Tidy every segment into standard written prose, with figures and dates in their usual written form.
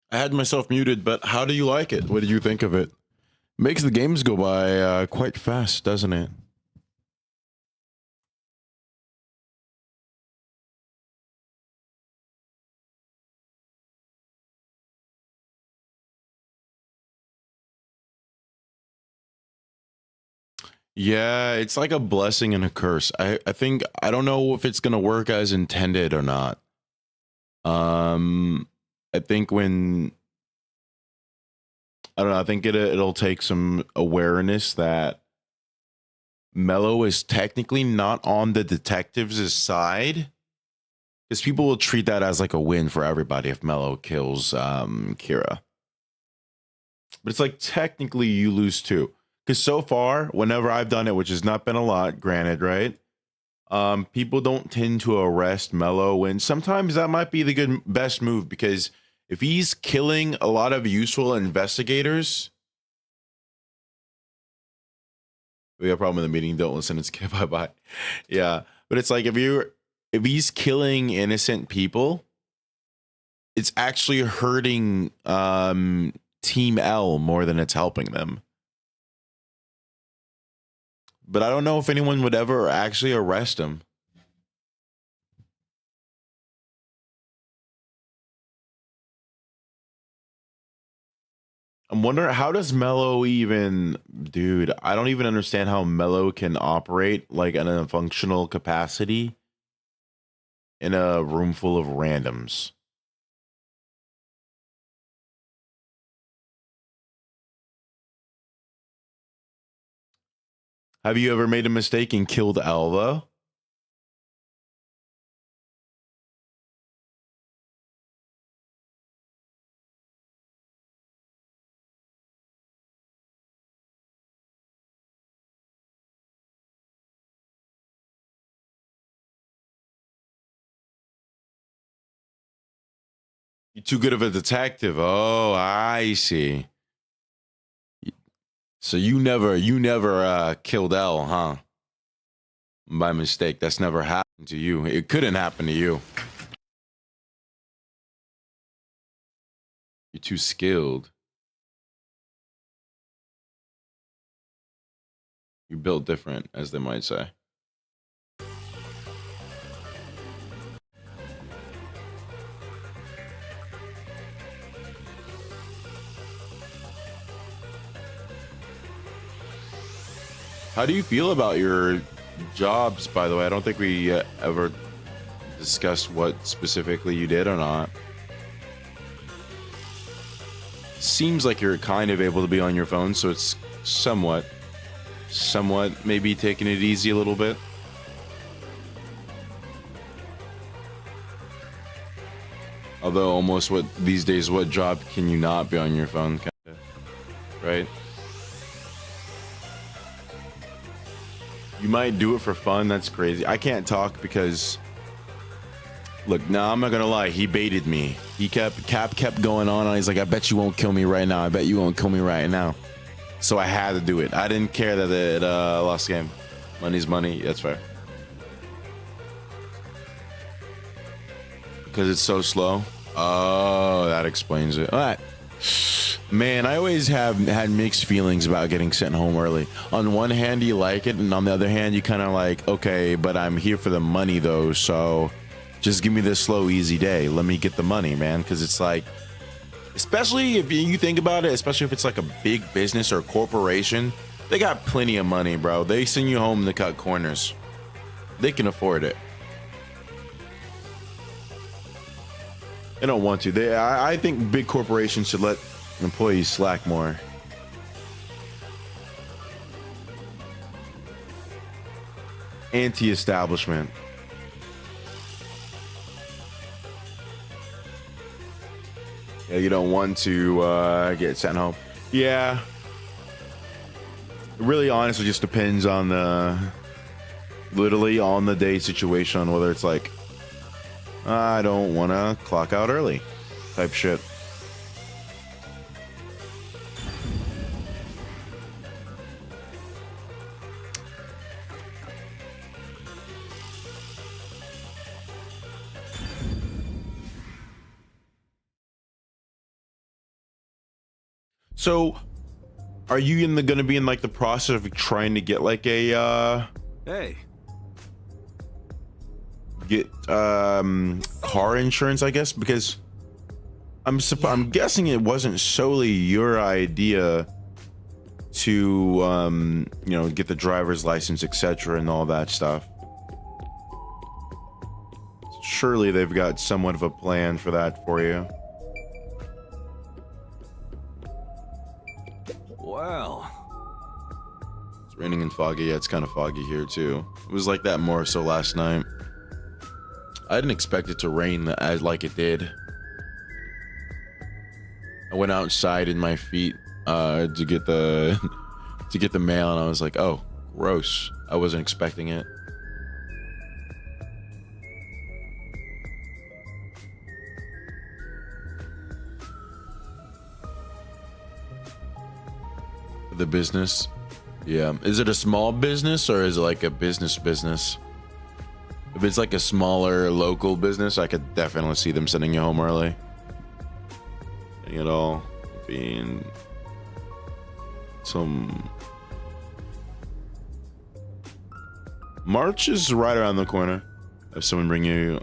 I had myself muted, but how do you like it? What did you think of it? Makes the games go by quite fast, doesn't it? Yeah, it's like a blessing and a curse. I think I don't know if it's gonna work as intended or not. Um, I think when I don't know, I think it'll take some awareness that Mello is technically not on the detectives' side, because people will treat that as like a win for everybody if Mello kills Kira. But it's like technically you lose too. Because so far, whenever I've done it, which has not been a lot, granted, right? People don't tend to arrest Mello, and sometimes that might be the best move, because if he's killing a lot of useful investigators, we have a problem in the meeting. Don't listen. It's okay. Bye bye. Yeah, but it's like if he's killing innocent people, it's actually hurting Team L more than it's helping them. But I don't know if anyone would ever actually arrest him. I'm wondering, how does Mello even, dude? I don't even understand how Mello can operate like in a functional capacity in a room full of randoms. Have you ever made a mistake and killed Alva? You're too good of a detective. Oh, I see. So you never killed L, huh? By mistake. That's never happened to you. It couldn't happen to you. You're too skilled. You built different, as they might say. How do you feel about your jobs, by the way? I don't think we ever discussed what specifically you did or not. Seems like you're kind of able to be on your phone, so it's somewhat maybe taking it easy a little bit. Although almost what these days, what job can you not be on your phone, kind of, right? You might do it for fun. That's crazy. I can't talk because, look, no, I'm not gonna lie. He baited me. Cap kept going on. He's like, I bet you won't kill me right now. I bet you won't kill me right now. So I had to do it. I didn't care that it lost the game. Money's money. That's fair. Because it's so slow. Oh, that explains it. All right. Man, I always have had mixed feelings about getting sent home early. On one hand, you like it, and on the other hand, you kind of like, okay, but I'm here for the money though, so just give me this slow, easy day. Let me get the money, man, because it's like, especially if you think about it, especially if it's like a big business or a corporation, they got plenty of money, bro. They send you home to cut corners. They can afford it. They don't want to. I think big corporations should let employees slack more. Anti-establishment. Yeah, you don't want to get sent home. Yeah. It really honestly just depends on literally on the day situation, on whether it's like, I don't want to clock out early type shit. So, are you gonna be in like the process of trying to get like a car insurance, I guess, because I'm guessing it wasn't solely your idea to get the driver's license, etc., and all that stuff. Surely they've got somewhat of a plan for that for you. Wow. It's raining and foggy. Yeah, it's kind of foggy here too. It was like that more so last night. I didn't expect it to rain as like it did. I went outside in my feet to get the mail, and I was like, oh, gross. I wasn't expecting it. The business, yeah. Is it a small business or is it like a business? If it's like a smaller local business, I could definitely see them sending you home early. Getting it all being some. March is right around the corner. If someone bring you,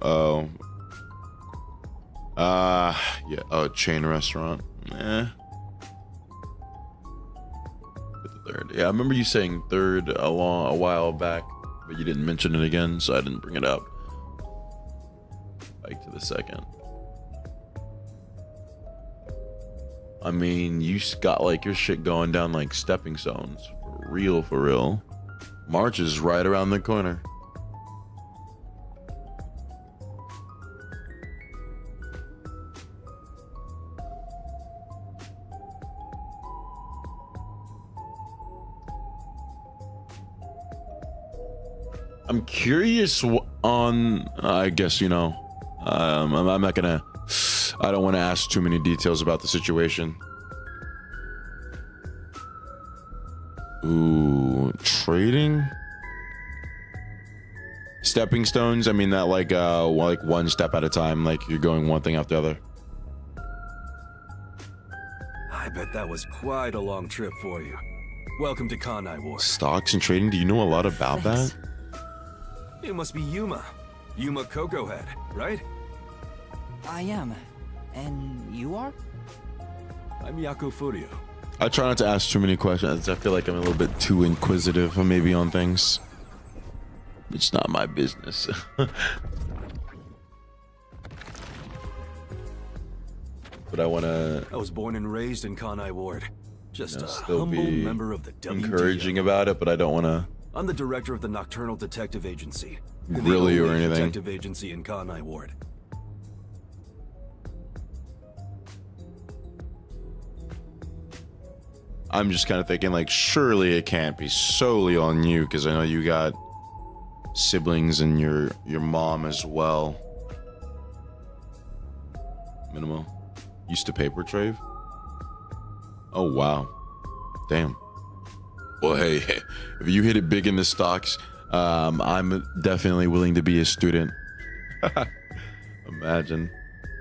a chain restaurant. Third. Yeah, I remember you saying third a while back, but you didn't mention it again, so I didn't bring it up. Back to the second. I mean, you got like your shit going down like stepping stones. For real. March is right around the corner. I'm curious on, I guess, I'm not gonna, I don't want to ask too many details about the situation. Ooh, trading? Stepping stones? I mean that like one step at a time, like you're going one thing after the other. I bet that was quite a long trip for you. Welcome to Kanai Ward. Stocks and trading? Do you know a lot about that? You must be Yuma Cocoa Head, right? I am. And you are? I'm Yaku Furio. I try not to ask too many questions. I feel like I'm a little bit too inquisitive maybe on things. It's not my business. But I was born and raised in Kanai Ward. Just a still humble be member of the WDO. encouraging about it, but I don't want to I'm the director of the Nocturnal Detective Agency. Really or anything. Detective Agency in Kanai Ward. I'm just kind of thinking like, surely it can't be solely on you, because I know you got siblings and your mom as well. Minimal. Used to paper trade. Oh wow, damn. Well, hey, if you hit it big in the stocks, I'm definitely willing to be a student. Imagine.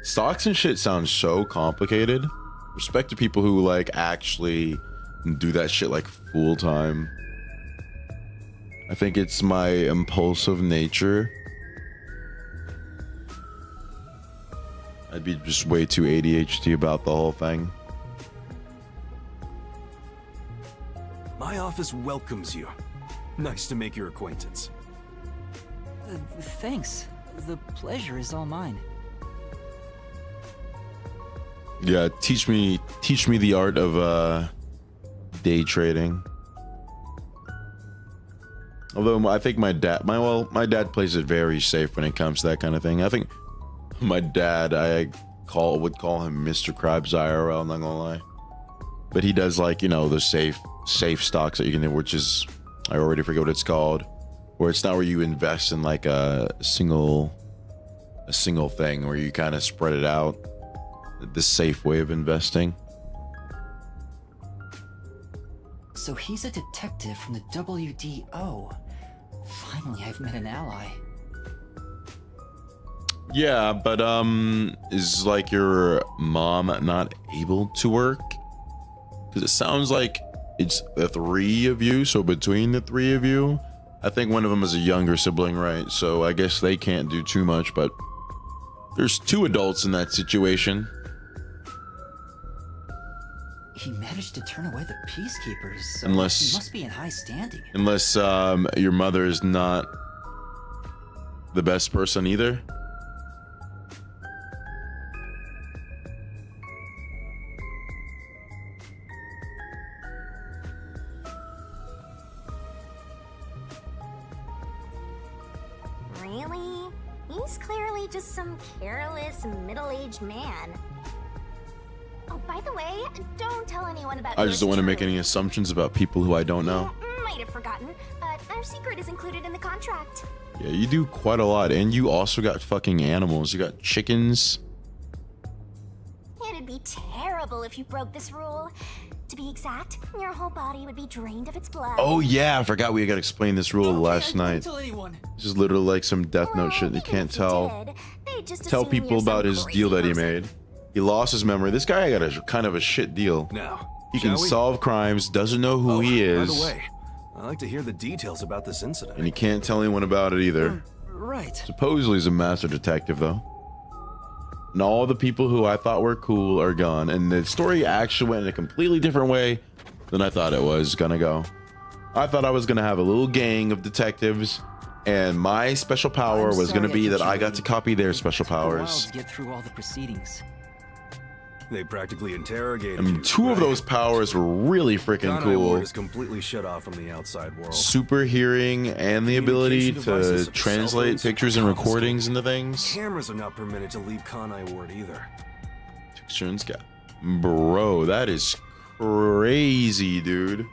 Stocks and shit sounds so complicated. Respect to people who like actually do that shit like full time. I think it's my impulsive nature. I'd be just way too ADHD about the whole thing. My office welcomes you. Nice to make your acquaintance. Thanks. The pleasure is all mine. Yeah, teach me the art of day trading. Although I think my dad plays it very safe when it comes to that kind of thing. I think my dad, would call him Mr. Krabs IRL, I'm not gonna lie. But he does like, the safe stocks that you can do, which is, I already forget what it's called, where it's not where you invest in like a single thing, where you kind of spread it out. The safe way of investing. So he's a detective from the WDO. Finally, I've met an ally. Yeah, but is like your mom not able to work? because it sounds like it's the three of you. So between the three of you, I think one of them is a younger sibling, right? So I guess they can't do too much, but there's two adults in that situation. He managed to turn away the peacekeepers, so Unless- he must be in high standing. Unless your mother is not the best person either. Really? He's clearly just some careless, middle-aged man. Oh, by the way, don't tell anyone about I just don't want to make Charlie. any assumptions about people who I don't know. You might have forgotten, but our secret is included in the contract. Yeah, you do quite a lot, and you also got fucking animals. You got chickens. It'd be terrible if you broke this rule. To be exact, your whole body would be drained of its blood. Oh yeah, I forgot we got to explain this rule last night. Tell anyone. This is literally like some Death Note shit. You even can't if tell did, they'd just tell assume people you're some about his crazy deal that he person. made. He lost his memory. This guy got a kind of a shit deal. Now, He can shall we? solve crimes, doesn't know who he By is, the way, I'd like to hear the details about this incident. and he can't tell anyone about it either. Right. Supposedly he's a master detective though. And all the people who I thought were cool are gone, and the story actually went in a completely different way than I thought it was gonna go. I thought I was gonna have a little gang of detectives, and my special power I'm was gonna sorry I be kept that you I got waiting. to copy their It special took a while powers. to get through all the proceedings. They practically interrogated I mean, you, two of right? those powers were really freaking Conway cool. Ward is completely shut off from the outside world. Super hearing and the ability Communication to devices, cell translate phones, pictures and confiscated. recordings into things. Cameras are not permitted to leave Conway Ward either. Texture and scan. Bro, that is crazy, dude.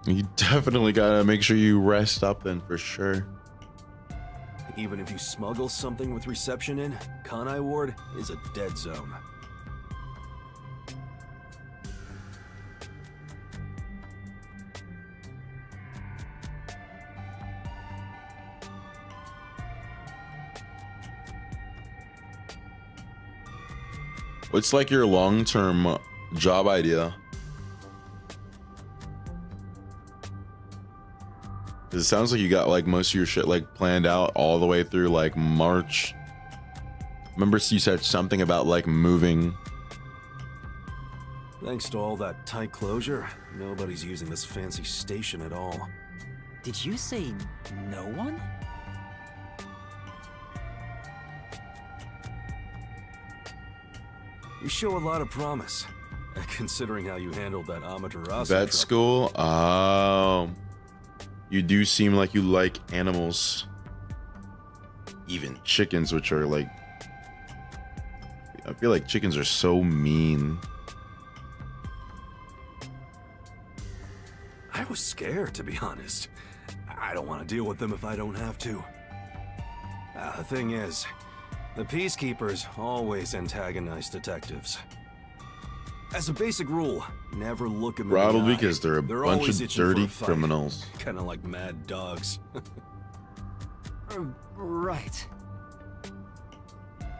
You definitely gotta make sure you rest up then for sure. Even if you smuggle something with reception in, Conway Ward is a dead zone. What's like your long-term job idea? 'Cause it sounds like you got like most of your shit like planned out all the way through like March. Remember you said something about like moving. Thanks to all that tight closure, nobody's using this fancy station at all. Did you say no one? You show a lot of promise, considering how you handled that Amaterasu Vet trouble. school? Oh. You do seem like you like animals. Even chickens, which are like... I feel like chickens are so mean. I was scared, to be honest. I don't want to deal with them if I don't have to. The thing is, the peacekeepers always antagonize detectives. As a basic rule, never look them in the Probably eye. because they're a bunch always of itching for a dirty fight. criminals. Kind of like mad dogs. Right.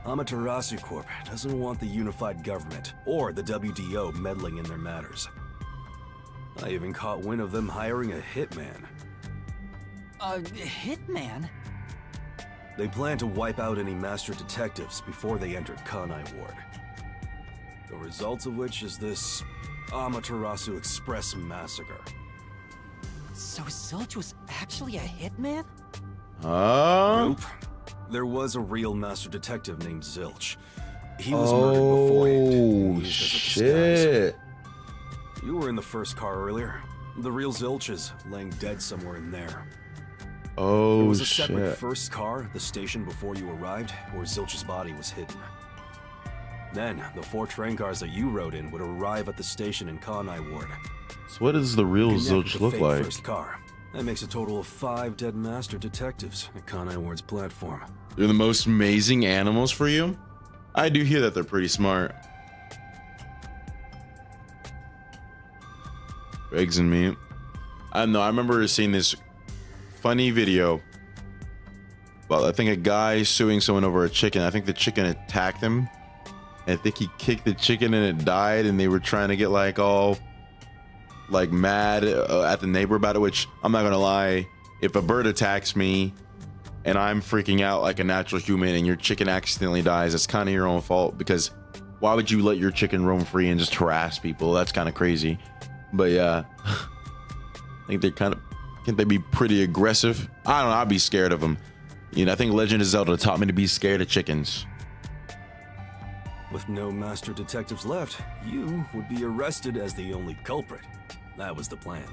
Amaterasu Corp doesn't want the unified government or the WDO meddling in their matters. I even caught wind of them hiring a hitman. A hitman? They plan to wipe out any master detectives before they entered Kanai Ward. The results of which is this Amaterasu Express massacre. So Zilch was actually a hitman? Nope. There was a real master detective named Zilch. He was murdered beforehand. and Oh, used as a disguise. shit. You were in the first car earlier. The real Zilch is laying dead somewhere in there. There Oh, was a separate shit. first car at the station before you arrived, where Zilch's body was hidden. Then, the 4 train cars that you rode in would arrive at the station in Kanai Ward. So what does the real Connect with Zilch the look fake like? First car. That makes a total of 5 dead master detectives at Kanai Ward's platform. They're the most amazing animals for you? I do hear that they're pretty smart. Eggs and meat. I don't know. I remember seeing this funny video about, I think, a guy suing someone over a chicken. I think the chicken attacked him. And I think he kicked the chicken and it died, and they were trying to get like all like mad at the neighbor about it. Which I'm not gonna lie, if a bird attacks me and I'm freaking out like a natural human, and your chicken accidentally dies, it's kind of your own fault, because why would you let your chicken roam free and just harass people? That's kind of crazy. But yeah, I think can't they be pretty aggressive? I don't know. I'd be scared of them. You know, I think Legend of Zelda taught me to be scared of chickens. With no master detectives left, you would be arrested as the only culprit. That was the plan.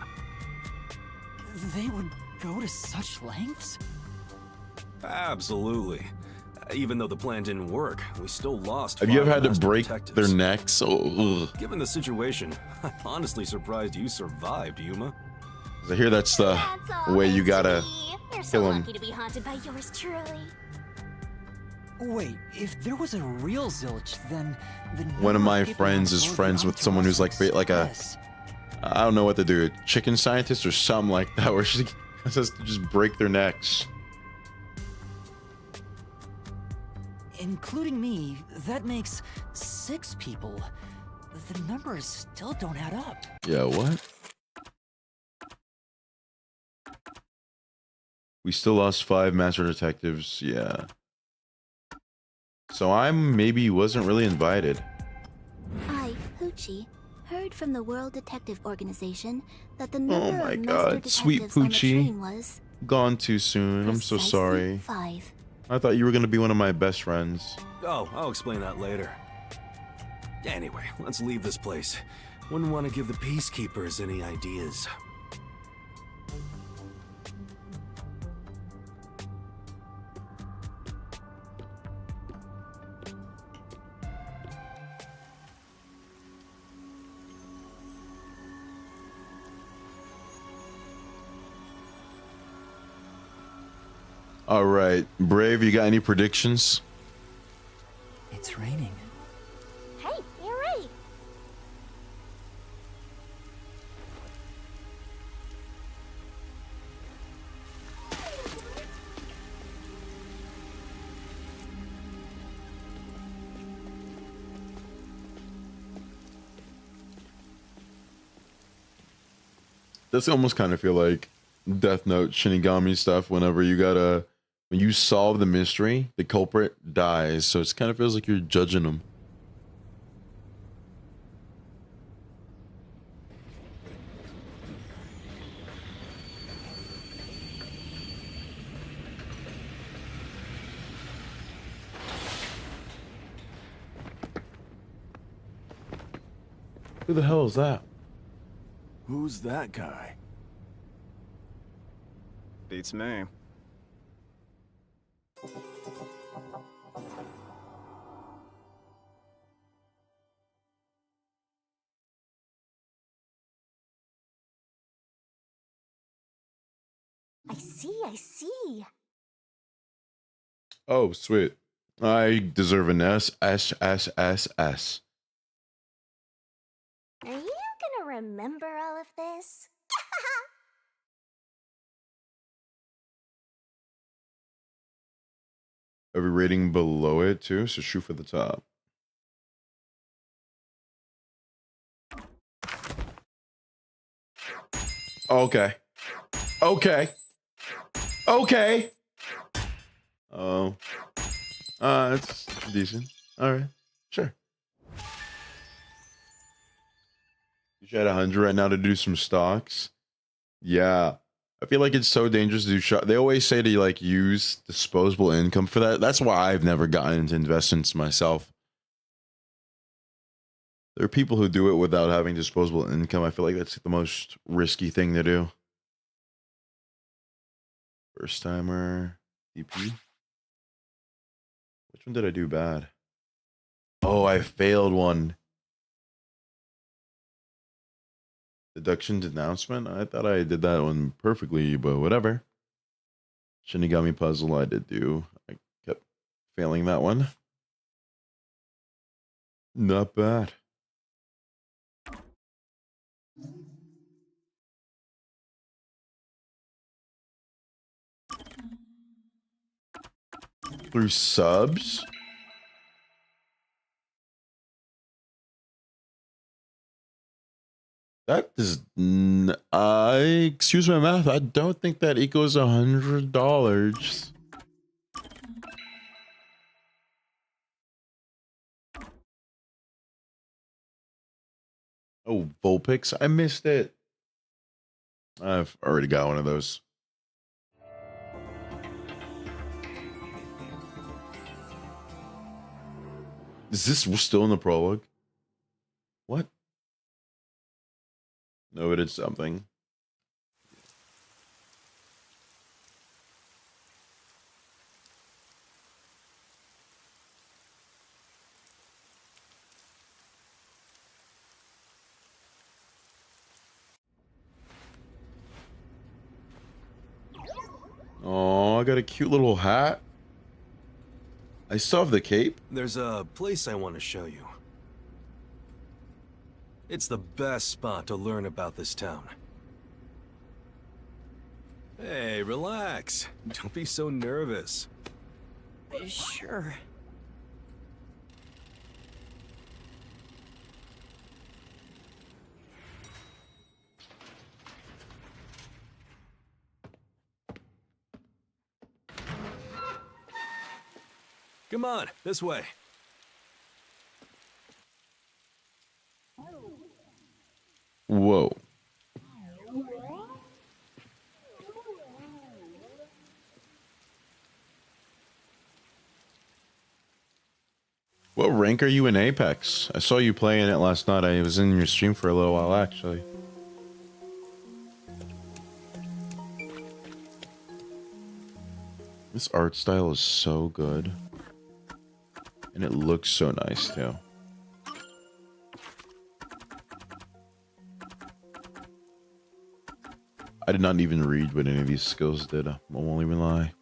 They would go to such lengths? Absolutely. Even though the plan didn't work, we still lost. Have you ever had to master break detectives. their necks? Oh, ugh. Given the situation, I'm honestly surprised you survived, Yuma. 'Cause I hear that's the That's all way you thanks to gotta me. You're so kill 'em. lucky to be haunted by yours truly. Wait, if there was a real zilch, then the One of number my people on friends is board friends the with someone who's like entourage like a, express. I don't know what to do, a chicken scientist or something like that, where she says to just break their necks. Including me, that makes 6 people. The numbers still don't add up. Yeah, what? We still lost 5 master detectives. Yeah. So I maybe wasn't really invited. I, Poochie, heard from the World Detective Organization that the Oh number my of master God, sweet detectives on the Poochie. train was Gone too soon. I'm so precisely sorry. 5. I thought you were gonna be one of my best friends. Oh, I'll explain that later. Anyway, let's leave this place. Wouldn't want to give the peacekeepers any ideas. All right, Brave, you got any predictions? It's raining. Hey, you're right. This almost kind of feel like Death Note Shinigami stuff. When you solve the mystery, the culprit dies. So it kind of feels like you're judging them. Who the hell is that? Who's that guy? Beats me. I see. Oh, sweet. I deserve an S. Are you gonna remember all of this? Every rating below it too, so shoot for the top. Okay. Oh. It's decent. All right. Sure. You should at 100 right now to do some stocks. Yeah. I feel like it's so dangerous to do shot. They always say to like use disposable income for that. That's why I've never gotten into investments myself. There are people who do it without having disposable income. I feel like that's the most risky thing to do. First timer, DP. Which one did I do bad? Oh, I failed one. Deduction denouncement? I thought I did that one perfectly, but whatever. Shinigami puzzle I did do. I kept failing that one. Not bad. Through subs? That is, excuse my math. I don't think that equals $100. Oh, Vulpix, I missed it. I've already got one of those. Is this still in the prologue? What? No, but it's something. Oh, I got a cute little hat. I still have the cape. There's a place I want to show you. It's the best spot to learn about this town. Hey, relax. Don't be so nervous. Sure. Come on, this way. Whoa. What rank are you in Apex? I saw you playing it last night. I was in your stream for a little while, actually. This art style is so good. And it looks so nice, too. I did not even read what any of these skills did. I won't even lie.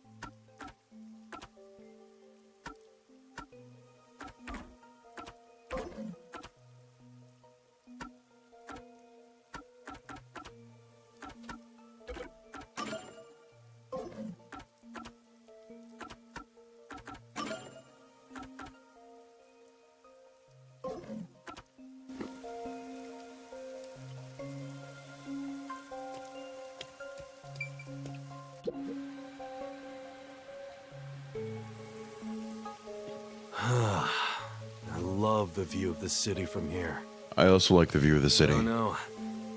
I love the view of the city from here. I also like the view of the city. Oh no,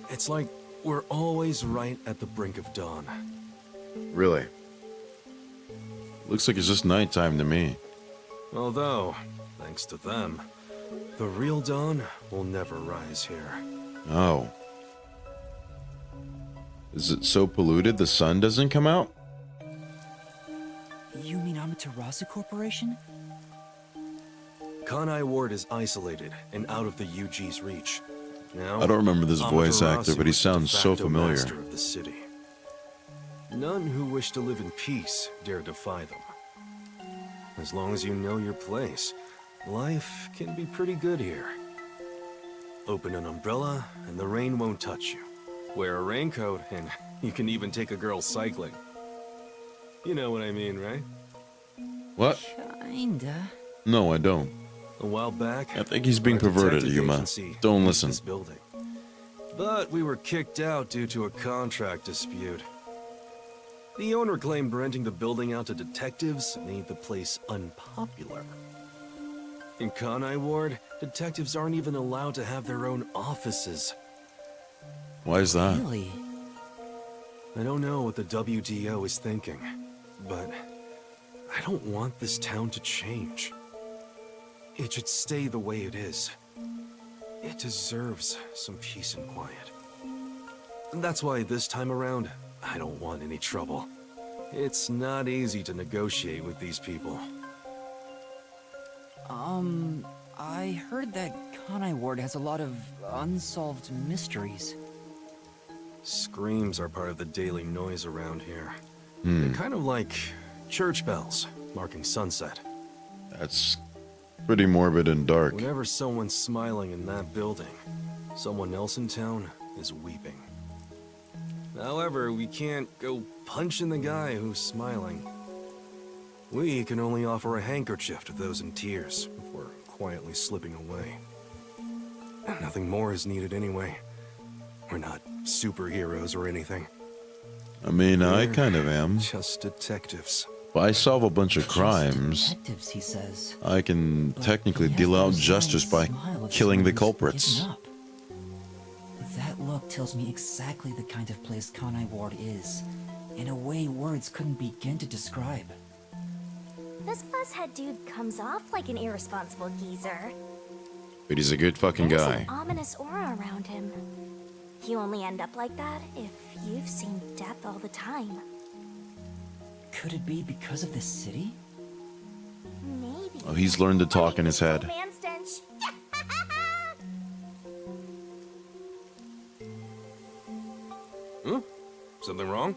it's like we're always right at the brink of dawn. Really? Looks like it's just nighttime to me. Although, thanks to them, the real dawn will never rise here. Oh. Is it so polluted the sun doesn't come out? You mean Amaterasu Corporation? Kanai Ward is isolated and out of the UG's reach. Now, I don't remember this voice Amaterasu actor, but he is the sounds so de facto familiar. master of the city. None who wish to live in peace dare defy them. As long as you know your place, life can be pretty good here. Open an umbrella and the rain won't touch you. Wear a raincoat and you can even take a girl cycling. You know what I mean, right? What? Kinda. No, I don't. A while back, I think he's being our perverted, detective Yuma. agency Don't leased listen. This building. But we were kicked out due to a contract dispute. The owner claimed renting the building out to detectives made the place unpopular. In Kanai Ward, detectives aren't even allowed to have their own offices. Why is that? Really? I don't know what the WDO is thinking, but I don't want this town to change. It should stay the way it is. It deserves some peace and quiet. And that's why this time around, I don't want any trouble. It's not easy to negotiate with these people. I heard that Kanai Ward has a lot of unsolved mysteries. Screams are part of the daily noise around here. They're kind of like church bells marking sunset. That's pretty morbid and dark. Whenever someone's smiling in that building, someone else in town is weeping. However, we can't go punching the guy who's smiling. We can only offer a handkerchief to those in tears before quietly slipping away. Nothing more is needed anyway. We're not superheroes or anything. I mean, I We're kind of am. Just detectives. If I solve a bunch of Just crimes, detectives, he says. I can But technically he has deal that out justice by resigned smile of killing the someone who's culprits. given up. That look tells me exactly the kind of place Kanai Ward is, in a way words couldn't begin to describe. This fuzzhead dude comes off like an irresponsible geezer. But he's a good fucking There's guy. an ominous aura around him. You only end up like that if you've seen death all the time. Could it be because of this city? Maybe. Oh, he's learned to talk in his head. Man stench. Something wrong?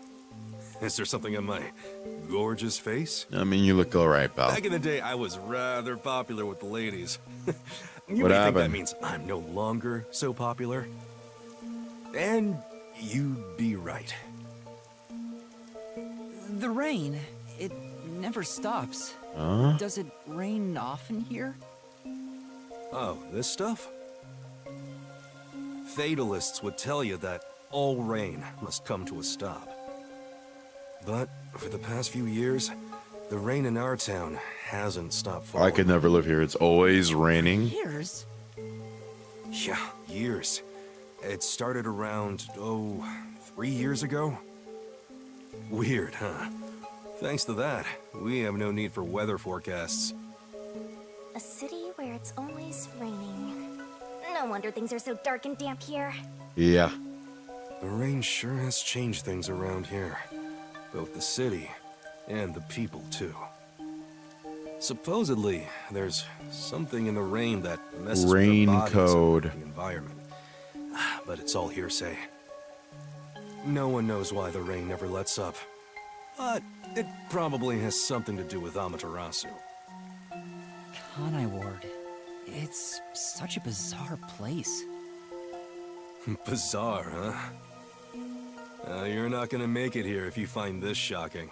Is there something on my gorgeous face? I mean, you look alright, pal. Back in the day, I was rather popular with the ladies. You What may think that happened? means I'm no longer so popular. And you'd be right. The rain. It never stops. Huh? Does it rain often here? Oh, this stuff? Fatalists would tell you that all rain must come to a stop. But for the past few years, the rain in our town hasn't stopped falling. I could never live here. It's always raining. Years? Yeah, years. It started around, 3 years ago? Weird, huh? Thanks to that, we have no need for weather forecasts. A city where it's always raining. No wonder things are so dark and damp here. Yeah. The rain sure has changed things around here. Both the city and the people, too. Supposedly, there's something in the rain that messes Rain with the bodies code. and the environment. But it's all hearsay. No one knows why the rain never lets up. But it probably has something to do with Amaterasu. Kanai Ward. It's such a bizarre place. Bizarre, huh? You're not gonna make it here if you find this shocking.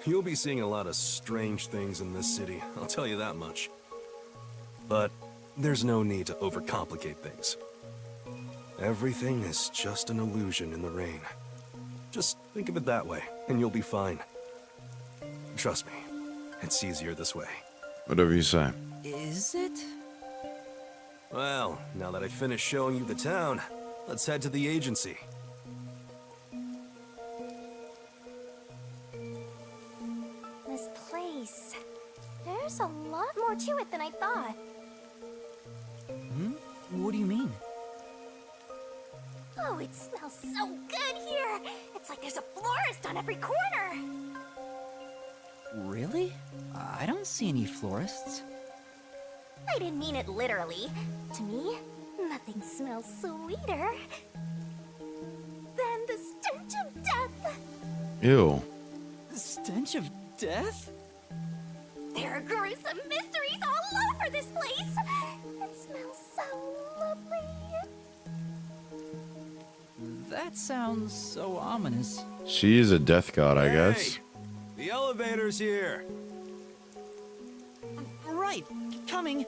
You'll be seeing a lot of strange things in this city, I'll tell you that much. But there's no need to overcomplicate things. Everything is just an illusion in the rain. Just think of it that way, and you'll be fine. Trust me, it's easier this way. Whatever you say. Is it? Well, now that I've finished showing you the town, let's head to the agency. This place. There's a lot more to it than I thought. What do you mean? Oh, it smells so good here. It's like there's a florist on every corner. Really? I don't see any florists. I didn't mean it literally. To me, nothing smells sweeter than the stench of death. Ew. The stench of death? There are gruesome mysteries all over this place. It smells so lovely. That sounds so ominous. She is a death god, I guess. Hey, the elevator's here. Right, coming.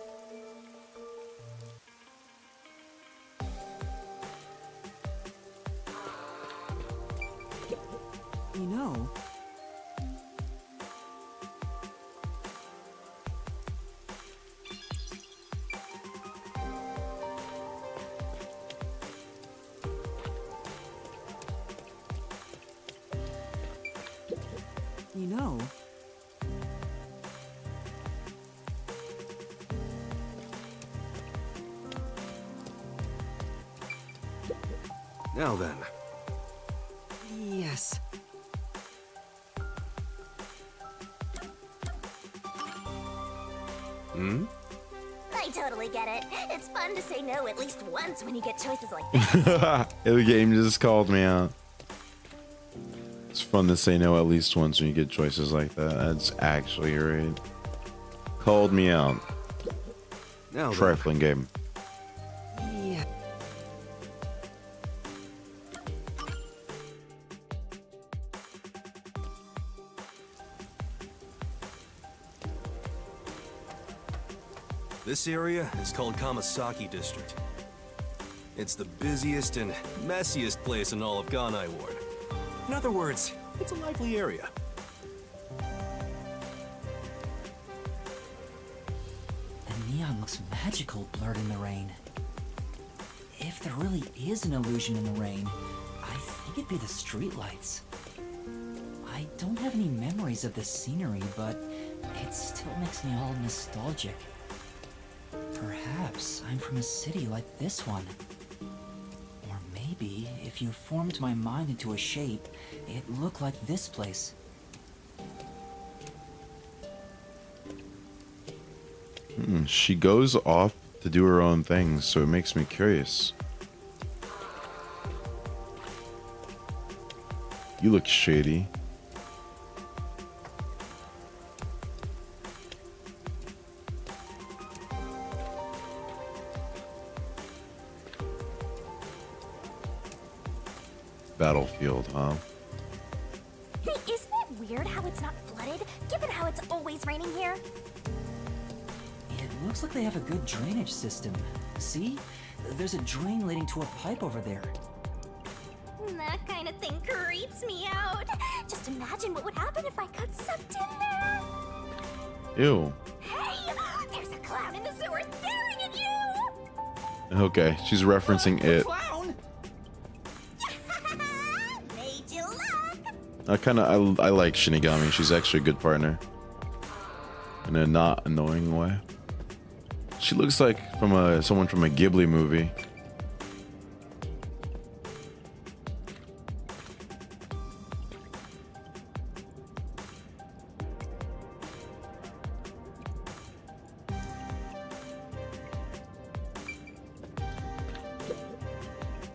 You know, you know, Now then, yes. I totally get it. It's fun to say no at least once when you get choices like this. The game just called me out. It's fun to say no at least once when you get choices like that. That's actually right. Called me out. now then. Trifling game. Yeah. This area is called Kamasaki District. It's the busiest and messiest place in all of Ganai Ward. In other words, it's a lively area. The neon looks magical blurred in the rain. If there really is an illusion in the rain, I think it'd be the streetlights. I don't have any memories of the scenery, but it still makes me all nostalgic. Perhaps I'm from a city like this one. Or maybe, if you formed my mind into a shape, it'd look like this place. She goes off to do her own things, so it makes me curious. You look shady. Battlefield, huh? Hey, isn't it weird how it's not flooded, given how it's always raining here? It looks like they have a good drainage system. See? There's a drain leading to a pipe over there. That kind of thing creeps me out. Just imagine what would happen if I got sucked in there. Ew. Hey, there's a clown in the sewer staring at you! Okay, she's referencing it. Clown! Made you look! I like Shinigami. She's actually a good partner. In a not annoying way. She looks like someone from a Ghibli movie.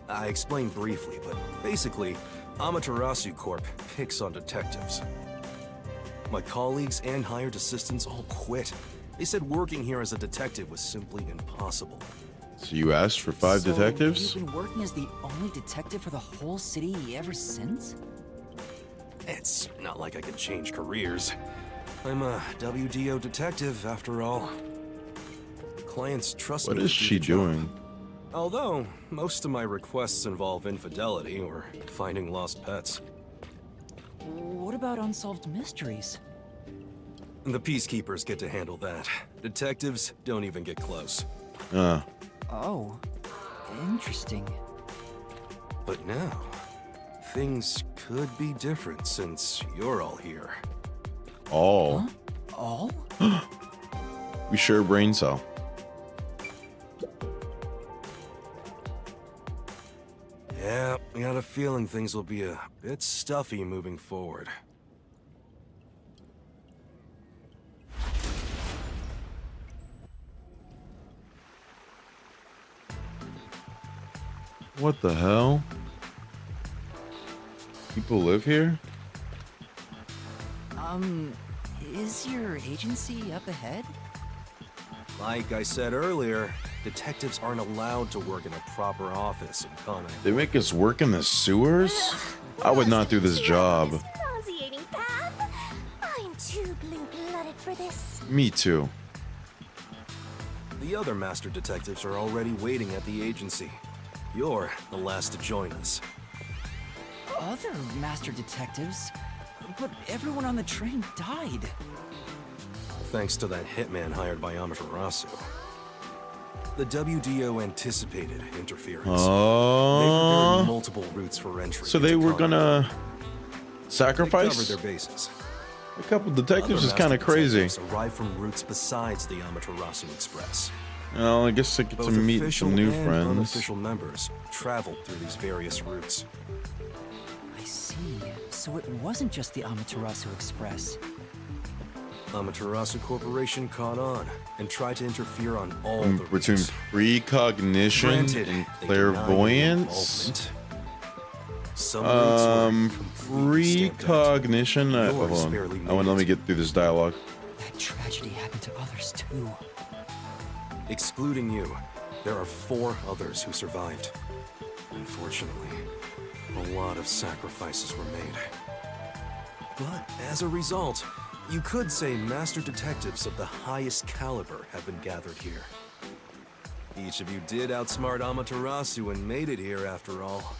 I explained briefly, but basically, Amaterasu Corp picks on detectives. My colleagues and hired assistants all quit. They said working here as a detective was simply impossible. So you asked for 5 detectives? You've been working as the only detective for the whole city ever since? It's not like I could change careers. I'm a WDO detective, after all. Clients trust me. What is to do she the job. doing? Although, most of my requests involve infidelity or finding lost pets. What about unsolved mysteries? The peacekeepers get to handle that. Detectives don't even get close. Oh, interesting. But now, things could be different since you're all here. All. Huh? All? We share a brain cell. Yeah, I got a feeling things will be a bit stuffy moving forward. What the hell? People live here? Is your agency up ahead? Like I said earlier, detectives aren't allowed to work in a proper office in Kanai. They make us work in the sewers? I would not do this job. This nauseating path. I'm too blue-blooded for this. Me too. The other master detectives are already waiting at the agency. You're the last to join us. Other master detectives? But everyone on the train died. Thanks to that hitman hired by Amaterasu. The WDO anticipated interference. They prepared multiple routes for entry. So they into were Kanai. gonna They covered sacrifice their bases. a couple detectives? Other Is kind of master crazy. detectives arrived from routes besides the Amaterasu Express. Well, I guess I get to Both meet official some new and friends. unofficial members traveled through these various routes. I see. So it wasn't just the Amaterasu Express. Amaterasu Corporation caught on and tried to interfere on all the Between routes. precognition Granted, and they denied any clairvoyance. involvement. Some routes were completely stamped out. Precognition. Yours Hold on. barely Let me made get through this dialogue. That tragedy happened to others too. Excluding you, there are 4 others who survived. Unfortunately, a lot of sacrifices were made. But as a result, you could say master detectives of the highest caliber have been gathered here. Each of you did outsmart Amaterasu and made it here after all.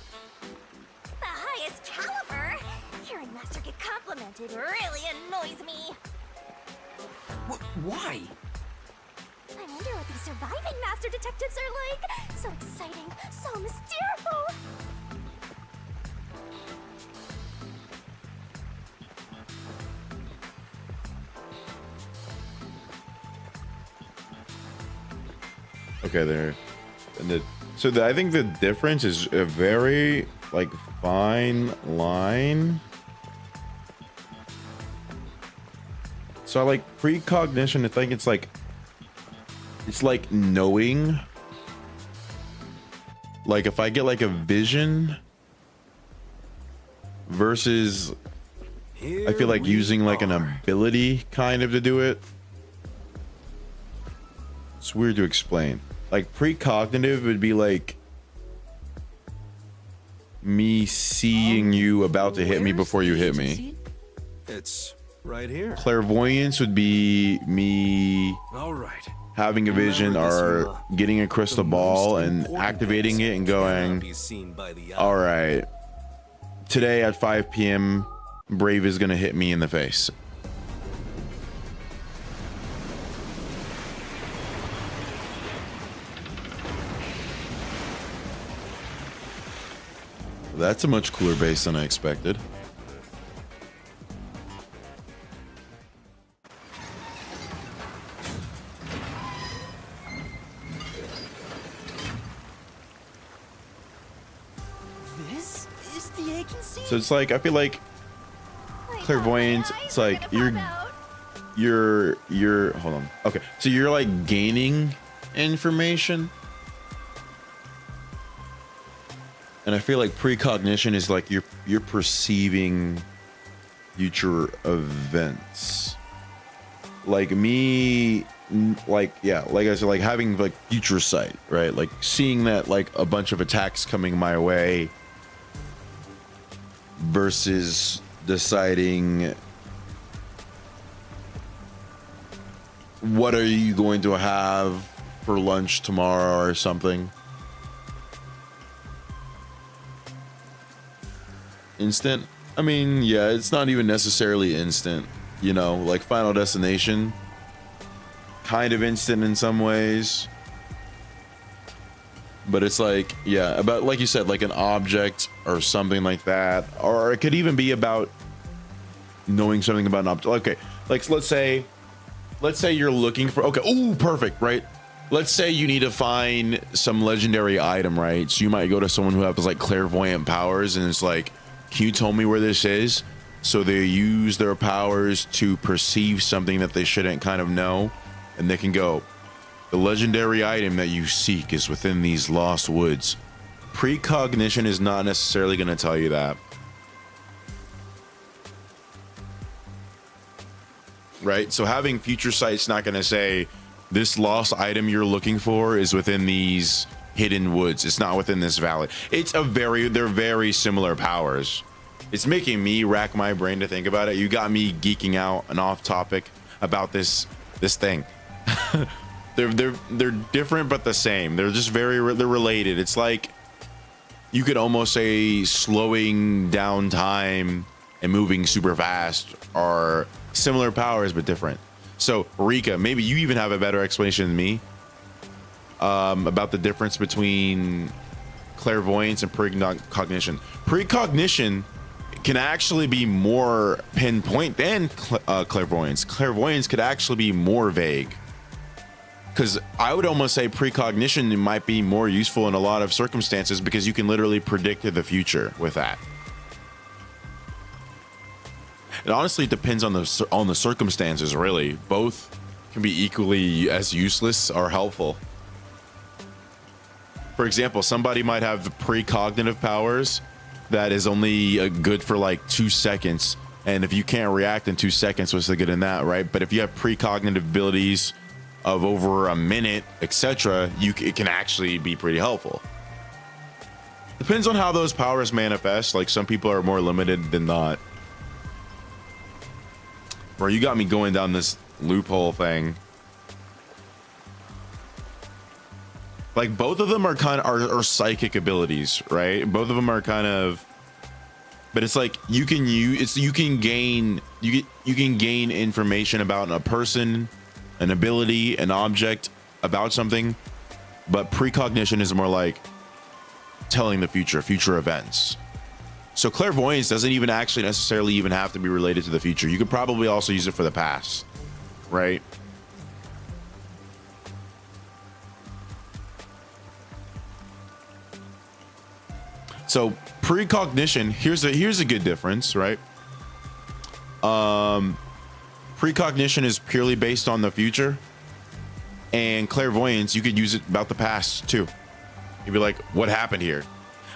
The highest caliber? Hearing Master get complimented really annoys me. Why? I wonder what these surviving Master Detectives are like. So exciting, so mysterious. Okay, there. And I think the difference is a very like fine line. So I like precognition. I think it's like knowing. Like if I get like a vision versus I feel like using like an ability kind of to do it. It's weird to explain. Like precognitive would be like me seeing you about to hit me before you hit me. It's right here. Clairvoyance would be me All right. having a vision or getting a crystal ball and activating it and going, all right, today at 5 p.m. Brave is gonna hit me in the face. That's a much cooler base than I expected. This is the agency? So it's like I feel like clairvoyance. It's like you're hold on. Okay, so you're like gaining information. And I feel like precognition is like you're perceiving future events. Like me, like yeah, like I said, like having like future sight, right? Like seeing that like a bunch of attacks coming my way versus deciding what are you going to have for lunch tomorrow or something. Instant. I mean, yeah, it's not even necessarily instant, you know, like Final Destination, kind of instant in some ways, but it's like, yeah, about like you said, like an object or something like that, or it could even be about knowing something about an object. Okay, like let's say you're looking for, okay, oh, perfect, right? Let's say you need to find some legendary item, right? So you might go to someone who has like clairvoyant powers, and it's like, can you tell me where this is? So they use their powers to perceive something that they shouldn't kind of know, and they can go, the legendary item that you seek is within these lost woods. Precognition is not necessarily going to tell you that. Right? So having future sight's not going to say this lost item you're looking for is within these hidden woods. It's not within this valley. They're very similar powers. It's making me rack my brain to think about it. You got me geeking out and off topic about this thing. they're different but the same. They're just they're related. It's like you could almost say slowing down time and moving super fast are similar powers but different. So Rika, maybe you even have a better explanation than me about the difference between clairvoyance and precognition. Precognition can actually be more pinpoint than clairvoyance. Clairvoyance could actually be more vague, because I would almost say precognition might be more useful in a lot of circumstances because you can literally predict the future with that. It honestly depends on the circumstances, really. Both can be equally as useless or helpful. For example, somebody might have precognitive powers that is only good for like 2 seconds, and if you can't react in 2 seconds, what's the good in that, right? But if you have precognitive abilities of over a minute, etc., it can actually be pretty helpful. Depends on how those powers manifest. Like some people are more limited than not. Bro, you got me going down this loophole thing. Like both of them are kind of are psychic abilities, right? Both of them are kind of, but it's like you can gain information about a person, an ability, an object, about something, but precognition is more like telling the future events. So clairvoyance doesn't even actually necessarily even have to be related to the future. You could probably also use it for the past, right? So precognition, here's a good difference, right? Precognition is purely based on the future, and clairvoyance, you could use it about the past too. You'd be like, what happened here?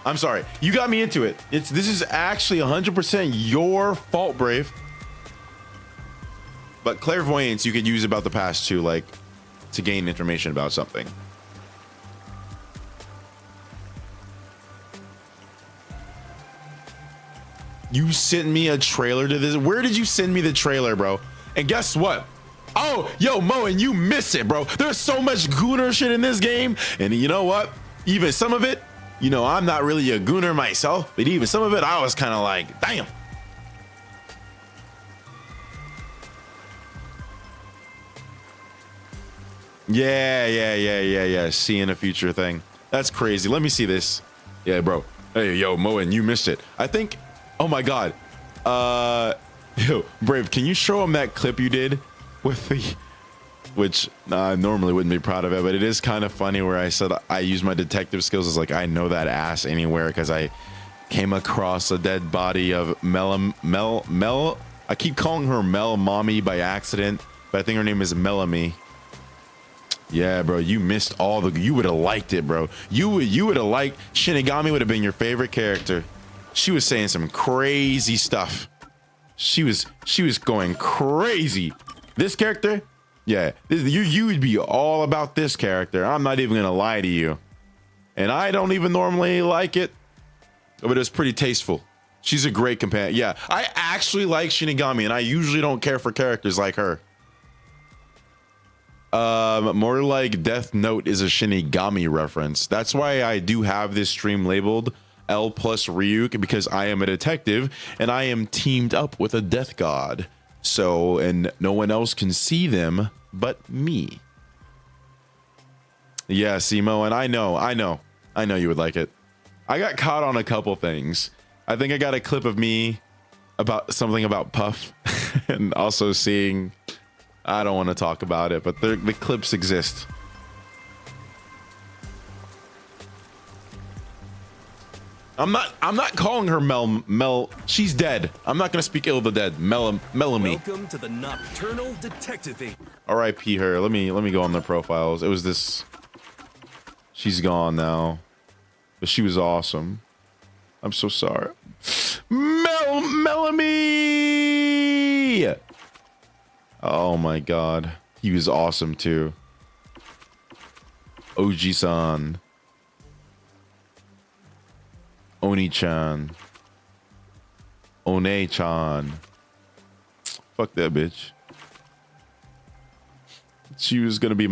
I'm sorry, you got me into it. This is actually 100% your fault, Brave. But clairvoyance, you could use about the past too, like to gain information about something. You sent me a trailer to this. Where did you send me the trailer, bro? And guess what? Oh, yo, Mo, and you miss it, bro. There's so much gooner shit in this game. And you know what? Even some of it, you know, I'm not really a gooner myself, but even some of it, I was kind of like, damn. Yeah. Seeing a future thing. That's crazy. Let me see this. Yeah, bro. Hey, yo, Mo, and you missed it. I think, oh my God. Yo, Brave, can you show him that clip you did with the, which I normally wouldn't be proud of it, but it is kind of funny where I said I use my detective skills as like, I know that ass anywhere because I came across a dead body of Mel. I keep calling her Mel Mommy by accident, but I think her name is Melanie. Yeah, bro, you missed all the, you would have liked it, bro. You would have liked, Shinigami would have been your favorite character. She was saying some crazy stuff. She was going crazy. This character, yeah, you would be all about this character. I'm not even gonna lie to you. And I don't even normally like it, but it was pretty tasteful. She's a great companion. Yeah, I actually like Shinigami, and I usually don't care for characters like her. More like Death Note is a Shinigami reference. That's why I do have this stream labeled L plus Ryuk, because I am a detective and I am teamed up with a death god. So, and no one else can see them but me. Yeah, Simo, and I know you would like it. I got caught on a couple things. I think I got a clip of me about something about Puff and also seeing, I don't want to talk about it, but the clips exist. I'm not calling her Mel. She's dead. I'm not gonna speak ill of the dead. Melamy. Welcome to the Nocturnal Detective Agency. R.I.P. her. Let me go on their profiles. It was this. She's gone now, but she was awesome. I'm so sorry. Melamy. Oh my God, he was awesome too. Oji-san. Oni-chan. One-chan. Fuck that bitch. She was gonna be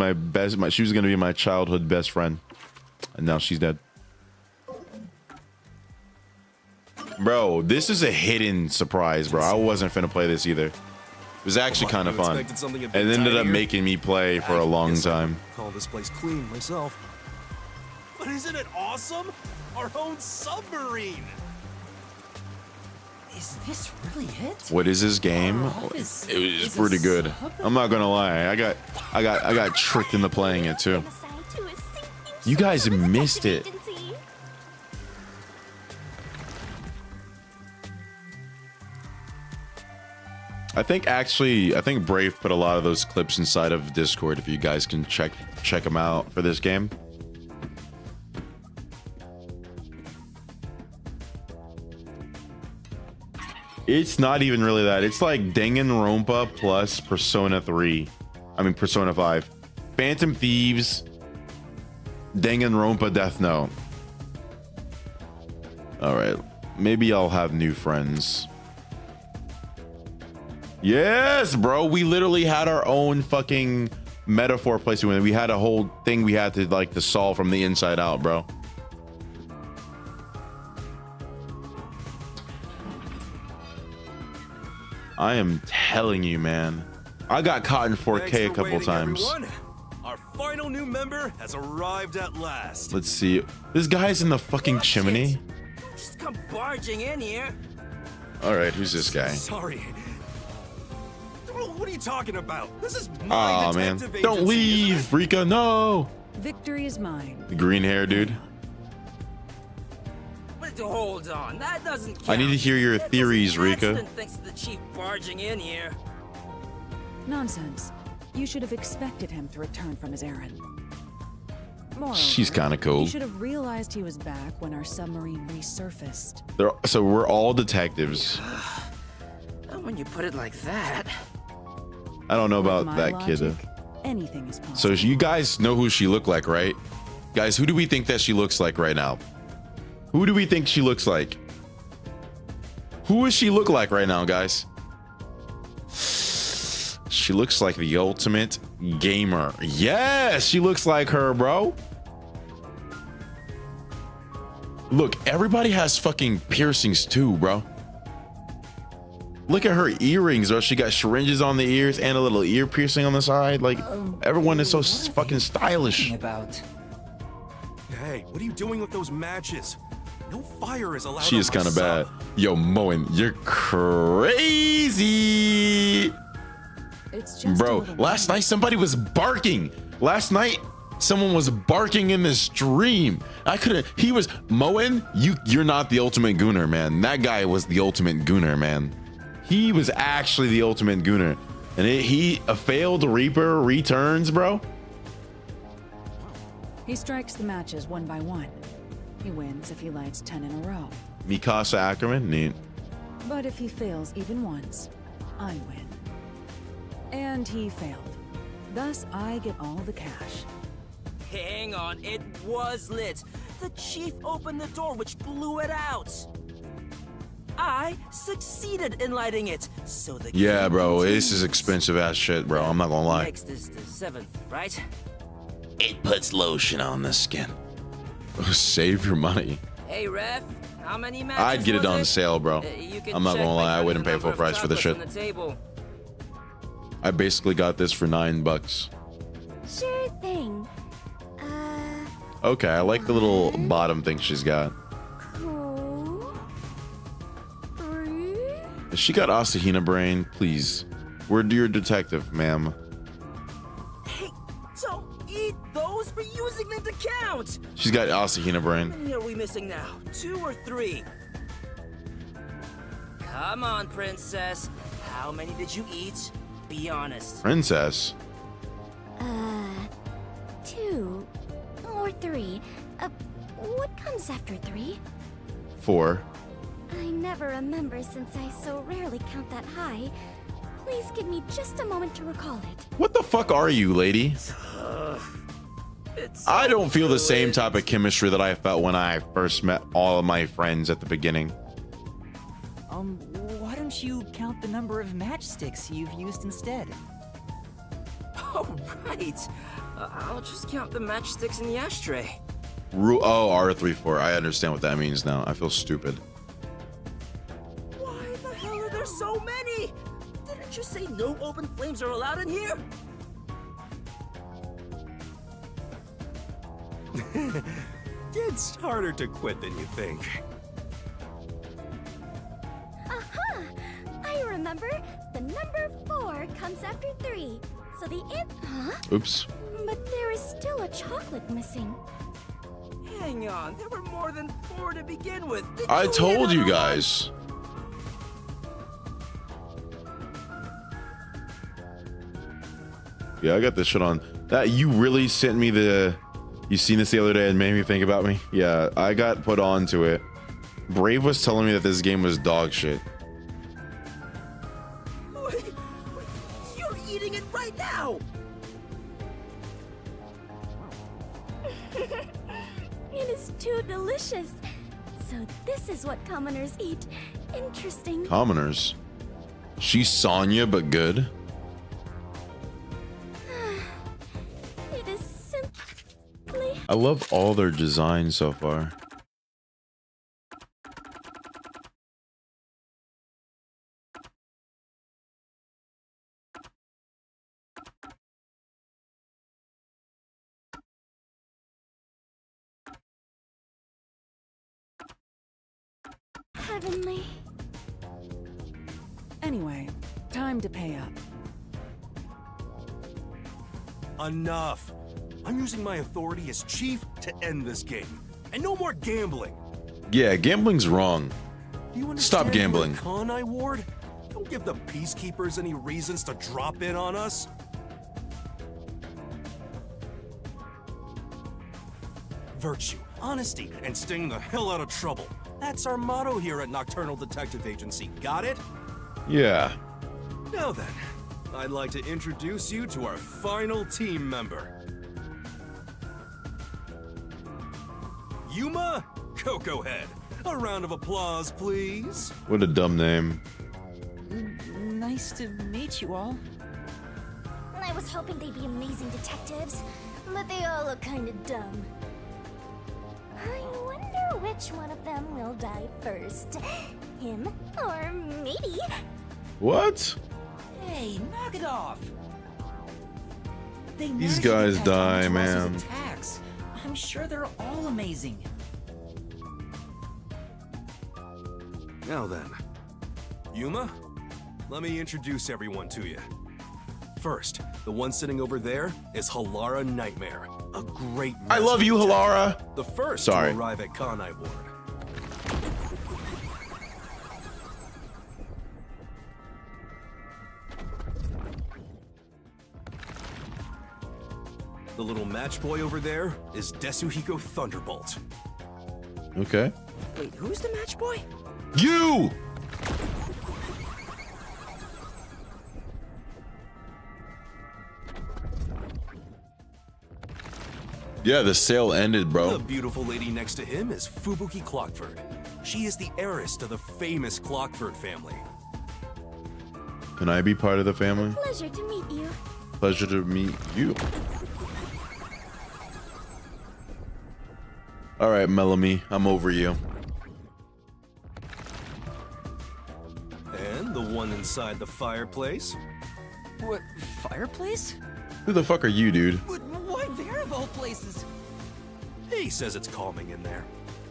she was gonna be my childhood best friend, and now she's dead. Bro, this is a hidden surprise, bro. I wasn't finna play this either. It was actually kind of fun. It ended up making me play for a long time. Call this place clean myself. But isn't it awesome? Our own submarine. Is this really it? What is this game? It was pretty good. I'm not gonna lie. I got tricked into playing it too. You guys missed it. I think Brave put a lot of those clips inside of Discord. If you guys can check them out for this game. It's not even really that. It's like Danganronpa plus Persona 3. I mean Persona 5. Phantom Thieves, Danganronpa, Death Note. All right, maybe I'll have new friends. Yes, bro. We literally had our own fucking metaphor placement when we had a whole thing we had to like to solve from the inside out, bro. I am telling you, man. I got caught in 4K a couple times. Everyone. Our final new member has arrived at last. Let's see. This guy's in the fucking chimney. Just come barging in here. All right, who's this guy? Sorry. What are you talking about? This is my Oh man, detective don't agency, leave, isn't it? Rika. No. Victory is mine. The green hair dude. But hold on, that doesn't count. I need to hear your That theories, was an Rika. accident thanks to the chief barging in here. Nonsense. You should have expected him to return from his errand. Moreover, She's kind of cool. You should have realized he was back when our submarine resurfaced. So we're all detectives. When you put it like that. I don't know With about my that logic, kid. anything is possible. So you guys know who she looked like, right? Guys, who do we think that she looks like right now? Who do we think she looks like? Who does she look like right now, guys? She looks like the ultimate gamer. Yes, she looks like her, bro. Look, everybody has fucking piercings too, bro. Look at her earrings, bro. She got syringes on the ears and a little ear piercing on the side. Like, everyone is so fucking stylish. About. Hey, what are you doing with those matches? No fire is allowed. She on is my kind of bad. sub. Yo, Moen, you're crazy. It's just a Bro, little last while. night somebody was barking. Last night someone was barking in the stream. I couldn't. He was Moen. You're not the ultimate gooner, man. That guy was the ultimate gooner, man. He was actually the ultimate gooner, and a failed Reaper returns, bro. He strikes the matches one by one. He wins if he lights 10 in a row. Mikasa Ackerman, neat. But if he fails even once, I win. And he failed. Thus, I get all the cash. Hang on, it was lit. The chief opened the door, which blew it out. I succeeded in lighting it, so the Yeah, game bro, this continues. is expensive ass shit, bro. I'm not gonna lie. Next is the 7th, right? It puts lotion on the skin. Save your money. Hey, ref, how many matches I'd get it was on sale, bro. You can I'm not check gonna by lie, I counting wouldn't the pay number full price of for the shit. chocolates on the table. I basically got this for $9. Sure thing. Okay, I like the little bottom thing she's got. 2, 3. Has she got Asahina brain? Please. We're your detective, ma'am. Hey, don't eat those for using them to count. She's got Asahina How brain. many are we missing now? 2 or 3? Come on, princess. How many did you eat? Be honest. Princess. 2 or 3. What comes after 3? 4. I never remember since I so rarely count that high. Please give me just a moment to recall it. What the fuck are you, lady? It's I don't feel the so same good. type of chemistry that I felt when I first met all of my friends at the beginning. Why don't you count the number of matchsticks you've used instead? Oh, right. I'll just count the matchsticks in the ashtray. Oh, R34. I understand what that means now. I feel stupid. Why the hell are there so many? Didn't you say no open flames are allowed in here? It's harder to quit than you think. Aha! I remember. The number 4 comes after 3. So the Huh? Oops. But there is still a chocolate missing. Hang on, there were more than 4 to begin with. Did I you told hit you on all? guys. Yeah, I got this shit on. That you really sent me the. You seen this the other day and made me think about me? Yeah, I got put on to it. Brave was telling me that this game was dog shit. Wait, you're eating it right now! It is too delicious. So this is what commoners eat. Interesting. Commoners. She's Sonya, but good. I love all their designs so far. Heavenly. Anyway, time to pay up. Enough. I'm using my authority as chief to end this game. And no more gambling. Yeah, gambling's wrong. Do you Stop understand gambling. we're a Kanai ward? Don't give the peacekeepers any reasons to drop in on us. Virtue, honesty, and staying the hell out of trouble. That's our motto here at Nocturnal Detective Agency. Got it? Yeah. Now then, I'd like to introduce you to our final team member. Yuma Cocoa Head. A round of applause, please. What a dumb name. Nice to meet you all. I was hoping they'd be amazing detectives, but they all look kind of dumb. I wonder which one of them will die first. Him or me? What? Hey, knock it off. They These managed to guys detect die, Albatross's man. Attacks. I'm sure they're all amazing. Now then, Yuma, let me introduce everyone to you. First, the one sitting over there is Halara Nightmare, a great I love you, master Halara. detective, the first Sorry. to arrive at Kanai Ward. The little match boy over there is Desuhiko Thunderbolt. Okay. Wait, who's the match boy? You! Yeah, the sale ended, The bro. beautiful lady next to him is Fubuki Clockford. She is the heiress to the famous Clockford family. Can I be part of the family? Pleasure to meet you. Pleasure to meet you. All right, Melanie, I'm over you. And the one inside the fireplace? What, fireplace? Who the fuck are you, dude? But why there of all places? He says it's calming in there.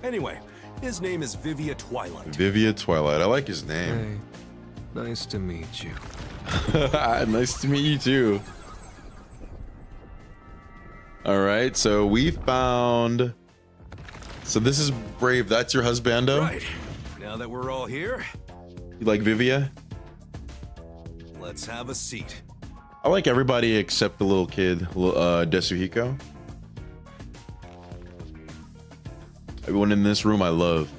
Anyway, his name is Vivia Twilight. Vivia Twilight. I like his name. Hey, nice to meet you. Nice to meet you too. All right, so we found. So this is Brave. That's your husbando. Right. Now that we're all here, You like Vivia? let's have a seat. I like everybody except the little kid, Desuhiko. Everyone in this room I love.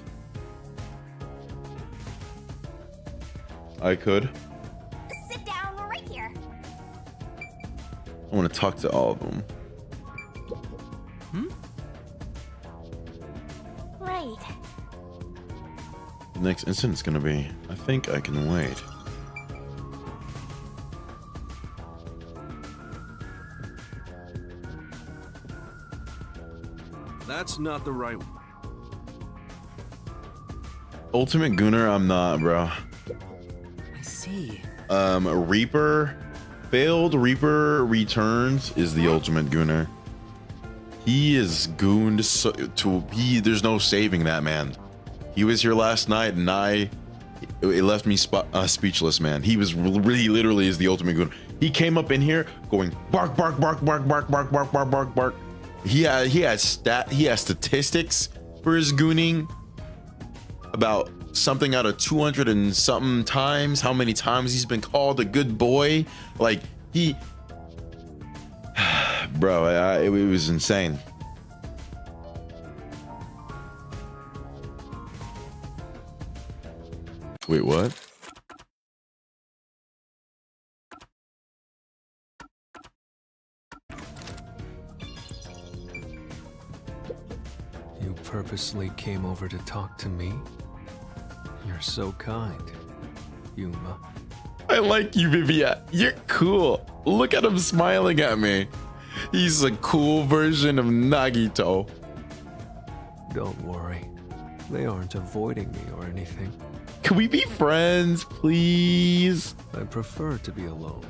I could. Sit down right here. I want to talk to all of them. Right. The next incident's gonna be. I think I can wait. That's not the right. Ultimate Gunner, I'm not, bro. I see. Reaper, failed Reaper returns is the ultimate Gunner. He is gooned so, there's no saving that man. He was here last night and it left me speechless, man. He was really literally is the ultimate Gunner. He came up in here going bark, bark, bark, bark, bark, bark, bark, bark, bark, bark. He has statistics for his gooning about something out of 200 and something times, how many times he's been called a good boy. Like he bro, it was insane. Wait, what? You purposely came over to talk to me? You're so kind, Yuma. I like you, Vivia. You're cool. Look at him smiling at me. He's a cool version of Nagito. Don't worry. They aren't avoiding me or anything. Can we be friends, please? I prefer to be alone.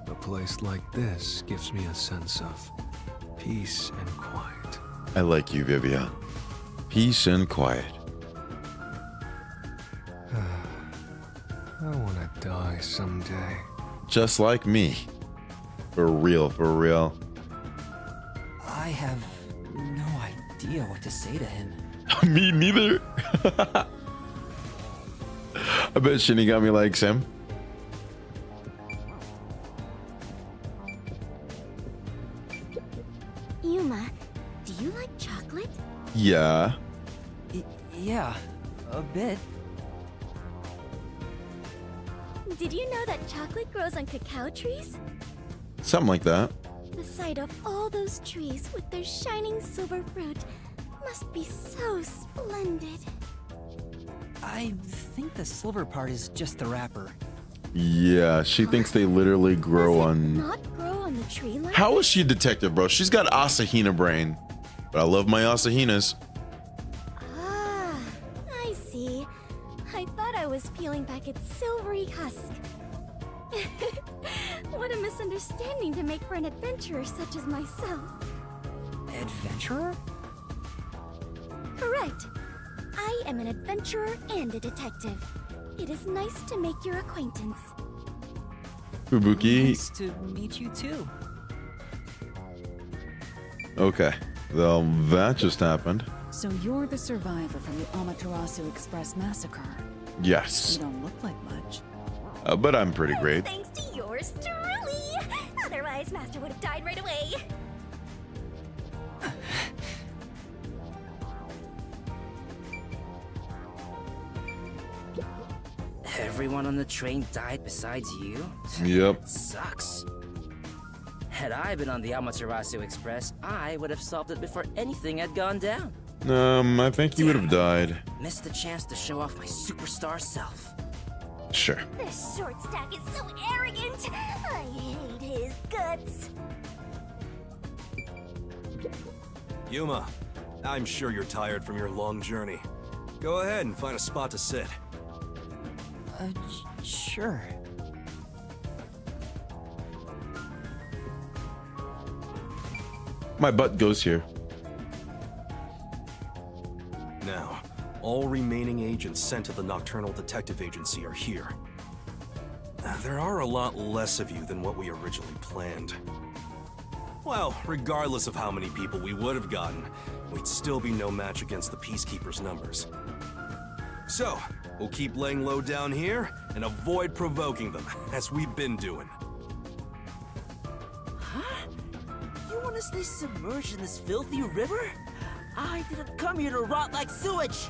A place like this gives me a sense of peace and quiet. I like you, Vivian. Peace and quiet. I want to die someday. Just like me. For real, for real. I have no idea what to say to him. Me neither. I bet Shinigami likes him. Yuma, do you like chocolate? Yeah. Yeah, a bit. Did you know that chocolate grows on cacao trees? Something like that. The sight of all those trees with their shining silver fruit must be so splendid. I think the silver part is just the wrapper. Yeah, she thinks they literally grow Does it on... not grow on the tree like How is she a detective, bro? She's got Asahina brain. But I love my Asahinas. Ah, I see. I thought I was peeling back its silvery husk. What a misunderstanding to make for an adventurer such as myself. Adventurer? Correct. I am an adventurer and a detective. It is nice to make your acquaintance. Fubuki. Nice to meet you too. Okay. Well, that just happened. So you're the survivor from the Amaterasu Express massacre. Yes. You don't look like much. But I'm pretty great. Thanks to yours truly. Otherwise, Master would have died right away. Everyone on the train died besides you? Yep. Sucks. Had I been on the Amaterasu Express, I would have solved it before anything had gone down. I think he would have died. Missed the chance to show off my superstar self. Sure. This short stack is so arrogant. I hate his guts. Yuma, I'm sure you're tired from your long journey. Go ahead and find a spot to sit. Sure. My butt goes here. Now, all remaining agents sent to the Nocturnal Detective Agency are here. There are a lot less of you than what we originally planned. Well, regardless of how many people we would have gotten, we'd still be no match against the Peacekeepers' numbers. So, we'll keep laying low down here and avoid provoking them, as we've been doing. Huh? You want to stay submerged in this filthy river? I didn't come here to rot like sewage!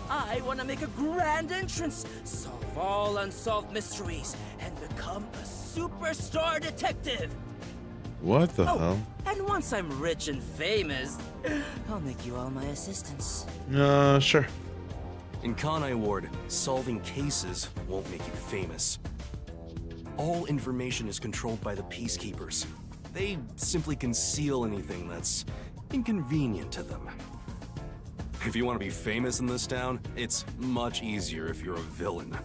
I want to make a grand entrance, solve all unsolved mysteries, and become a superstar detective! What the hell? And once I'm rich and famous, I'll make you all my assistants. Sure. In Kanai Ward, solving cases won't make you famous. All information is controlled by the Peacekeepers. They simply conceal anything that's inconvenient to them. If you want to be famous in this town, it's much easier if you're a villain.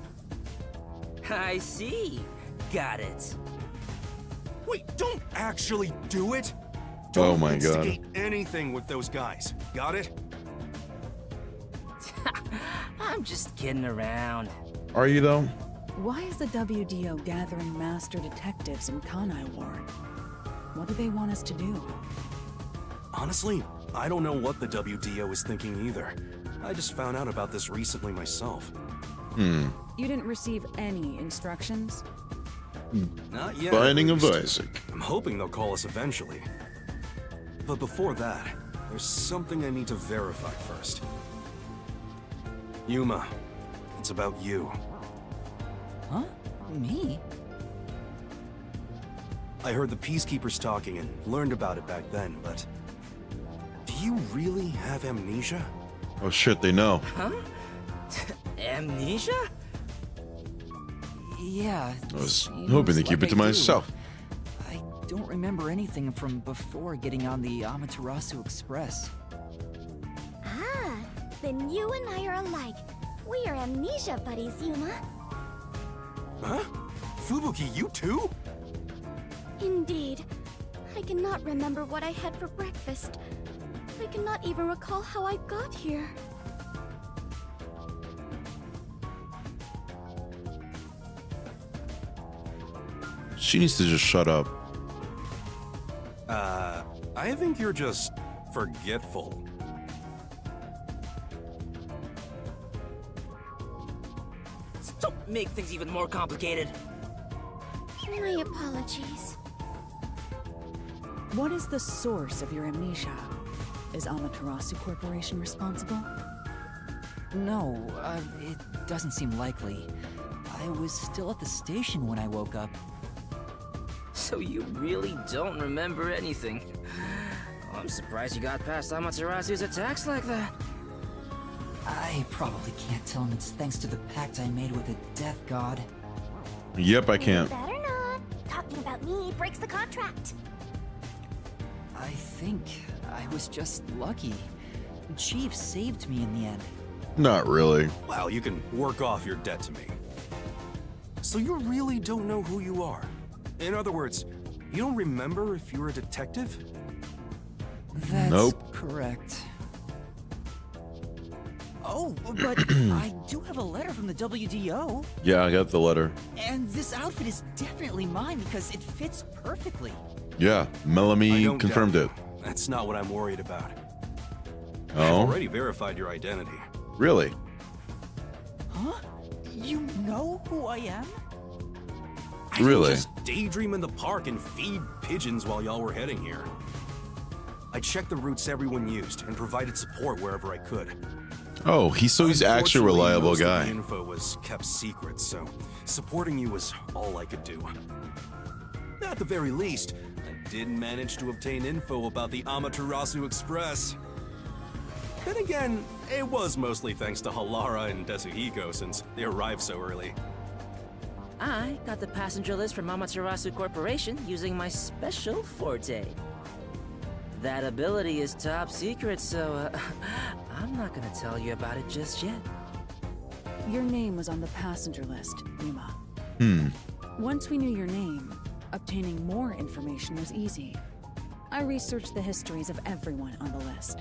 I see. Got it. Wait, don't actually do it! Oh Don't my God. instigate anything with those guys. Got it? I'm just kidding around. Are you though? Why is the WDO gathering master detectives in Kanai Ward? What do they want us to do? Honestly, I don't know what the WDO is thinking either. I just found out about this recently myself. You didn't receive any instructions? Not yet. Binding at of least. Isaac. I'm hoping they'll call us eventually. But before that, there's something I need to verify first. Yuma, it's about you. Huh? Me? I heard the Peacekeepers talking and learned about it back then, but... Do you really have amnesia? Oh shit, they know. Huh? Amnesia? Yeah. I was seems hoping to keep like it to I do. myself. I don't remember anything from before getting on the Amaterasu Express. Ah, then you and I are alike. We are amnesia buddies, Yuma. Huh? Fubuki, you too? Indeed. I cannot remember what I had for breakfast. I cannot even recall how I got here. She needs to just shut up. I think you're just forgetful. Don't make things even more complicated. My apologies. What is the source of your amnesia? Is Amaterasu Corporation responsible? No, it doesn't seem likely. I was still at the station when I woke up. So you really don't remember anything. I'm surprised you got past Amaterasu's attacks like that. I probably can't tell him it's thanks to the pact I made with the Death God. Yep, I can't. Better not. Talking about me breaks the contract. I think I was just lucky. Chief saved me in the end. Not really. Well, you can work off your debt to me. So you really don't know who you are? In other words, you don't remember if you're a detective? That's Nope. correct. Oh, but I do have a letter from the WDO. Yeah, I got the letter. And this outfit is definitely mine because it fits perfectly. Yeah, I Melanie don't confirmed doubt it. you. That's not what I'm worried about. I've Oh, already verified your identity. really? Huh? You know who I am? I Really? didn't just daydream in the park and feed pigeons while y'all were heading here. I checked the routes everyone used and provided support wherever I could. Oh, he's actually a Unfortunately, reliable most of guy. the info was kept secret, so supporting you was all I could do. At the very least, I did manage to obtain info about the Amaterasu Express. Then again, it was mostly thanks to Halara and Desuhiko since they arrived so early. I got the passenger list from Amaterasu Corporation using my special forte. That ability is top secret, so I'm not gonna tell you about it just yet. Your name was on the passenger list, Yuma. Once we knew your name, obtaining more information was easy. I researched the histories of everyone on the list.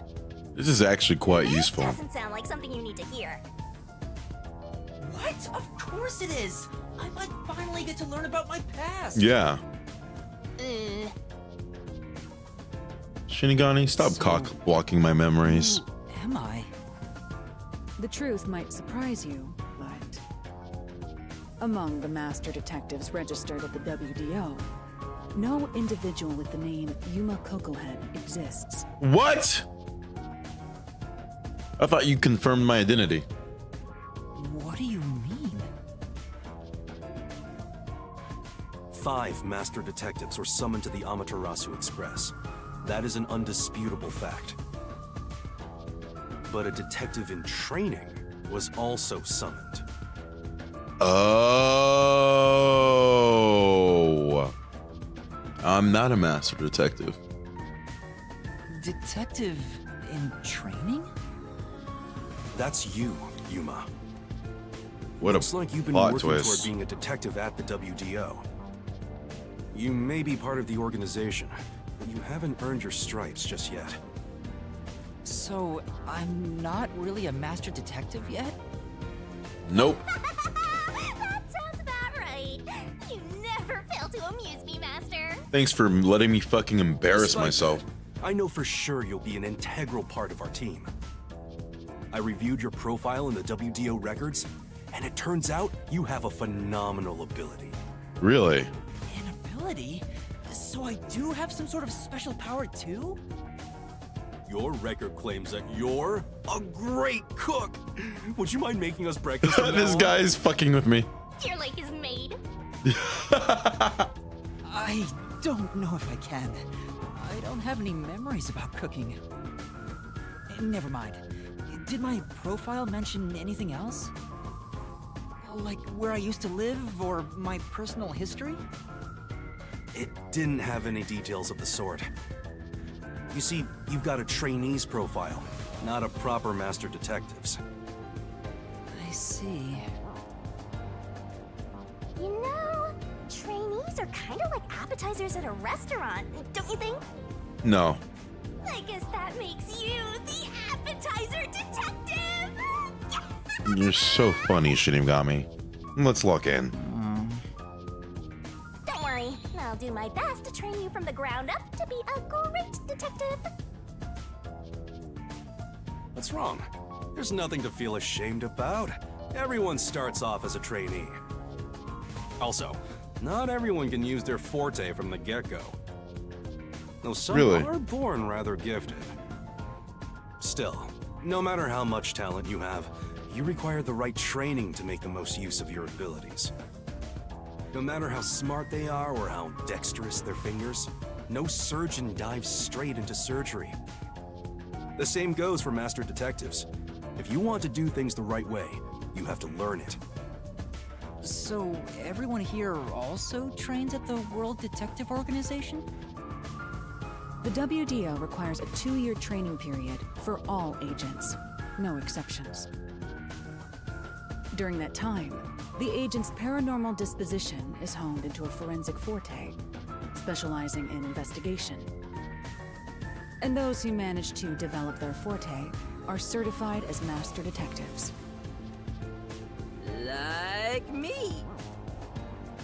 This is actually quite This useful. doesn't sound like something you need to hear. What? Of course it is! I might finally get to learn about my past! Yeah. Shinigami, stop So- cock blocking my memories. Who am I? The truth might surprise you, but among the master detectives registered at the WDO, no individual with the name Yuma Kokohead exists. What? I thought you confirmed my identity. What do you mean? 5 master detectives were summoned to the Amaterasu Express. That is an undisputable fact. But a detective in training was also summoned. Oh. I'm not a master detective. Detective in training? That's you, Yuma. What Looks a like you've been plot working toward twist. being a detective at the WDO. You may be part of the organization, but you haven't earned your stripes just yet. So, I'm not really a master detective yet? Nope. That sounds about right. You never fail to amuse me, Master. Thanks for letting me fucking embarrass Despite myself. that, I know for sure you'll be an integral part of our team. I reviewed your profile in the WDO records, and it turns out you have a phenomenal ability. Really? An ability? So I do have some sort of special power too? Your record claims that you're a great cook. Would you mind making us breakfast? from This now on? guy is fucking with me. Your lake is made. I don't know if I can. I don't have any memories about cooking. Never mind. Did my profile mention anything else? Like where I used to live or my personal history? It didn't have any details of the sort. You see, you've got a trainee's profile, not a proper master detective's. I see. You know, trainees are kind of like appetizers at a restaurant, don't you think? No. I guess that makes you the appetizer detective! You're so funny, Shinigami. Let's lock in. Don't worry, I'll do my best to train you from the ground up to be a great detective. What's wrong? There's nothing to feel ashamed about. Everyone starts off as a trainee. Also, not everyone can use their forte from the get-go. Though some Really? are born rather gifted. Still, no matter how much talent you have, you require the right training to make the most use of your abilities. No matter how smart they are or how dexterous their fingers, no surgeon dives straight into surgery. The same goes for master detectives. If you want to do things the right way, you have to learn it. So, everyone here also trains at the World Detective Organization? The WDO requires a 2-year training period for all agents, no exceptions. During that time, the agent's paranormal disposition is honed into a forensic forte, specializing in investigation. And those who manage to develop their forte are certified as master detectives. Like me.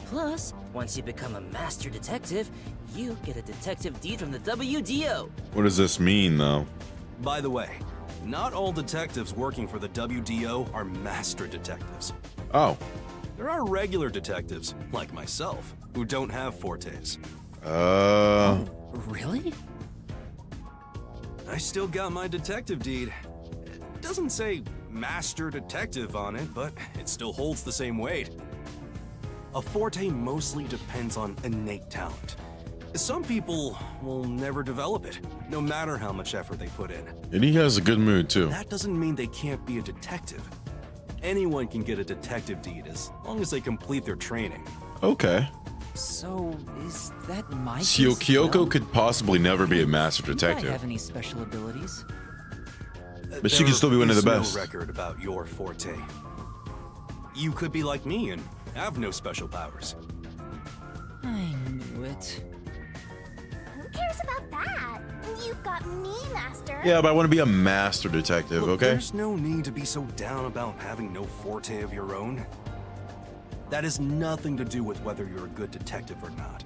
Plus, once you become a master detective, you get a detective deed from the WDO. What does this mean, though? By the way, not all detectives working for the WDO are master detectives. Oh. There are regular detectives, like myself, who don't have fortes. Really? I still got my detective deed. It doesn't say master detective on it, but it still holds the same weight. A forte mostly depends on innate talent. Some people will never develop it, no matter how much effort they put in. And he has a good mood, too. That doesn't mean they can't be a detective. Anyone can get a detective deed as long as they complete their training. Okay. So, is that my case So as Kyoko well? could possibly never be a master Do I detective. have any special abilities? But she can still be one of the There best. is no record about your forte. You could be like me and have no special powers. I knew it. Who cares about that? You've got me, Master. Yeah, but I want to be a master detective, Look, okay? there's no need to be so down about having no forte of your own. That has nothing to do with whether you're a good detective or not.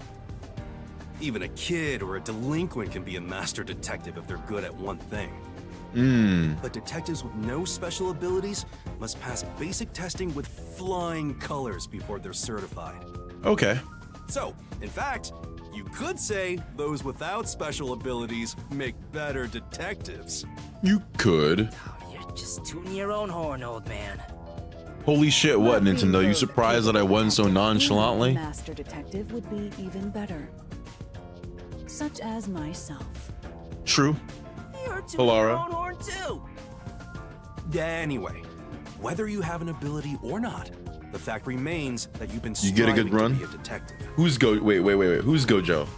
Even a kid or a delinquent can be a master detective if they're good at one thing. But detectives with no special abilities must pass basic testing with flying colors before they're certified. Okay. So, in fact, you could say those without special abilities make better detectives. You could. Oh, you're just tooting your own horn, old man. Holy shit, what, But we Nintendo? know You that surprised that I capable won so detective being a nonchalantly? master detective would be even better. Such as myself. True. You're tooting your Alara. own horn, too. Anyway, whether you have an ability or not, the fact remains that you've been You get a good striving to run? be a detective. Who's Wait. Who's Gojo?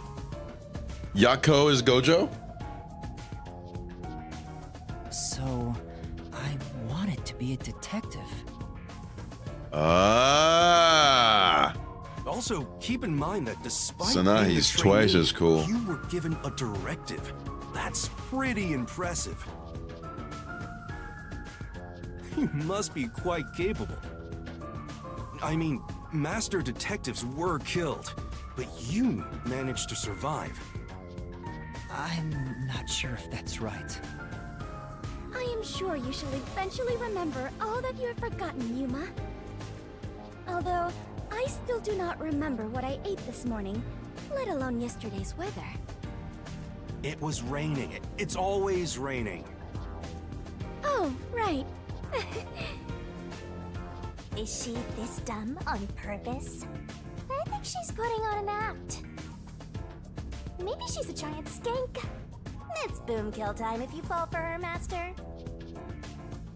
Yako is Gojo? So, I wanted to be a detective. Ah. Also, keep in mind that despite So now being a he's trainee, twice as cool. You were given a directive. That's pretty impressive. You must be quite capable. I mean, master detectives were killed, but you managed to survive. I'm not sure if that's right. I am sure you shall eventually remember all that you have forgotten, Yuma. Although, I still do not remember what I ate this morning, let alone yesterday's weather. It was raining. It's always raining. Oh, right. Is she this dumb on purpose? I think she's putting on an act. Maybe she's a giant skank. It's boom kill time if you fall for her, Master.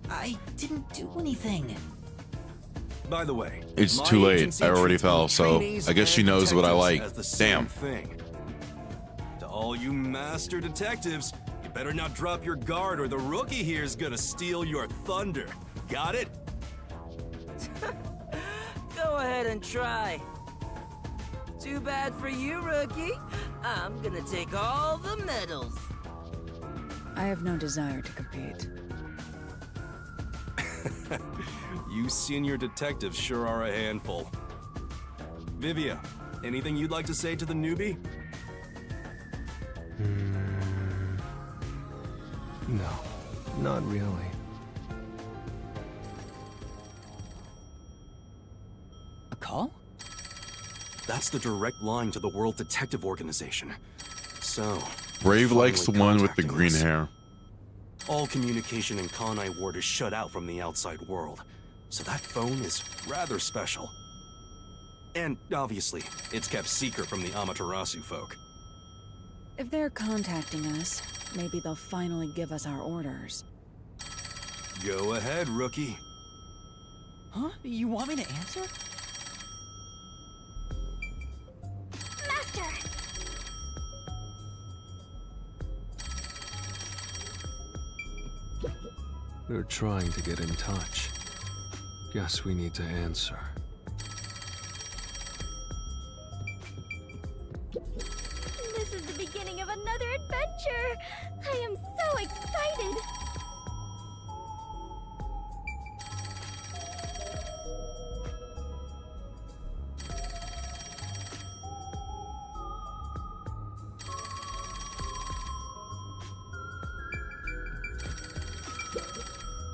I didn't do anything. By the way, It's my too late. agency I already treats fell, both so trainees I guess she and knows what I detectives like. as the same Damn. thing. To all you master detectives, you better not drop your guard or the rookie here's gonna steal your thunder. Got it? Go ahead and try. Too bad for you, rookie. I'm gonna take all the medals. I have no desire to compete. You senior detectives sure are a handful. Vivia, anything you'd like to say to the newbie? No, not really. A call? That's the direct line to the World Detective Organization. So, Brave likes the finally one with the contacting green us. hair. All communication in Kanai Ward is shut out from the outside world, so that phone is rather special. And obviously, it's kept secret from the Amaterasu folk. If they're contacting us, maybe they'll finally give us our orders. Go ahead, rookie. Huh? You want me to answer? Master! They're trying to get in touch. Guess we need to answer. This is the beginning of another adventure! I am so excited!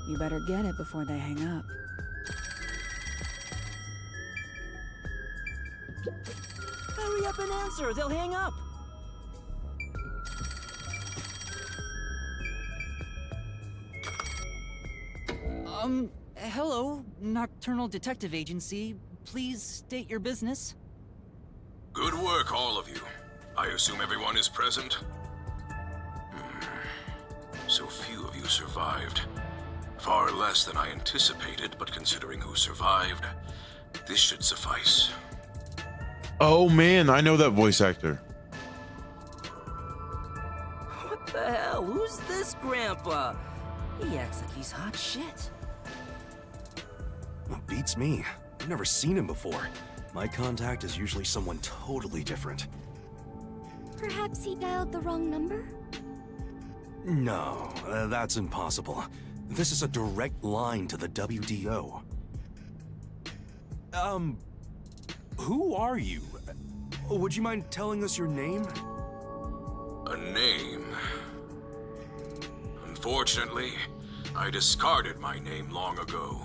You better get it before they hang up. Hurry up and answer, they'll hang up. Hello, Nocturnal Detective Agency. Please state your business. Good work, all of you. I assume everyone is present? So few of you survived. Far less than I anticipated, but considering who survived, this should suffice. Oh man, I know that voice actor. What the hell? Who's this grandpa? He acts like he's hot shit. Well, beats me. I've never seen him before. My contact is usually someone totally different. Perhaps he dialed the wrong number? No, that's impossible. This is a direct line to the WDO. Who are you? Would you mind telling us your name? A name? Unfortunately, I discarded my name long ago.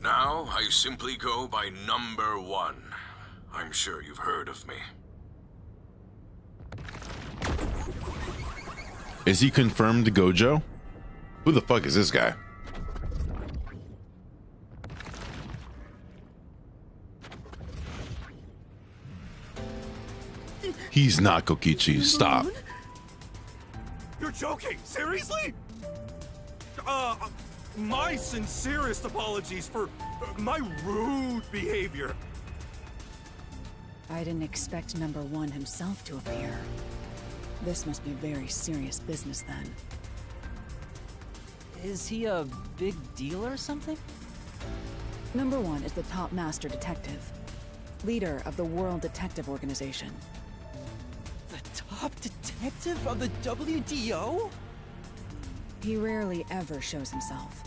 Now, I simply go by Number 1. I'm sure you've heard of me. Is he confirmed Gojo? Who the fuck is this guy? He's not Kokichi. Stop. You're joking? Seriously? My sincerest apologies for my rude behavior. I didn't expect number one himself to appear. This must be very serious business then. Is he a big deal or something? Number one is the top master detective, leader of the World Detective Organization. The top detective of the WDO? He rarely ever shows himself.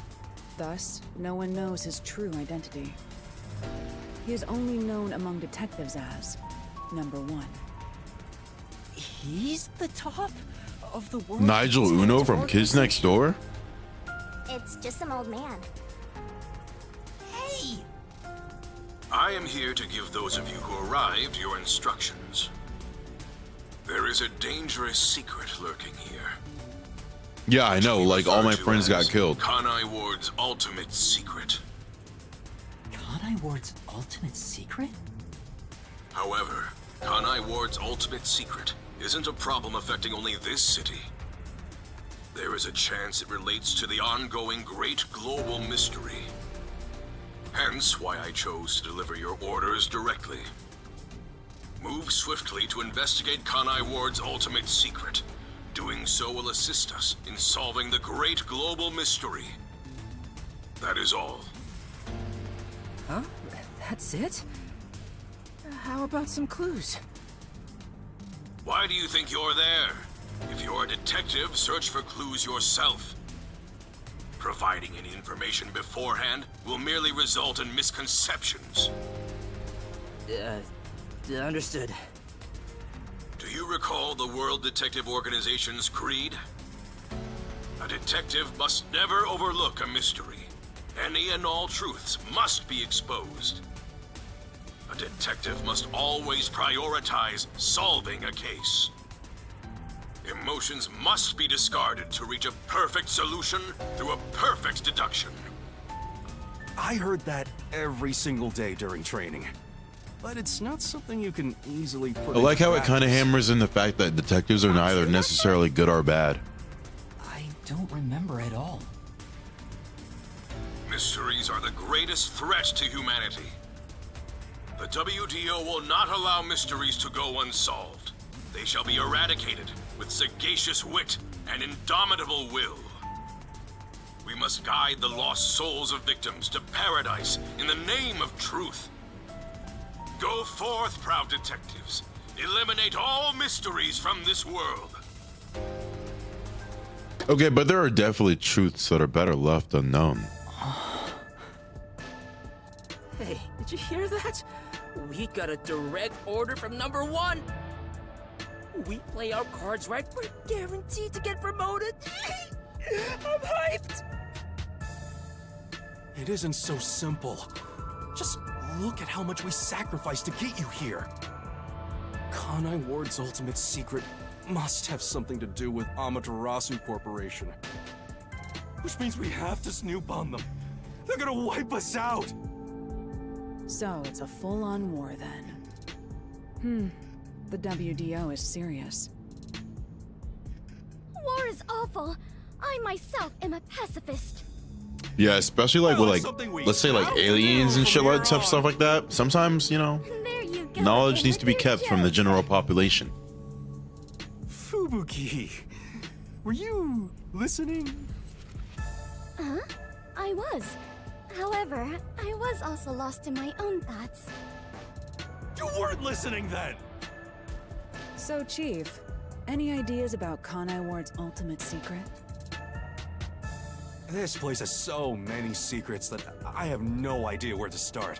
Thus, no one knows his true identity. He is only known among detectives as Number One. He's the top of the world. Nigel Uno from Kids Next Door? It's just some old man. Hey! I am here to give those of you who arrived your instructions. There is a dangerous secret lurking here. Yeah, I know. Like, all my Referred to friends got as killed. Kanai Ward's ultimate secret. Kanai Ward's ultimate secret? However, Kanai Ward's ultimate secret isn't a problem affecting only this city. There is a chance it relates to the ongoing great global mystery. Hence why I chose to deliver your orders directly. Move swiftly to investigate Kanai Ward's ultimate secret. Doing so will assist us in solving the great global mystery. That is all. Huh? That's it? How about some clues? Why do you think you're there? If you're a detective, search for clues yourself. Providing any information beforehand will merely result in misconceptions. Understood. Do you recall the World Detective Organization's creed? A detective must never overlook a mystery. Any and all truths must be exposed. A detective must always prioritize solving a case. Emotions must be discarded to reach a perfect solution through a perfect deduction. I heard that every single day during training. But it's not something you can easily put I like into how it kind of practice. hammers in the fact that detectives are neither necessarily good or bad. I don't remember at all. Mysteries are the greatest threat to humanity. The WDO will not allow mysteries to go unsolved. They shall be eradicated with sagacious wit and indomitable will. We must guide the lost souls of victims to paradise in the name of truth. Go forth, proud detectives. Eliminate all mysteries from this world. Okay, but there are definitely truths that are better left unknown. Hey, did you hear that? We got a direct order from number 1. We play our cards right, we're guaranteed to get promoted. I'm hyped. It isn't so simple. Just look at how much we sacrificed to get you here. Kanai Ward's ultimate secret must have something to do with Amaterasu Corporation. Which means we have to snoop on them. They're gonna wipe us out! So it's a full-on war then. The WDO is serious. War is awful. I myself am a pacifist. Yeah, especially like with like, let's say like aliens and shit like stuff like that. Sometimes, you know, There you go. knowledge again needs with to be your kept from the jokes. general population. Fubuki, were you listening? Huh? I was. However, I was also lost in my own thoughts. You weren't listening then! So, Chief, any ideas about Kanai Ward's ultimate secret? This place has so many secrets that I have no idea where to start.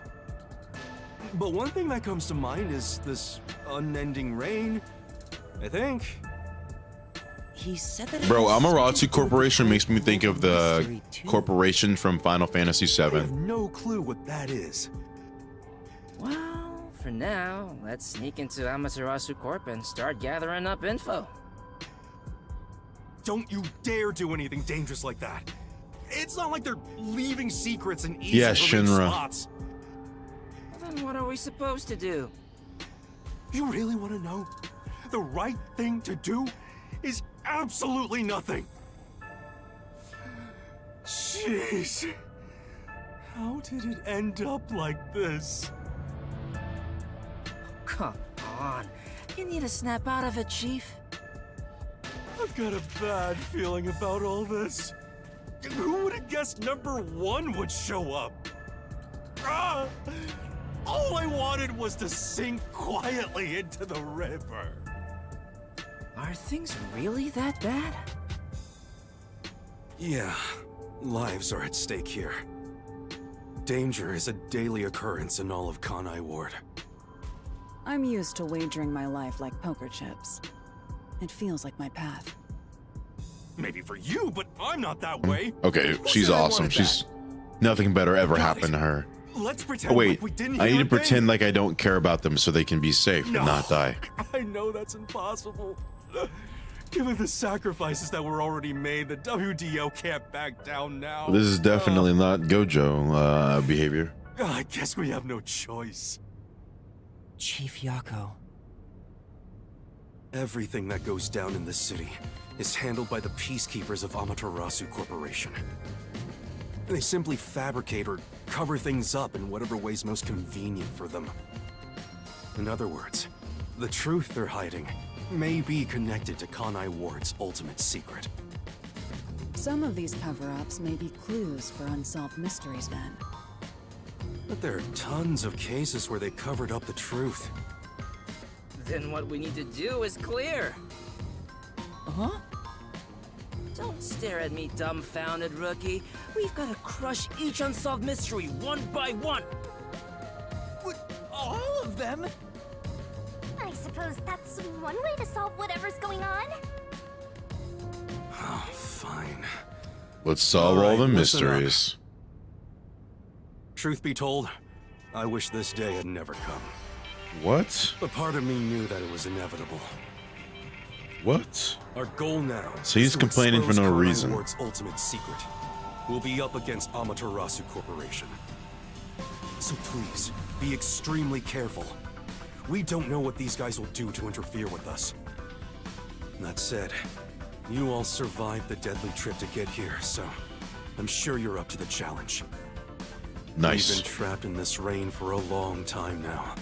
But one thing that comes to mind is this unending rain, I think. He said that. it Bro, has something Amaterasu to do with Corporation the makes me think of the mystery, too. corporation from Final Fantasy I have VII. no clue what that is. Well, for now, let's sneak into Amaterasu Corp and start gathering up info. Don't you dare do anything dangerous like that. It's not like they're leaving secrets in easy Yeah, to reach Shinra. spots. Then what are we supposed to do? You really want to know? The right thing to do is absolutely nothing. Jeez. How did it end up like this? Come on. You need to snap out of it, Chief. I've got a bad feeling about all this. Who would have guessed number 1 would show up? Ah! All I wanted was to sink quietly into the river. Are things really that bad? Yeah, lives are at stake here. Danger is a daily occurrence in all of Kanai Ward. I'm used to wagering my life like poker chips. It feels like my path. Maybe for you, but I'm not that way. Okay, Who she's said I awesome. wanted She's nothing better ever Got happened it. to her. that? Let's pretend Oh wait, like we didn't I hear need to a thing. pretend like I don't care about them so they can be safe and not die. I know that's impossible. Given the sacrifices that were already made, the WDO can't back down now. This is definitely not Gojo behavior. I guess we have no choice. Chief Yako. Everything that goes down in this city is handled by the peacekeepers of Amaterasu Corporation. They simply fabricate or cover things up in whatever way's most convenient for them. In other words, the truth they're hiding may be connected to Kanai Ward's ultimate secret. Some of these cover-ups may be clues for unsolved mysteries then. But there are tons of cases where they covered up the truth. Then what we need to do is clear. Huh? Don't stare at me, dumbfounded rookie. We've got to crush each unsolved mystery one by one. All of them? I suppose that's one way to solve whatever's going on. Oh, fine. Let's solve all Alright, the listen up. mysteries. Truth be told, I wish this day had never come. What? But part of me knew that it was inevitable. What? Our goal now. So he's is to complaining for expose no Kanai reason. Ward's ultimate secret. We'll be up against Amaterasu Corporation. So please, be extremely careful. We don't know what these guys will do to interfere with us. That said, you all survived the deadly trip to get here, so I'm sure you're up to the challenge. We've Nice. been trapped in this rain for a long time now.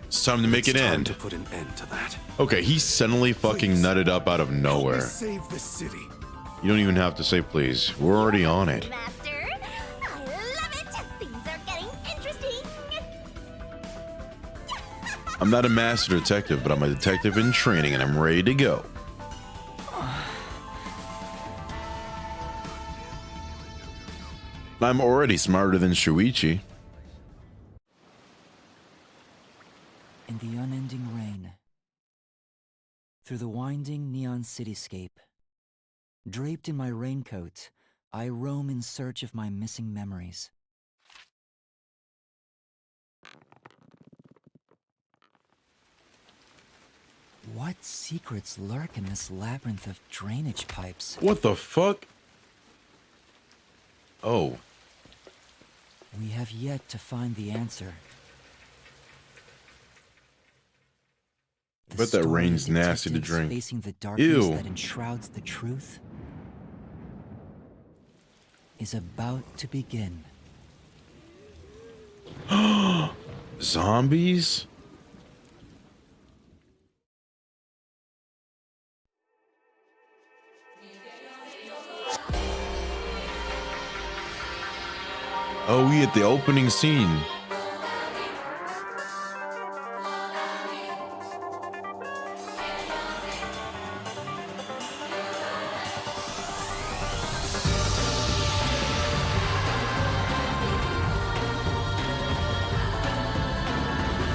It's time to make it It's time end. to put an end to that. Okay, he suddenly fucking nutted up out of Help me nowhere. save the city. You don't even have to say please. We're already on it. Master, I love it. Things are getting interesting. I'm not a master detective, but I'm a detective in training and I'm ready to go. I'm already smarter than Shuichi. In the unending rain, through the winding neon cityscape, draped in my raincoat, I roam in search of my missing memories. What secrets lurk in this labyrinth of drainage pipes? What the fuck? Oh, We have yet to find the answer. I bet that story of rain's nasty to detectives drink. Facing the darkness Ew. that enshrouds the truth is about to begin. zombies? Oh, we at the opening scene.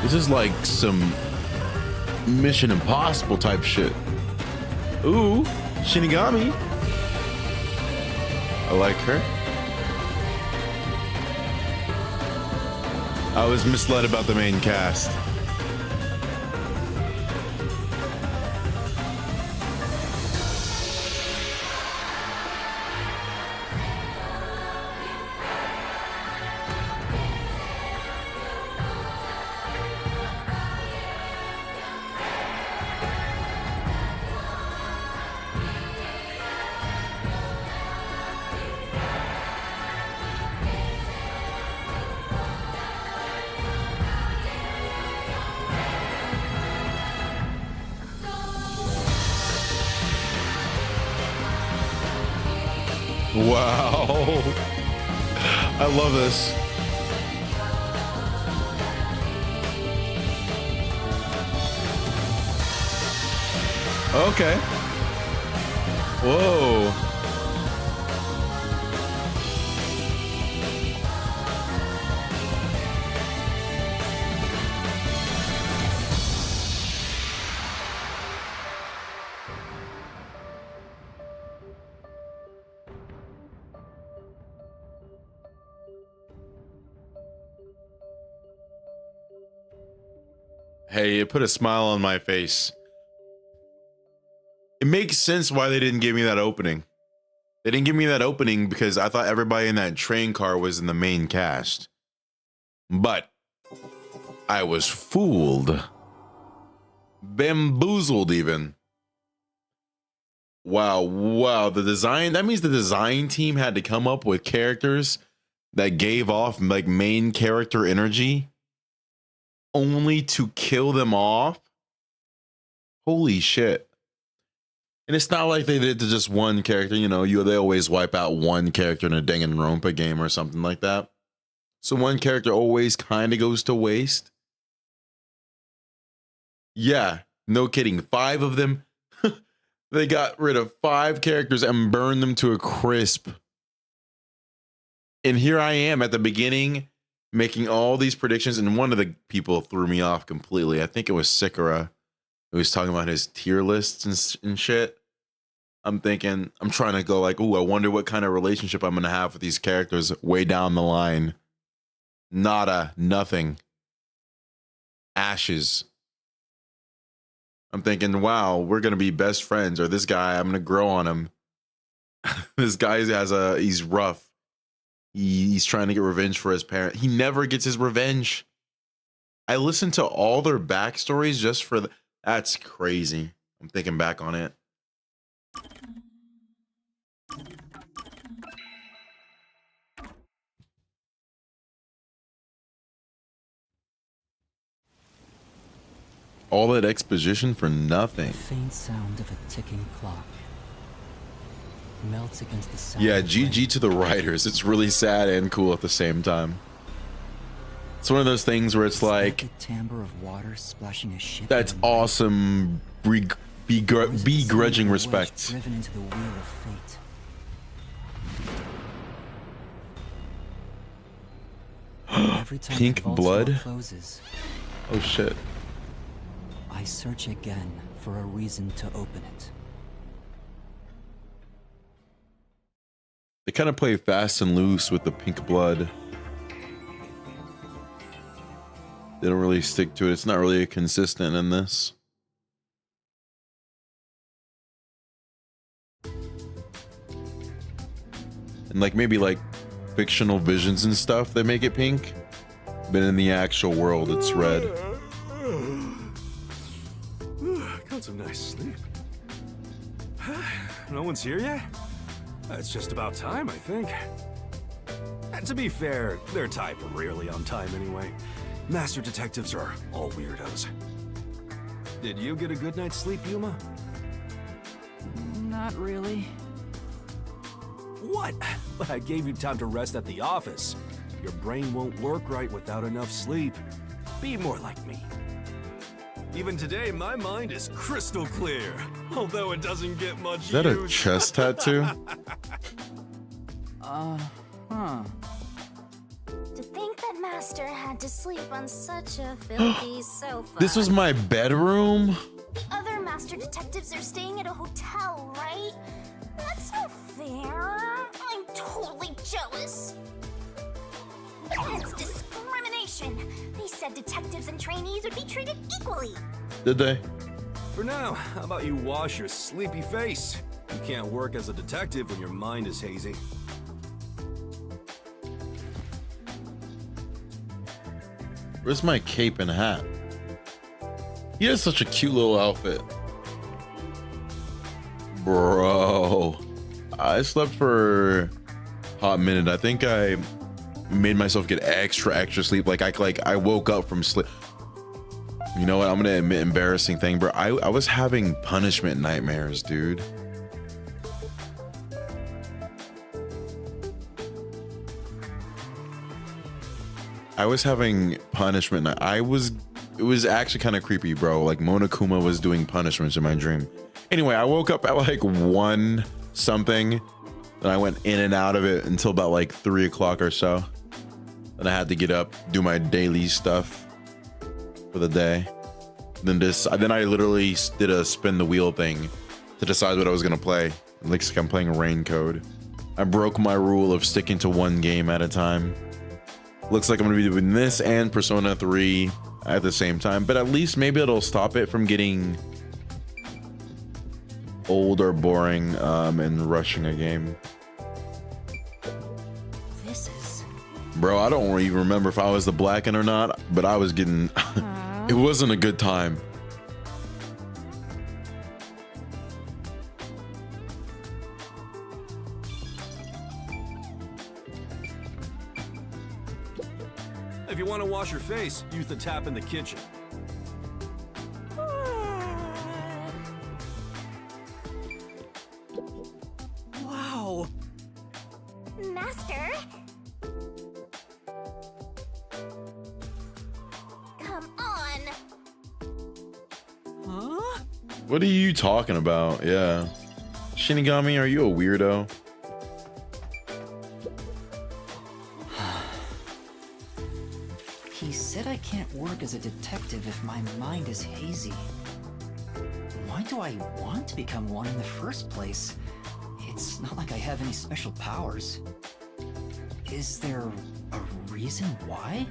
This is like some Mission Impossible type shit. Ooh, Shinigami. I like her. I was misled about the main cast. Wow. I love this. Okay. Whoa. Hey, it put a smile on my face. It makes sense why they didn't give me that opening. They didn't give me that opening because I thought everybody in that train car was in the main cast. But I was fooled. Bamboozled even. Wow, wow. The design, that means the design team had to come up with characters that gave off like main character energy only to kill them off. Holy shit. And it's not like they did to just one character, you know, they always wipe out one character in a Danganronpa game or something like that. So one character always kind of goes to waste. Yeah, no kidding. 5 of them, they got rid of 5 characters and burned them to a crisp. And here I am at the beginning making all these predictions, and one of the people threw me off completely. I think it was Sikora, who was talking about his tier lists and shit. I'm thinking, I'm trying to go like, ooh, I wonder what kind of relationship I'm going to have with these characters way down the line. Nada, nothing. Ashes. I'm thinking, wow, we're going to be best friends, or this guy, I'm going to grow on him. This guy he's rough. He's trying to get revenge for his parent. He never gets his revenge. I listened to all their backstories just for that's crazy. I'm thinking back on it. All that exposition for nothing. The faint sound of a ticking clock melts against the sound. Yeah, GG to the writers. It's really sad and cool at the same time. It's one of those things where it's like, the timbre of water splashing a ship. That's awesome. Begrudging respect. Driven into the wheel of fate. Every time Pink the vault's blood? door closes, Oh shit. I search again for a reason to open it. They kind of play fast and loose with the pink blood. They don't really stick to it. It's not really consistent in this. And like maybe like fictional visions and stuff that make it pink. But in the actual world, it's red. Got some nice sleep. No one's here yet? It's just about time, I think. And to be fair, their type are rarely on time anyway. Master detectives are all weirdos. Did you get a good night's sleep, Yuma? Not really. What? But I gave you time to rest at the office. Your brain won't work right without enough sleep. Be more like me. Even today, my mind is crystal clear, although it doesn't get much Is that a use. chest tattoo? Huh. To think that Master had to sleep on such a filthy sofa. This was my bedroom? The other Master detectives are staying at a hotel, right? That's not fair. I'm totally jealous. It's discrimination. They said detectives and trainees would be treated equally. Did they? For now, how about you wash your sleepy face? You can't work as a detective when your mind is hazy. Where's my cape and hat? He has such a cute little outfit. Bro. I slept for a hot minute. I think I made myself get extra sleep. Like I woke up from sleep. You know what? I'm gonna admit embarrassing thing, bro. I was having punishment nightmares, dude. I was having punishment. It was actually kind of creepy, bro. Like Monokuma was doing punishments in my dream. Anyway, I woke up at like 1 something, and I went in and out of it until about like 3 o'clock or so. Then I had to get up, do my daily stuff for the day. Then I literally did a spin the wheel thing to decide what I was gonna play. It looks like I'm playing Rain Code. I broke my rule of sticking to one game at a time. Looks like I'm gonna be doing this and Persona 3 at the same time, but at least maybe it'll stop it from getting old or boring and rushing a game. This is... Bro, I don't even remember if I was the Blacken or not, but I was getting... It wasn't a good time. wash your face, use the tap in the kitchen. Wow. Master? Come on! Huh? What are you talking about? Yeah. Shinigami, are you a weirdo? He said I can't work as a detective if my mind is hazy. Why do I want to become one in the first place? It's not like I have any special powers. Is there a reason why?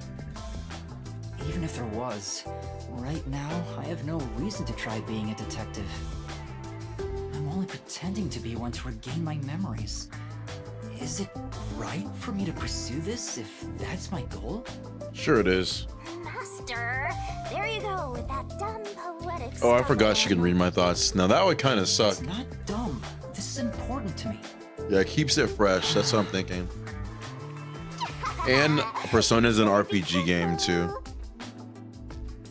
Even if there was, right now I have no reason to try being a detective. I'm only pretending to be one to regain my memories. Is it right for me to pursue this if that's my goal? Sure it is. Master, there you go with that dumb poetic Oh, I stuff forgot she again. can read my thoughts. Now that would kind of suck. It's not dumb. This is important to me. Yeah, it keeps it fresh. That's what I'm thinking. And Persona is an RPG game too.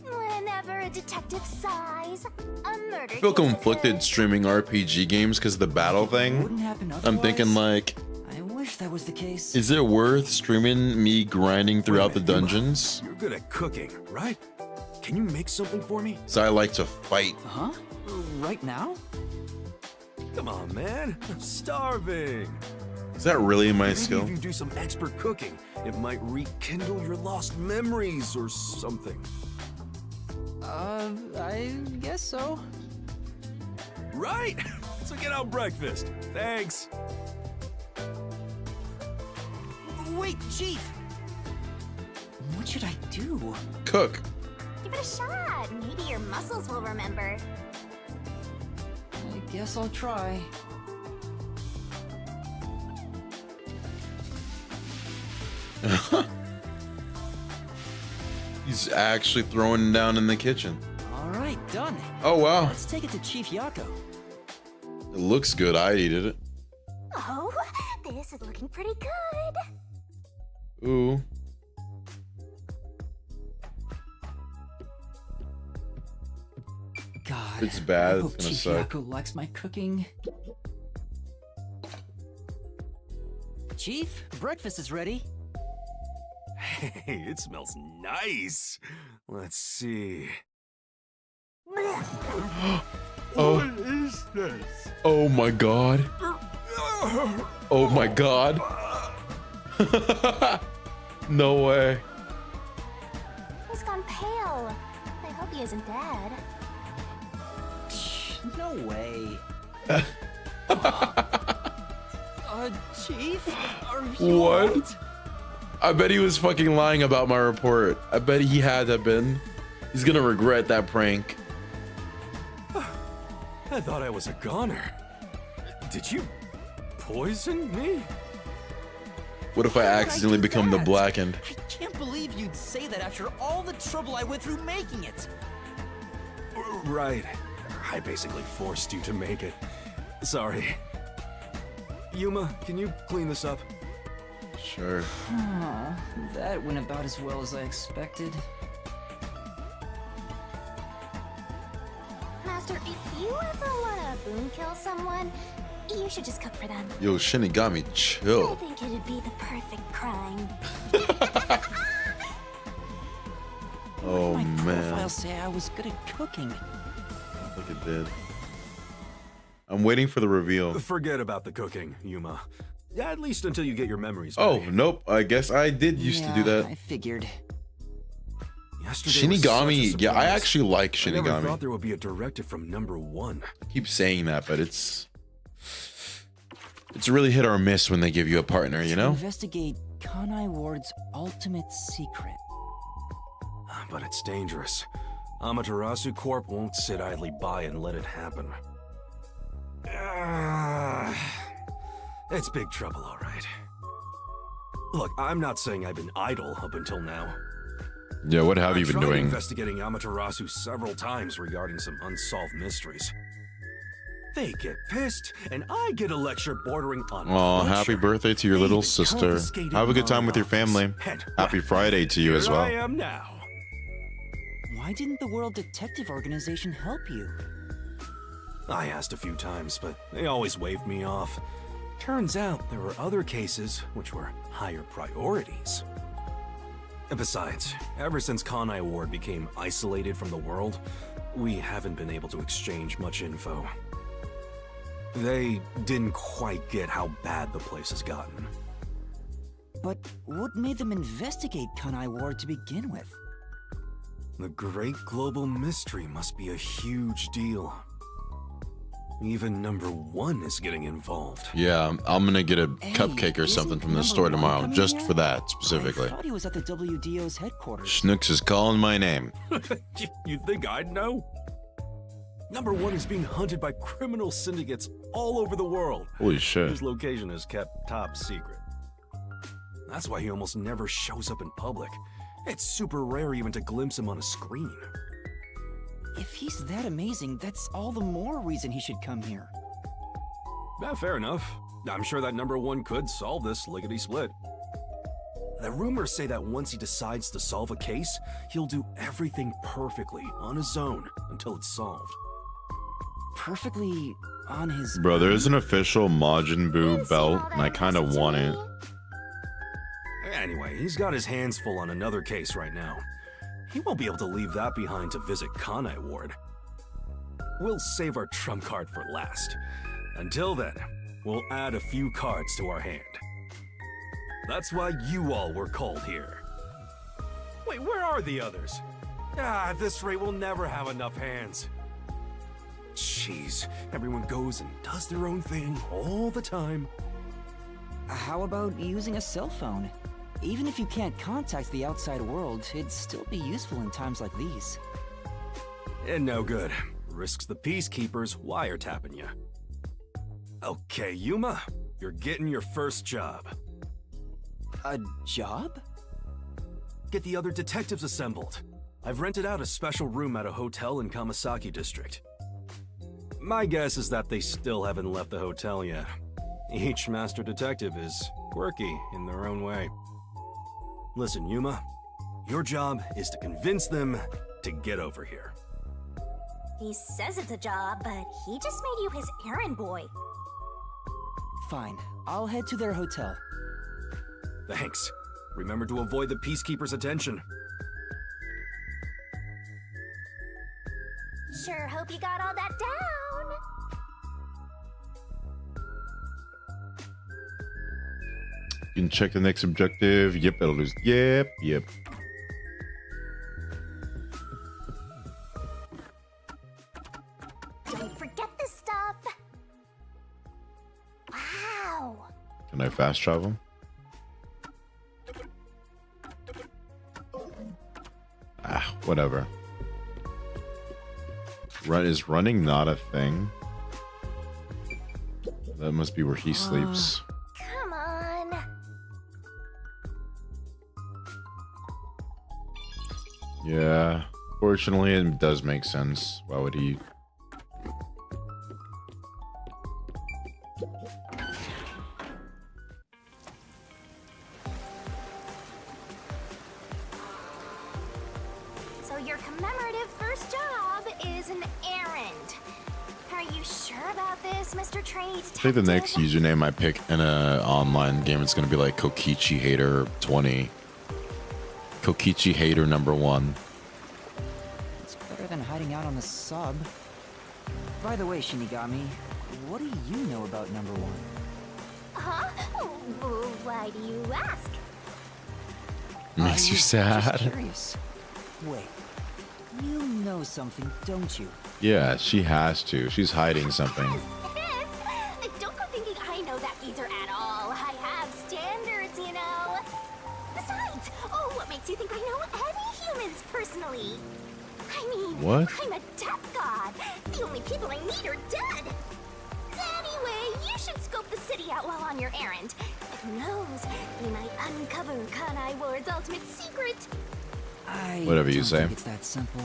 Whenever a detective sighs, a murder I feel case conflicted occurs. streaming RPG games because of the battle thing. Wouldn't happen I'm thinking otherwise. like, I wish that was the case. is it worth streaming me grinding throughout the Wait a minute, dungeons? You're good at cooking, right? Can you make something for me? So I like to fight. Huh? Right now? Come on, man. I'm starving. Is that really my Maybe skill? if you do some expert cooking, it might rekindle your lost memories or something. I guess so. Right? So get out breakfast. Thanks. Wait, Chief! What should I do? Cook. Give it a shot. Maybe your muscles will remember. I guess I'll try. He's actually throwing down in the kitchen. Alright, done. Oh wow, Let's take it to Chief Yako. it looks good. I eated it. Oh, this is looking pretty good. Ooh. God, It's bad, I it's hope gonna Chief suck. Yako likes my cooking. Chief, breakfast is ready. Hey, it smells nice. Let's see. Oh. What is this? Oh my god. Oh my god. No way. He's gone pale. I hope he isn't dead. No way. Chief? Are you What? alright? I bet he was fucking lying about my report. I bet he had to have been. He's gonna regret that prank. I thought I was a goner. Did you poison me? What if I accidentally become the blackened? I can't believe you'd say that after all the trouble I went through making it. Right. I basically forced you to make it. Sorry. Yuma, can you clean this up? Sure. Oh, that went about as well as I expected. Master, if you ever want to boom kill someone, you should just cook for them. Yo, Shinigami, I chill. think it'd be the perfect crime. Oh My man. profile say I was good at cooking. Look it did. I'm waiting for the reveal. Forget about the cooking, Yuma. At least until you get your memories Oh, back. nope. I guess I did used to do that. I figured. Yesterday was such a Shinigami, yeah, I surprise. actually like I never thought Shinigami. there would be a directive from #1. I keep saying that, but it's really hit or miss when they give you a partner, you know? Investigate Kanai Ward's ultimate secret. But it's dangerous. Amaterasu Corp won't sit idly by and let it happen. It's big trouble, all right. Look, I'm not saying I've been idle up until now. Yeah, what have you I been tried doing? investigating Amaterasu several times regarding some unsolved mysteries. They get pissed, and I get a lecture bordering on Oh, torture. happy birthday to your They little even sister. confiscated Have a good time my with your office. family. And, Happy well, Friday to you as here well. I am now. Why didn't the World Detective Organization help you? I asked a few times, but they always waved me off. Turns out there were other cases which were higher priorities. And besides, ever since Kanai Ward became isolated from the world, we haven't been able to exchange much info. They didn't quite get how bad the place has gotten. But what made them investigate Kanai Ward to begin with? The great global mystery must be a huge deal. Even number 1 is getting involved. Yeah, I'm gonna get a Hey, cupcake or isn't something from the number store one tomorrow, coming just here? for that I specifically. thought he was at the WDO's headquarters. Schnooks is calling my name. You'd think I'd know? Number 1 is being hunted by criminal syndicates all over the world. Holy shit. His location is kept top secret. That's why he almost never shows up in public. It's super rare even to glimpse him on a screen. If he's that amazing, that's all the more reason he should come here. Yeah, fair enough. I'm sure that number 1 could solve this lickety-split. The rumors say that once he decides to solve a case, he'll do everything perfectly on his own until it's solved. Perfectly on his... Bro, there's an official Majin Buu You see belt, all and I that kind of message want to it. me? Anyway, he's got his hands full on another case right now. He won't be able to leave that behind to visit Kanai Ward. We'll save our trump card for last. Until then, we'll add a few cards to our hand. That's why you all were called here. Wait, where are the others? At this rate, we'll never have enough hands. Jeez, everyone goes and does their own thing all the time. How about using a cell phone? Even if you can't contact the outside world, it'd still be useful in times like these. And no good. Risks the peacekeepers wiretapping you. Okay, Yuma, you're getting your first job. A job? Get the other detectives assembled. I've rented out a special room at a hotel in Kamasaki District. My guess is that they still haven't left the hotel yet. Each master detective is quirky in their own way. Listen, Yuma, your job is to convince them to get over here. He says it's a job, but he just made you his errand boy. Fine, I'll head to their hotel. Thanks. Remember to avoid the peacekeepers' attention. Sure hope you got all that down. You can check the next objective. Yep, it'll lose. Yep. Don't forget this stuff. Wow. Can I fast travel? Ah, whatever. Is running not a thing? That must be where he sleeps. Come on. Yeah. Fortunately, it does make sense. Why would he? So your commemorative first job is an errand. Are you sure about this, Mr. Trainee I think the Detective? next username I pick in a online game, it's gonna be like Kokichi Hater 20. Kokichi Hater number 1. It's better than hiding out on the sub. By the way, Shinigami, what do you know about number 1? Huh? Why do you ask? Makes you Just sad. curious. Wait, you know something, don't you? Yeah, she has to. She's hiding something. Don't go thinking I know that either at all. I have standards, you know. Besides, what makes you think I know any humans personally? I mean, What? I'm a death god. The only people I need are dead. Anyway, you should scope the city out while on your errand. Who knows? We might uncover Kanai Ward's ultimate secret. I Whatever you don't say. think it's that simple.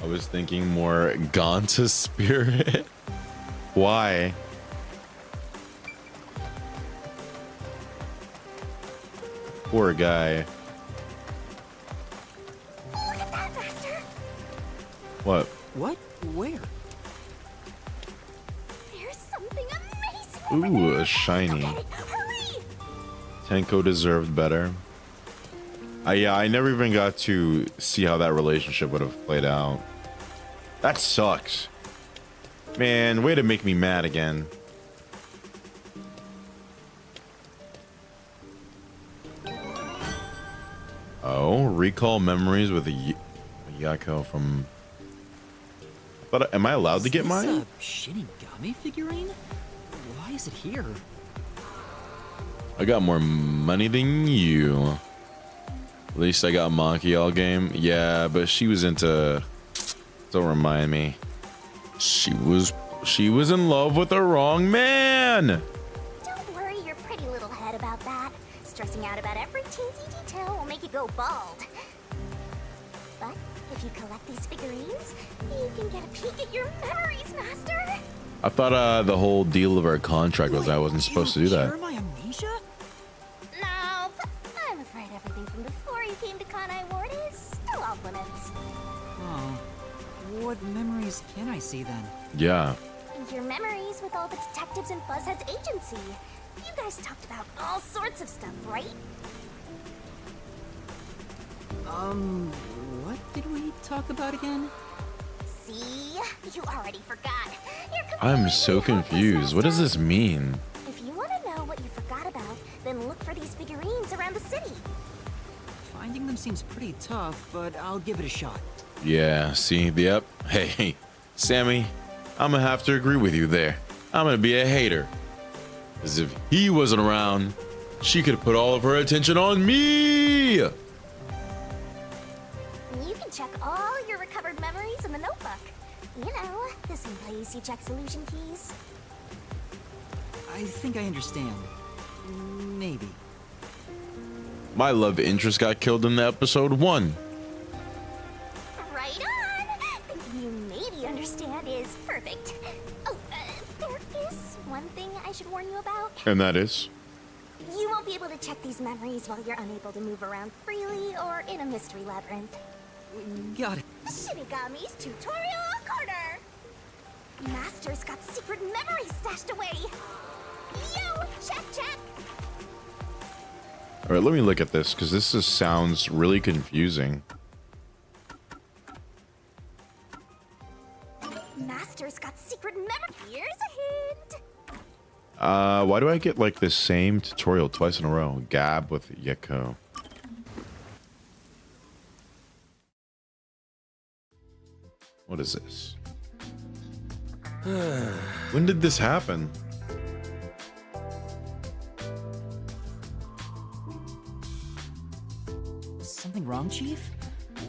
I was thinking more Ganta spirit. Why? Poor guy. Look at that, Master! What? What? Where? There's something amazing over Ooh, there. a shiny. Go get it. Hurry! Tenko deserved better. Yeah, I never even got to see how that relationship would have played out. That sucks. Man, way to make me mad again. Oh, recall memories with a Yako from... But am I allowed to get mine? Is this a Shinigami figurine? Why is it here? I got more money than you. At least I got Monkey all game. Yeah, but she was into... Don't remind me. She was in love with the wrong man. Don't worry your pretty little head about that. Stressing out about every teensy detail will make you go bald. But if you collect these figurines, you can get a peek at your memories, Master. I thought the whole deal of our contract was I wasn't supposed to do that. Cure my amnesia? No, but I'm afraid everything from before you came to Kanai Ward is still off limits. Oh. What memories can I see then? Yeah. Your memories with all the detectives in Fuzzhead's agency. You guys talked about all sorts of stuff, right? What did we talk about again? See? You already forgot. You're I'm so completely helpless, confused. What does Master. this mean? If you want to know what you forgot about, then look for these figurines around the city. Finding them seems pretty tough, but I'll give it a shot. Yeah, see, yep. Hey, Sammy, I'm gonna have to agree with you there. I'm gonna be a hater. As if he wasn't around, she could have put all of her attention on me. You can check all your recovered memories in the notebook. You know, the same place you check solution keys. I think I understand. Maybe. My love interest got killed in the episode 1. Right on! Thinking you maybe understand is perfect. Oh, there is one thing I should warn you about. And that is? You won't be able to check these memories while you're unable to move around freely or in a mystery labyrinth. Got it. Shinigami's Tutorial Corner! Master's got secret memories stashed away! Yo, check, check! All right, let me look at this because this sounds really confusing. Master's got secret memories. Here's a hint. Why do I get like the same tutorial twice in a row? Gab with Yeko. What is this? When did this happen? Something wrong, Chief?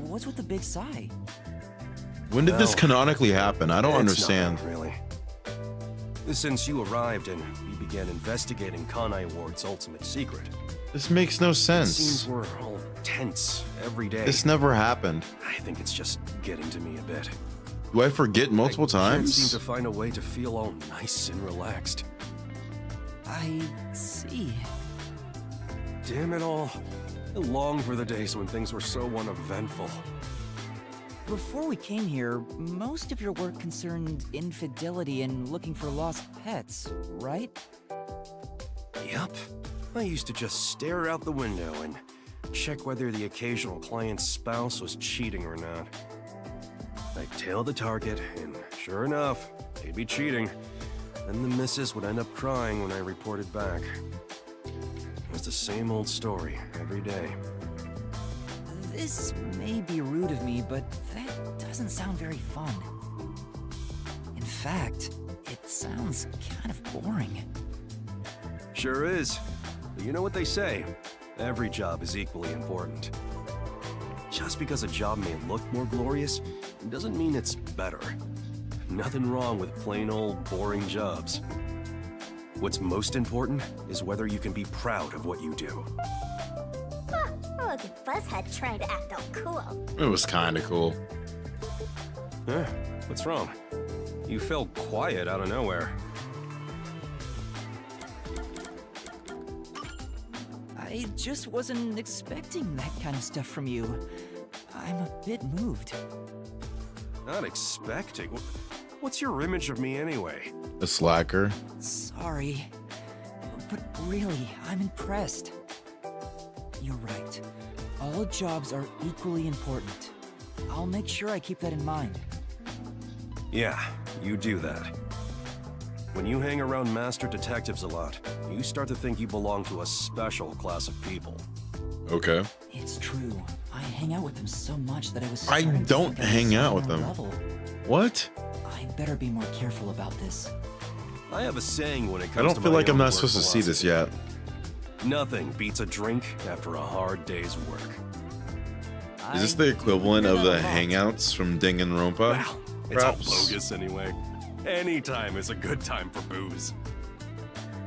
What's with the big sigh? When did this Well, canonically happen? I don't It's understand. nothing, really. Since you arrived and we began investigating Kanai Ward's ultimate secret, This makes no it seems sense. we're all tense every day. This never happened. I think it's just getting to me a bit. Do I forget multiple I can't seem times? to find a way to feel all nice and relaxed. I see. Damn it all. I long for the days when things were so uneventful. Before we came here, most of your work concerned infidelity and looking for lost pets, right? Yup. I used to just stare out the window and check whether the occasional client's spouse was cheating or not. I'd tail the target, and sure enough, they'd be cheating. Then the missus would end up crying when I reported back. It was the same old story every day. This may be rude of me, but that doesn't sound very fun. In fact, it sounds kind of boring. Sure is. But you know what they say, every job is equally important. Just because a job may look more glorious doesn't mean it's better. Nothing wrong with plain old boring jobs. What's most important is whether you can be proud of what you do. Huh, look at Fuzzhead trying to act all cool. It was kind of cool. Huh? What's wrong? You fell quiet out of nowhere. I just wasn't expecting that kind of stuff from you. I'm a bit moved. Not expecting? What's your image of me anyway? A slacker. Sorry. But really, I'm impressed. You're right. All jobs are equally important. I'll make sure I keep that in mind. Yeah, you do that. When you hang around master detectives a lot, you start to think you belong to a special class of people. Okay. It's true. I hang out with them so much that I was I starting to don't think I was hang out on with their them. level. What? I better be more careful about this. I have a saying when it comes I don't to feel my like I'm own not work supposed to see this yet. Nothing beats a drink after a hard day's work. Is this the equivalent of the hangouts from Danganronpa? Well, it's all Perhaps? bogus anyway. Any time is a good time for booze.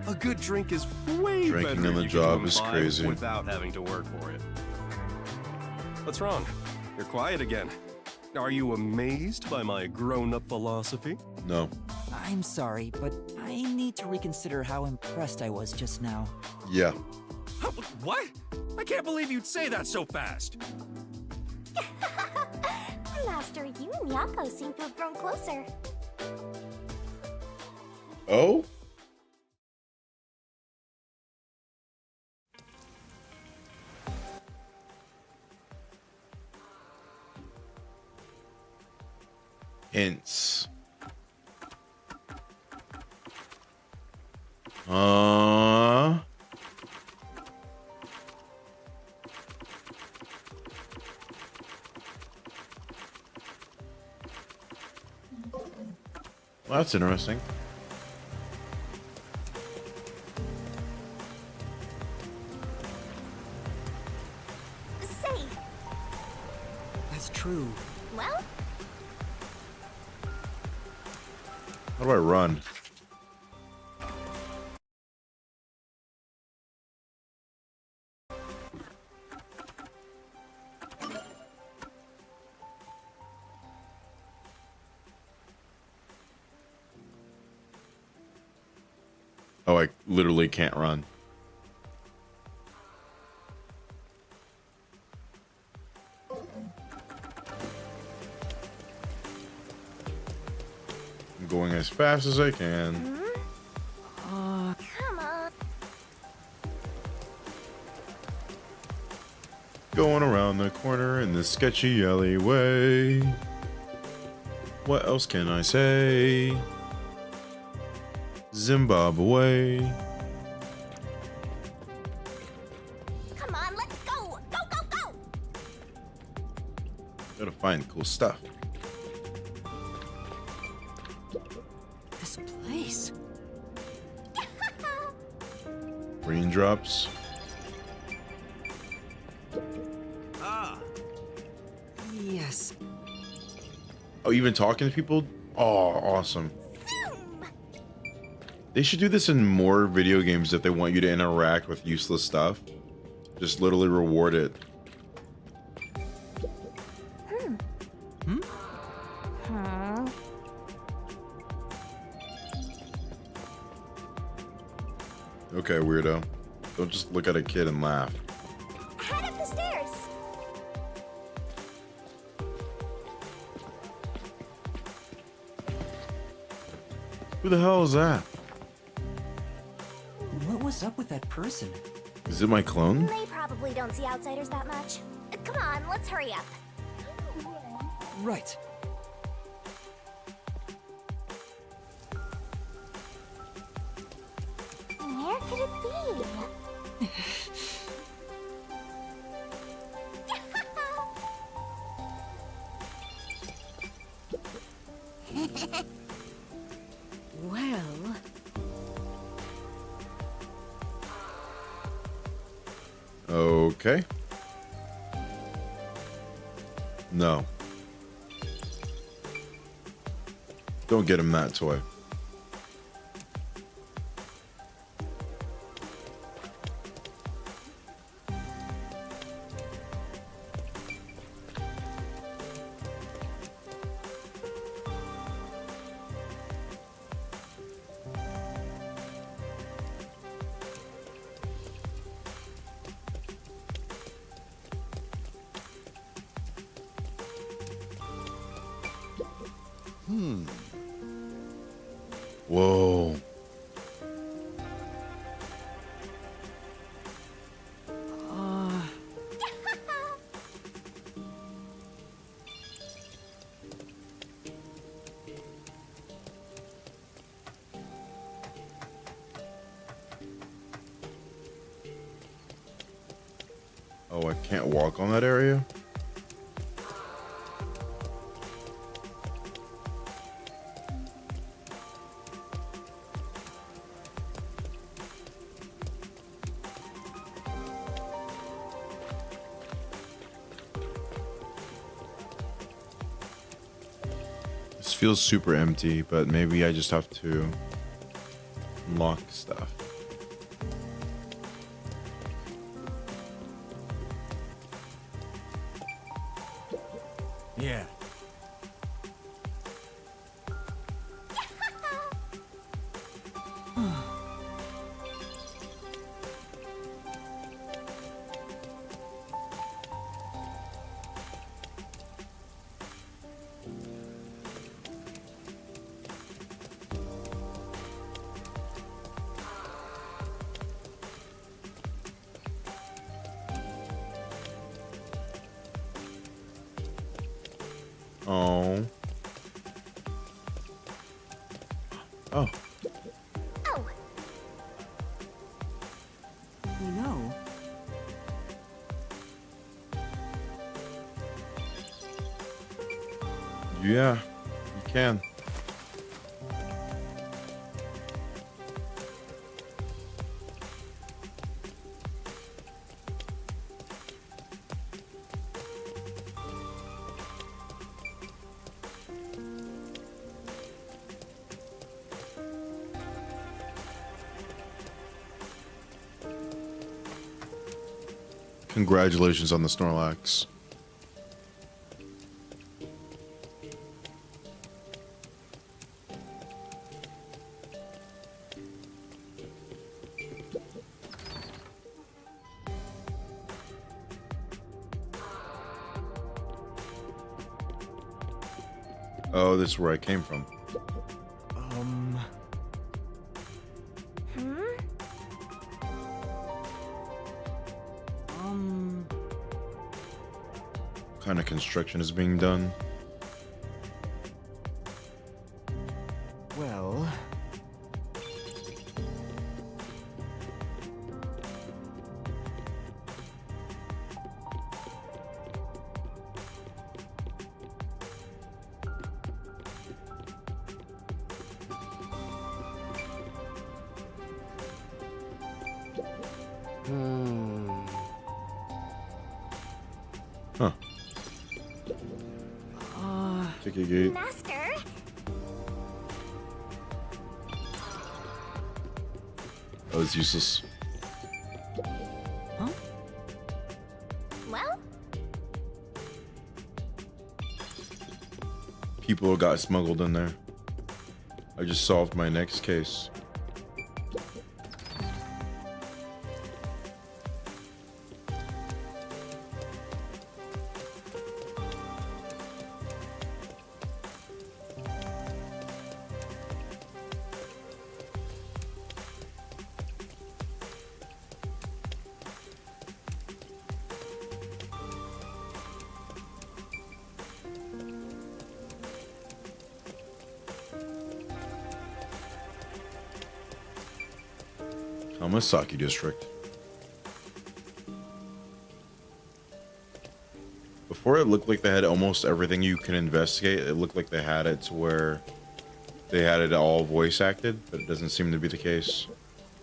A good drink is way Drinking better on the if you job can is imbibe crazy. without having to work for it. What's wrong? You're quiet again. Are you amazed by my grown-up philosophy? No. I'm sorry, but I need to reconsider how impressed I was just now. Yeah. What? I can't believe you'd say that so fast. Master, you and Miyako seem to have grown closer. Oh? Hints. Well, that's interesting. Say, That's true. well, How do I run? Oh, I literally can't run. I'm going as fast as I can. come on. Going around the corner in this sketchy alleyway. What else can I say? Zimbabwe. Come on, let's go! Go, go, go! Gotta find cool stuff. This place. Raindrops. Ah, Yes. Oh, even talking to people? Oh, awesome. They should do this in more video games if they want you to interact with useless stuff. Just literally reward it. Okay, weirdo. Don't just look at a kid and laugh. Head up the stairs! Who the hell is that? What was up with that person? Is it my clone? They probably don't see outsiders that much. Come on, let's hurry up. Right. Where could it be? Well, Okay. No. Don't get him that toy. Whoa. Oh, I can't walk on that area? This feels super empty, but maybe I just have to unlock stuff. Yeah. Oh. Oh. Oh, You know, Yeah, you can. Congratulations on the Snorlax. Oh, this is where I came from. hmm? What kind of construction is being done? Well, Huh. Ticket gate. Master? That was useless. Well, People got smuggled in there. I just solved my next case. Kamasaki District. Before it looked like they had almost everything you can investigate. It looked like they had it to where they had it all voice acted, but it doesn't seem to be the case.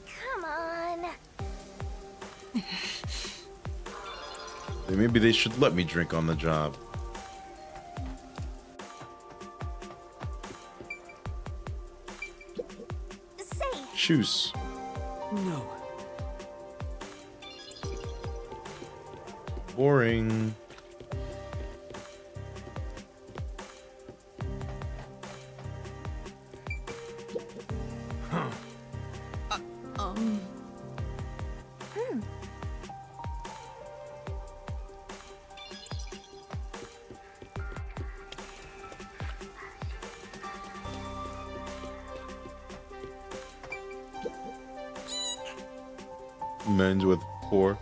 come on. Maybe they should let me drink on the job. Say, Shoes. no. Boring. Men's with poor.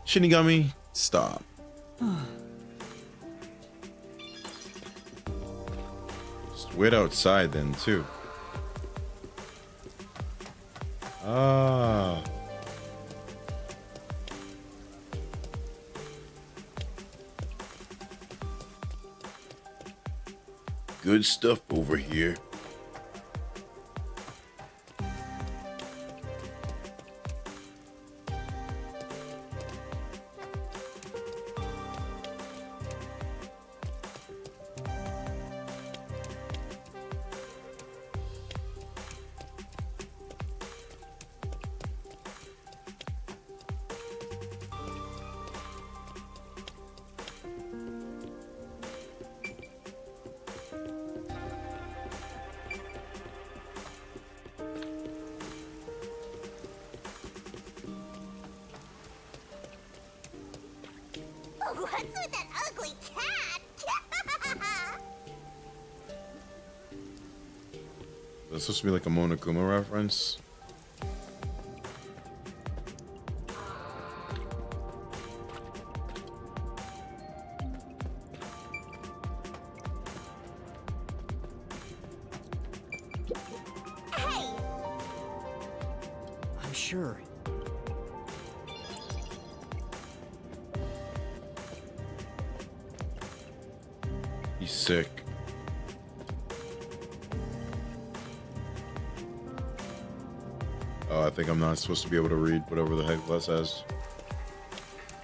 Shinigami, stop. Just wait outside then too. Ah. Good stuff over here. What's with that ugly cat? That's supposed to be like a Monokuma reference. Hey! I'm sure. He's sick. Oh, I think I'm not supposed to be able to read whatever the heck Les says.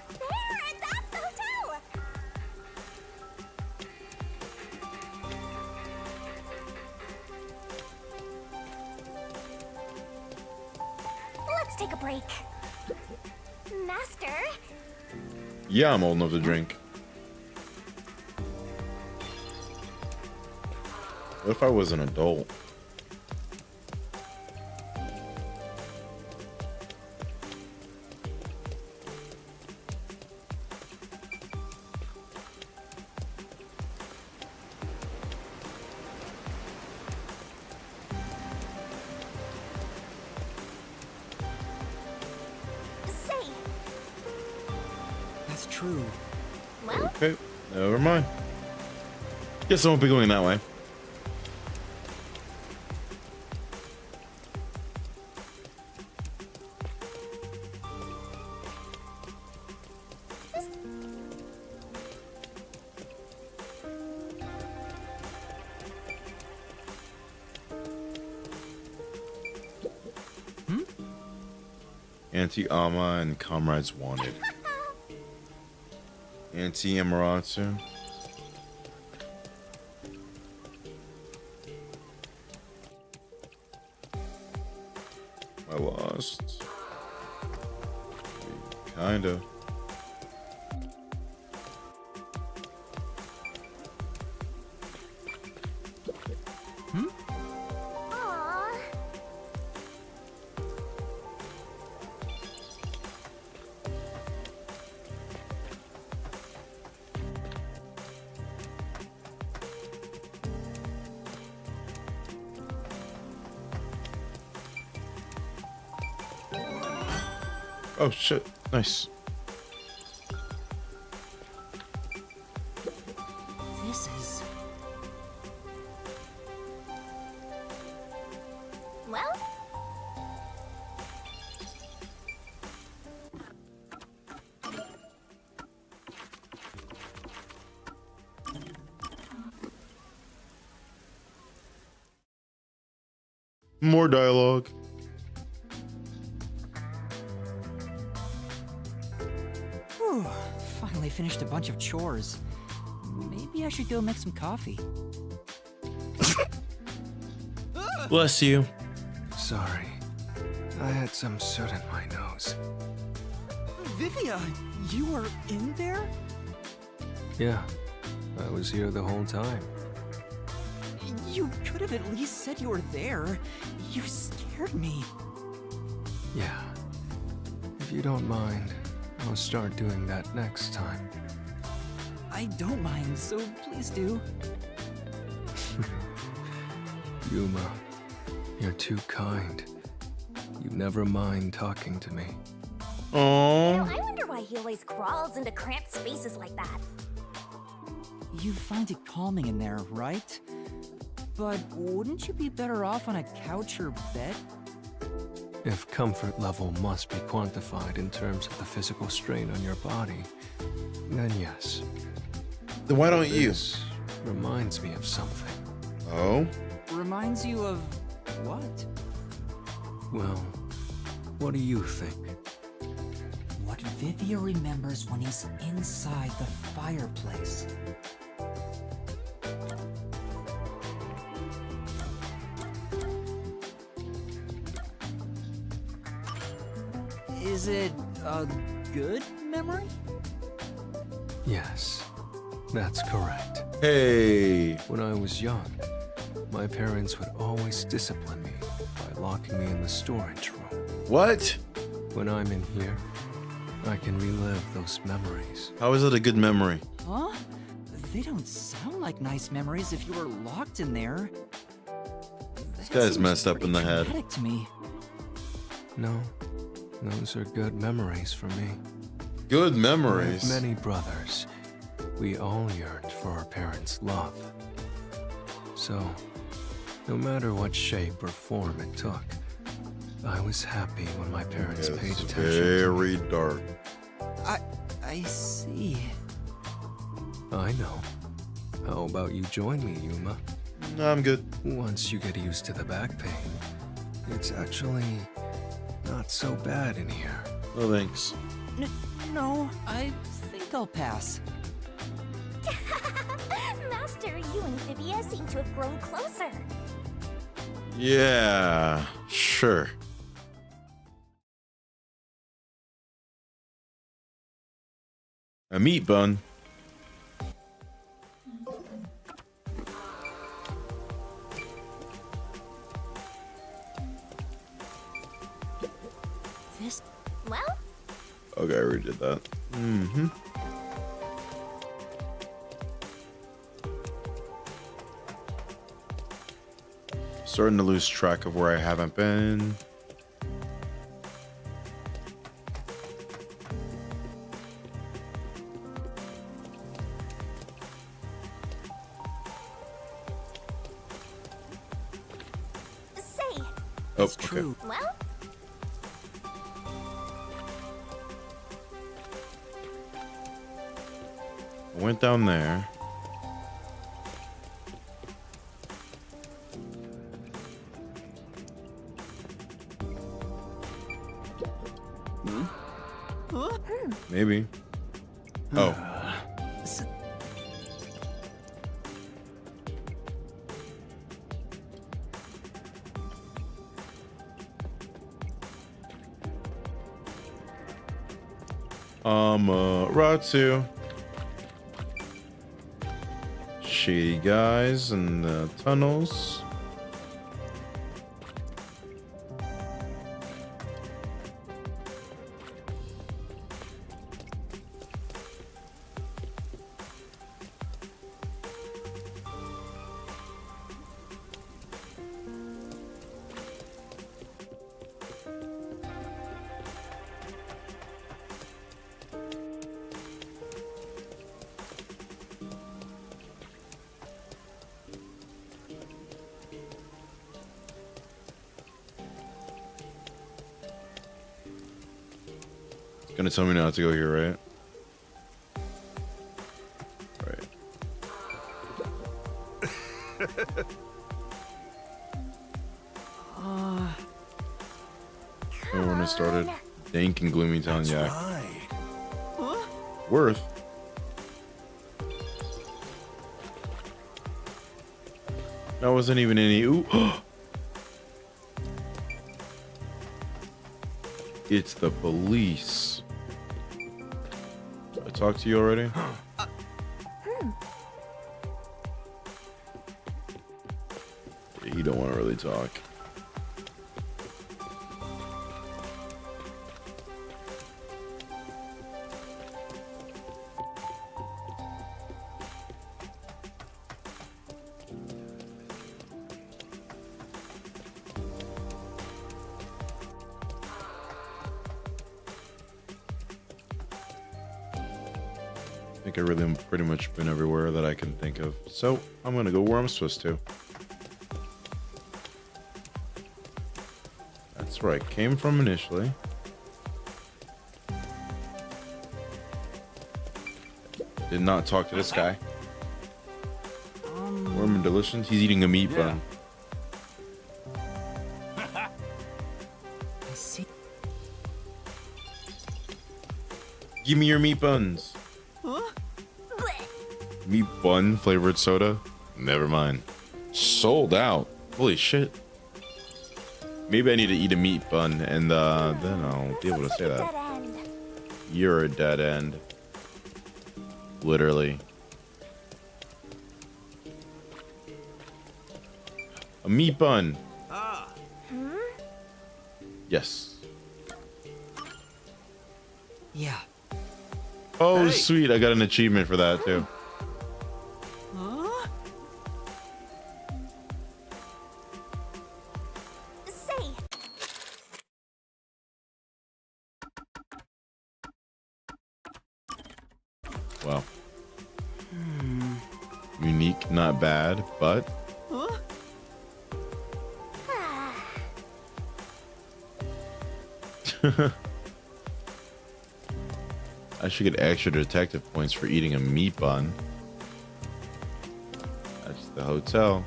There! That's the hotel! Let's take a break. Master? Yeah, I'm old enough to drink. What if I was an adult? Say, That's true. well, Okay, never mind. Guess I won't be going that way. Anti-Ama and comrades wanted. Anti-Amarantu. I lost. Kinda. aw. Oh shit, nice. This is... Well, More dialogue. Whew, finally finished a bunch of chores. Maybe I should go make some coffee. Bless you. Sorry. I had some soot in my nose. Vivia, you were in there? Yeah, I was here the whole time. You could have at least said you were there. You scared me. Yeah. If you don't mind, I'll start doing that next time. I don't mind, so please do. Yuma, you're too kind. You never mind talking to me. You know, Oh, I wonder why he always crawls into cramped spaces like that. You find it calming in there, right? But wouldn't you be better off on a couch or bed? If comfort level must be quantified in terms of the physical strain on your body, then yes. then why don't you? This reminds me of something. Oh, Reminds you of what? Well, what do you think? What Vivia remembers when he's inside the fireplace. Is it a good memory? Yes, that's correct. hey. When I was young, my parents would always discipline me by locking me in the storage room. What? When I'm in here, I can relive those memories. How is it a good memory? Huh? They don't sound like nice memories if you were locked in there. This guy's messed up in the head. To me. No, those are good memories for me. Good Like memories. many brothers, we all yearned for our parents' love. So, no matter what shape or form it took, I was happy when my parents paid It's attention to me. very dark. I see. I know. How about you join me, Yuma? No, I'm good. Once you get used to the back pain, it's actually not so bad in here. No thanks. No, I think I'll pass. Master, you and Vivia seem to have grown closer. Yeah, sure. A meat bun. This Well, Okay, I already did that. Mm-hmm. Starting to lose track of where I haven't been. say, Oh, it's okay. true. well, I went down there. Maybe. Oh. Ratsu. Shady guys in the tunnels. Gonna tell me not to go here, right? Right. Remember when it started? Dank and Gloomy Town, yeah. Right. Worth. That wasn't even any. Ooh. It's the police. I talked to you already? He don't want to really talk. think I really pretty much been everywhere that I can think of. So I'm gonna go where I'm supposed to. That's where I came from initially. Did not talk to this guy. Warm and delicious. He's eating a meat bun. I see. Give me your meat buns. Meat bun flavored soda? Never mind. Sold out. Holy shit. Maybe I need to eat a meat bun and then I'll be able to say that. You're a dead end. Literally. A meat bun. Yes. Yeah. Oh, sweet. I got an achievement for that too. Say, Wow. Unique, not bad, but I should get extra detective points for eating a meat bun. That's the hotel.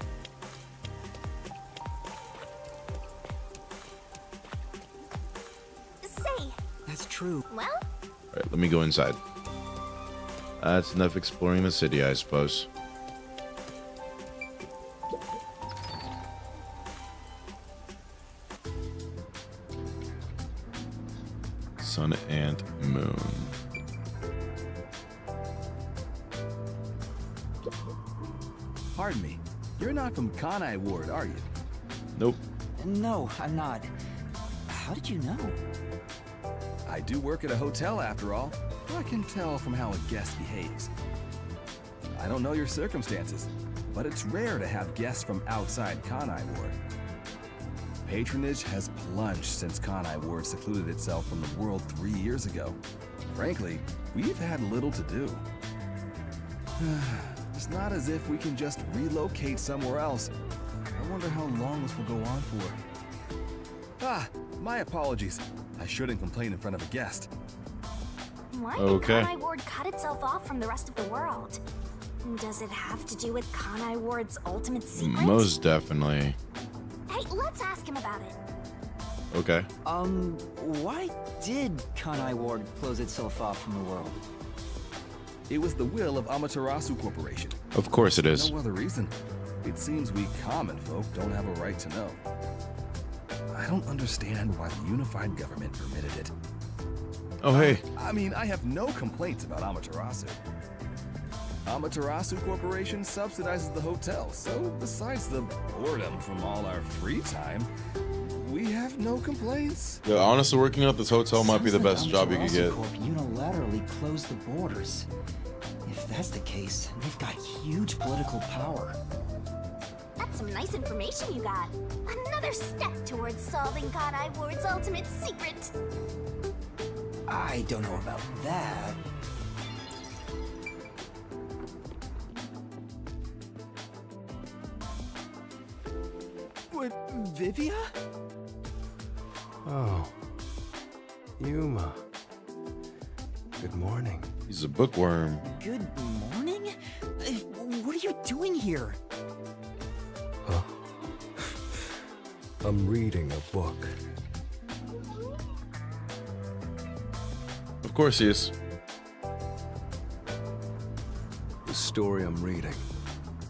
say, That's true. well, Alright, let me go inside. That's enough exploring the city, I suppose. Sun and moon. Pardon me. You're not from Kanai Ward, are you? Nope. No, I'm not. How did you know? I do work at a hotel after all. I can tell from how a guest behaves. I don't know your circumstances, but it's rare to have guests from outside Kanai Ward. Patronage has plunged since Kanai Ward secluded itself from the world 3 years ago. Frankly, we've had little to do. It's not as if we can just relocate somewhere else. I wonder how long this will go on for. Ah, my apologies. I shouldn't complain in front of a guest. why Okay. did Kanai Ward cut itself off from the rest of the world? Does it have to do with Kanai Ward's ultimate secret? Most definitely. Hey, let's ask him about it. Okay. Why did Kanai Ward close itself off from the world? It was the will of Amaterasu Corporation. Of course it is. No other reason. It seems we common folk don't have a right to know. I don't understand why the unified government permitted it. Oh, hey. I mean, I have no complaints about Amaterasu. Amaterasu Corporation subsidizes the hotel, so besides the boredom from all our free time, we have no complaints. Yeah, honestly, working out this hotel might be the Sounds like best job you could get. Amaterasu Corp unilaterally closed the borders. If that's the case, they've got huge political power. That's some nice information you got. Another step towards solving Kanai Ward's ultimate secret. I don't know about that. What, Vivia? Oh. Yuma. Good morning. He's a bookworm. Good morning? What are you doing here? Huh? I'm reading a book. Of course he is. The story I'm reading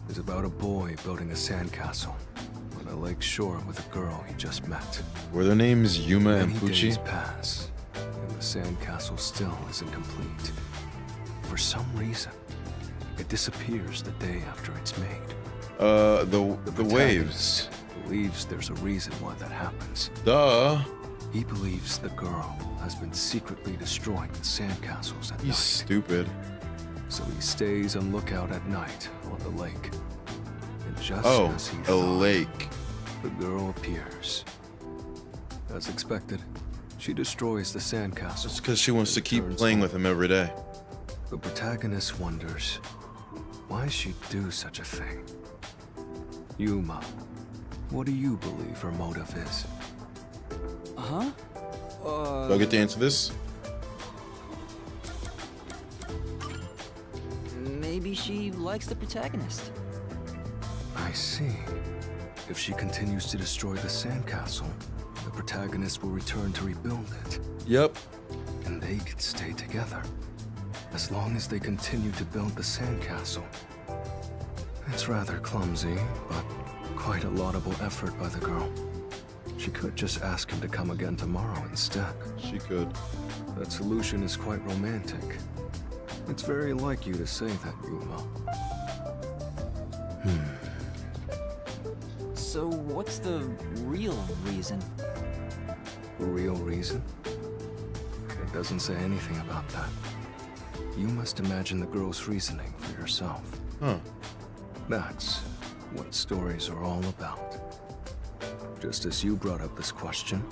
is about a boy building a sandcastle on a lake shore with a girl he just met. Were their names Yuma and Many days Pucci? pass, and the sandcastle still isn't complete. For some reason, it disappears the day after it's made. The protagonist waves. believes there's a reason why that happens. Duh. He believes the girl has been secretly destroying the sandcastles at He's night. stupid. So he stays on lookout at night on the lake. And just Oh, as he a thought, lake. the girl appears. As expected, she destroys the sandcastle. Just because she wants to keep Returns playing home. with him every day. The protagonist wonders why she'd do such a thing. Yuma, what do you believe her motive is? Huh? Do I get to answer this? Maybe she likes the protagonist. I see. If she continues to destroy the sandcastle, the protagonist will return to rebuild it, Yep. and they can stay together. As long as they continue to build the sandcastle. It's rather clumsy, but quite a laudable effort by the girl. She could just ask him to come again tomorrow instead. She could. That solution is quite romantic. It's very like you to say that, Yuma. So what's the real reason? Real reason? It doesn't say anything about that. You must imagine the girl's reasoning for yourself. Huh. That's what stories are all about. Just as you brought up this question,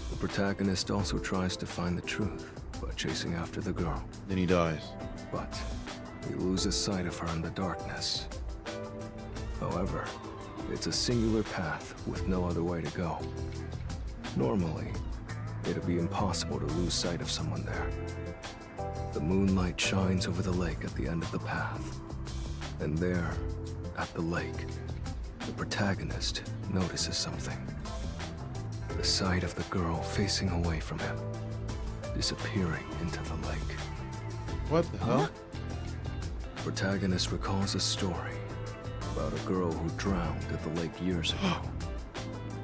the protagonist also tries to find the truth by chasing after the girl. Then he dies. But he loses sight of her in the darkness. However, it's a singular path with no other way to go. Normally, it'd be impossible to lose sight of someone there. The moonlight shines over the lake at the end of the path. And there, at the lake, the protagonist notices something. The sight of the girl facing away from him, disappearing into the lake. What the hell? The protagonist recalls a story about a girl who drowned at the lake years ago.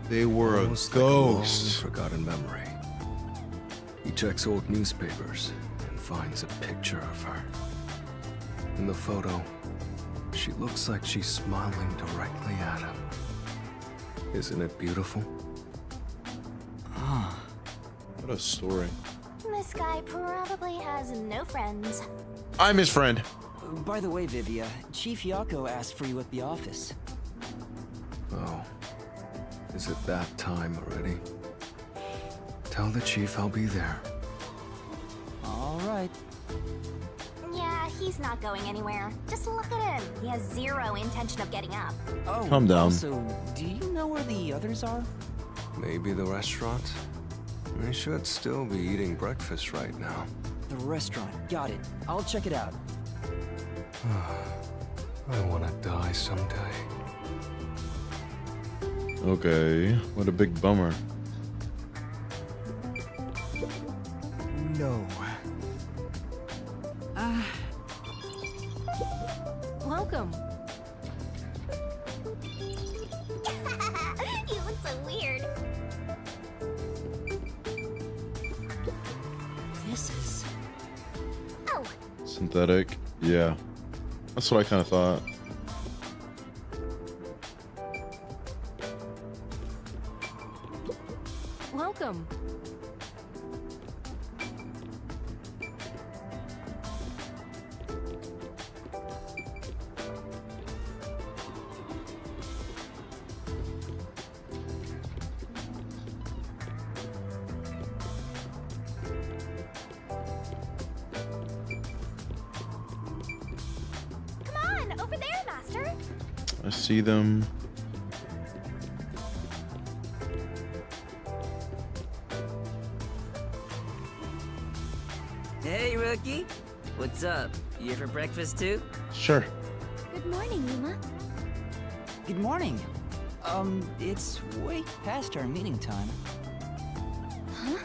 They were a Almost like a long ghost. forgotten memory. He checks old newspapers and finds a picture of her. In the photo, she looks like she's smiling directly at him. Isn't it beautiful? What a story. This guy probably has no friends. I'm his friend. By the way, Vivia, Chief Yako asked for you at the office. Oh, is it that time already? Tell the chief I'll be there. All right. Yeah, he's not going anywhere. Just look at him. He has zero intention of getting up. Oh, Calm down. Also, do you know where the others are? Maybe the restaurant? They should still be eating breakfast right now. The restaurant. Got it. I'll check it out. I want to die someday. Okay. What a big bummer. No. Welcome. You look so weird. This is... Oh, Synthetic. Yeah. That's what I kind of thought. Welcome. come on, over there, Master. I see them. Hey, rookie. What's up? You here for breakfast too? Sure. Good morning, Yuma. Good morning. It's way past our meeting time. Huh?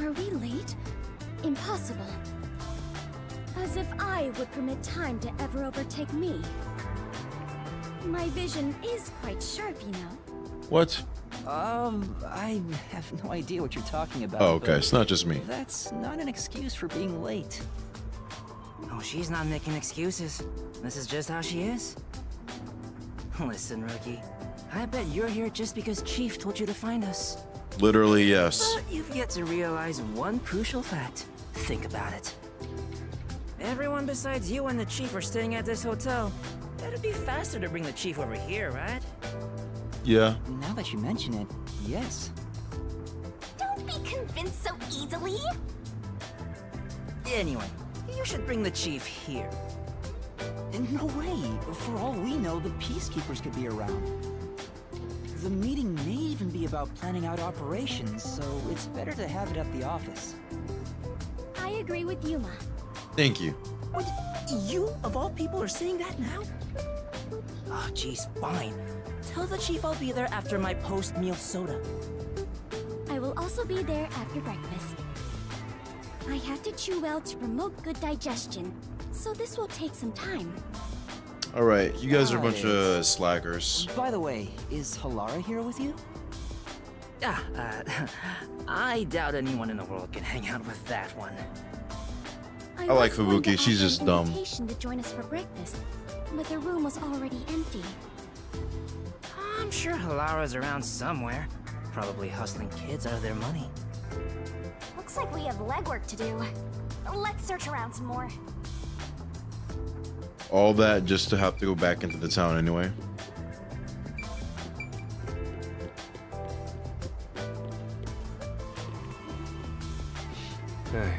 Are we late? Impossible. As if I would permit time to ever overtake me. My vision is quite sharp, you know. What? I have no idea what you're talking about. Oh, okay. but It's not just me. That's not an excuse for being late. Oh, she's not making excuses. This is just how she is. Listen, rookie. I bet you're here just because Chief told you to find us. Literally, yes. But you've yet to realize one crucial fact. Think about it. Everyone besides you and the Chief are staying at this hotel. It'd be faster to bring the Chief over here, right? Yeah. Now that you mention it, yes. Don't be convinced so easily. Anyway, You should bring the chief here. No way. For all we know, the peacekeepers could be around. The meeting may even be about planning out operations, so it's better to have it at the office. I agree with Yuma. Thank you. What? You, of all people, are saying that now? Oh, jeez, fine. Tell the chief I'll be there after my post-meal soda. I will also be there after breakfast. I have to chew well to promote good digestion, so this will take some time. All right, you guys are a bunch of slackers. By the way, is Halara here with you? I doubt anyone in the world can hang out with that one. I like was going to Fubuki, she's offer just an dumb. invitation to join us for breakfast, but the room was already empty. I'm sure Halara's around somewhere, probably hustling kids out of their money. Looks like we have legwork to do. Let's search around some more. All that just to have to go back into the town anyway. Hey,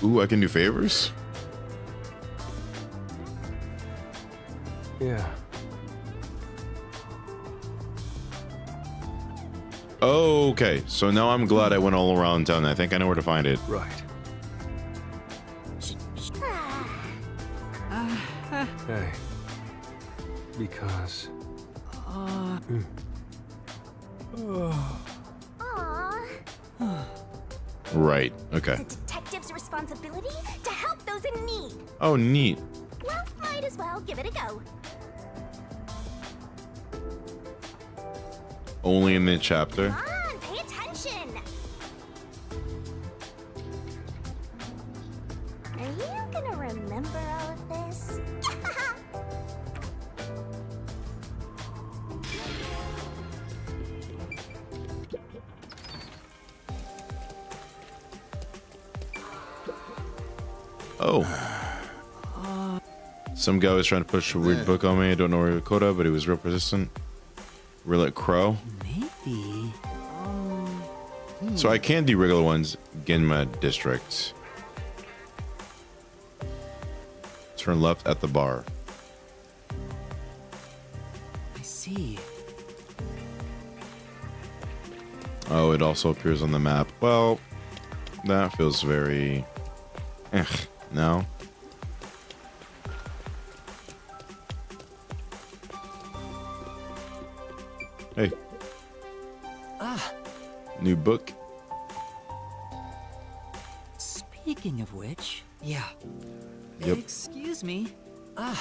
Ooh, I can do favors? yeah. Okay, so now I'm glad I went all around town. I think I know where to find it. Right. Hey. Because. Aww. Right, okay. It's a detective's responsibility to help those in need. Oh, neat. Well, might as well give it a go. Only in the chapter. Come on, pay attention. Are you gonna remember all of this? Oh. Some guy was trying to push a weird book on me. I don't know where Koda, but he was real persistent. Real Crow. Maybe. So I can do regular ones. Ginma District. Turn left at the bar. I see. Oh, it also appears on the map. Well, that feels very... no. Hey. New book. Speaking of which, yeah. Yep. Excuse me. I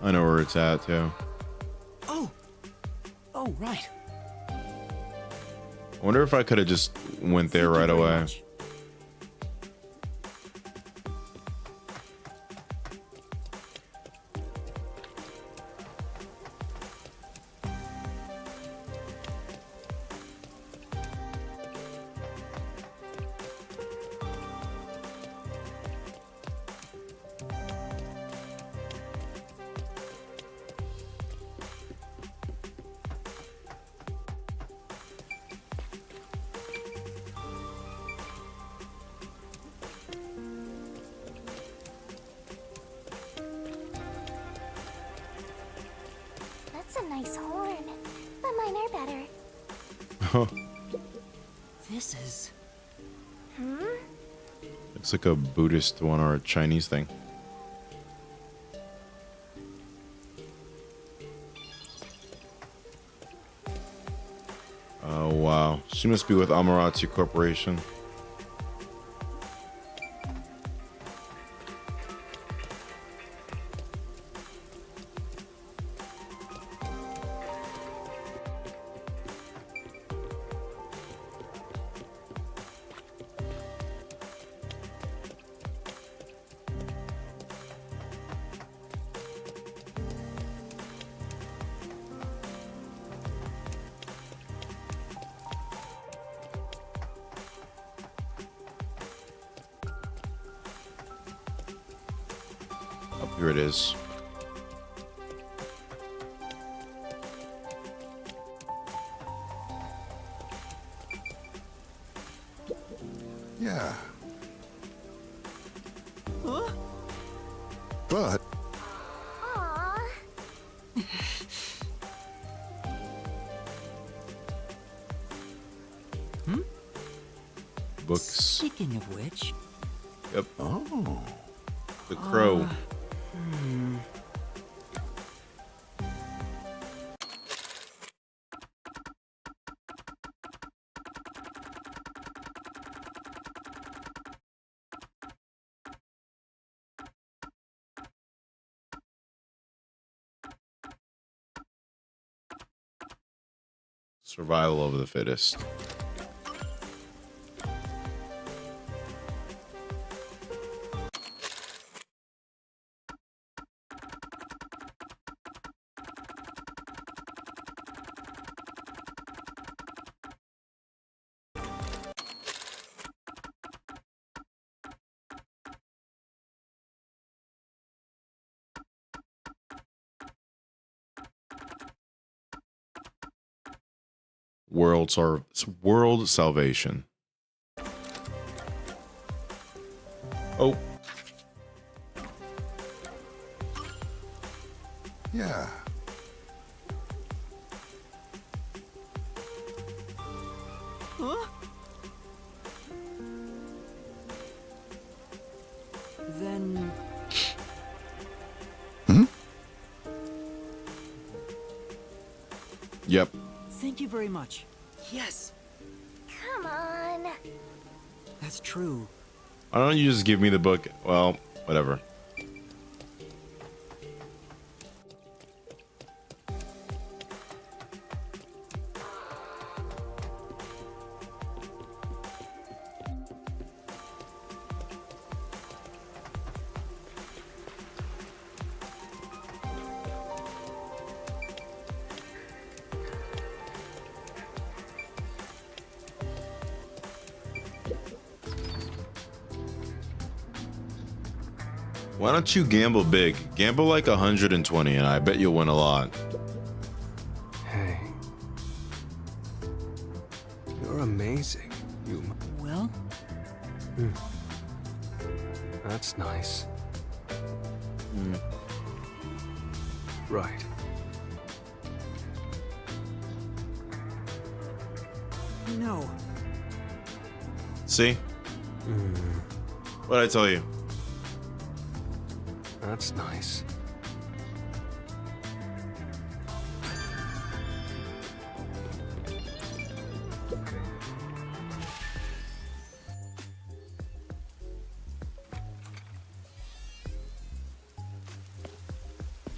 know where it's at, too. Oh, right. I wonder if I could have just went there Thank you right very away. much. That's a nice horn, but mine are better. This is... It's like a Buddhist one or a Chinese thing. Oh, wow. She must be with Amaterasu Corporation. Here it is. Yeah. Huh? But Aww. Books. Speaking of which, Yep. oh, The Crow. Survival of the fittest. World salvation. Oh, yeah. huh? Then yep. thank you very much. Yes, Come on. that's true. Why don't you just give me the book? Well, whatever. Why don't you gamble big? Gamble like 120 and I bet you'll win a lot. Hey. You're amazing, Yuma. Well, That's nice. Right. no. See? What'd I tell you? That's nice.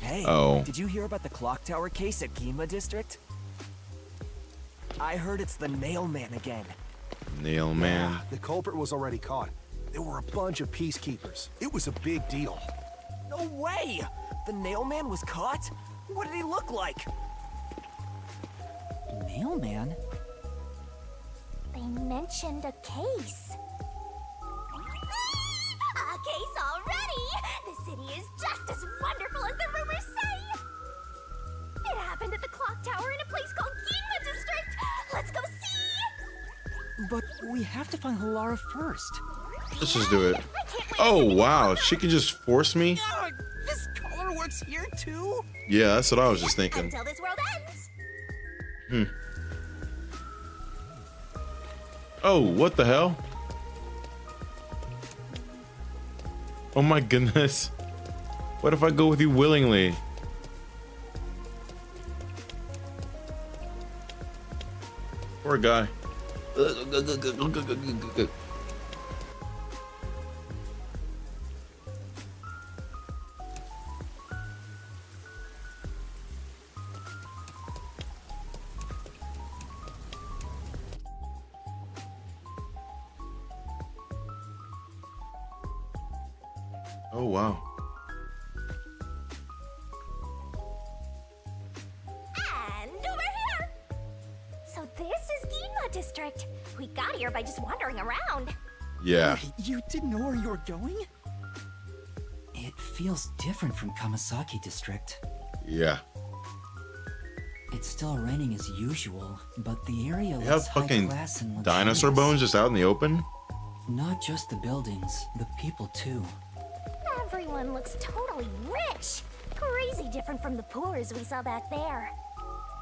Hey, Oh. did you hear about the clock tower case at Gima District? I heard it's the Nail Man again. Nail man. The culprit was already caught. There were a bunch of peacekeepers. It was a big deal. No way! The Nail Man was caught? What did he look like? Mailman? They mentioned a case. A case already! The city is just as wonderful as the rumors say! It happened at the clock tower in a place called Ginma District! Let's go see! But we have to find Halara first. Let's just do it. Oh, wow. She can just force me? This color works here too? Yeah, that's what I was just thinking. Until this world ends! Oh, what the hell? Oh my goodness. What if I go with you willingly? Poor guy. Oh wow. And over here! So this is Ginma District. We got here by just wandering around. Yeah. You didn't know where you were going? It feels different from Kamasaki District. Yeah. It's still raining as usual, but the area You looks have high fucking class and dinosaur luxurious. bones just out in the open? Not just the buildings, the people too. Everyone looks totally rich. Crazy different from the poors we saw back there.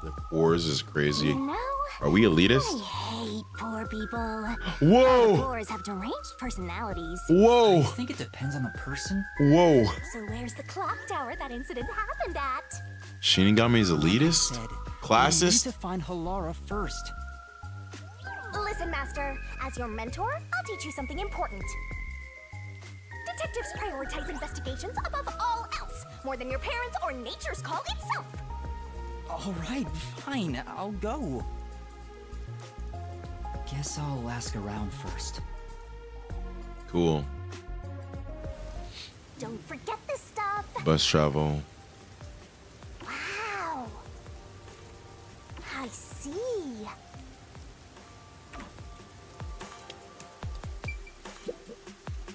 The poors is crazy. You know, Are we elitist? I hate poor people. Whoa! Poors have deranged personalities. Whoa! I think it depends on the person. Whoa! So where's the clock tower that incident happened at? Shinigami's elitist? Said, we need Classist? to find Halara first. Listen, Master. As your mentor, I'll teach you something important. Detectives prioritize investigations above all else, more than your parents or nature's call itself. All right, fine, I'll go. Guess I'll ask around first. Cool. Don't forget this stuff. Bus travel. Wow. I see.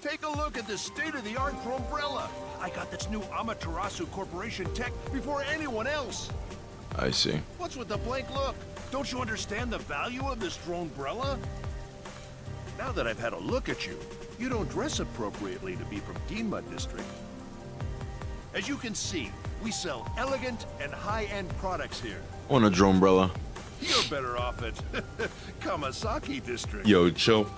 Take a look at this state-of-the-art umbrella. I got this new Amaterasu Corporation tech before anyone else. I see. What's with the blank look? Don't you understand the value of this umbrella? Now that I've had a look at you, you don't dress appropriately to be from Ginma District. As you can see, we sell elegant and high-end products here. I want a drone umbrella. You're better off at Kamasaki District. Yo, chill.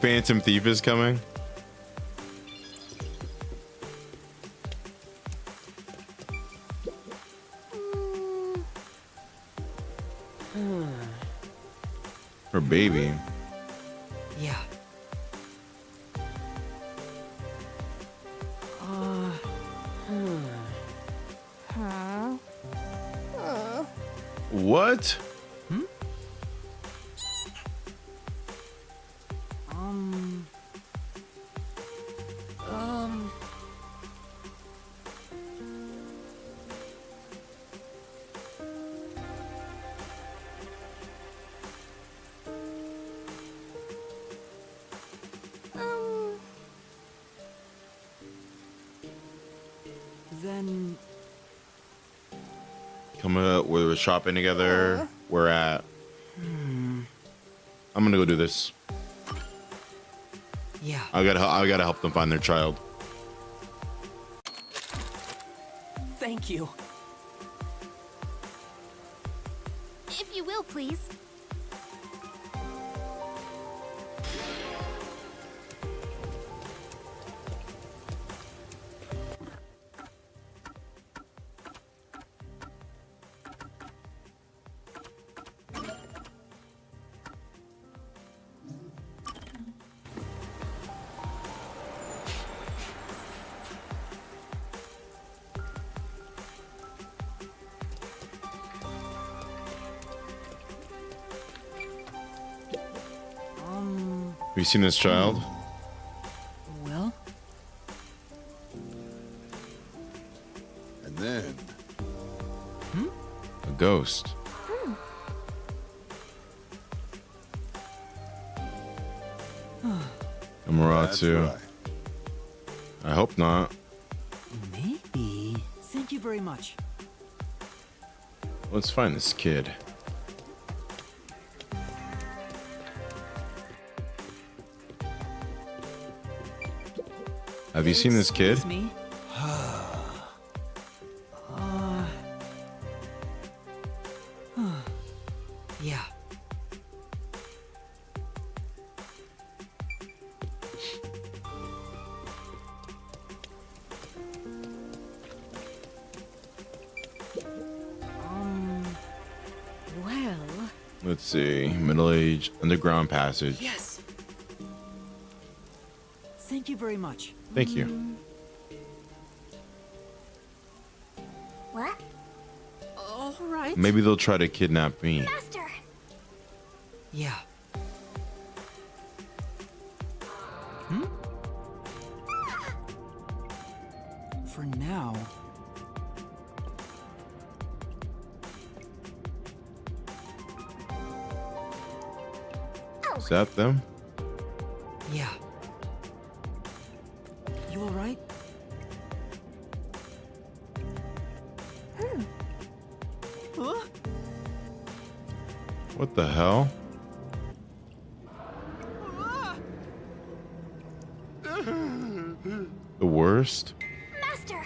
Phantom Thief is coming. Her baby. Yeah. What? Then Coming up, we're shopping together. We're at. I'm gonna go do this. yeah. I gotta help them find their child. Thank you. If you will, please. Have you seen this child? Well, And then, A ghost. that's Amaterasu. right. I hope not. maybe. Thank you very much. Let's find this kid. Have you seen this kid? Excuse me? Yeah. Well, Let's see. Middle-aged underground passage. Yes. Thank you very much. Thank you. What? all right. Maybe they'll try to kidnap me. Master! Yeah. For now. Is that them? Yeah. You alright? Huh? What the hell? The worst? Master!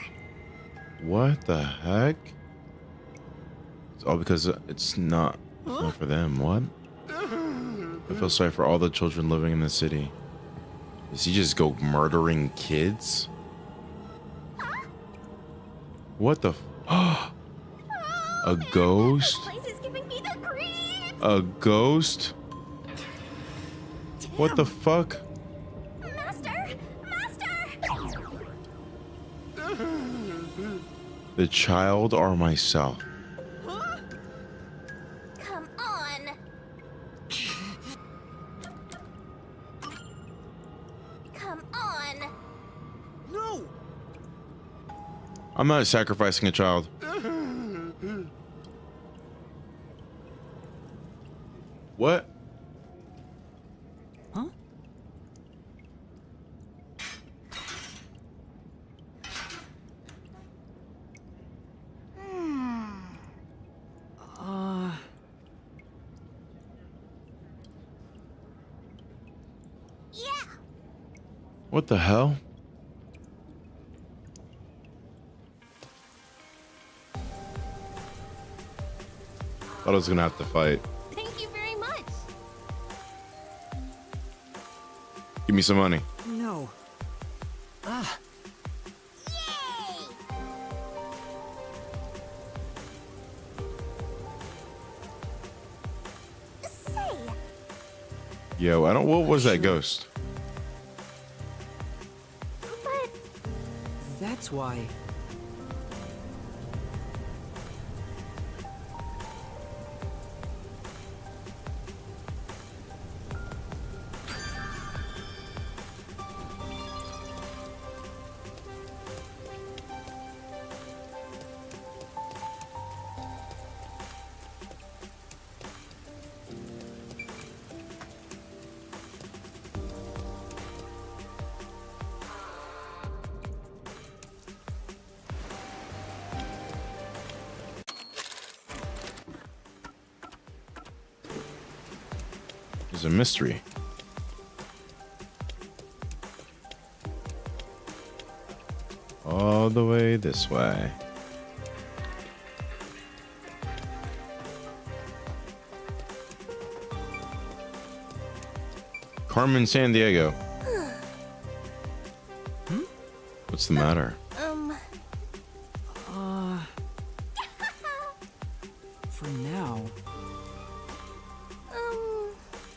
What the heck? It's all because it's not for them. What? I feel sorry for all the children living in the city. Does he just go murdering kids? What the? A ghost? This place is giving me the creeps! A ghost? What the fuck? Master! Master! The child or myself? Come on! Come on! No! I'm not sacrificing a child. What? Huh? Yeah! What the hell? Thought I was gonna have to fight. Thank you very much! Give me some money. No. Yay! Say, Yo, I don't. What was that ghost? but That's why. There's a mystery. All the way this way. Carmen San Diego. What's the matter? For now.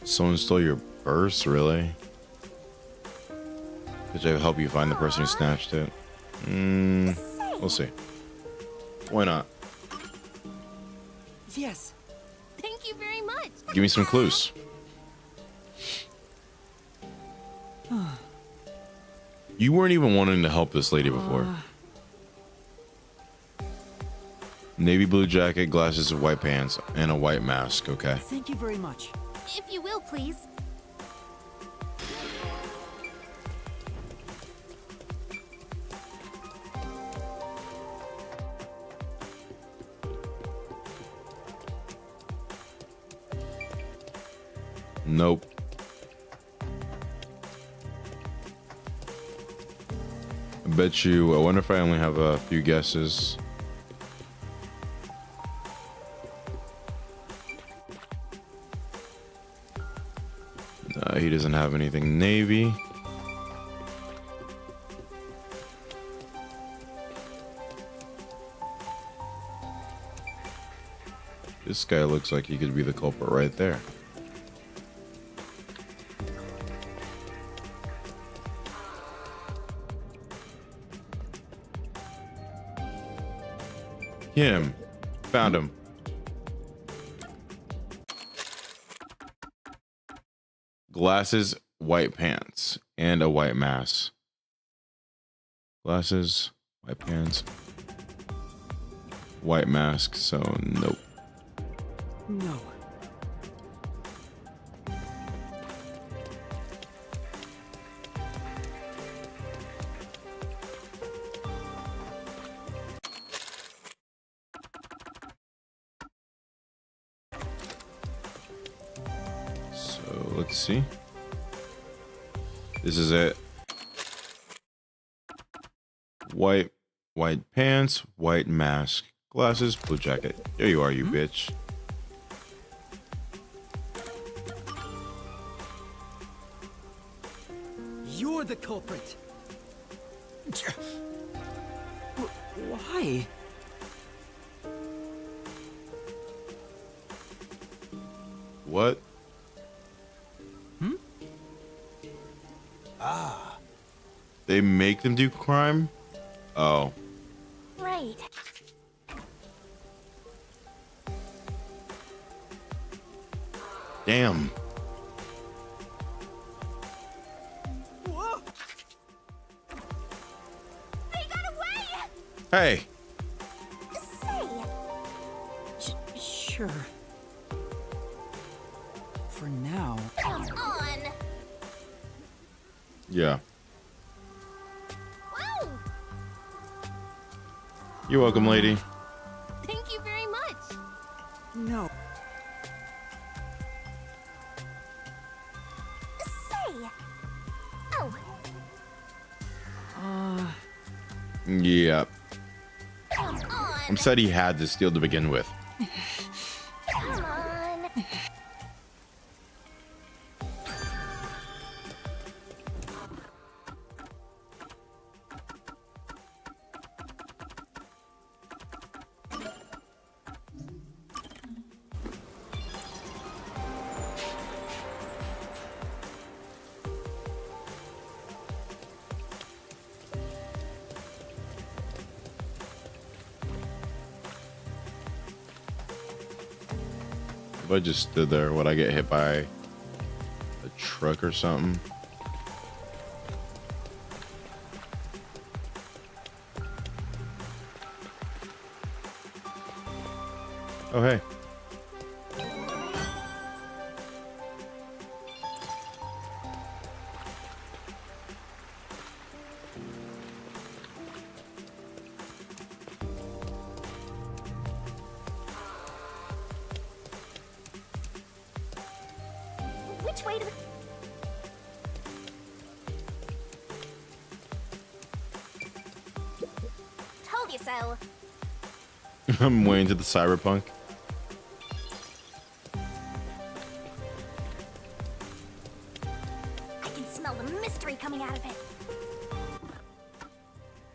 Someone stole your purse, really? Could I help you find the person who snatched it? We'll see. Why not? Yes. thank you very much! Give me some clues. You weren't even wanting to help this lady before. Navy blue jacket, glasses, and white pants, and a white mask, okay? Thank you very much. If you will, please. Nope. I bet you, I wonder if I only have a few guesses. He doesn't have anything navy. This guy looks like he could be the culprit right there. Him. Found him. Glasses, white pants, and a white mask. Glasses, white pants, white mask, so nope. No. Let's see. This is it. White pants, white mask, glasses, blue jacket. There you are, you bitch. You're the culprit. Why? What? They make them do crime? Oh. Right. Damn. Whoa. They got away! Hey. Say, Sure. For now. come on! Yeah. Wow! You're welcome, lady. Thank you very much. No. Say. Oh, Yeah. come on! I'm said he had to steal to begin with. Come on! If I just stood there, would I get hit by a truck or something? Oh, hey. Which way do we... Told you so. I'm way into the cyberpunk. I can smell the mystery coming out of it.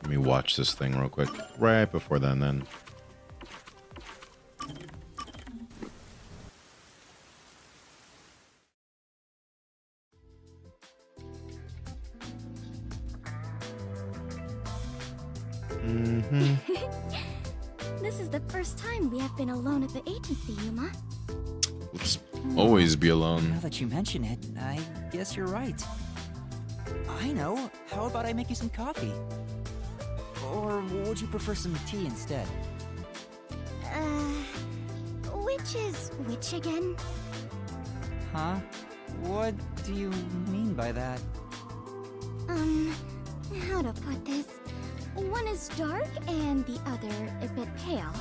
Let me watch this thing real quick. Right before then. This is the first time we have been alone at the agency, Yuma. Let's always be Now alone. that you mention it, I guess you're right. I know. How about I make you some coffee? Or would you prefer some tea instead? Which is which again? Huh? What do you mean by that? How to put this? One is dark and the other a bit pale.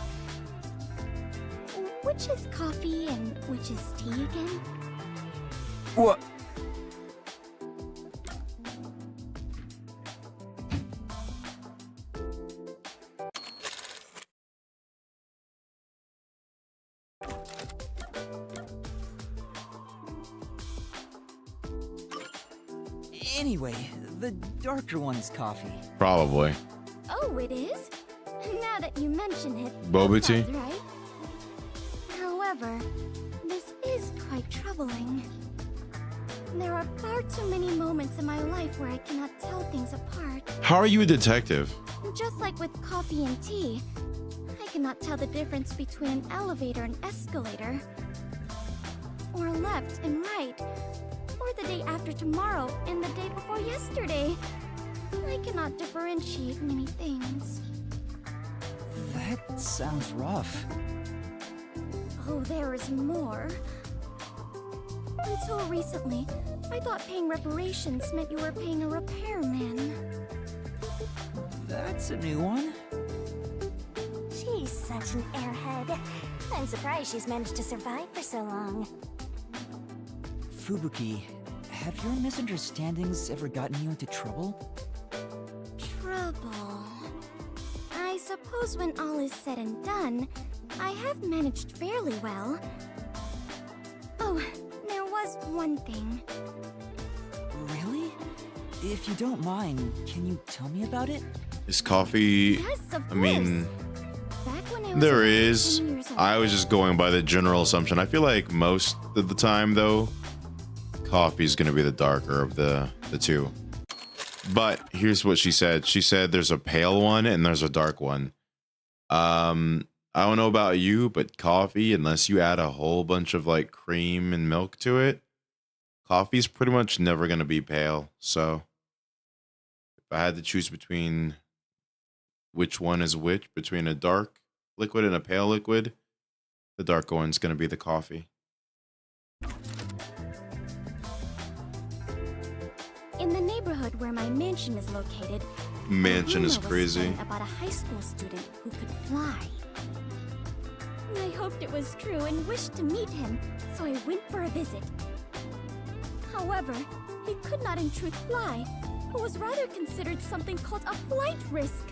Which is coffee and which is tea again? What? Anyway, the darker one is coffee. Probably. Oh, it is? Now that you mention it, Boba that tea? sounds right. However, this is quite troubling. There are far too many moments in my life where I cannot tell things apart. How are you a detective? Just like with coffee and tea, I cannot tell the difference between an elevator and escalator, or left and right, or the day after tomorrow and the day before yesterday. I cannot differentiate many things. That sounds rough. Oh, there is more. Until recently, I thought paying reparations meant you were paying a repairman. That's a new one. She's such an airhead. I'm surprised she's managed to survive for so long. Fubuki, have your misunderstandings ever gotten you into trouble? Trouble. I suppose when all is said and done, I have managed fairly well. Oh, there was one thing. Really? If you don't mind, can you tell me about it? Is coffee? Yes, of I mean, course. Back when I was there about is. 10 years old, I was just going by the general assumption. I feel like most of the time, though, coffee is going to be the darker of the two. But here's what she said. She said there's a pale one and there's a dark one. I don't know about you, but coffee, unless you add a whole bunch of like cream and milk to it, coffee's pretty much never going to be pale. So if I had to choose between which one is which, between a dark liquid and a pale liquid, the darker one's going to be the coffee. in the neighborhood where my mansion is located, Mansion is rumor was crazy. spread about a high school student who could fly. I hoped it was true and wished to meet him, so I went for a visit. However, he could not in truth fly, but was rather considered something called a flight risk.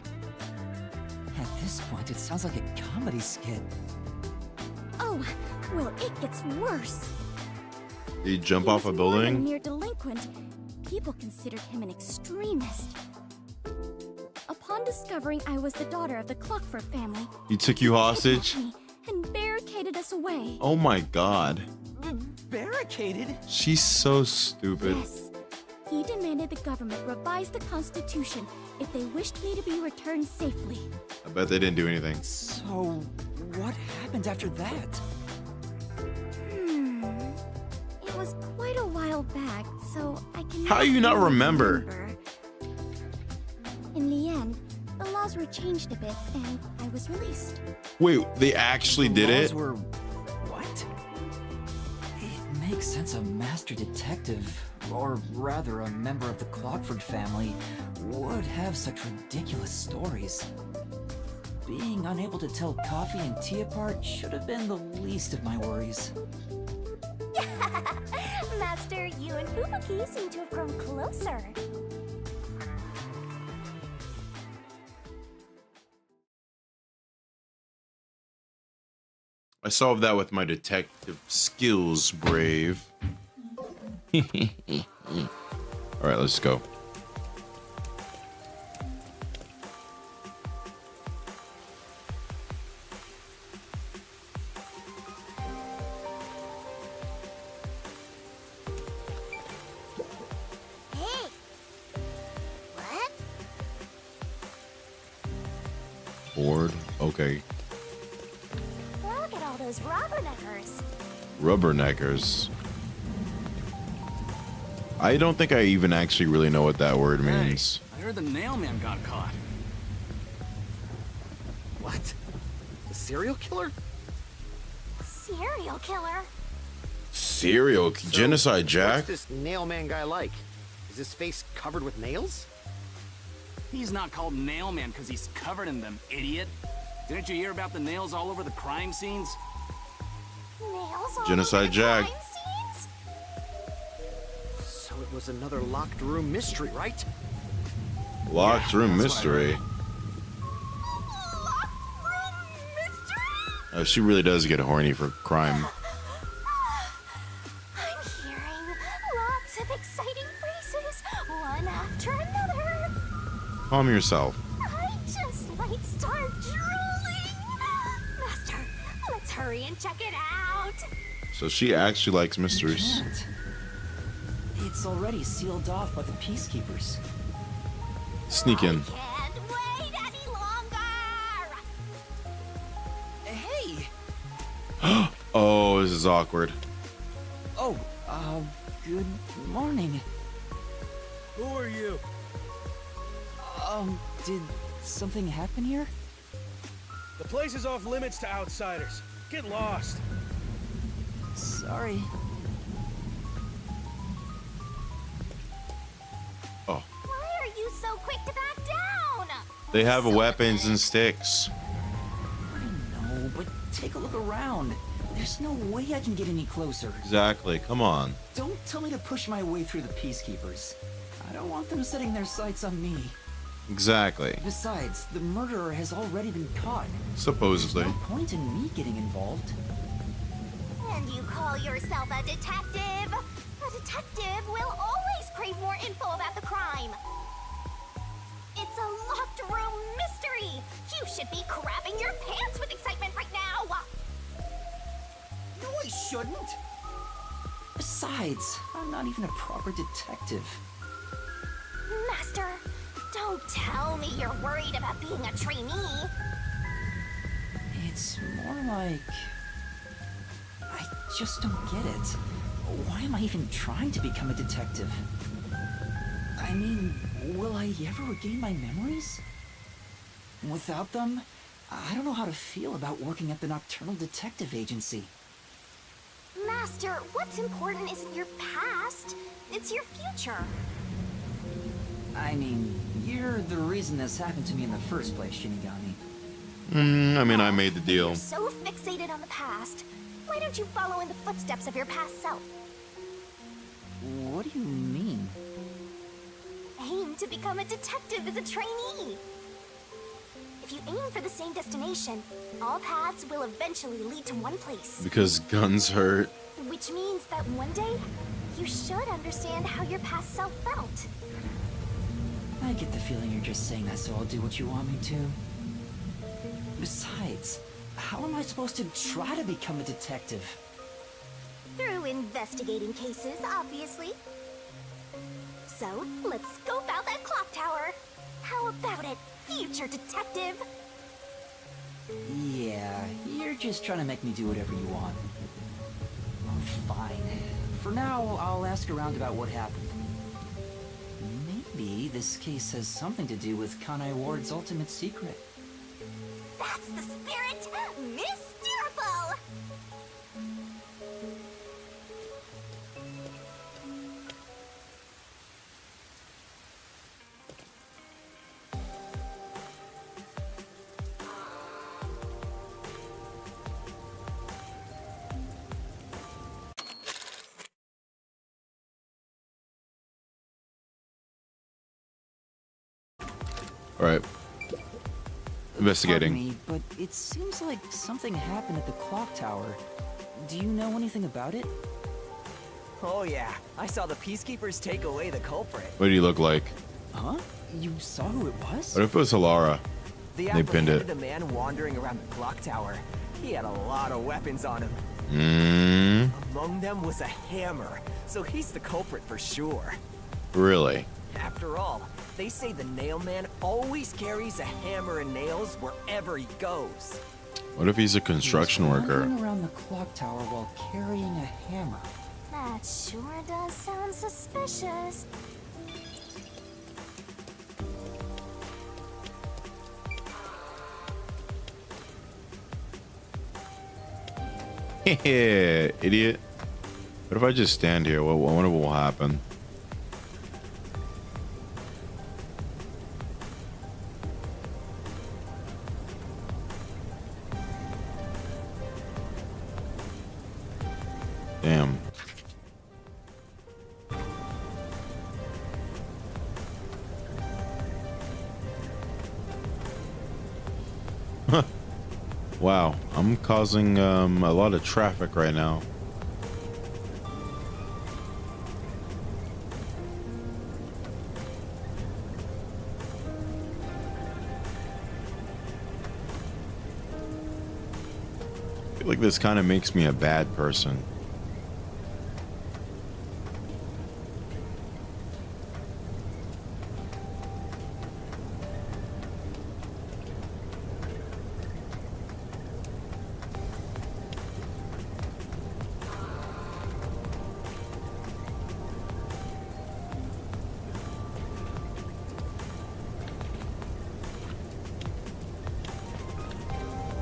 At this point, it sounds like a comedy skit. Oh, well, it gets worse. Did he jump He off a was more than a building? mere delinquent. People considered him an extremist. Upon discovering I was the daughter of the Clockford family, He took you hostage? kidnapped me and barricaded us away. Oh my god. Barricaded? She's so stupid. Yes. He demanded the government revise the Constitution if they wished me to be returned safely. I bet they didn't do anything. So, what happened after that? It was quite a while back, so I can. How you not remember? In the end, the laws were changed a bit, and I was released. Wait, they actually did Laws it? were... what? It makes sense a master detective, or rather a member of the Clockford family, would have such ridiculous stories. Being unable to tell coffee and tea apart should have been the least of my worries. Master, you and Fubuki seem to have grown closer. I solved that with my detective skills, Brave. Alright, let's go. Hey! What? Board. Okay. Look at all those rubberneckers. Rubberneckers. I don't think I even actually really know what that word means. I heard the nailman got caught. What? The serial killer? Serial killer? Serial genocide, Jack. What's this nailman guy like? Is his face covered with nails? He's not called nailman because he's covered in them, idiot. Didn't you hear about the nails all over the crime scenes? Nails all Genocide over the Jack. crime scenes? So it was another locked room mystery, right? Locked room that's what I mystery. Locked room mystery? Oh, she really does get horny for crime. I'm hearing lots of exciting phrases, one after another. Calm yourself. I just might start drooling. Master, let's hurry and check it out. So she actually likes mysteries. Can't. It's already sealed off by the peacekeepers. Sneak in. Can't wait any longer. Hey! Oh, this is awkward. Oh, good morning. Who are you? Did something happen here? The place is off limits to outsiders. Get lost. Sorry. Oh, Why are you so quick to back down? they have weapons and sticks. I know, but take a look around. There's no way I can get any closer. Exactly. Come on. Don't tell me to push my way through the Peacekeepers. I don't want them setting their sights on me. Exactly. Besides, the murderer has already been caught. Supposedly. There's no point in me getting involved. And you call yourself a detective? A detective will always crave more info about the crime. It's a locked room mystery. You should be crapping your pants with excitement right now. No, I shouldn't. Besides, I'm not even a proper detective. Master, don't tell me you're worried about being a trainee. It's more like... I just don't get it. Why am I even trying to become a detective? I mean, will I ever regain my memories? Without them, I don't know how to feel about working at the Nocturnal Detective Agency. Master, what's important isn't your past, it's your future. I mean, you're the reason this happened to me in the first place, Shinigami. I mean, I made the deal. You're so fixated on the past. Why don't you follow in the footsteps of your past self? What do you mean? Aim to become a detective as a trainee. If you aim for the same destination, all paths will eventually lead to one place. Because guns hurt. Which means that one day, you should understand how your past self felt. I get the feeling you're just saying that so I'll do what you want me to. Besides, how am I supposed to try to become a detective? Through investigating cases, obviously. So, let's scope out that clock tower. How about it, future detective? Yeah, you're just trying to make me do whatever you want. Oh, fine. For now, I'll ask around about what happened. Maybe this case has something to do with Kanai Ward's ultimate secret. That's the spirit! Mysteriful! All right. Investigating. Pardon me, but it seems like something happened at the clock tower. Do you know anything about it? Oh yeah, I saw the Peacekeepers take away the culprit. What do you look like? Huh? You saw who it was? What if it was Halara? They pinned it. apprehended a man wandering around the clock tower. He had a lot of weapons on him. Among them was a hammer, so he's the culprit for sure. Really? After all, they say the nail man always carries a hammer and nails wherever he goes. What if he's a construction worker? Wandering around the clock tower while carrying a hammer. That sure does sound suspicious. Idiot. What if I just stand here? I wonder what will happen. Damn. Huh. Wow, I'm causing a lot of traffic right now. I feel like this kind of makes me a bad person.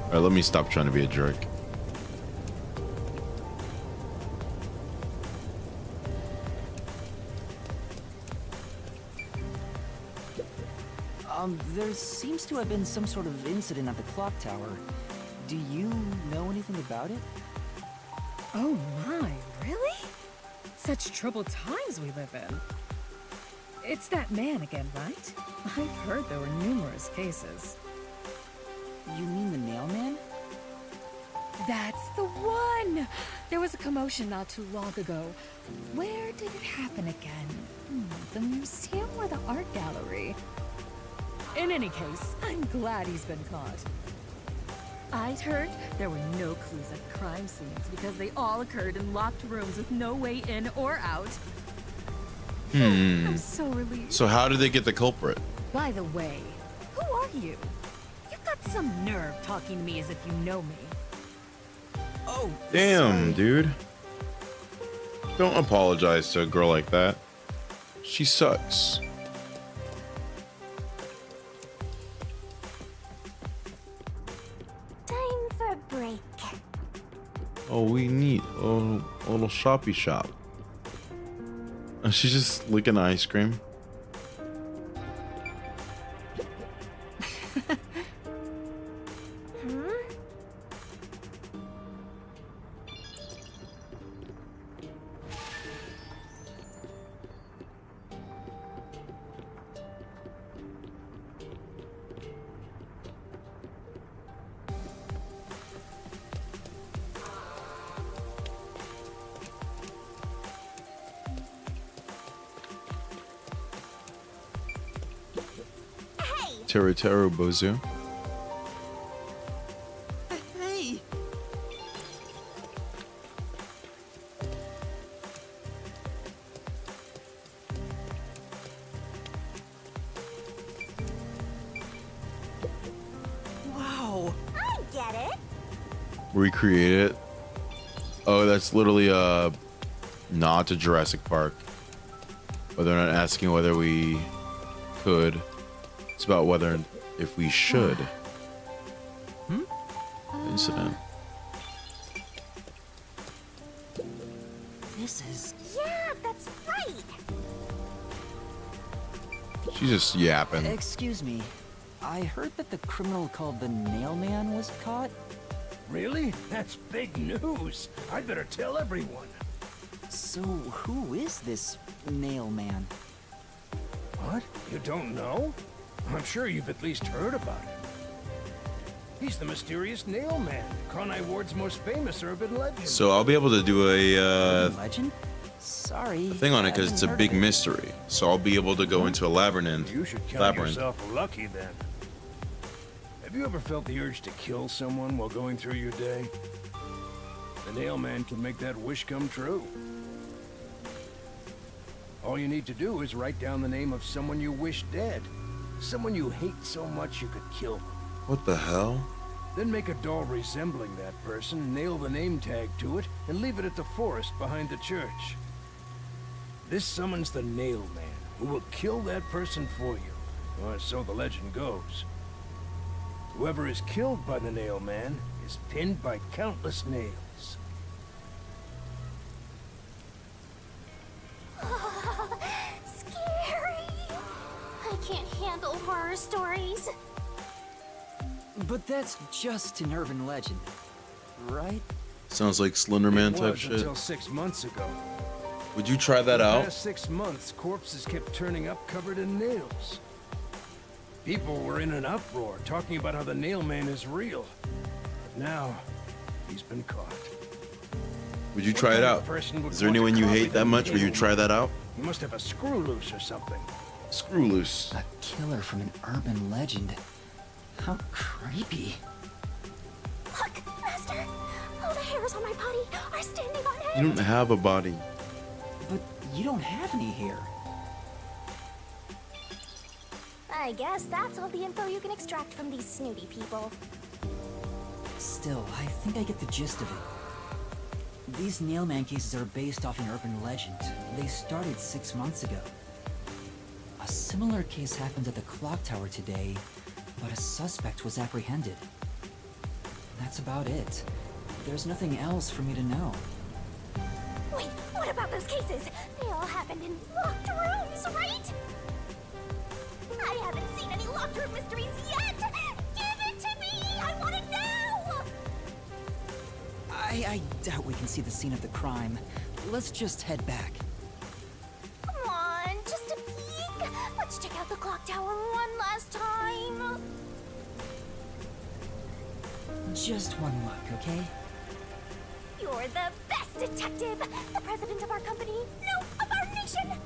All right, let me stop trying to be a jerk. There seems to have been some sort of incident at the clock tower. Do you know anything about it? Oh my, really? Such troubled times we live in. It's that man again, right? I've heard there were numerous cases. You mean the mailman? That's the one! There was a commotion not too long ago. Where did it happen again? The museum or the art gallery? In any case, I'm glad he's been caught. I'd heard there were no clues at crime scenes because they all occurred in locked rooms with no way in or out. I'm so relieved. So how did they get the culprit? By the way, who are you? You've got some nerve talking to me as if you know me. Oh, Damn, dude. Don't apologize to a girl like that. She sucks. Time for a break. Oh, we need a little shoppy shop. She's just licking ice cream. Teru Teru Bozu. Hey! Wow! I get it. Recreate it. Oh, that's literally a nod to Jurassic Park. But they're not asking whether we could. It's about whether if we should. Incident. This is... Yeah, that's right. She's just yapping. Excuse me. I heard that the criminal called the Nailman was caught. Really? That's big news. I'd better tell everyone. So who is this Nailman? What? You don't know? I'm sure you've at least heard about him. He's the mysterious Nailman, Conai Ward's most famous urban legend. So I'll be able to do a Legend? Sorry. thing on it because it's a big mystery. So I'll be able to go into a labyrinth. You should count yourself lucky then. Have you ever felt the urge to kill someone while going through your day? The Nailman can make that wish come true. All you need to do is write down the name of someone you wish dead. Someone you hate so much you could kill them. What the hell? Then make a doll resembling that person, nail the name tag to it, and leave it at the forest behind the church. This summons the Nailman, who will kill that person for you, or so the legend goes. Whoever is killed by the Nailman is pinned by countless nails. Scary. I can't handle horror stories. But that's just an urban legend, right? Sounds like Slenderman It type was shit. until 6 months ago. Would you try that For the out? past 6 months, corpses kept turning up covered in nails. People were in an uproar, talking about how the Nailman is real. But now, he's been caught. Would you try it out? Is there anyone you hate that much? Would you try that out? He must have a screw loose or something. Screw loose. A killer from an urban legend. How creepy. Look, Master. All the hairs on my body are standing on You end. don't have a body. But you don't have any hair. I guess that's all the info you can extract from these snooty people. Still, I think I get the gist of it. These Nailman cases are based off an urban legend. They started 6 months ago. A similar case happened at the clock tower today, but a suspect was apprehended. That's about it. There's nothing else for me to know. Wait, what about those cases? They all happened in locked rooms, right? I haven't seen any locked room mysteries yet! Give it to me! I want it now! I I doubt we can see the scene of the crime. Let's just head back. Come on, just a peek. Let's check out the clock tower one last time. Just one look, okay? You're the best detective, the president of our company, no, of our nation.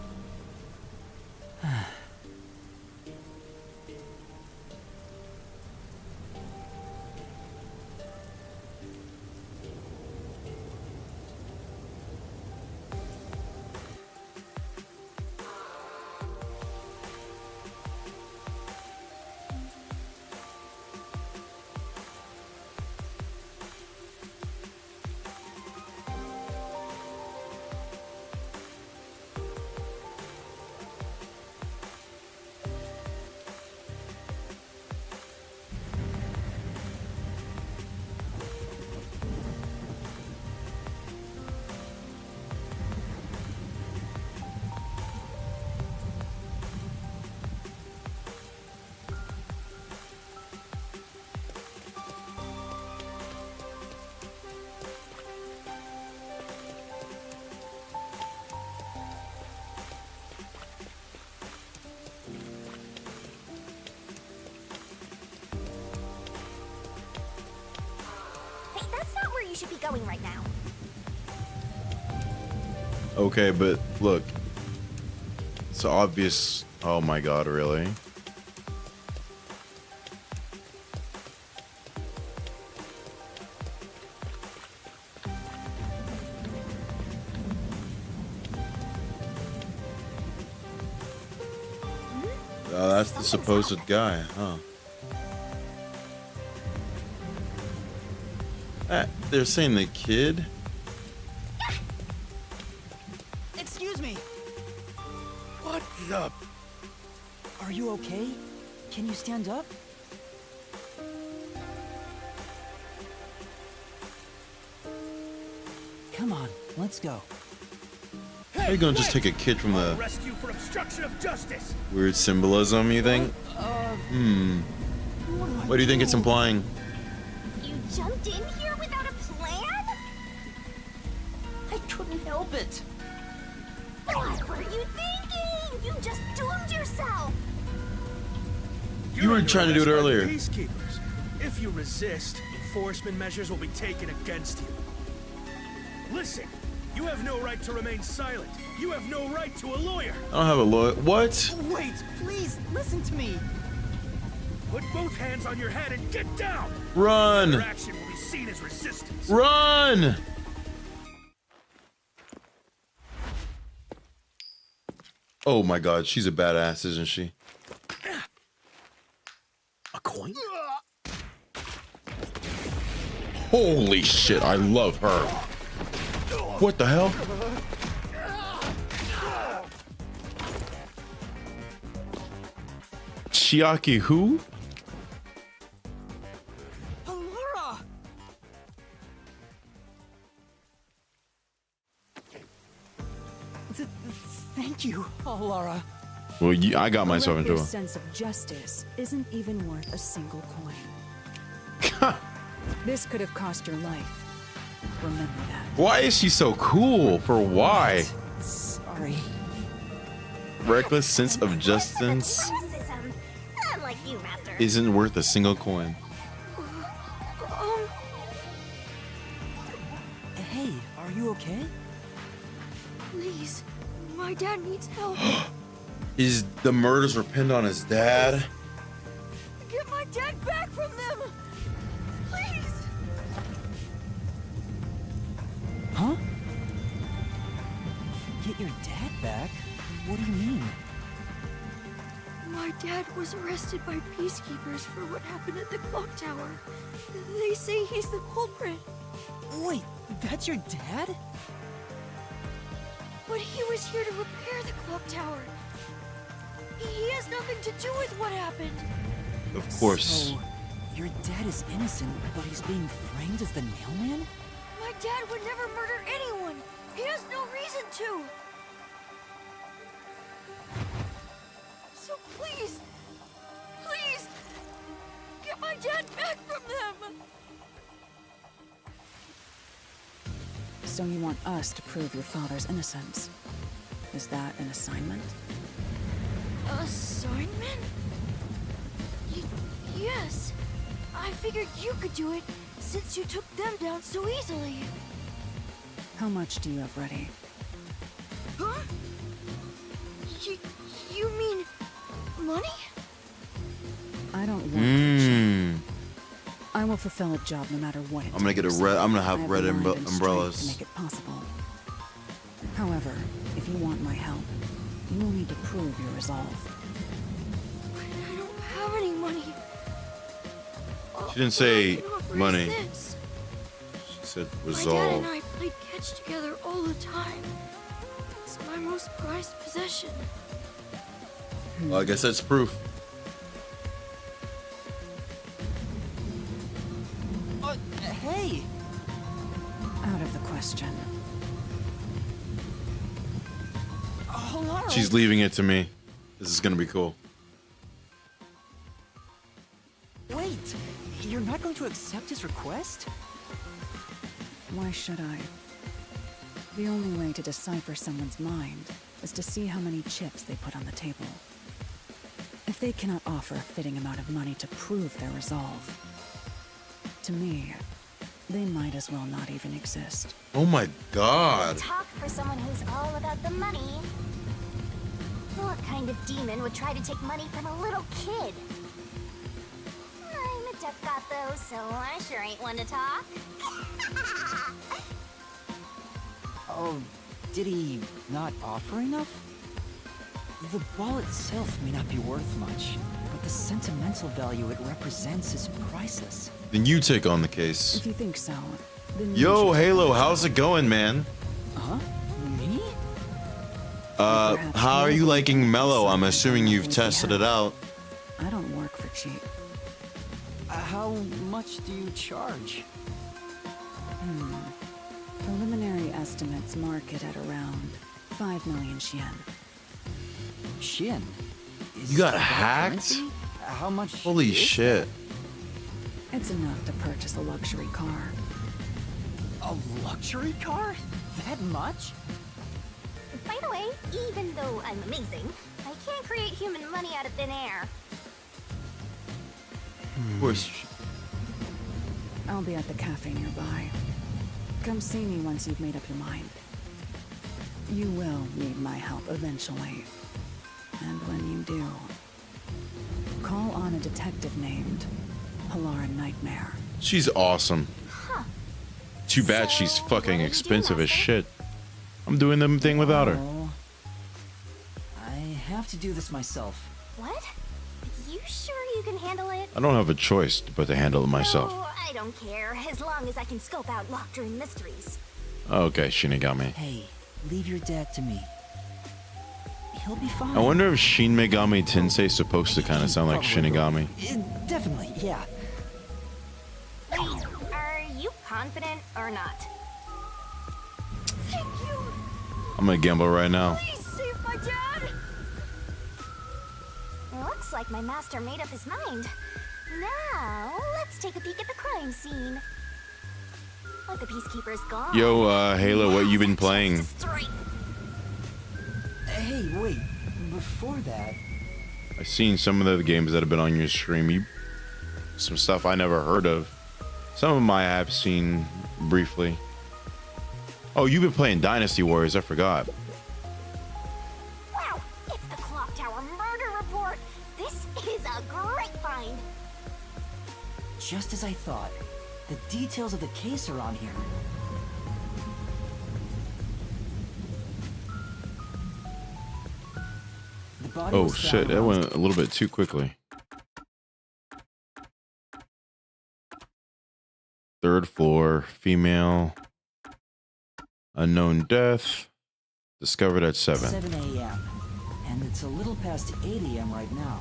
You should be going right now. Okay, but look. It's obvious. Oh my god, really? Oh, that's the supposed guy, huh? They're saying the kid? Excuse me. What the? Are you okay? Can you stand up? Come on, let's go. Are you gonna just take a kid from the Arrest you for obstruction of justice. weird symbolism, you think? What do you think it's implying? You jumped in here without a plan? I couldn't help it. What were you thinking? You just doomed yourself. You were trying to do it earlier. Peacekeepers. If you resist, enforcement measures will be taken against you. Listen, you have no right to remain silent. You have no right to a lawyer. I don't have a lawyer. What? Wait, please, listen to me. Put both hands on your head and get down. Run! Your action will be seen as resistance. Run! Oh my god, she's a badass, isn't she? A coin? Holy shit, I love her. What the hell? Chiaki who? Laura! Thank you, Laura. Well, I got myself into This it. sense of justice isn't even worth a single coin. This could have cost your life. Remember that. Why is she so cool? For why? Sorry. Reckless sense of justice Criticism. Unlike you, Master. isn't worth a single coin. Hey, are you okay? Please, my dad needs help. Is the murders were pinned on his dad? Get my dad back from them! Please! Huh? Get your dad back? What do you mean? My dad was arrested by peacekeepers for what happened at the clock tower. They say he's the culprit. Wait, that's your dad? But he was here to repair the clock tower. He has nothing to do with what happened. Of course. So, your dad is innocent, but he's being framed as the mailman? My dad would never murder anyone. He has no reason to. So please, please, get my dad back from them. So you want us to prove your father's innocence? Is that an assignment? Assignment? Yes. I figured you could do it since you took them down so easily. How much do you have ready? Huh? You mean money? I don't work for cheap. I will fulfill a job no matter what it I'm gonna get a takes. red. I'm gonna I have red the mind and strength umbrellas. to make it possible. However, if you want my help, you will need to prove your resolve. I don't have any money. She didn't say All I can offer is money. this. She said My dad resolve. and I played catch together all the time. It's my most prized possession. Well, I guess that's proof. Hey! Out of the question. She's leaving it to me. This is gonna be cool. Wait! You're not going to accept his request? Why should I? The only way to decipher someone's mind is to see how many chips they put on the table. If they cannot offer a fitting amount of money to prove their resolve, to me, they might as well not even exist. Oh my god. Talk for someone who's all about the money. What kind of demon would try to take money from a little kid? I'm a duck though, so I sure ain't one to talk. Oh, did he not offer enough? The ball itself may not be worth much, but the sentimental value it represents is priceless. Then you take on the case. If you think so, then Yo, Halo, how's it going, man? Huh? Me? How are you liking Mellow? I'm assuming you've tested it out. I don't work for cheap. How much do you charge? Preliminary estimates mark it at around 5 million yen. Shin? You got that hacked? currency? How much? Holy is shit. It's enough to purchase a luxury car. A luxury car? That much? By the way, even though I'm amazing, I can't create human money out of thin air. Of course. I'll be at the cafe nearby. Come see me once you've made up your mind. You will need my help eventually. And when you do, call on a detective named Pilar Nightmare. She's awesome. Too bad she's fucking expensive as shit. I'm doing the thing without her. Oh, I have to do this myself. What? You sure you can handle it? I don't have a choice but to handle it myself. Oh, I don't care, as long as I can scope out locked-room mysteries. Okay, Shinigami. Hey, leave your dad to me. He'll be fine. I wonder if Shin Megami Tensei is supposed to kind of sound like Shinigami. Definitely, yeah. Wait, are you confident or not? Thank you. I'm gonna gamble right now. Please save my dad. Looks like my master made up his mind. Now, let's take a peek at the crime scene. But the Peacekeeper's gone. Yo, Halo, what you been playing? Hey, wait. Before that... I've seen some of the games that have been on your stream. Some stuff I never heard of. Some of them I have seen briefly. Oh, you've been playing Dynasty Warriors. I forgot. Wow, it's the Clock Tower murder report. This is a great find. Just as I thought. The details of the case are on here. The body Oh was shit, found that on- went a little bit too quickly. Third floor, female. Unknown death. Discovered at 7. 7 a.m. And it's a little past 8 a.m. right now.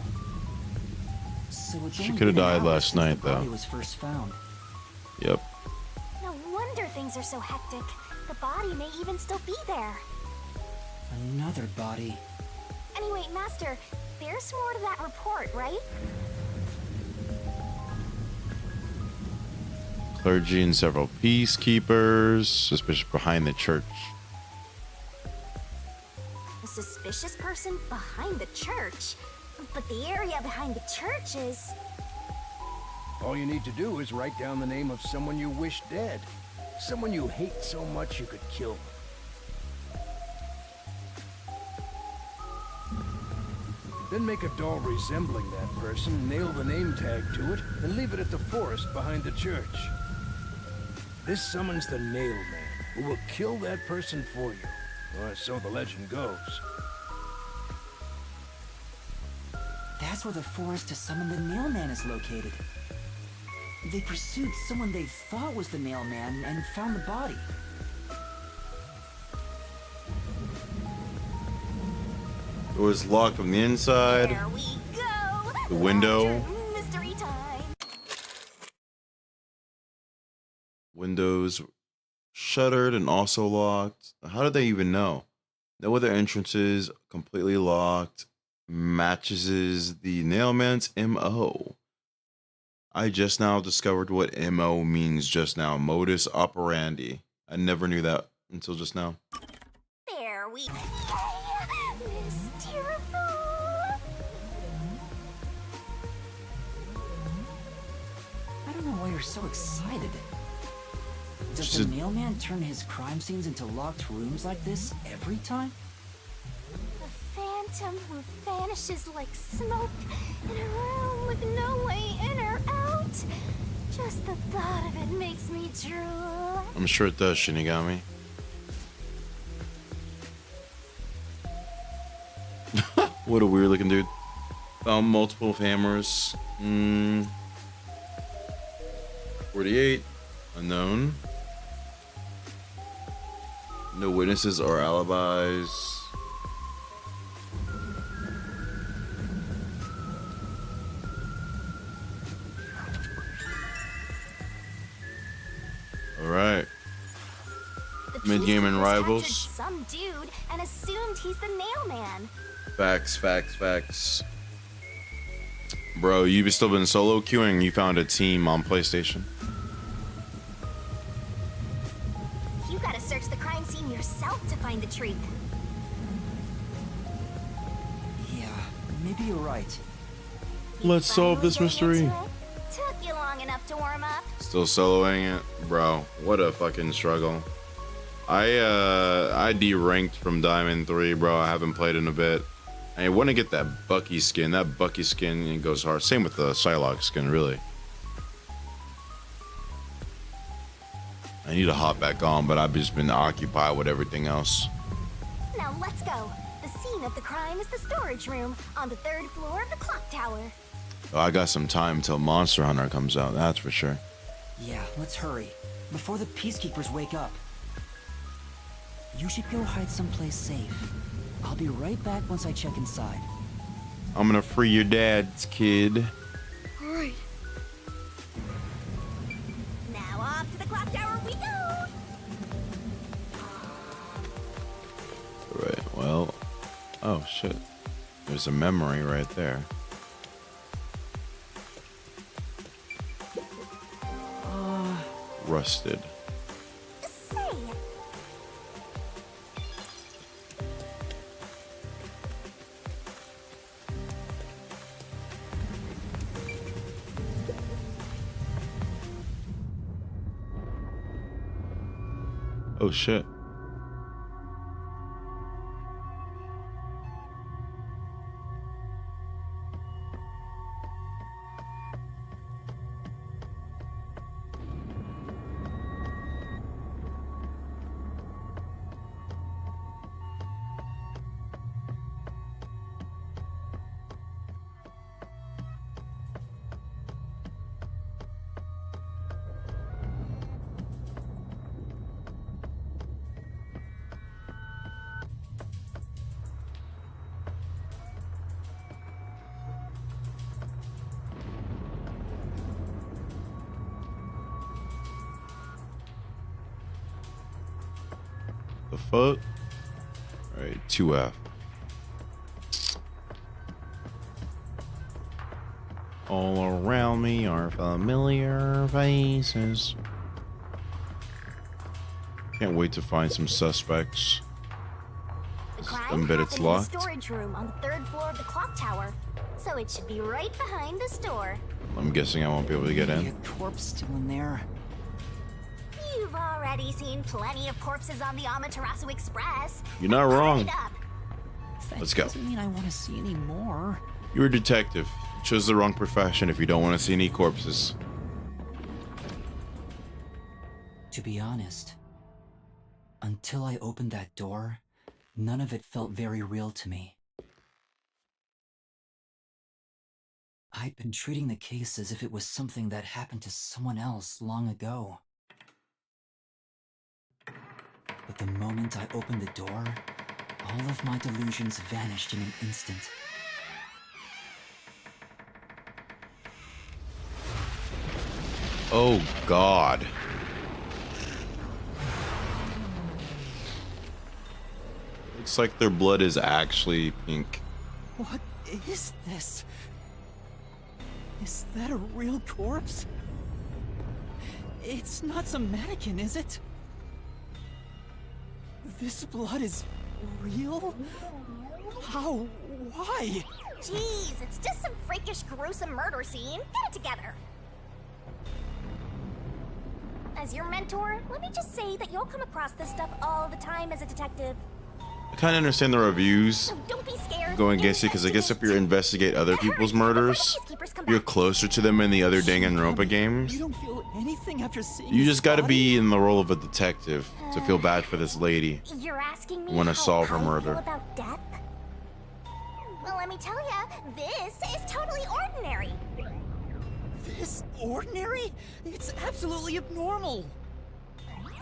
So it's She only could have been died hours last since night, the body though. was first found. Yep. No wonder things are so hectic. The body may even still be there. Another body. Anyway, Master, there's more to that report, right? Clergy and several peacekeepers. Suspicious behind the church. A suspicious person behind the church? But the area behind the church is... All you need to do is write down the name of someone you wish dead. Someone you hate so much you could kill them. Then make a doll resembling that person, nail the name tag to it, and leave it at the forest behind the church. This summons the Nail Man, who will kill that person for you. Or so the legend goes. That's where the forest to summon the Nail Man is located. They pursued someone they thought was the Nail Man and found the body. It was locked from the inside. There we go! The window. Lantern mystery time! Windows shuttered and also locked. How did they even know? No other entrances, completely locked. Matches the Nailman's MO. I just now discovered what MO means just now. Modus operandi. I never knew that until just now. There we go! Mysteriful! I don't know why you're so excited. Does Just- the Nailman turn his crime scenes into locked rooms like this every time? A phantom who vanishes like smoke in a room with no way in or out. Just the thought of it makes me drool. I'm sure it does, Shinigami. What a weird looking dude. Found multiple hammers. 48. Unknown. No witnesses or alibis. All right. The Mid-game and peacekeepers rivals. captured some dude and assumed he's the Nail Man. Facts, facts, facts. Bro, you've still been solo queuing. You found a team on PlayStation. You gotta search the crime scene yourself to find the truth. Yeah, maybe you're right. Let's solve this mystery. Took you long enough to warm up. Still soloing it, bro. What a fucking struggle. I de-ranked from Diamond 3, bro. I haven't played in a bit. I want to get that Bucky skin. That Bucky skin, it goes hard. Same with the Psylocke skin, really. I need to hop back on, but I've just been occupied with everything else. Now let's go. The scene of the crime is the storage room on the 3rd floor of the clock tower. Oh, I got some time till Monster Hunter comes out, that's for sure. Yeah, let's hurry. Before the peacekeepers wake up. You should go hide someplace safe. I'll be right back once I check inside. I'm gonna free your dad's kid. Alright. Now off to the clock tower we go. Right, well. Oh, shit. There's a memory right there. Rusted. Say, Oh, shit. The fuck? Alright, 2F. All around me are familiar faces. Can't wait to find some suspects. The I crime bet it's happened in locked. the storage room on the 3rd floor of the clock tower, so it should be right behind the store. I'm guessing I won't be able to get Maybe in. a corpse still in there. You've already seen plenty of corpses on the Amaterasu Express. You're not wrong. Hurry up. That Let's go. doesn't mean I want to see any more. You're a detective. You chose the wrong profession if you don't want to see any corpses. To be honest, until I opened that door, none of it felt very real to me. I'd been treating the case as if it was something that happened to someone else long ago. But the moment I opened the door, all of my delusions vanished in an instant. Oh, God. Looks like their blood is actually pink. What is this? Is that a real corpse? It's not some mannequin, is it? This blood is real? How? Why? Jeez, it's just some freakish, gruesome murder scene. Get it together. As your mentor, let me just say that you'll come across this stuff all the time as a detective. I kind of understand the reviews So don't be scared. going against it, because I guess if you investigate other people's murders, you're closer to them in the other Danganronpa games. You don't feel anything after seeing You this just got to body? be in the role of a detective to feel bad for this lady. You're asking me Wanna how solve her I murder. feel about death? Well, let me tell ya, this is totally ordinary. This ordinary? It's absolutely abnormal.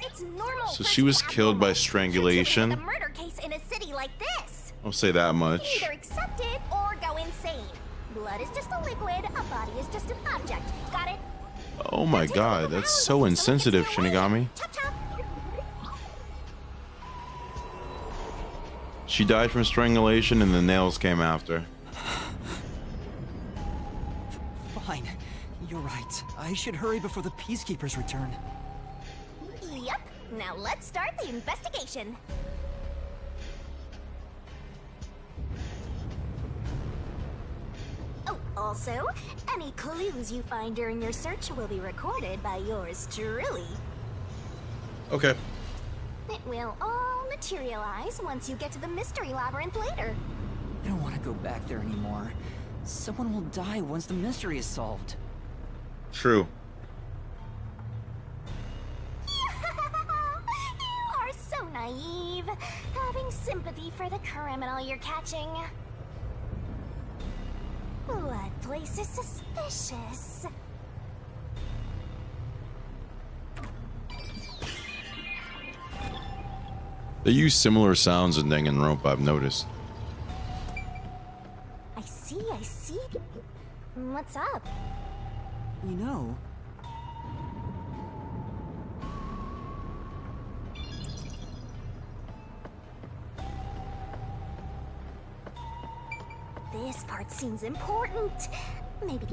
It's normal. So for she it to was be killed by abnormal. strangulation. Particularly with a murder case in a city like this. I'll say that much. Either accept it or go insane. Blood is just a liquid, a body is just an object. Got it? Oh my God, that's so insensitive, Shinigami. She died from strangulation and the nails came after. Fine. You're right. I should hurry before the Peacekeepers return. Yep. Now let's start the investigation. Oh, also, any clues you find during your search will be recorded by yours truly. Okay. It will all materialize once you get to the mystery labyrinth later. I don't want to go back there anymore. Someone will die once the mystery is solved. True. You are so naive, having sympathy for the criminal you're catching. What place is suspicious? They use similar sounds in Danganronpa, I've noticed. I see, I see. What's up? You know, This part seems important. Maybe.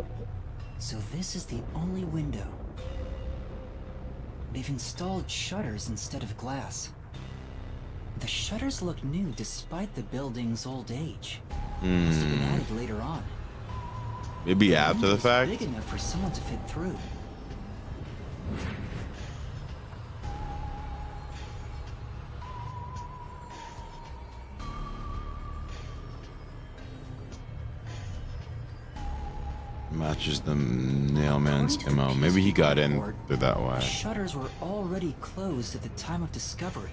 so this is the only window. They've installed shutters instead of glass. The shutters look new despite the building's old age. Must have been added later on. Maybe after the Window's fact? Big enough for someone to fit through. Matches the nailman's MO. Maybe he got in through that The way. shutters were already closed at the time of discovery,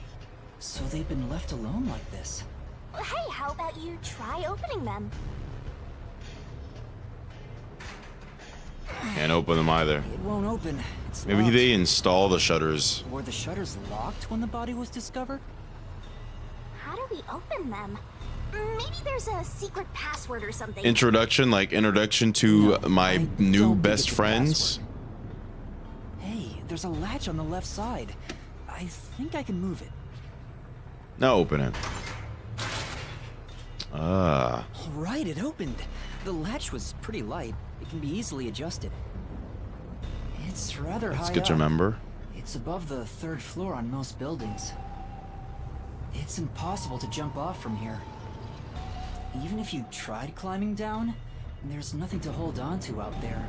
so they've been left alone like this. Hey, how about you try opening them? Can't open them either. It won't open. It's Maybe locked. they install the shutters. Were the shutters locked when the body was discovered? How do we open them? Maybe there's a secret password or something. Introduction, like introduction to my new best friends. Hey, there's a latch on the left side. I think I can move it. Now open it. Ah. All right, it opened. The latch was pretty light. It can be easily adjusted. It's rather high That's good to up. remember. It's above the 3rd floor on most buildings. It's impossible to jump off from here. Even if you tried climbing down, there's nothing to hold on to out there.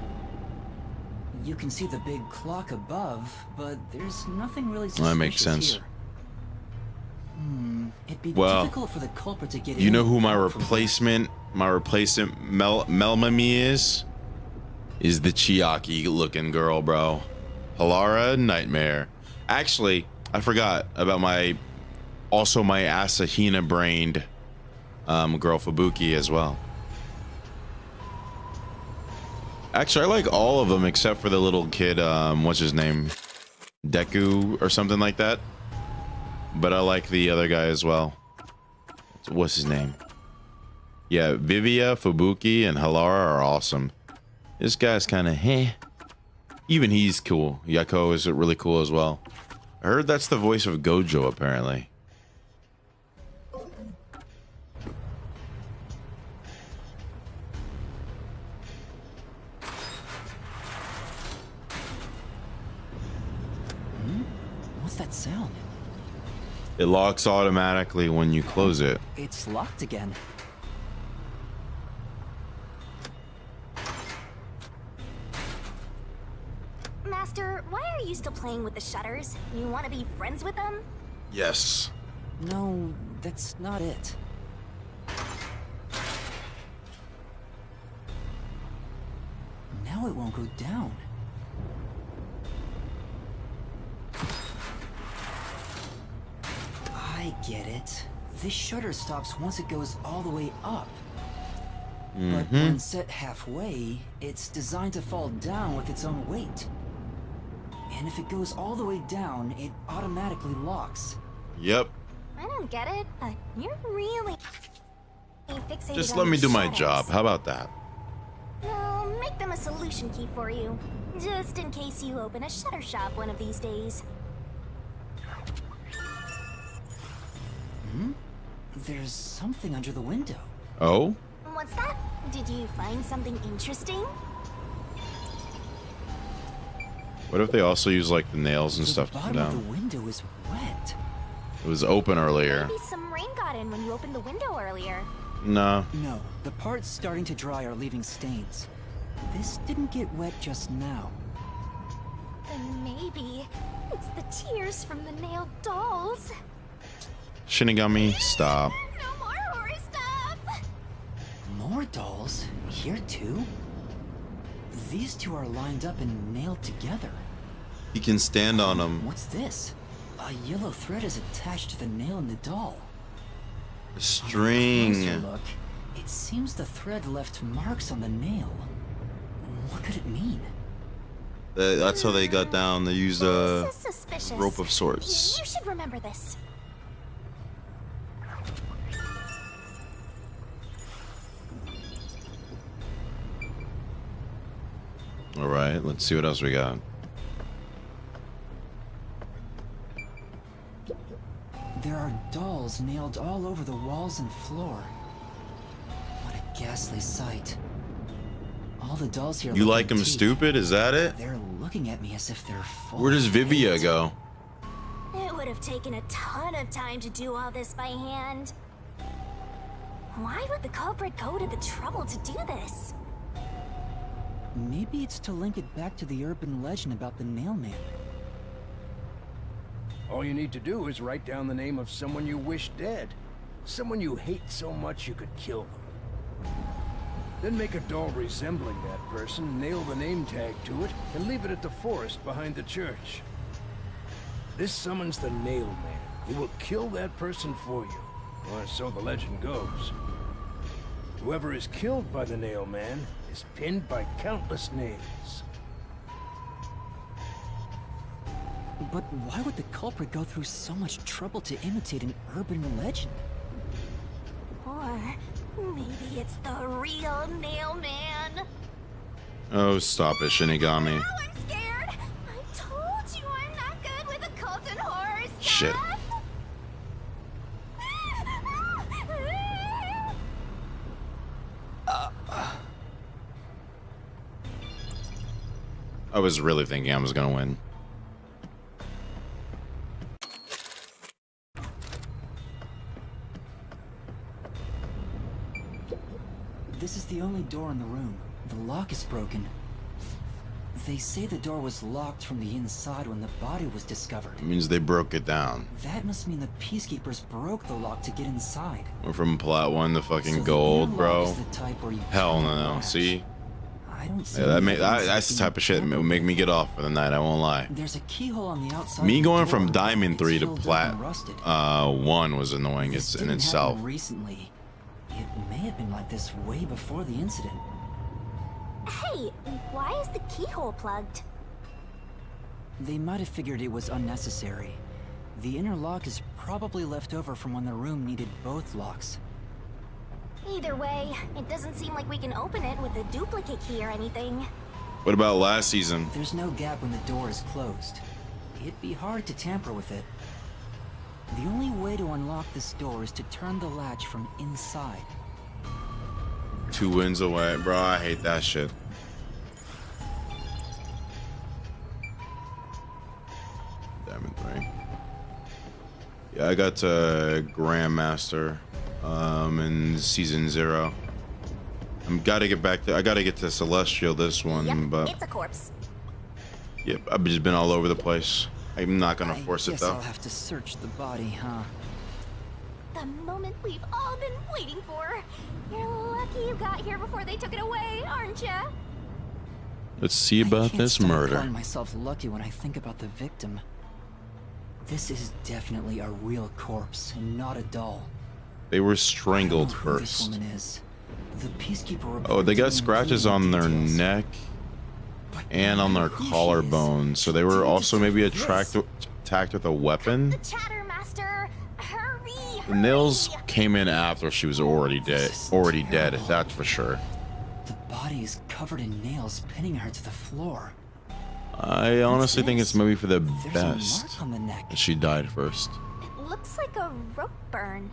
You can see the big clock above, but there's nothing really suspicious That makes sense. here. It'd be Well, difficult for the culprit to get in. You know who my and out from replacement Melmami is? Is the Chiaki looking girl, bro. Halara Nightmare. Actually, I forgot about my Asahina brained girl Fubuki as well. Actually, I like all of them except for the little kid, what's his name? Deku or something like that. But I like the other guy as well. What's his name? Yeah, Vivia, Fubuki, and Halara are awesome. This guy's kind of heh. Even he's cool. Yako is really cool as well. I heard that's the voice of Gojo, apparently. What's that sound? It locks automatically when you close it. It's locked again. Master, why are you still playing with the shutters? You want to be friends with them? Yes. No, that's not it. Now it won't go down. I get it. This shutter stops once it goes all the way up. But when set halfway, it's designed to fall down with its own weight. And if it goes all the way down, it automatically locks. Yep. I don't get it, but you're really fixated Just on let me the do my shutters. job. How about that? I'll make them a solution key for you, just in case you open a shutter shop one of these days. There's something under the window. Oh? What's that? Did you find something interesting? What if they also use like the nails and stuff to The come bottom of down? the window is wet. It was open earlier. Maybe some rain got in when you opened the window earlier. No. No, the parts starting to dry are leaving stains. This didn't get wet just now. Then maybe it's the tears from the nailed dolls. Shinigami, stop. No more horror stuff! More dolls? Here too? These two are lined up and nailed together. He can stand on them. What's this? A yellow thread is attached to the nail in the doll. A On string. a closer look, it seems the thread left marks on the nail. What could it mean? That's how they got down. They used a This is suspicious. rope of sorts. You should remember this. All right, let's see what else we got. There are dolls nailed all over the walls and floor. What a ghastly sight. All the dolls here You look like them antique. stupid? Is that it? They're looking at me as if they're full Where does of Vivia hate. go? It would have taken a ton of time to do all this by hand. Why would the culprit go to the trouble to do this? Maybe it's to link it back to the urban legend about the nail man. All you need to do is write down the name of someone you wish dead. Someone you hate so much you could kill them. Then make a doll resembling that person, nail the name tag to it, and leave it at the forest behind the church. This summons the Nail Man, who will kill that person for you, or so the legend goes. Whoever is killed by the Nail Man is pinned by countless nails. But why would the culprit go through so much trouble to imitate an urban legend? Or maybe it's the real Nail Man. Oh, stop it, Shinigami. Now I'm scared. I told you I'm not good with occult and horror stuff. Shit. I was really thinking I was gonna win. door in the room. The lock is broken. They say the door was locked from the inside when the body was discovered. It means they broke it down. That must mean the Peacekeepers broke the lock to get inside. We're from plot 1 to fucking So the gold, inner bro. lock is the type where you Hell turn no, the no. latch. See? I don't see Yeah, anything that's the type of shit that would make me get off for the night, I won't lie. There's a keyhole on the outside. Me of the going door. from Diamond It's 3 to filled up Plat and rusted. 1 was annoying This in didn't itself. happen recently. It may have been like this way before the incident. Hey, why is the keyhole plugged? They might have figured it was unnecessary. The inner lock is probably left over from when the room needed both locks. Either way, it doesn't seem like we can open it with a duplicate key or anything. What about last season? There's no gap when the door is closed. It'd be hard to tamper with it. The only way to unlock this door is to turn the latch from inside. 2 wins away. Bro, I hate that shit. Diamond 3. Yeah, I got to Grandmaster in season 0. I gotta get to Celestial this one, Yep, but it's a corpse. yep, I've just been all over the place. I'm not gonna force it Guess though. I'll have to search the body, huh? The moment we've all been waiting for. You're lucky you got here before they took it away, aren't ya? Let's see about this Stop murder. calling myself lucky when I think about the victim. This is definitely a real corpse and not a doll. They were I strangled don't know who this first. woman is. The Peacekeeper Oh, report they got didn't scratches include on their details. neck and on their collarbone, so they were also maybe attacked with a weapon. Chattermaster, hurry! The nails came in after she was already dead. That's for sure. The body is covered in nails, pinning her to the floor. I honestly think it's maybe for the There's best a mark on the neck. that she died first. It looks like a rope burn.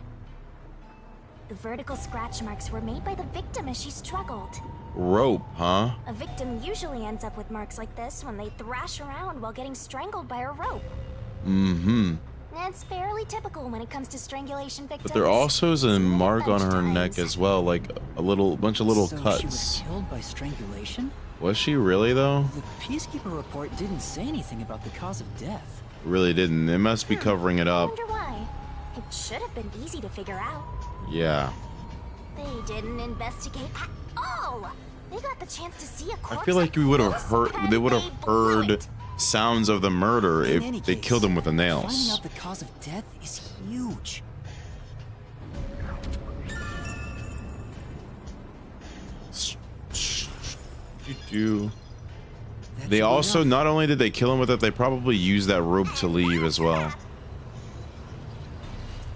The vertical scratch marks were made by the victim as she struggled. Rope, huh? A victim usually ends up with marks like this when they thrash around while getting strangled by a rope. Mm-hmm. That's fairly typical when it comes to strangulation victims. But there also is a mark on her neck as well, like a bunch of little So cuts. she was killed by strangulation? Was she really though? The Peacekeeper report didn't say anything about the cause of death. Really didn't. They must be covering it I up. wonder why. It should have been easy to figure out. Yeah. They didn't investigate at all. They got the chance to see a corpse. I feel like we would have heard. They would have heard sounds of the murder In any if they case, killed him with the finding nails. out the cause of death is huge. They also, not only did they kill him with it, they probably used that rope to leave as well.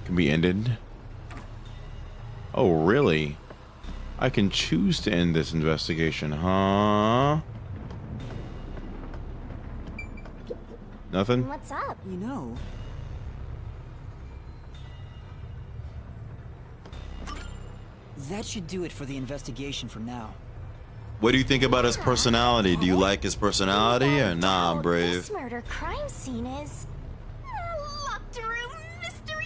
Can be ended. Oh, really? I can choose to end this investigation, huh? Nothing? What's up? You know, that should do it for the investigation for now. What do you think about his personality? Do you like his personality or nah, Brave? This murder crime scene is a locked room mystery.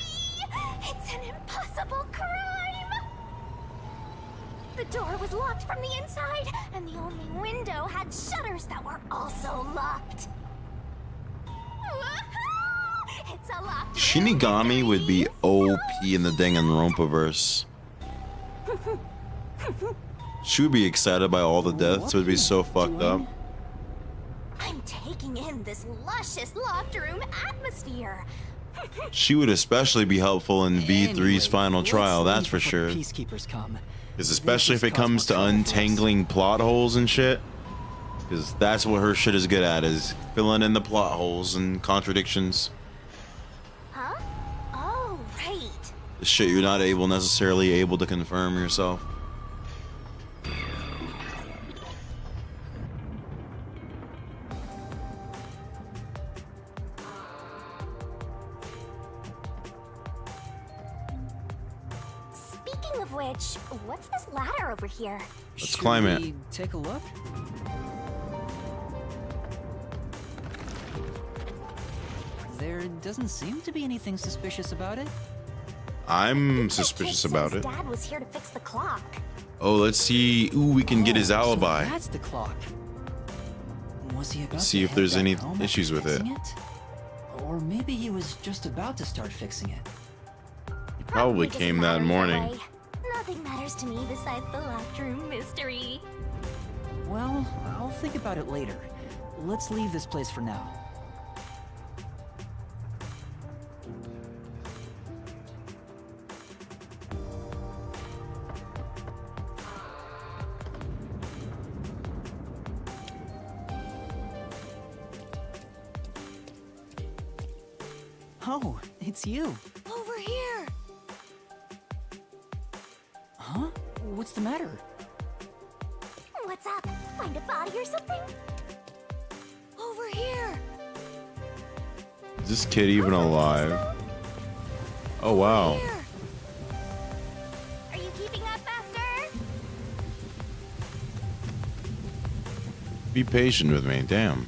It's an impossible crime. The door was locked from the inside, and the only window had shutters that were also locked. Woohoo! It's a locked Shinigami would be OP in the Danganronpaverse. She would be excited by all the deaths. It would be so fucked up. I'm taking in this luscious locked room atmosphere. She would especially be helpful in V3's final trial, that's leave for before sure. the Peacekeepers come. Because especially if it comes to untangling plot holes and shit. Because that's what her shit is good at, is filling in the plot holes and contradictions. Huh? Oh, right. The shit you're not necessarily able to confirm yourself. Speaking of which, what's this ladder over here? Let's climb it. we take a look? There doesn't seem to be anything suspicious about it. I'm suspicious about it. Dad was here to fix the clock. Oh, let's see. Ooh, we can get his alibi. So that's the clock. Was he about See to if head there's back any home after issues with it. fixing Or maybe he was just about to start fixing it. He probably doesn't came matter that either morning. way. Nothing matters to me besides the locked room mystery. Well, I'll think about it later. Let's leave this place for now. Oh, it's you. Over here! Huh? What's the matter? What's up? Find a body or something? Over here! Is this kid even alive? Oh, wow. Are you keeping up, Master? Be patient with me. Damn.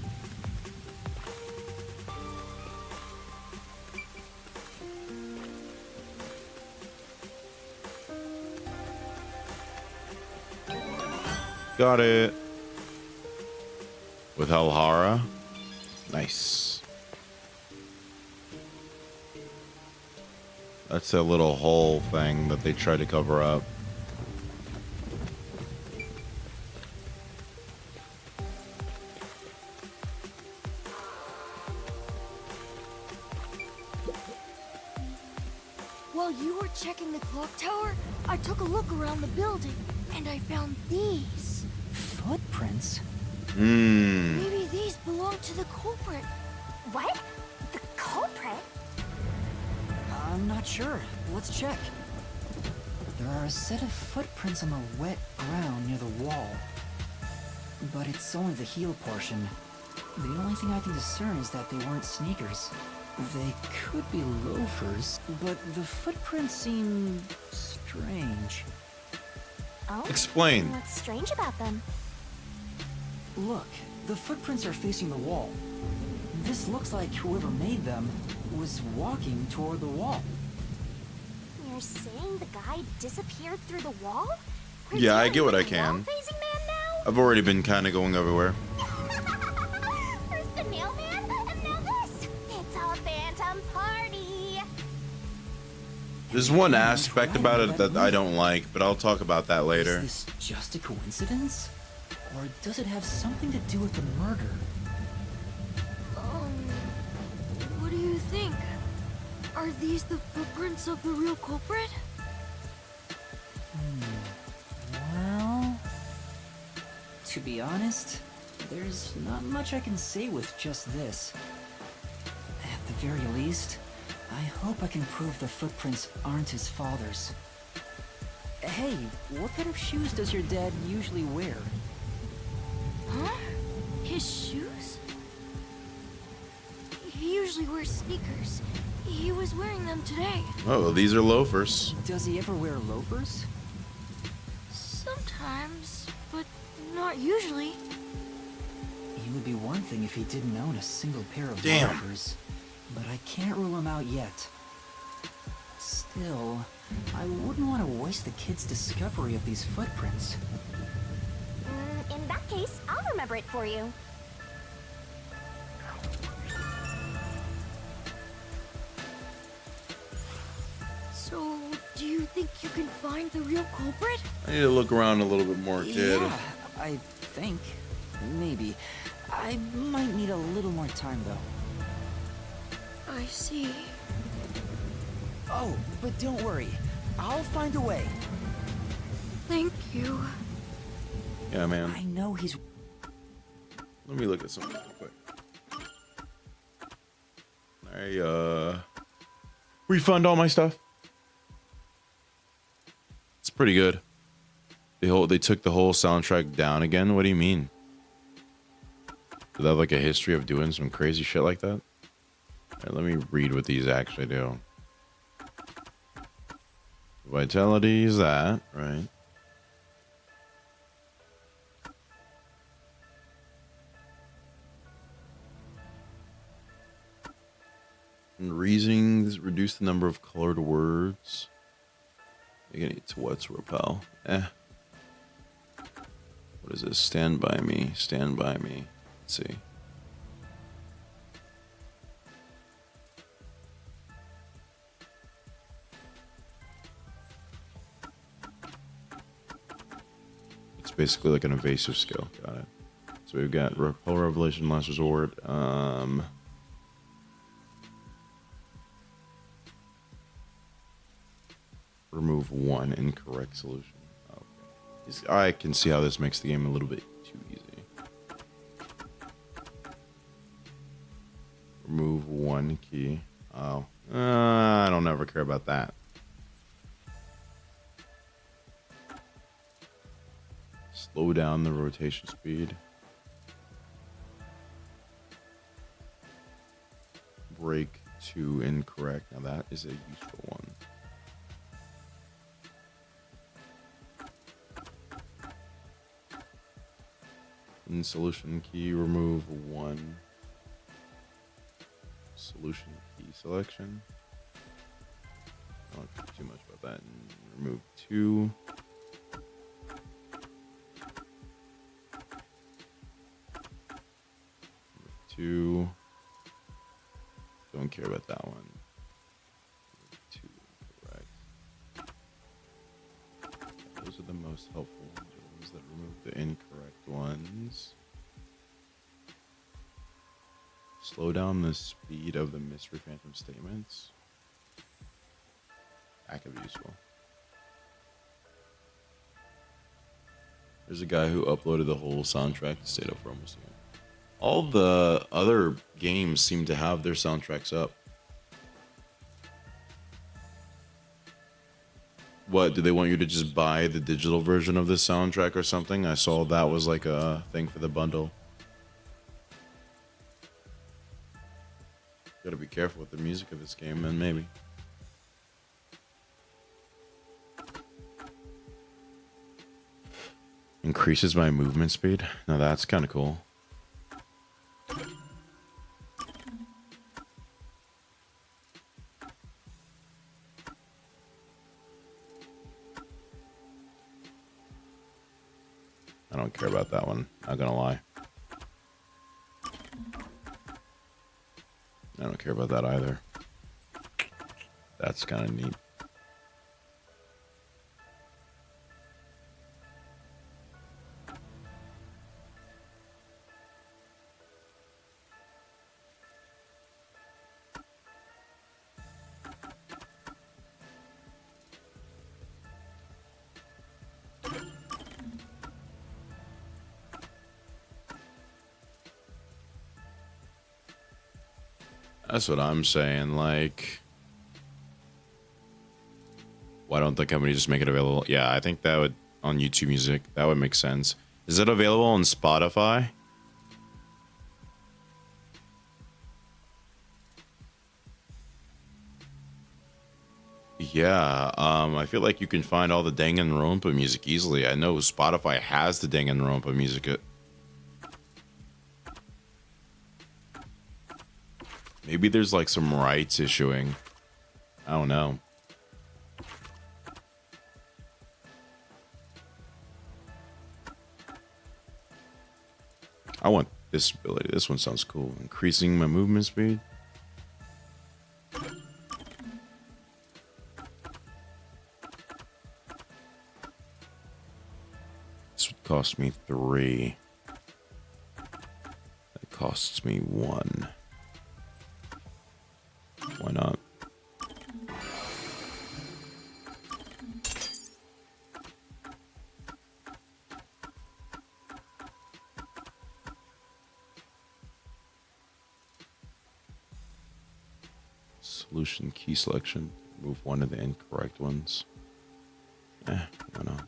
Got it. With Alhara. Nice. That's a little hole thing that they tried to cover up. While you were checking the clock tower, I took a look around the building, and I found these. Footprints? Maybe these belong to the culprit. What? The culprit? I'm not sure. Let's check. There are a set of footprints on the wet ground near the wall. But it's only the heel portion. The only thing I can discern is that they weren't sneakers. They could be loafers, but the footprints seem strange. Oh? Explain. What's strange about them? Look, the footprints are facing the wall. This looks like whoever made them was walking toward the wall. You're saying the guy disappeared through the wall? Yeah, I get what I Wall can. facing man now? I've already been kind of going everywhere. First the mailman, and now this. It's a phantom party. There's one aspect about it that I don't like, but I'll talk about that later. Is this just a coincidence? Or does it have something to do with the murder? What do you think? Are these the footprints of the real culprit? Well, to be honest, there's not much I can say with just this. At the very least, I hope I can prove the footprints aren't his father's. Hey, what kind of shoes does your dad usually wear? Huh? His shoes? He usually wears sneakers. He was wearing them today. Oh, these are loafers. Does he ever wear loafers? Sometimes, but not usually. It would be one thing if he didn't own a single pair of Damn. loafers, but I can't rule him out yet. Still, I wouldn't want to waste the kid's discovery of these footprints. In that case, I'll remember it for you. So, do you think you can find the real culprit? I need to look around a little bit more, kid. Yeah, I think. Maybe. I might need a little more time, though. I see. Oh, but don't worry. I'll find a way. Thank you. Yeah, man. I know he's... Let me look at something real quick. I refund all my stuff. It's pretty good. They took the whole soundtrack down again. What do you mean? Do they have like a history of doing some crazy shit like that? All right, let me read what these actually do. Vitality is that, right? And reasonings reduce the number of colored words. You're gonna need to what to repel? What is this? Stand by me. Stand by me. Let's see. It's basically like an evasive skill. Got it. So we've got Repel Revelation, Last Resort. Remove one incorrect solution. Okay. I can see how this makes the game a little bit too easy. Remove one key. Oh. I don't ever care about that. Slow down the rotation speed. Break two incorrect. Now that is a useful one. In solution key, remove one. Solution key selection. I don't care too much about that. And remove two. Two. Don't care about that one. Two incorrect. Those are the most helpful ones. Ones that remove the incorrect ones. Slow down the speed of the mystery phantom statements. That could be useful. There's a guy who uploaded the whole soundtrack to stayed up for almost a year. All the other games seem to have their soundtracks up. What, do they want you to just buy the digital version of the soundtrack or something? I saw that was like a thing for the bundle. Gotta be careful with the music of this game, then maybe. Increases my movement speed? Now that's kind of cool. I don't care about that one, not gonna lie. I don't care about that either. That's kind of neat. That's what I'm saying, like, why don't the company just make it available? Yeah, I think that would, on YouTube Music, that would make sense. Is it available on Spotify? Yeah, I feel like you can find all the Danganronpa music easily. I know Spotify has the Danganronpa music. Maybe there's like some rights issuing. I don't know. I want this ability. This one sounds cool. Increasing my movement speed. This would cost me 3. That costs me 1. Why not? Solution key selection. Remove one of the incorrect ones. Why not?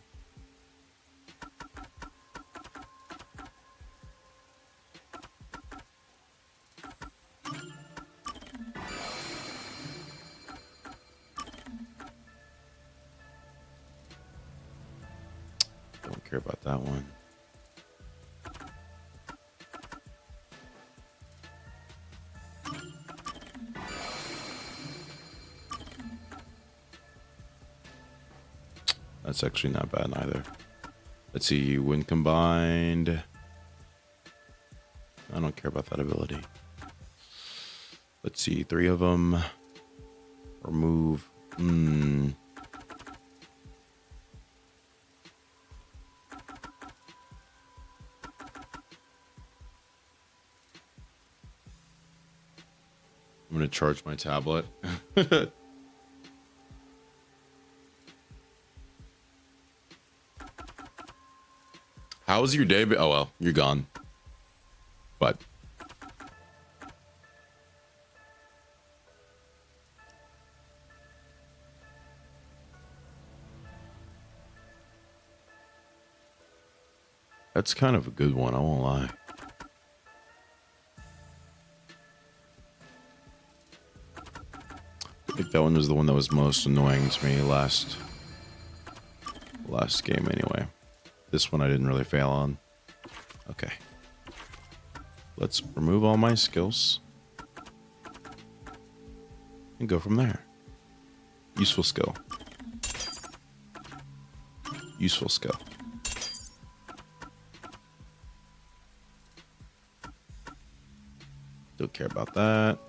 Don't care about that one. That's actually not bad either. Let's see, when combined. I don't care about that ability. Let's see, 3 of them. Remove. I'm gonna charge my tablet. How was your day? Oh well, you're gone. But that's kind of a good one, I won't lie. I think that one was the one that was most annoying to me last game anyway. This one I didn't really fail on. Okay. Let's remove all my skills and go from there. Useful skill. Useful skill. Don't care about that.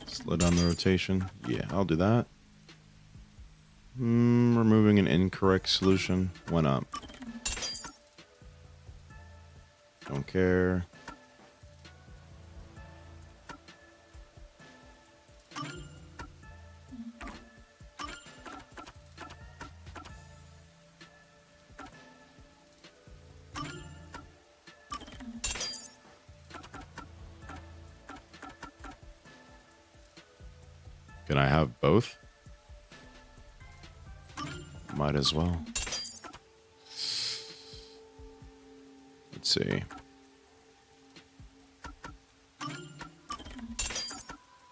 Slow down the rotation. Yeah, I'll do that. Removing an incorrect solution. Why not? Don't care. Can I have both? Might as well. Let's see.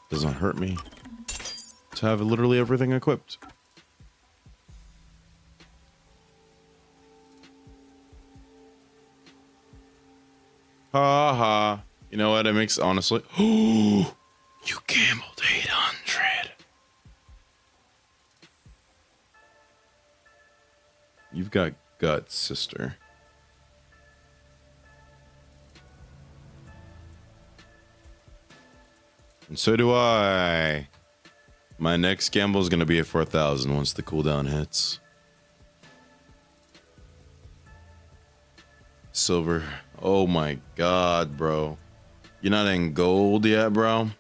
Doesn't hurt me to have literally everything equipped. Ha ha. You know what? It makes honestly. Oh, you gambled 800. You've got guts, sister. And so do I. My next gamble is going to be at 4,000 once the cooldown hits. Silver. Oh my god, bro. You're not in gold yet, bro?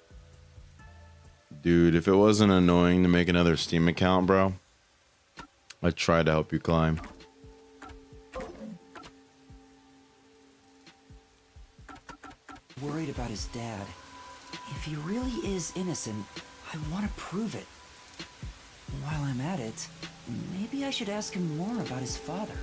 Dude, if it wasn't annoying to make another Steam account, bro, I'd try to help you climb. Worried about his dad. If he really is innocent, I want to prove it. While I'm at it, maybe I should ask him more about his father.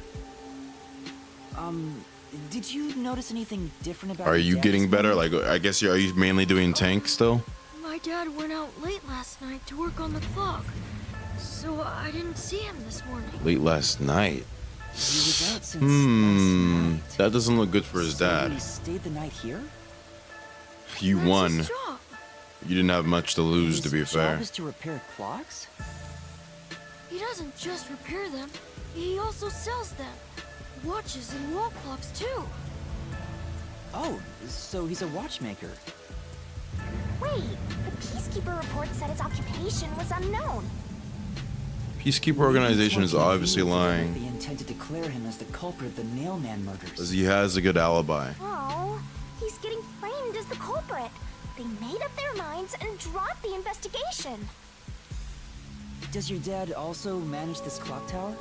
Did you notice anything different about? Are your you dad getting this better? morning? Like, I guess are you mainly doing tank still? My dad went out late last night to work on the clock, so I didn't see him this morning. Late last night. He was out since last night. That doesn't look good for his So dad. he stayed the night here? You That's won. his job. You didn't have much to lose, to be His fair. job is to repair clocks? He doesn't just repair them, he also sells them. Watches and wall clocks, too. Oh, so he's a watchmaker. Wait, the Peacekeeper report said his occupation was unknown. Peacekeeper organization is obviously They lying, intend to declare him as the culprit of the Nailman murders. because he has a good alibi. Oh, he's getting framed as the culprit. They made up their minds and dropped the investigation. Does your dad also manage this clock tower?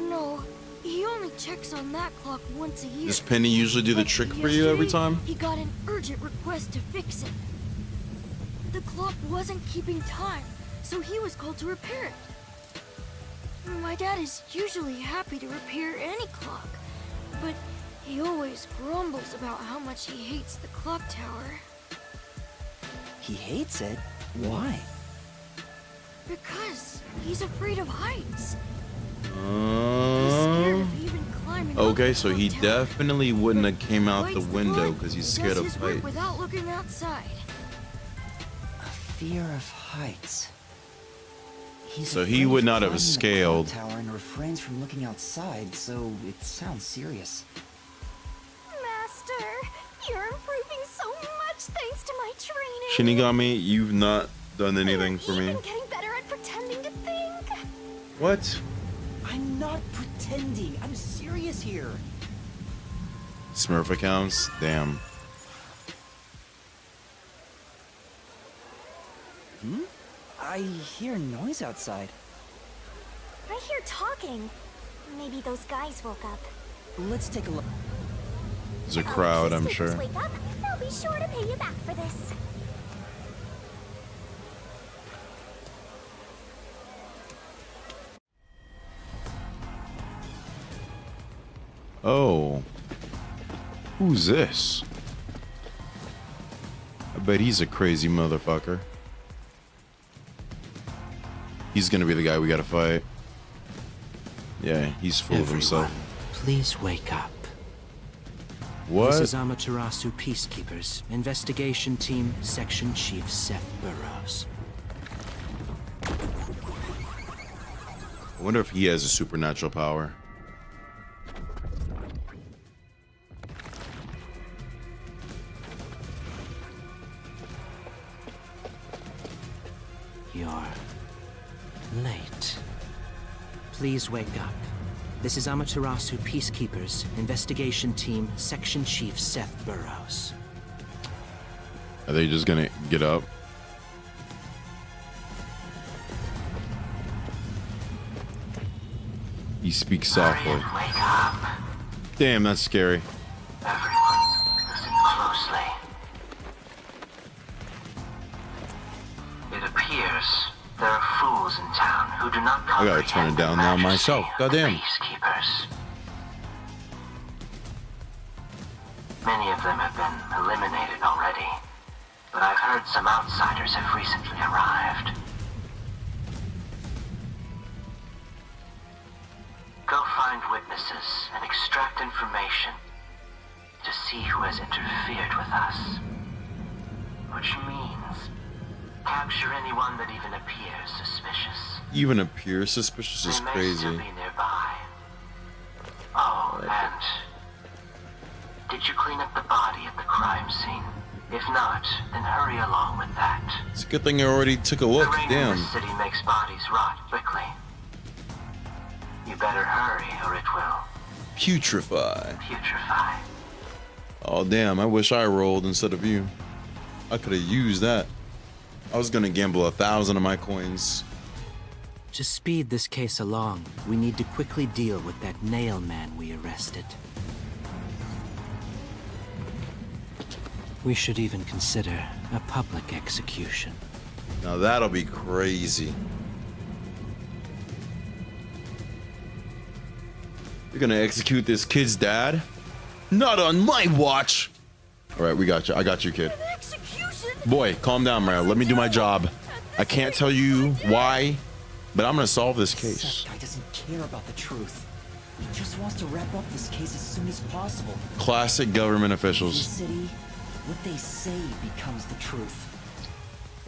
No, he only checks on that clock once a year. Does Penny usually do the But trick for you every yesterday, time? He got an urgent request to fix it. The clock wasn't keeping time, so he was called to repair it. My dad is usually happy to repair any clock, but he always grumbles about how much he hates the clock tower. He hates it? Why? Because he's afraid of heights. He's scared of even climbing up Okay, the so clock he tower. definitely wouldn't have came out the Fights window floor because he's and scared does of his work heights. without looking outside. Fear of heights. He's So he afraid would of not have climbing the scaled. clock tower and refrains from looking outside, so it sounds serious. Master, you're improving so much thanks to my training. Shinigami, you've not done anything for me. Even getting better at pretending to think. What? I'm not pretending. I'm serious here. Smurf accounts? Damn. I hear noise outside. I hear talking. Maybe those guys woke up. Let's take a look. There's a crowd, I'm If sure. wake up, they'll be sure to pay you back for this. Oh. Who's this? I bet he's a crazy motherfucker. He's gonna be the guy we gotta fight. Yeah, he's full of himself. Please wake up. What? This is Amaterasu Peacekeepers, Investigation Team, Section Chief Seth Burrows. I wonder if he has a supernatural power. You're late. Please wake up. This is Amaterasu Peacekeepers, Investigation Team, Section Chief Seth Burrows. Are they just gonna get up? He speaks softly. Damn, that's scary. Listen closely. It appears there are fools in town who do not I gotta turn it down now myself. Goddamn. peacekeepers. Many of them have been eliminated already, but I've heard some outsiders have recently arrived. Go find witnesses and extract information to see who has interfered with us. Which means capture anyone that even appears suspicious. Even appears suspicious is They may crazy. still be nearby. Oh, and did you clean up the body at the crime scene? If not, then hurry along with that. It's a good thing I already took a look. The rain in Damn. the city makes bodies rot quickly. You better hurry, or it will Putrefy. putrefy. Oh damn, I wish I rolled instead of you. I could have used that. I was gonna gamble 1,000 of my coins. To speed this case along, we need to quickly deal with that nail man we arrested. We should even consider a public execution. Now that'll be crazy. You're gonna execute this kid's dad? Not on my watch! Alright, we got you. I got you, kid. Boy, calm down, Mario. Let me do my job. I can't tell you why, but I'm gonna solve this case. That guy doesn't care about the truth. He just wants to wrap up this case as soon as possible. Classic government In the officials. city, what they say becomes the truth.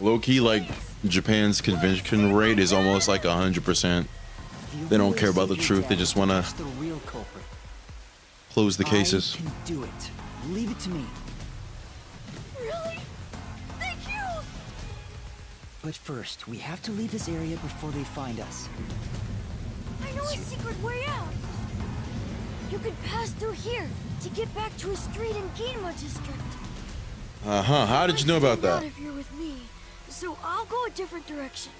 Low-key, like, Japan's conviction rate is almost like 100%. They don't care about the truth. They just wanna That's the real culprit. close the cases. I can do it. Leave it to me. Really? Thank you! But first, we have to leave this area before they find us. I know a secret way out. You could pass through here to get back to a street in Ginma district. Uh-huh. How did you know about Not that? if you're with me, so I'll go a different direction.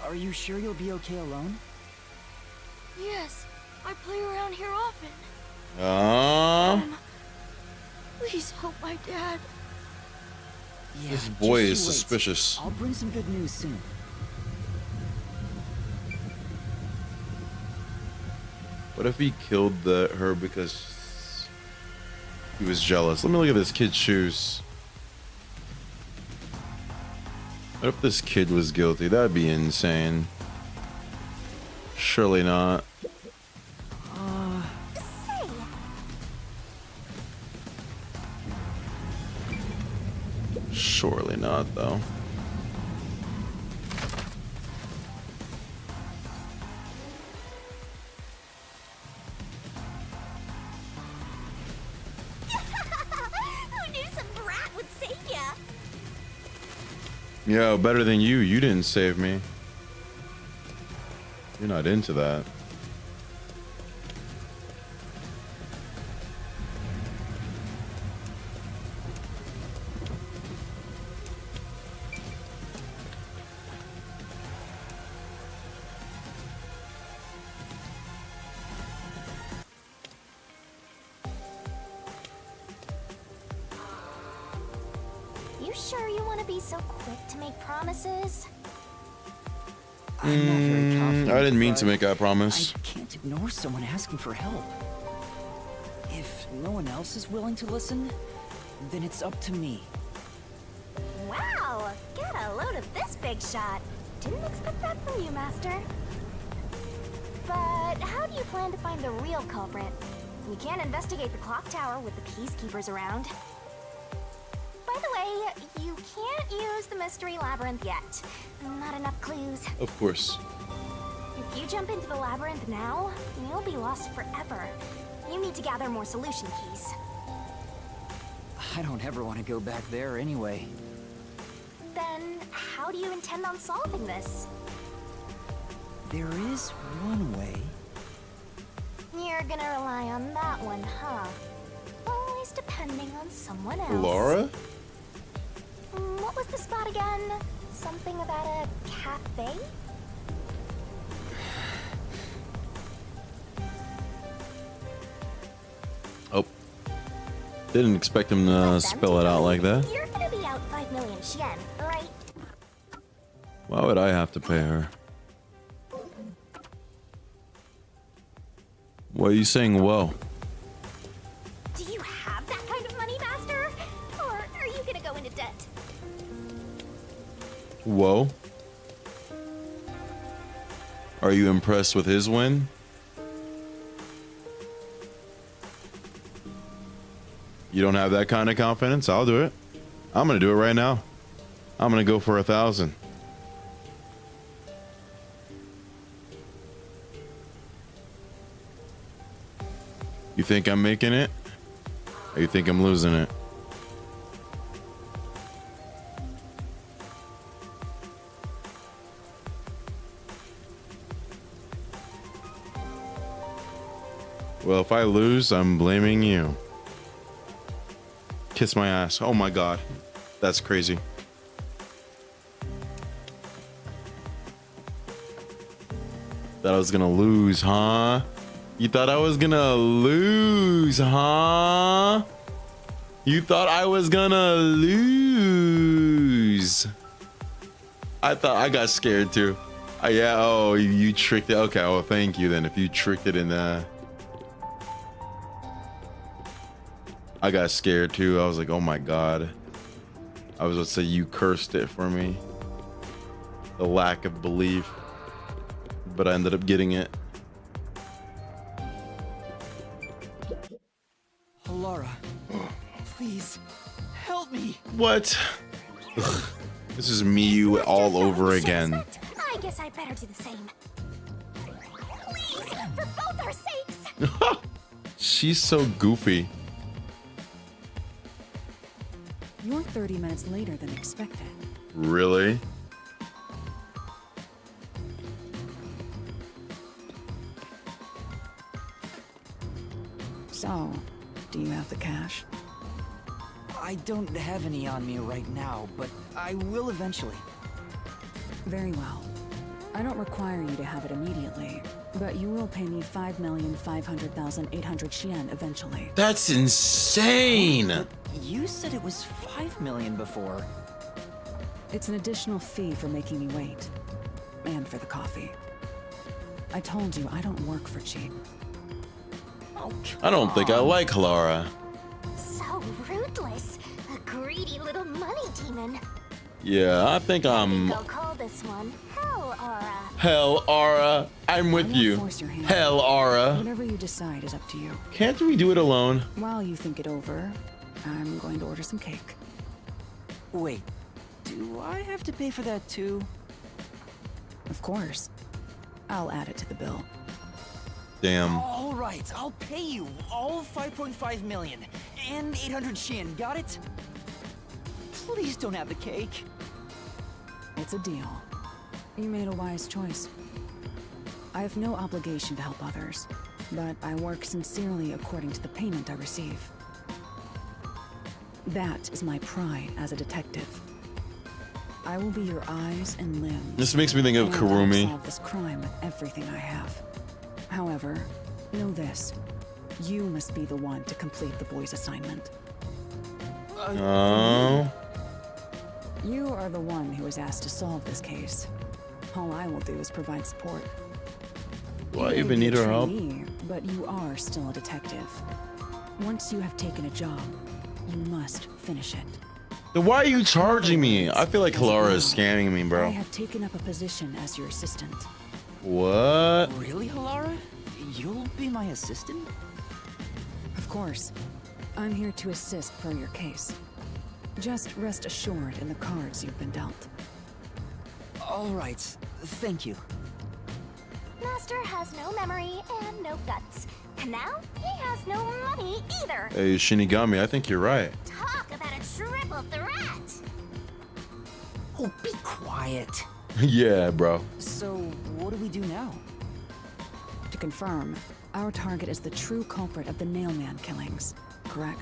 Are you sure you'll be okay alone? Yes, I play around here often. Please help my dad. Yeah, This boy just is you wait. suspicious. I'll bring some good news soon. What if he killed her because he was jealous? Let me look at this kid's shoes. What if this kid was guilty? That'd be insane. Surely not. Surely not, though. Yeah, better than you. You didn't save me. You're not into that. You sure you want to be so quick to make promises? I'm not very confident, I didn't mean to but make that promise. I can't ignore someone asking for help. If no one else is willing to listen, then it's up to me. Wow! Get a load of this big shot. Didn't expect that from you, Master. But how do you plan to find the real culprit? You can't investigate the clock tower with the peacekeepers around. By the way, you can't use the mystery labyrinth yet. Not enough clues. Of course. If you jump into the labyrinth now, you'll be lost forever. You need to gather more solution keys. I don't ever want to go back there anyway. Then, how do you intend on solving this? There is one way. You're gonna rely on that one, huh? Always depending on someone else. Laura? What was the spot again? Something about a cafe? Oh. Didn't expect him to spell it out like that. You're gonna be out 5 million yen, right? Why would I have to pay her? What are you saying, whoa? Do you have that kind of money, Master? Or are you gonna go into debt? Whoa? Are you impressed with his win? You don't have that kind of confidence? I'll do it. I'm gonna do it right now. I'm gonna go for 1,000. You think I'm making it? Or you think I'm losing it? Well, if I lose, I'm blaming you. Kiss my ass. Oh my god. That's crazy. Thought I was gonna lose, huh? You thought I was gonna lose, huh? You thought I was gonna lose. I thought I got scared too. Yeah, oh, you tricked it. Okay, well, thank you then. If you tricked it in I got scared too. I was like, oh my god. I was about to say you cursed it for me. The lack of belief. But I ended up getting it. Laura, please, help me. What? Ugh. This is me all over again. I guess I better do the same. Please, for both our sakes. She's so goofy. You're 30 minutes later than expected. Really? So, do you have the cash? I don't have any on me right now, but I will eventually. Very well. I don't require you to have it immediately, but you will pay me 5,500,800 yen eventually. That's insane! But you said it was 5 million before. It's an additional fee for making me wait. And for the coffee. I told you I don't work for cheap. Oh, I don't think I like Laura. So ruthless. A greedy little money demon. Yeah, I think I'm... Go call this one Hell Aura. Hell, Aura. I'm with you. Force your hand. Hell, Aura. Whatever you decide is up to you. Can't we do it alone? While you think it over, I'm going to order some cake. Wait, do I have to pay for that too? Of course. I'll add it to the bill. Damn. All right, I'll pay you all 5.5 million and 800 yen. Got it? Please don't have the cake. It's a deal. You made a wise choice. I have no obligation to help others, but I work sincerely according to the payment I receive. That is my pride as a detective. I will be your eyes and limbs. This makes me think of and Kurumi. I'll solve this crime with everything I have. However, know this. You must be the one to complete the boy's assignment. Oh. You are the one who was asked to solve this case. All I will do is provide support. Do I You may even be a need her help? trainee, but you are still a detective. Once you have taken a job, you must finish it. Then why are you charging me? I feel like Halara is scamming me, I bro. have taken up a position as your assistant. What? Really, Halara? You'll be my assistant? Of course. I'm here to assist per your case. Just rest assured in the cards you've been dealt. All right. Thank you. Master has no memory and no guts. And now he has no money either. Hey, Shinigami, I think you're right. Talk about a triple threat. Oh, be quiet. Yeah, bro. So, what do we do now? To confirm, our target is the true culprit of the Nailman killings, correct?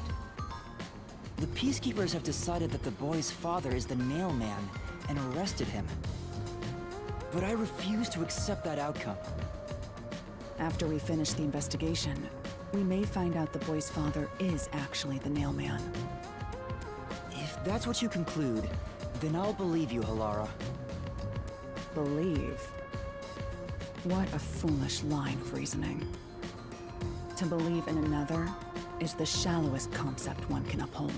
The Peacekeepers have decided that the boy's father is the Nailman and arrested him. But I refuse to accept that outcome. After we finish the investigation, we may find out the boy's father is actually the Nailman. If that's what you conclude, then I'll believe you, Halara. Believe? What a foolish line of reasoning. To believe in another is the shallowest concept one can uphold.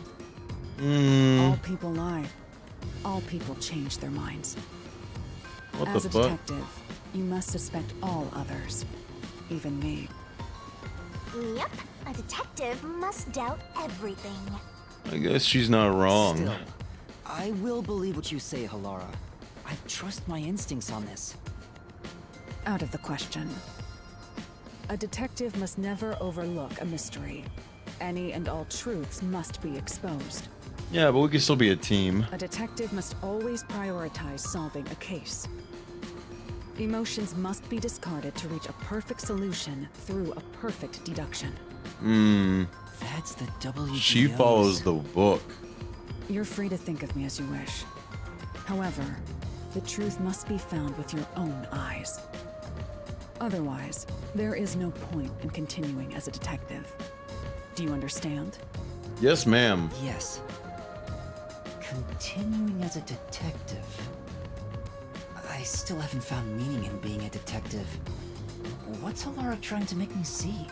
All people lie. All people change their minds. What As the a fuck? detective, you must suspect all others. Even me. Yep, a detective must doubt everything. I guess she's not wrong. Still, I will believe what you say, Halara. I trust my instincts on this. Out of the question. A detective must never overlook a mystery. Any and all truths must be exposed. Yeah, but we can still be a team. A detective must always prioritize solving a case. Emotions must be discarded to reach a perfect solution through a perfect deduction. That's the WDO. She follows the book. You're free to think of me as you wish. However, the truth must be found with your own eyes. Otherwise, there is no point in continuing as a detective. Do you understand? Yes, ma'am. Yes. Continuing as a detective. I still haven't found meaning in being a detective. What's Halara trying to make me see?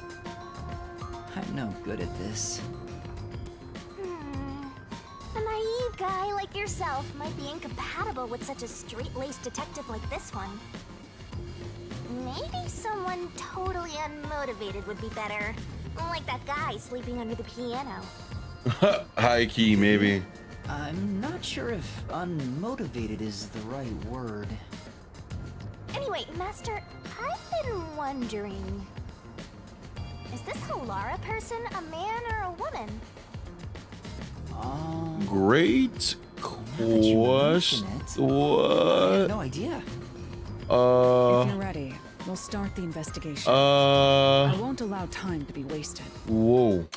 I'm no good at this. A naive guy like yourself might be incompatible with such a straight-laced detective like this one. Maybe someone totally unmotivated would be better. Like that guy sleeping under the piano. High key, maybe. I'm not sure if unmotivated is the right word. Anyway, Master, I've been wondering... Is this Halara person a man or a woman? Great question. I have What? no idea. If you're ready, we'll start the investigation. I won't allow time to be wasted. Whoa.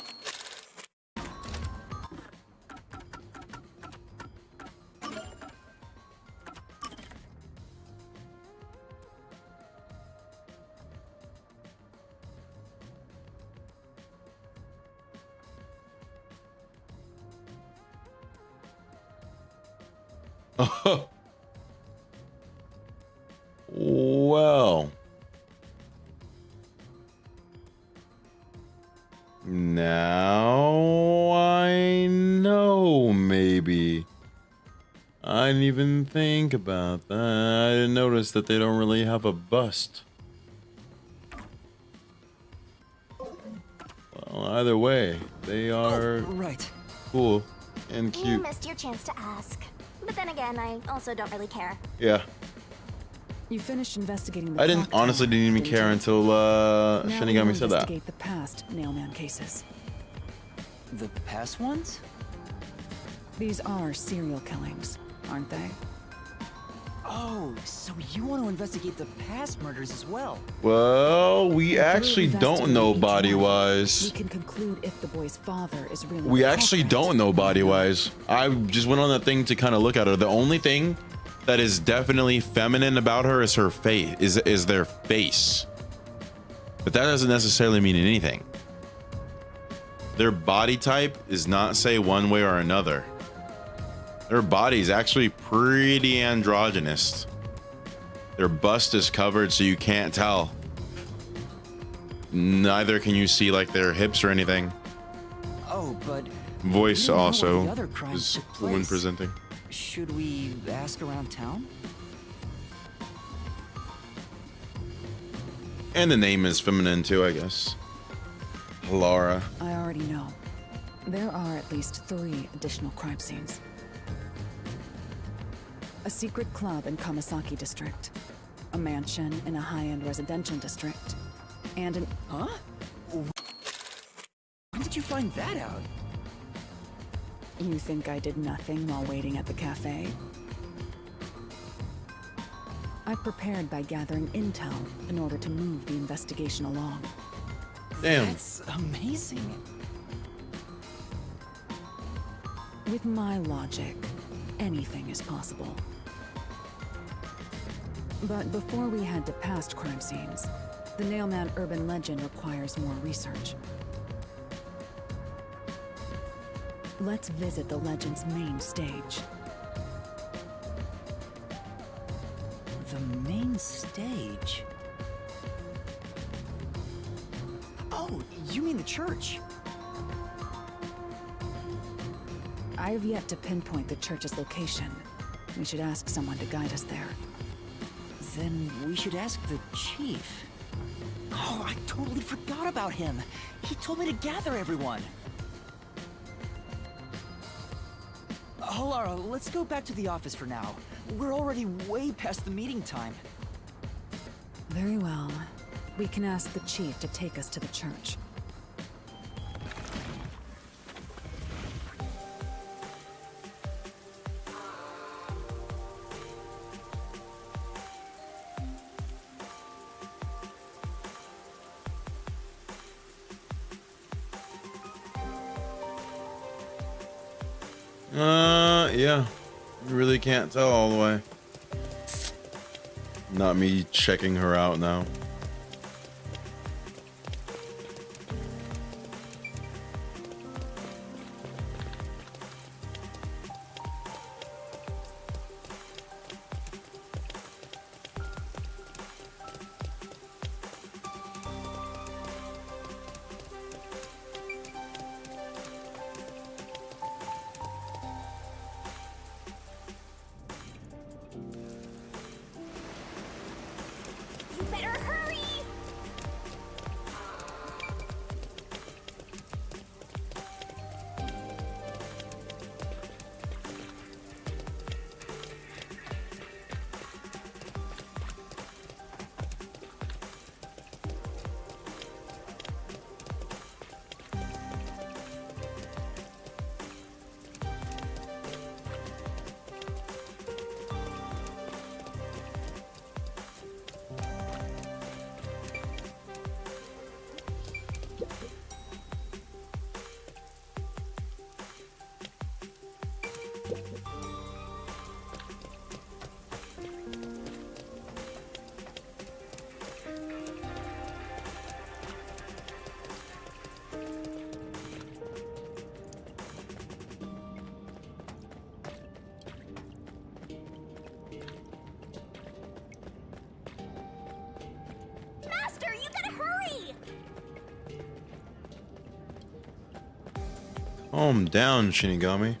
Well, now I know, maybe. I didn't even think about that. I didn't notice that they don't really have a bust. Well, either way, they are right. Cool and You cute. missed your chance to ask. But then again, I also don't really care. Yeah. You finished investigating the I didn't clock honestly tower, didn't even didn't care you? until Now we will Shinigami said that. investigate the past Nailman cases. The past ones? These are serial killings, aren't they? Oh, so you want to investigate the past murders as well? Well, we actually Through don't know investigating each body one, wise. We can conclude if the boy's father is really We the actually culprit. don't know body wise. I just went on that thing to kind of look at her. The only thing that is definitely feminine about her is her face, is their face. But that doesn't necessarily mean anything. Their body type is not say one way or another. Their body is actually pretty androgynous. Their bust is covered so you can't tell. Neither can you see like their hips or anything. Oh, but Voice we don't know where also the other crimes is took the one place. presenting. Should we ask around town? And the name is feminine too, I guess. Laura. I already know. There are at least 3 additional crime scenes. A secret club in Kamasaki district, a mansion in a high-end residential district, and an... Huh? When did you find that out? You think I did nothing while waiting at the cafe? I prepared by gathering intel in order to move the investigation along. Damn. That's amazing. With my logic, anything is possible. But before we head to past crime scenes, the Nailman urban legend requires more research. Let's visit the legend's main stage. The main stage? Oh, you mean the church? I have yet to pinpoint the church's location. We should ask someone to guide us there. Then we should ask the chief. Oh, I totally forgot about him. He told me to gather everyone. Lara, let's go back to the office for now. We're already way past the meeting time. Very well. We can ask the chief to take us to the church. Yeah. You really can't tell all the way. Not me checking her out now. You better hurry! Master, you gotta hurry! Calm down, Shinigami.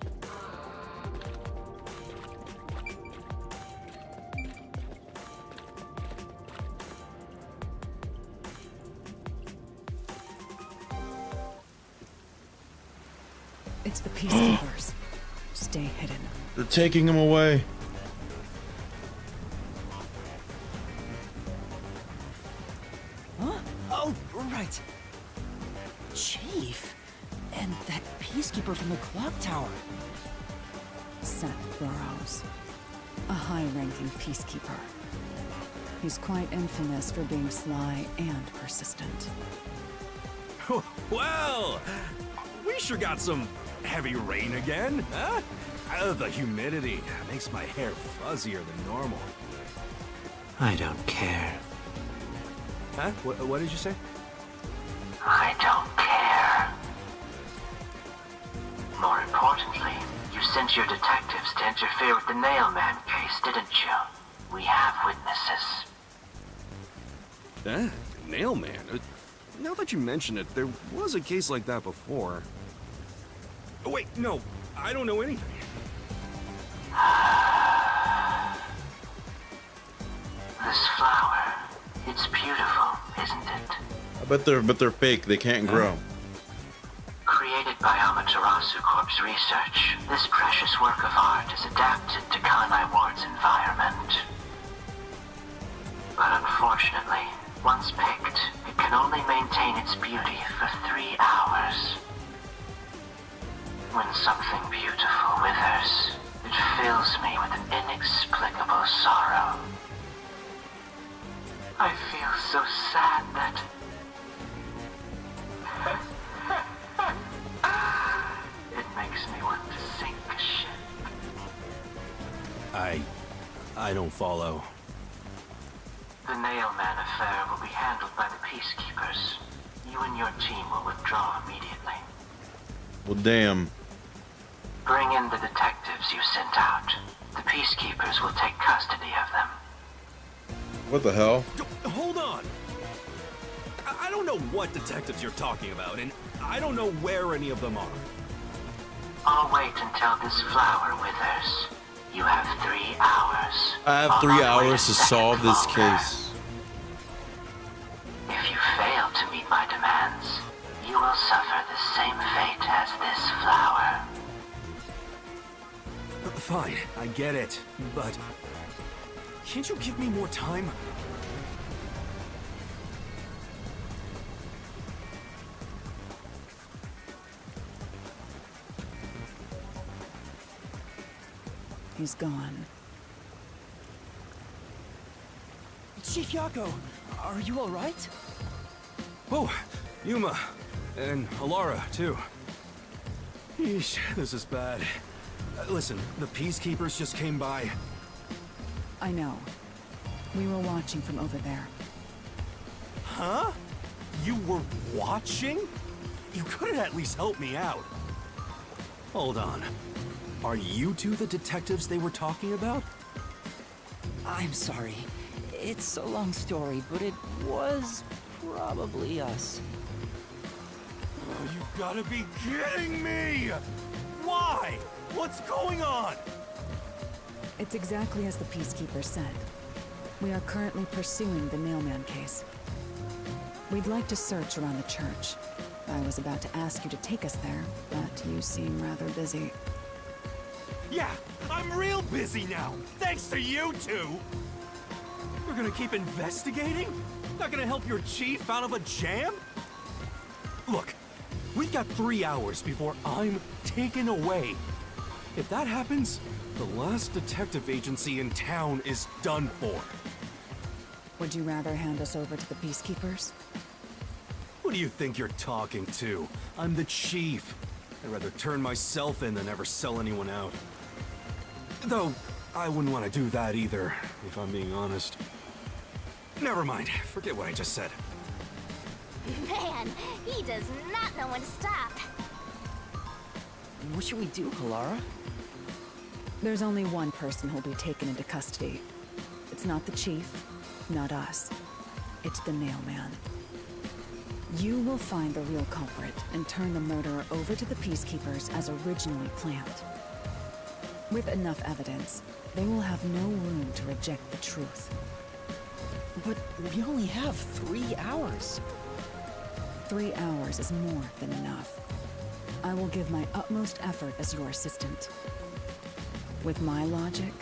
It's the peacekeepers. Stay hidden. They're taking him away. Huh? Oh, right. Chief? And that peacekeeper from the clock tower. Seth Burrows. a high-ranking peacekeeper. He's quite infamous for being sly and persistent. Well, we sure got some heavy rain again, huh? The humidity makes my hair fuzzier than normal. I don't care. Huh? What did you say? I don't care. More importantly, you sent your detectives to interfere with the Nailman case, didn't you? We have witnesses. Nailman? Now that you mention it, there was a case like that before. Oh, wait, no, I don't know anything. This flower, it's beautiful, isn't it? But they're fake. They can't grow. Created by Amaterasu Corp's research, this precious work of art is adapted to Kanai Ward's environment. But unfortunately, once picked, it can only maintain its beauty for 3 hours. When something beautiful withers, it fills me with an inexplicable sorrow. I feel so sad that... it makes me want to sink a ship. I don't follow. The Nailman affair will be handled by the Peacekeepers. You and your team will withdraw immediately. Well, damn. Bring in the detectives you sent out. The Peacekeepers will take custody of them. What the hell? Hold on! I don't know what detectives you're talking about, and I don't know where any of them are. I'll wait until this flower withers. You have 3 hours. I have 3 hours to solve this case. If you fail to meet my demands, you will suffer the same fate as this flower. Fine, I get it, but... can't you give me more time? He's gone. Chief Yako, are you all right? Oh, Yuma. And Alara, too. Yeesh, this is bad. Listen, the Peacekeepers just came by. I know. We were watching from over there. Huh? You were watching? You could have at least helped me out. Hold on. Are you two the detectives they were talking about? I'm sorry. It's a long story, but it was probably us. Oh, you gotta be kidding me! Why? What's going on? It's exactly as the Peacekeeper said. We are currently pursuing the Nailman case. We'd like to search around the church. I was about to ask you to take us there, but you seem rather busy. Yeah, I'm real busy now, thanks to you two! We're gonna keep investigating? Not gonna help your chief out of a jam? Look, we've got 3 hours before I'm taken away. If that happens, the last detective agency in town is done for. Would you rather hand us over to the Peacekeepers? Who do you think you're talking to? I'm the chief. I'd rather turn myself in than ever sell anyone out. Though, I wouldn't want to do that either, if I'm being honest. Never mind, forget what I just said. Man, he does not know when to stop. What should we do, Alara? There's only one person who'll be taken into custody. It's not the chief, not us. It's the Nailman. You will find the real culprit and turn the murderer over to the Peacekeepers as originally planned. With enough evidence, they will have no room to reject the truth. But we only have 3 hours. 3 hours is more than enough. I will give my utmost effort as your assistant. With my logic,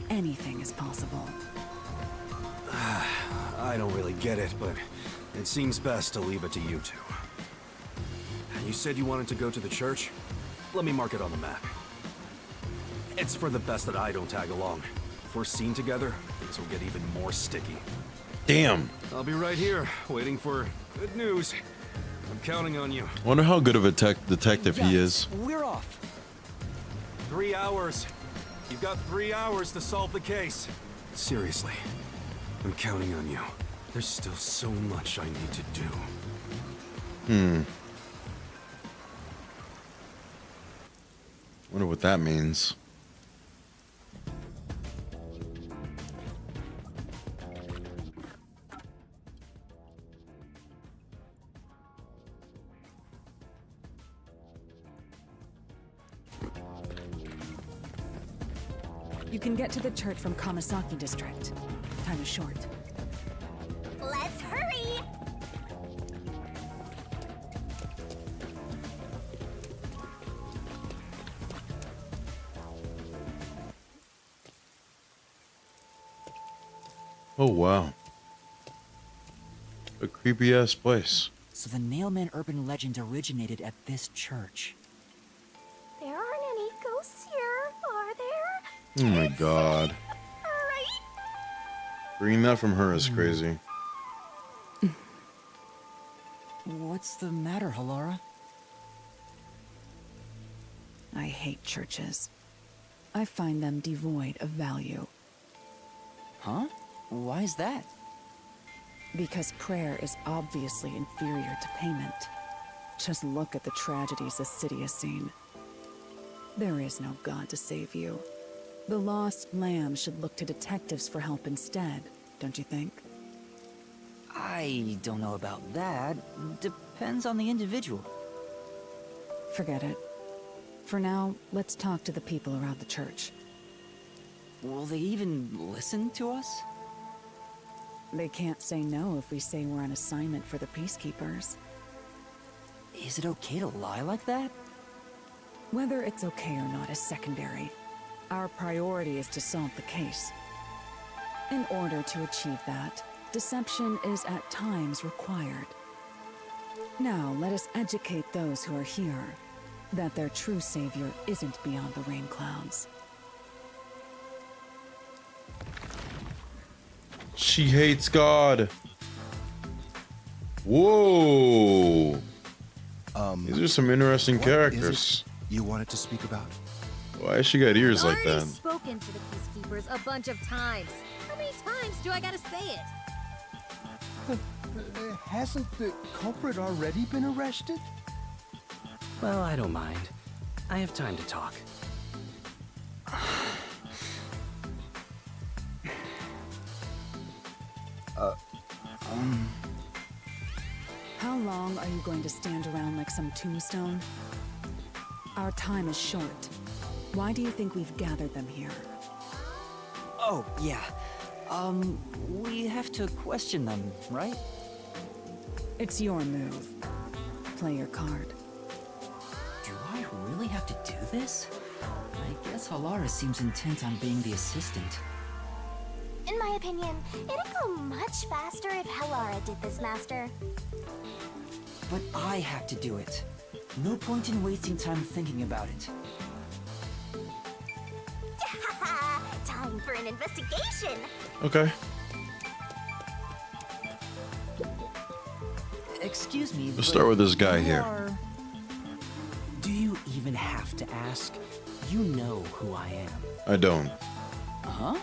anything is possible. I don't really get it, but it seems best to leave it to you two. You said you wanted to go to the church? Let me mark it on the map. It's for the best that I don't tag along. If we're seen together, things will get even more sticky. Damn. I'll be right here, waiting for good news. I'm counting on you. Wonder how good of a detective he is. We're off. 3 hours. You've got 3 hours to solve the case. Seriously, I'm counting on you. There's still so much I need to do. Wonder what that means. You can get to the church from Kamasaki district. Time is short. Let's hurry! Oh wow. A creepy ass place. So the Nailman urban legend originated at this church. There aren't any ghosts here, are there? Oh my god. Right? Bringing that from her is crazy. What's the matter, Halara? I hate churches. I find them devoid of value. Huh? Why is that? Because prayer is obviously inferior to payment. Just look at the tragedies this city has seen. There is no God to save you. The lost lamb should look to detectives for help instead, don't you think? I don't know about that. Depends on the individual. Forget it. For now, let's talk to the people around the church. Will they even listen to us? They can't say no if we say we're on assignment for the Peacekeepers. Is it okay to lie like that? Whether it's okay or not is secondary. Our priority is to solve the case. In order to achieve that, deception is at times required. Now, let us educate those who are here that their true savior isn't beyond the rain clouds. She hates God. Whoa. These are some interesting characters. You wanted to speak about? Why has she got ears like I've already that? spoken to the Peacekeepers a bunch of times. How many times do I gotta say it? Hasn't the culprit already been arrested? Well, I don't mind. I have time to talk. How long are you going to stand around like some tombstone? Our time is short. Why do you think we've gathered them here? Oh, yeah. We have to question them, right? It's your move. Play your card. Do I really have to do this? I guess Halara seems intent on being the assistant. In my opinion, it'd go much faster if Halara did this, Master. But I have to do it. No point in wasting time thinking about it. Time for an investigation! Okay. Excuse me, Let's start with this guy here. Do you even have to ask? You know who I am. I don't. Huh?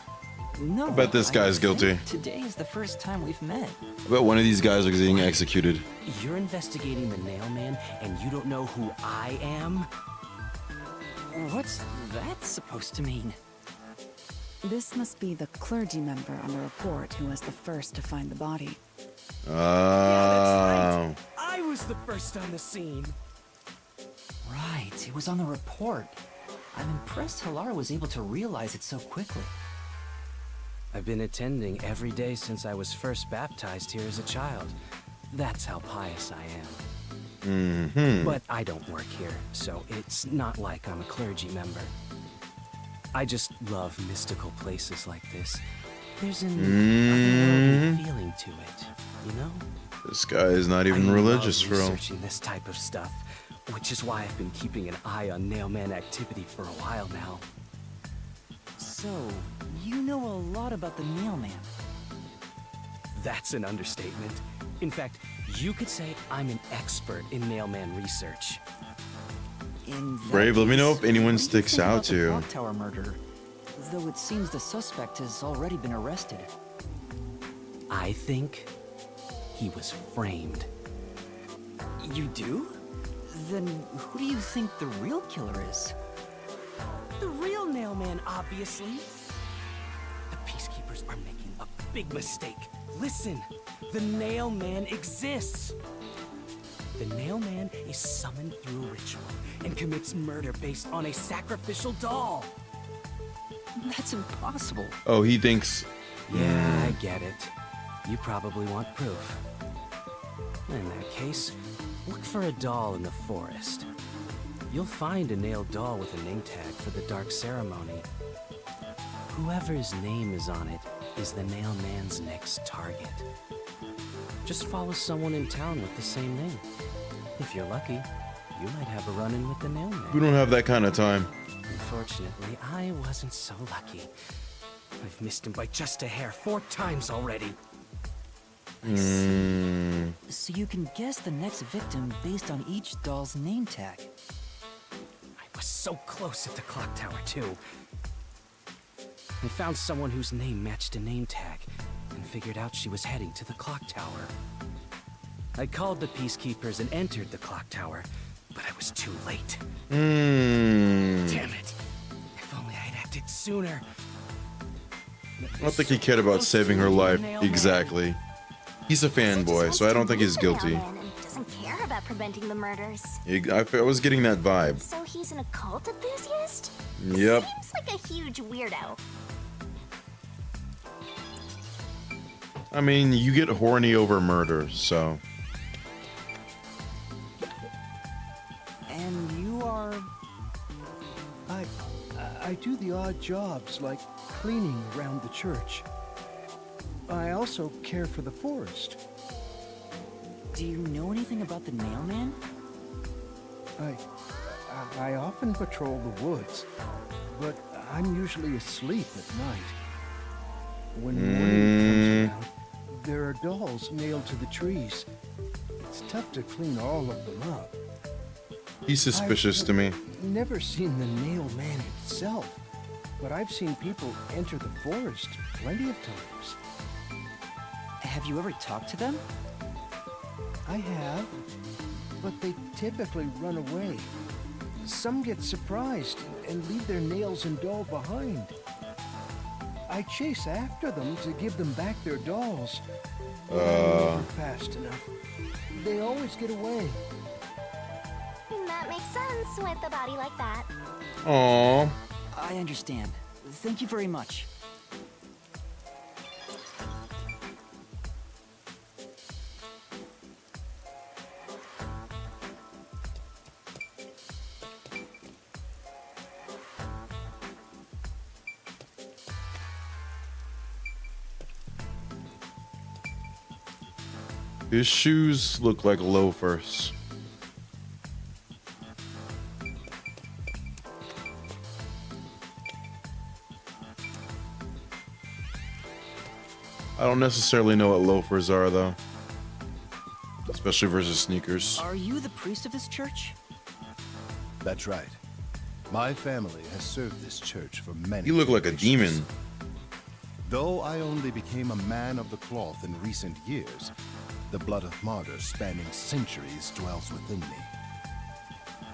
No. I bet this guy's guilty. Today is the first time we've met. I bet one of these guys is getting executed. You're investigating the Nailman, and you don't know who I am? What's that supposed to mean? This must be the clergy member on the report who was the first to find the body. Oh. I was the first on the scene. Right, it was on the report. I'm impressed Halara was able to realize it so quickly. I've been attending every day since I was first baptized here as a child. That's how pious I am. Mm-hmm. But I don't work here, so it's not like I'm a clergy member. I just love mystical places like this. There's an otherworldly feeling to it, you know? This guy is not even religious, I bro. love researching this type of stuff, which is why I've been keeping an eye on Nailman activity for a while now. So, you know a lot about the Nail Man. That's an understatement. In fact, you could say I'm an expert in Nailman research. Brave, let me know if anyone sticks out to The you. clock tower murder, though it seems the suspect has already been arrested. I think he was framed. You do? Then who do you think the real killer is? The real Nailman, obviously. The Peacekeepers are making a big mistake. Listen, the Nailman exists. The Nailman is summoned through ritual and commits murder based on a sacrificial doll. That's impossible. Oh, he thinks. Yeah, I get it. You probably want proof. In that case, look for a doll in the forest. You'll find a nailed doll with a name tag for the Dark Ceremony. Whoever's name is on it is the Nailman's next target. Just follow someone in town with the same name. If you're lucky, you might have a run-in with the Nailman. We don't have that kind of time. Unfortunately, I wasn't so lucky. I've missed him by just a hair 4 times already. So you can guess the next victim based on each doll's name tag. I was so close at the clock tower, too. I found someone whose name matched a name tag and figured out she was heading to the clock tower. I called the Peacekeepers and entered the clock tower, but I was too late. Damn it. If only I'd acted sooner. I don't think he cared about saving her life. Exactly. He's a fanboy, so I don't think he's guilty. Doesn't care about preventing the murders. I was getting that vibe. So he's an occult enthusiast? Yep. Seems like a huge weirdo. I mean, you get horny over murder, so. And you are... I do the odd jobs, like cleaning around the church. I also care for the forest. Do you know anything about the Nail Man? I often patrol the woods, but I'm usually asleep at night. When morning comes around, there are dolls nailed to the trees. It's tough to clean all of them up. He's suspicious to me. Never seen the Nail Man itself, but I've seen people enter the forest plenty of times. Have you ever talked to them? I have, but they typically run away. Some get surprised and leave their nails and doll behind. I chase after them to give them back their dolls. But I'm never fast enough. They always get away. That makes sense with a body like that. Aww. I understand. Thank you very much. His shoes look like loafers. I don't necessarily know what loafers are, though. Especially versus sneakers. Are you the priest of this church? That's right. My family has served this church for many You look like a generations. demon. Though I only became a man of the cloth in recent years, the blood of martyrs spanning centuries dwells within me.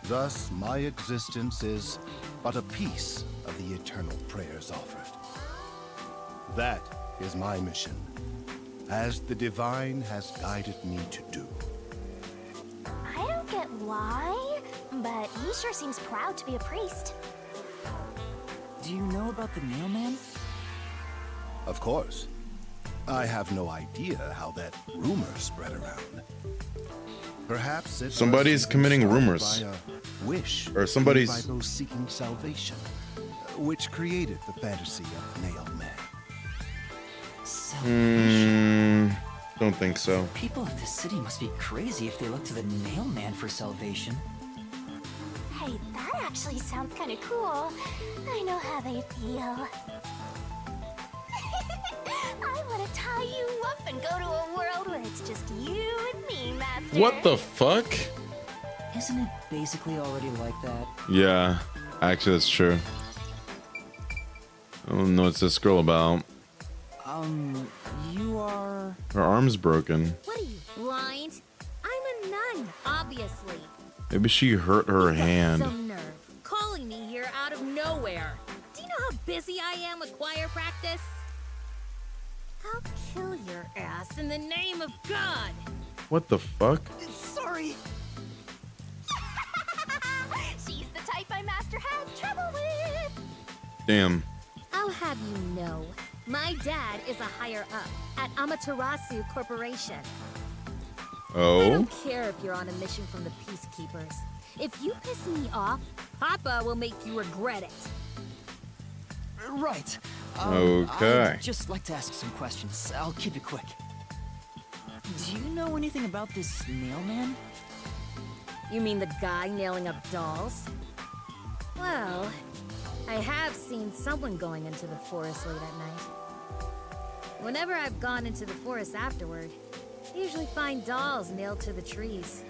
Thus, my existence is but a piece of the eternal prayers offered. That is my mission, as the divine has guided me to do. I don't get why, but he sure seems proud to be a priest. Do you know about the Nail Man? Of course. I have no idea how that rumor spread around. Perhaps it Somebody's was committing started rumors. by a wish Or somebody's- made by those seeking salvation, which created the fantasy of Nail Man. Don't think so. People of this city must be crazy if they look to the Nail Man for salvation. Hey, that actually sounds kind of cool. I know how they feel. I want to tie you up and go to a world where it's just you and me, Master. What the fuck? Isn't it basically already like that? Yeah, actually, that's true. I don't know what's this girl about. You are... Her arm's broken. What are you, blind? I'm a nun, obviously. Maybe she hurt her hand. Some nerve. Calling me here out of nowhere. Do you know how busy I am with choir practice? I'll kill your ass in the name of God. What the fuck? Sorry. She's the type my master has trouble with. Damn. I'll have you know, my dad is a higher up at Amaterasu Corporation. I Oh? don't care if you're on a mission from the Peacekeepers. If you piss me off, Papa will make you regret it. Right. Okay. I'd just like to ask some questions. I'll keep it quick. Do you know anything about this nail man? You mean the guy nailing up dolls? Well, I have seen someone going into the forest late at night. Whenever I've gone into the forest afterward, I usually find dolls nailed to the trees.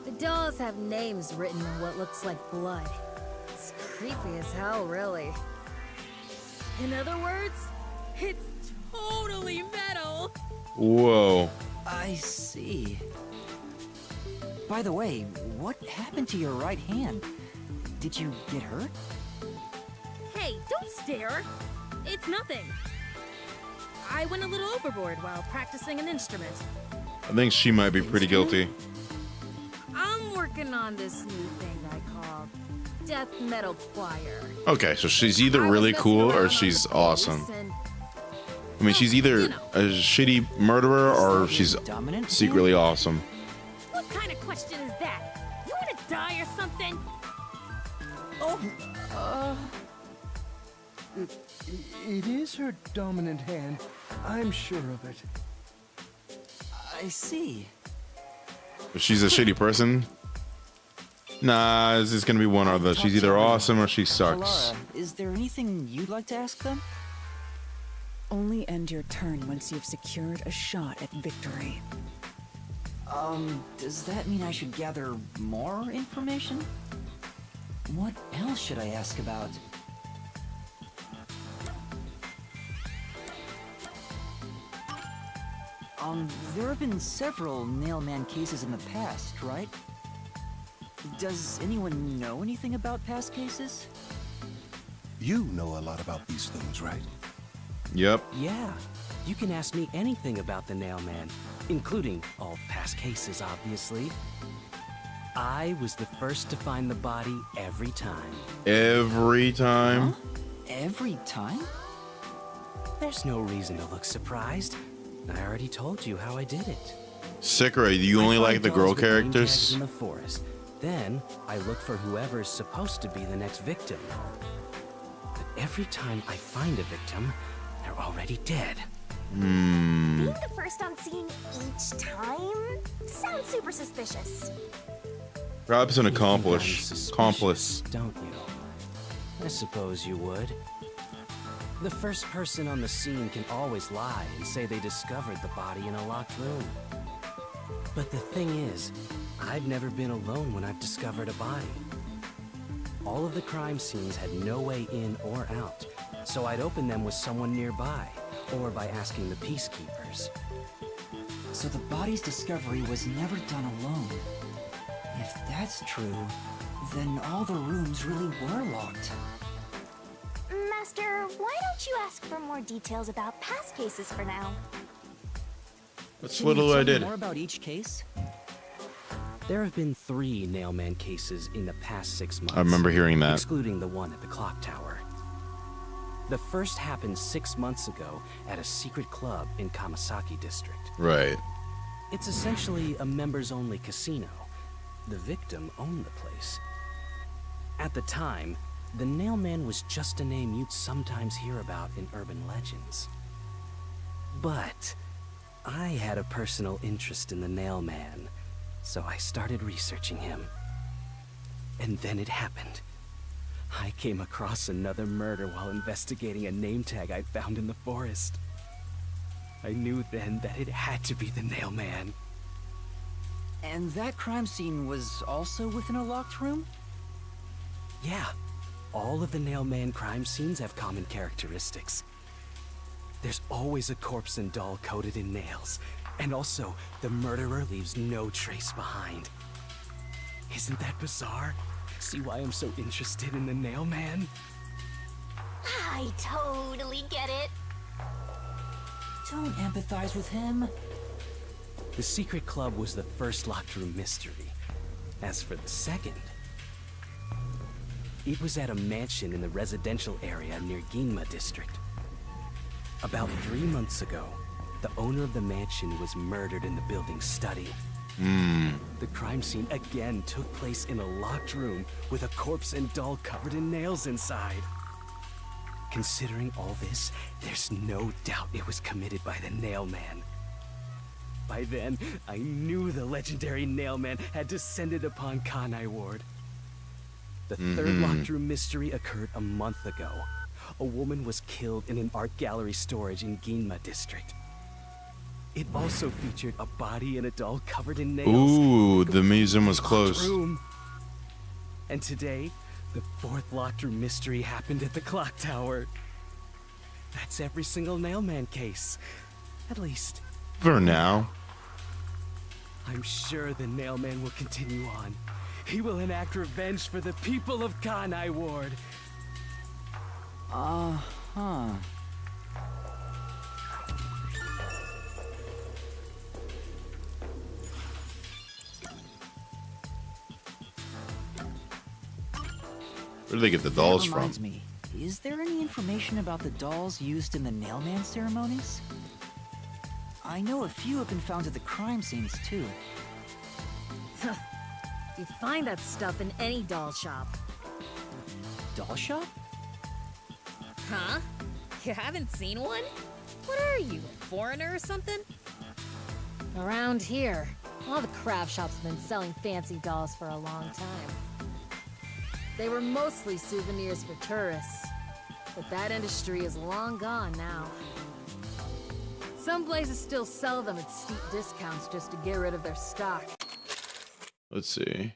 The dolls have names written in what looks like blood. It's creepy as hell, really. In other words, it's totally metal. Whoa. I see. By the way, what happened to your right hand? Did you get hurt? Hey, don't stare. It's nothing. I went a little overboard while practicing an instrument. I think she might be pretty guilty. I'm working on this new thing I call death metal choir. Okay, so she's either really cool or she's awesome. I mean, she's either a shitty murderer or she's secretly awesome. What kind of question is that? You want to die or something? It is her dominant hand. I'm sure of it. I see. If she's a shitty person, nah, this is gonna be one or the. She's either awesome or she sucks. Alara, is there anything you'd like to ask them? Only end your turn once you've secured a shot at victory. Does that mean I should gather more information? What else should I ask about? There have been several Nailman cases in the past, right? Does anyone know anything about past cases? You know a lot about these things, right? Yep. Yeah, you can ask me anything about the Nailman, including all past cases, obviously. I was the first to find the body every time. Every time? Huh? Every time? There's no reason to look surprised. I already told you how I did it. Sakura, you only like the girl characters? In the forest. Then I look for whoever's supposed to be the next victim. But every time I find a victim, they're already dead. Being the first on scene each time sounds super suspicious. Perhaps an accomplice. Don't you? I suppose you would. The first person on the scene can always lie and say they discovered the body in a locked room. But the thing is, I've never been alone when I've discovered a body. All of the crime scenes had no way in or out, so I'd open them with someone nearby, or by asking the peacekeepers. So the body's discovery was never done alone. If that's true, then all the rooms really were locked. Master, why don't you ask for more details about past cases for now? That's Can little you tell I me did. more about each case? There have been 3 Nailman cases in the past 6 months. I remember hearing that. Excluding the one at the clock tower. The first happened 6 months ago at a secret club in Kamasaki district. Right. It's essentially a members-only casino. The victim owned the place. At the time, the Nailman was just a name you'd sometimes hear about in urban legends. But I had a personal interest in the Nailman, so I started researching him. And then it happened. I came across another murder while investigating a name tag I'd found in the forest. I knew then that it had to be the Nail Man. And that crime scene was also within a locked room? Yeah, all of the Nail Man crime scenes have common characteristics. There's always a corpse and doll coated in nails, and also the murderer leaves no trace behind. Isn't that bizarre? See why I'm so interested in the Nail Man? I totally get it. Don't empathize with him. The secret club was the first locked room mystery. As for the second, it was at a mansion in the residential area near Ginma district. About 3 months ago, the owner of the mansion was murdered in the building's study. The crime scene again took place in a locked room with a corpse and doll covered in nails inside. Considering all this, there's no doubt it was committed by the Nail Man. By then, I knew the legendary Nail Man had descended upon Kanai Ward. The third locked room mystery occurred a month ago. A woman was killed in an art gallery storage in Ginma district. It also featured a body and a doll covered in nails. Ooh, the museum was closed. And today, the fourth locked room mystery happened at the clock tower. That's every single Nail Man case. At least. For now. I'm sure the Nail Man will continue on. He will enact revenge for the people of Kanai Ward. Uh-huh. Where do they get the dolls That from? reminds me, is there any information about the dolls used in the Nailman ceremonies? I know a few have been found at the crime scenes, too. You find that stuff in any doll shop. Doll shop? Huh? You haven't seen one? What are you, a foreigner or something? Around here, all the craft shops have been selling fancy dolls for a long time. They were mostly souvenirs for tourists, but that industry is long gone now. Some places still sell them at steep discounts just to get rid of their stock. Let's see.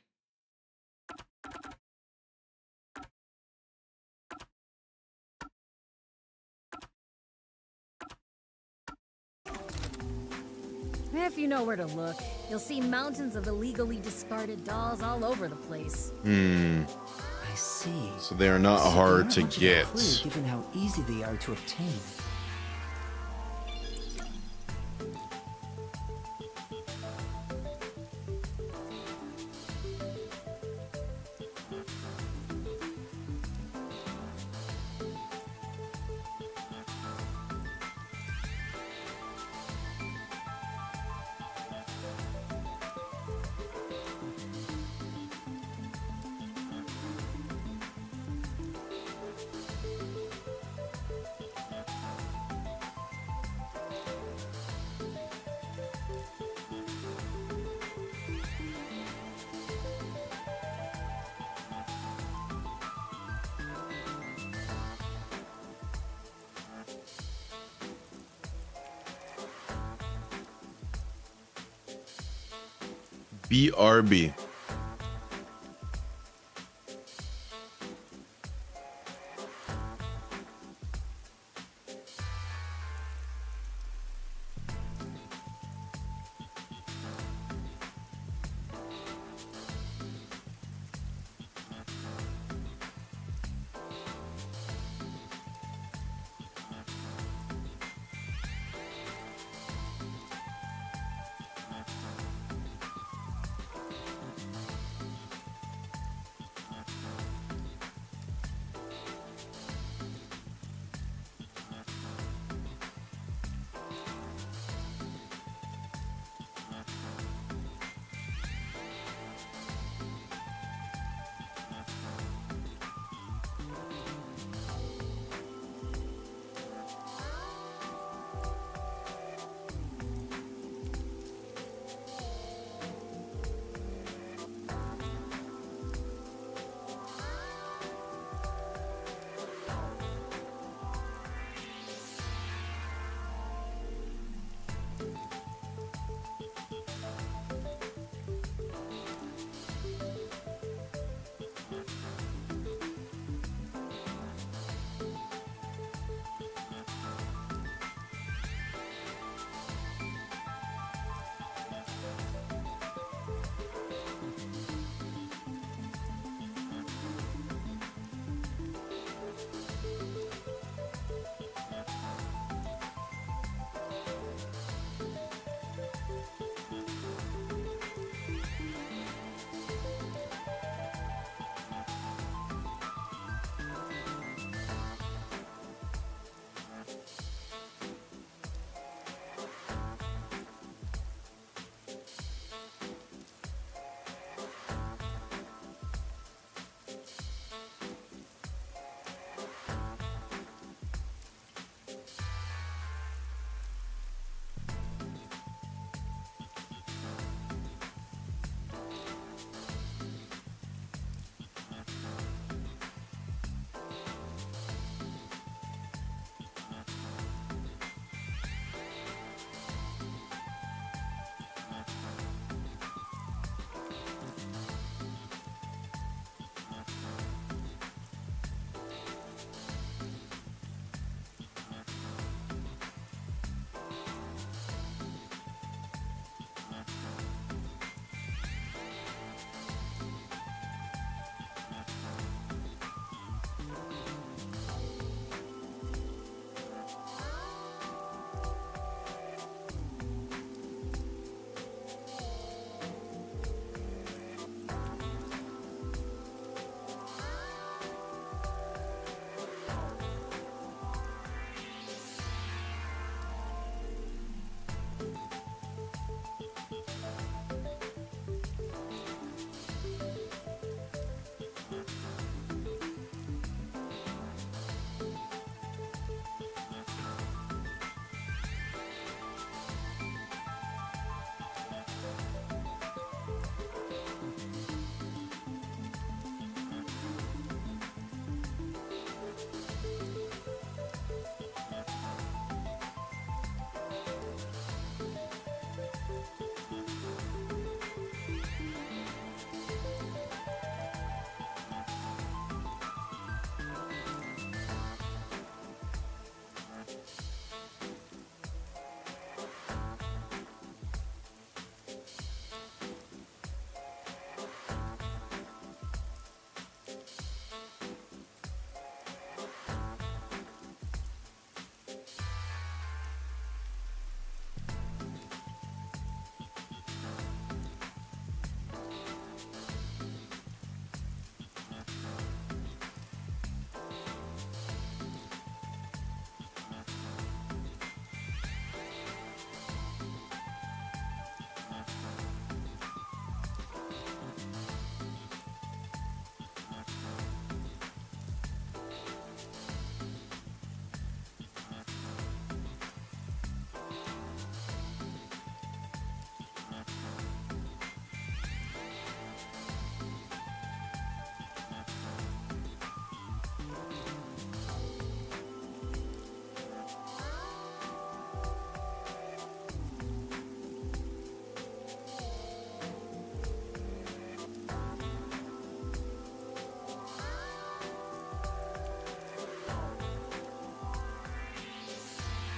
If you know where to look, you'll see mountains of illegally discarded dolls all over the place. I see. So they are not hard to get. Given how easy they are to obtain. BRB.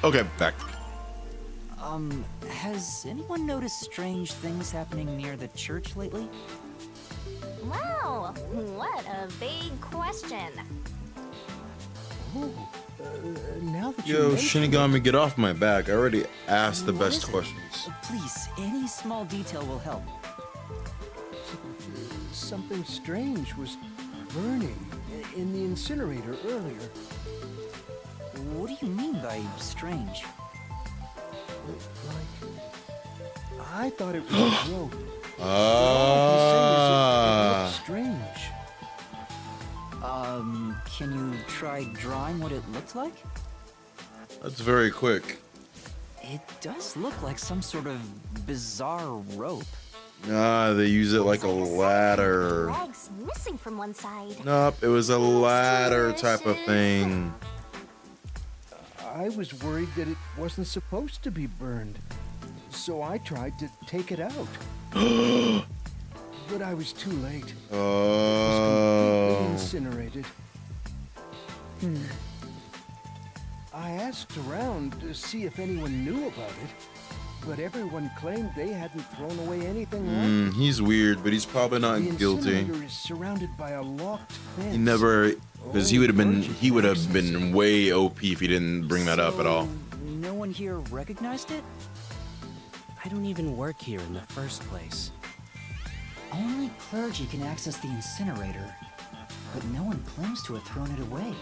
Okay, back. Has anyone noticed strange things happening near the church lately? Wow, what a big question. Now that you Yo, mention it, Shinigami, get off my back. I already asked the What best is it? questions. Please, any small detail will help. something strange was burning in the incinerator earlier. What do you mean by strange? Like, I thought it was a joke. All I can say is it looks strange. Can you try drawing what it looked like? That's very quick. It does look like some sort of bizarre rope. Ah, they use it like a ladder. Legs missing from one side. Nope, it was a ladder type of thing. I was worried that it wasn't supposed to be burned, so I tried to take it out. But I was too late. It was completely incinerated. I asked around to see if anyone knew about it, but everyone claimed they hadn't thrown away anything like it. He's weird, but he's probably not The guilty. incinerator is surrounded by a locked fence. He never, because he would have been way OP if he didn't bring that up at all. No one here recognized it? I don't even work here in the first place. Only clergy can access the incinerator, but no one claims to have thrown it away.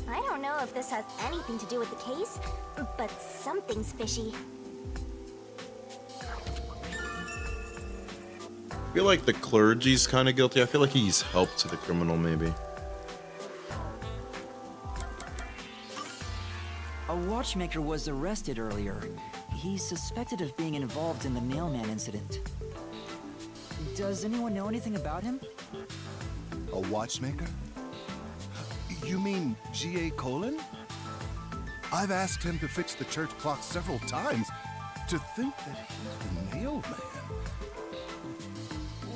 I don't know if this has anything to do with the case, but something's fishy. I feel like the clergy's kind of guilty. I feel like he's helped to the criminal, maybe. A watchmaker was arrested earlier. He's suspected of being involved in the mailman incident. Does anyone know anything about him? A watchmaker? You mean G.A. Colon? I've asked him to fix the church clock several times. To think that he's the nail man.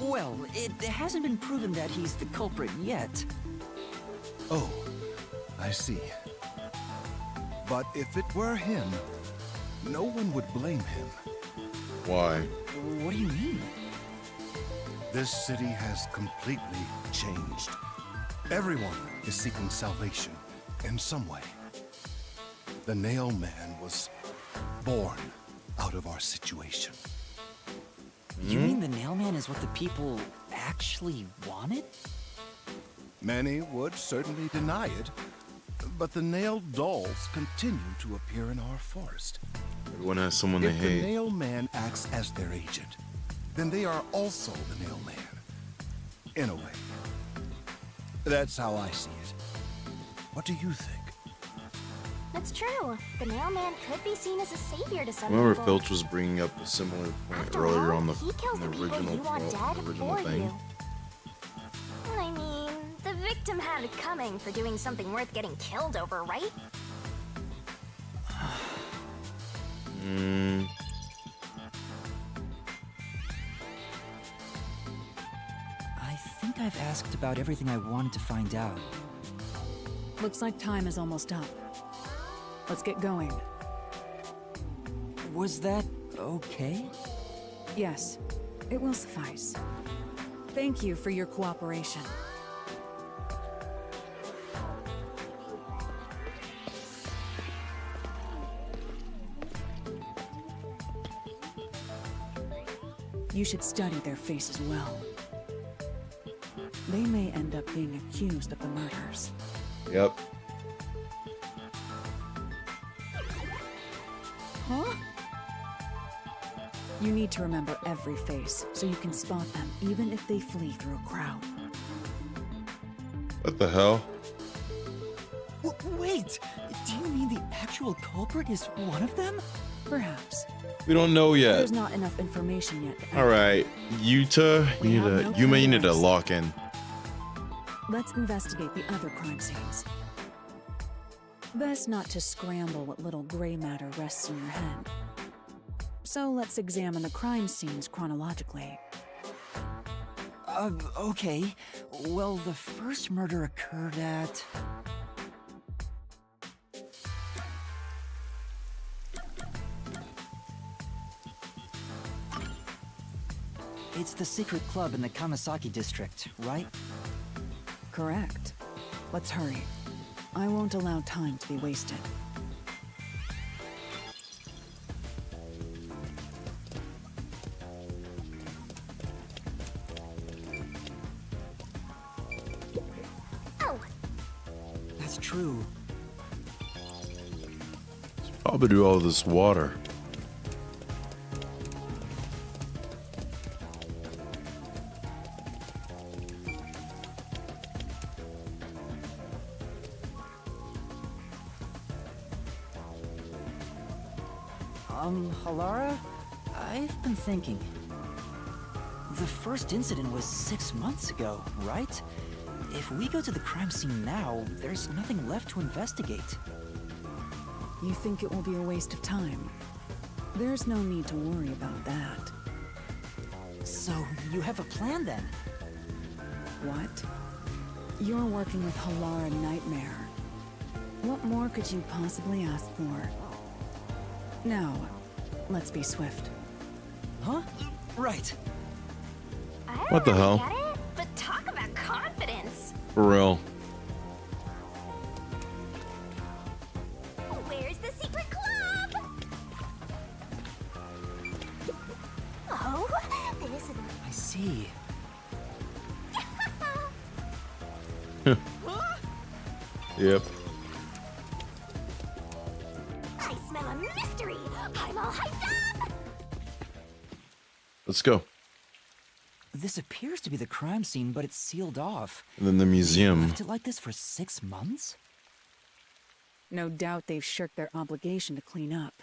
Well, it hasn't been proven that he's the culprit yet. Oh, I see. But if it were him, no one would blame him. Why? What do you mean? This city has completely changed. Everyone is seeking salvation in some way. The Nail Man was born out of our situation. You mean the Nailman is what the people actually wanted? Many would certainly deny it, but the nailed dolls continue to appear in our forest. Everyone has someone they If the hate. Nail Man acts as their agent, then they are also the Nail Man. In a way. That's how I see it. What do you think? It's true. The mailman could be seen as a savior to some Remember people. Filch was bringing up a similar point After earlier all, on the, he kills the people original, you want plot- dead original for thing. you. I mean, the victim had it coming for doing something worth getting killed over, right? I think I've asked about everything I wanted to find out. Looks like time is almost up. Let's get going. Was that okay? Yes, it will suffice. Thank you for your cooperation. You should study their faces well. They may end up being accused of the murders. Yep. Huh? You need to remember every face, so you can spot them, even if they flee through a crowd. What the hell? Wait! Do you mean the actual culprit is one of them? Perhaps. We don't know yet. There's not enough information yet. All right, Yuta, you may need to lock in. Let's investigate the other crime scenes. Best not to scramble what little gray matter rests in your head. So let's examine the crime scenes chronologically. Okay. Well, the first murder occurred at... It's the secret club in the Kamasaki district, right? Correct. Let's hurry. I won't allow time to be wasted. Oh, That's true. Probably do all this water. Halara? I've been thinking. The first incident was 6 months ago, right? If we go to the crime scene now, there's nothing left to investigate. You think it will be a waste of time? There's no need to worry about that. So, you have a plan then? What? You're working with Halara Nightmare. What more could you possibly ask for? Now, let's be swift. Huh? Right. I don't What the really hell? get it, but talk about confidence. For real. Where's the secret club? Oh, this is. I see. Yep. I smell a mystery. I'm all hyped up. Let's go. This appears to be the crime scene, but it's sealed off. And then the museum. Left it like this for 6 months? No doubt they've shirked their obligation to clean up.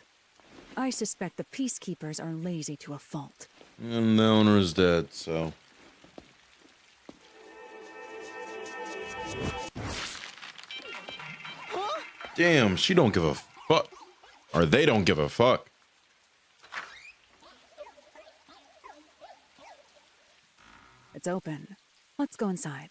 I suspect the peacekeepers are lazy to a fault. And the owner is dead, so. Damn, she don't give a fuck. Or they don't give a fuck. It's open. Let's go inside.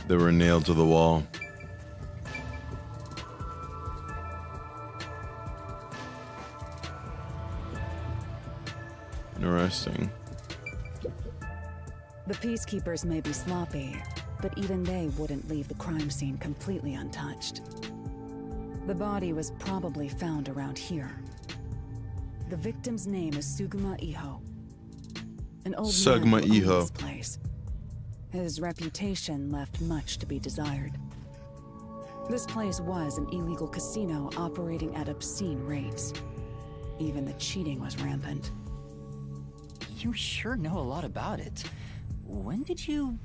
They were nailed to the wall. Interesting. The peacekeepers may be sloppy, but even they wouldn't leave the crime scene completely untouched. The body was probably found around here. The victim's name is Suguma Iho. An old Sugma man who owned Iho. this place. His reputation left much to be desired. This place was an illegal casino operating at obscene rates. Even the cheating was rampant. You sure know a lot about it. When did you...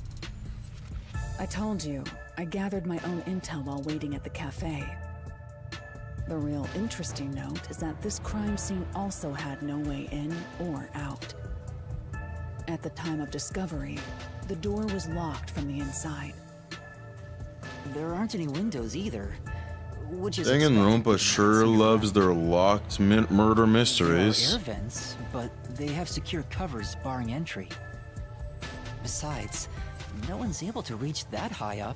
I told you, I gathered my own intel while waiting at the cafe. The real interesting note is that this crime scene also had no way in or out. At the time of discovery, the door was locked from the inside. There aren't any windows either, which is... Danganronpa sure loves their locked murder There are mysteries. air vents, but they have secure covers barring entry. Besides, no one's able to reach that high up.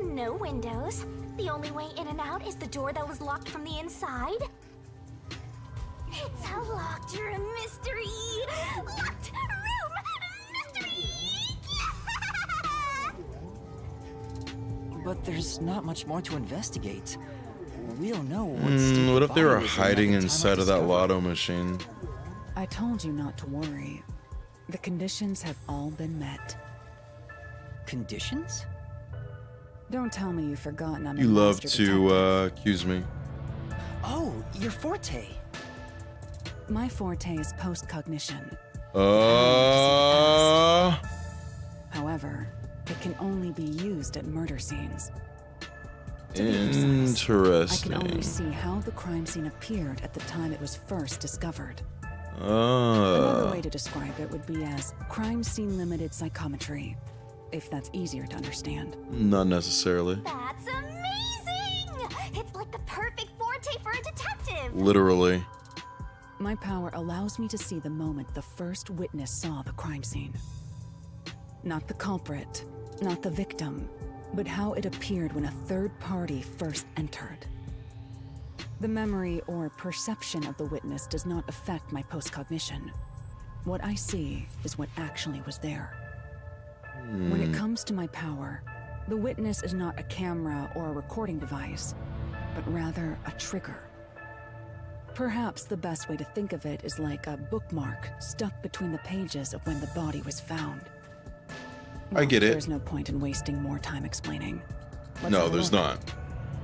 No windows. The only way in and out is the door that was locked from the inside. It's a locked room mystery. Locked room mystery. But there's not much more to investigate. We don't know what's... What if they were hiding inside of that lotto machine? I told you not to worry. The conditions have all been met. Conditions? Don't tell me you've forgotten I'm a You love master to detective. accuse me. Oh, your forte. My forte is post-cognition. However, it can only be used at murder scenes. To be precise, I can only Interesting. see how the crime scene appeared at the time it was first discovered. Another way to describe it would be as crime scene limited psychometry, if that's easier to understand. Not necessarily. That's amazing! It's like the perfect forte Literally. My power allows me to see the moment the first witness saw the crime scene. Not the culprit, not the victim, but how it appeared when a third party first entered. The memory or perception of the witness does not affect my postcognition. What I see is what actually was there. When it comes to my power, the witness is not a camera or a recording device, but rather a trigger. Perhaps the best way to think of it is like a bookmark stuck between the pages of when the body was found. I get it. There's no point in wasting more time explaining. Let's No, have a there's look. not.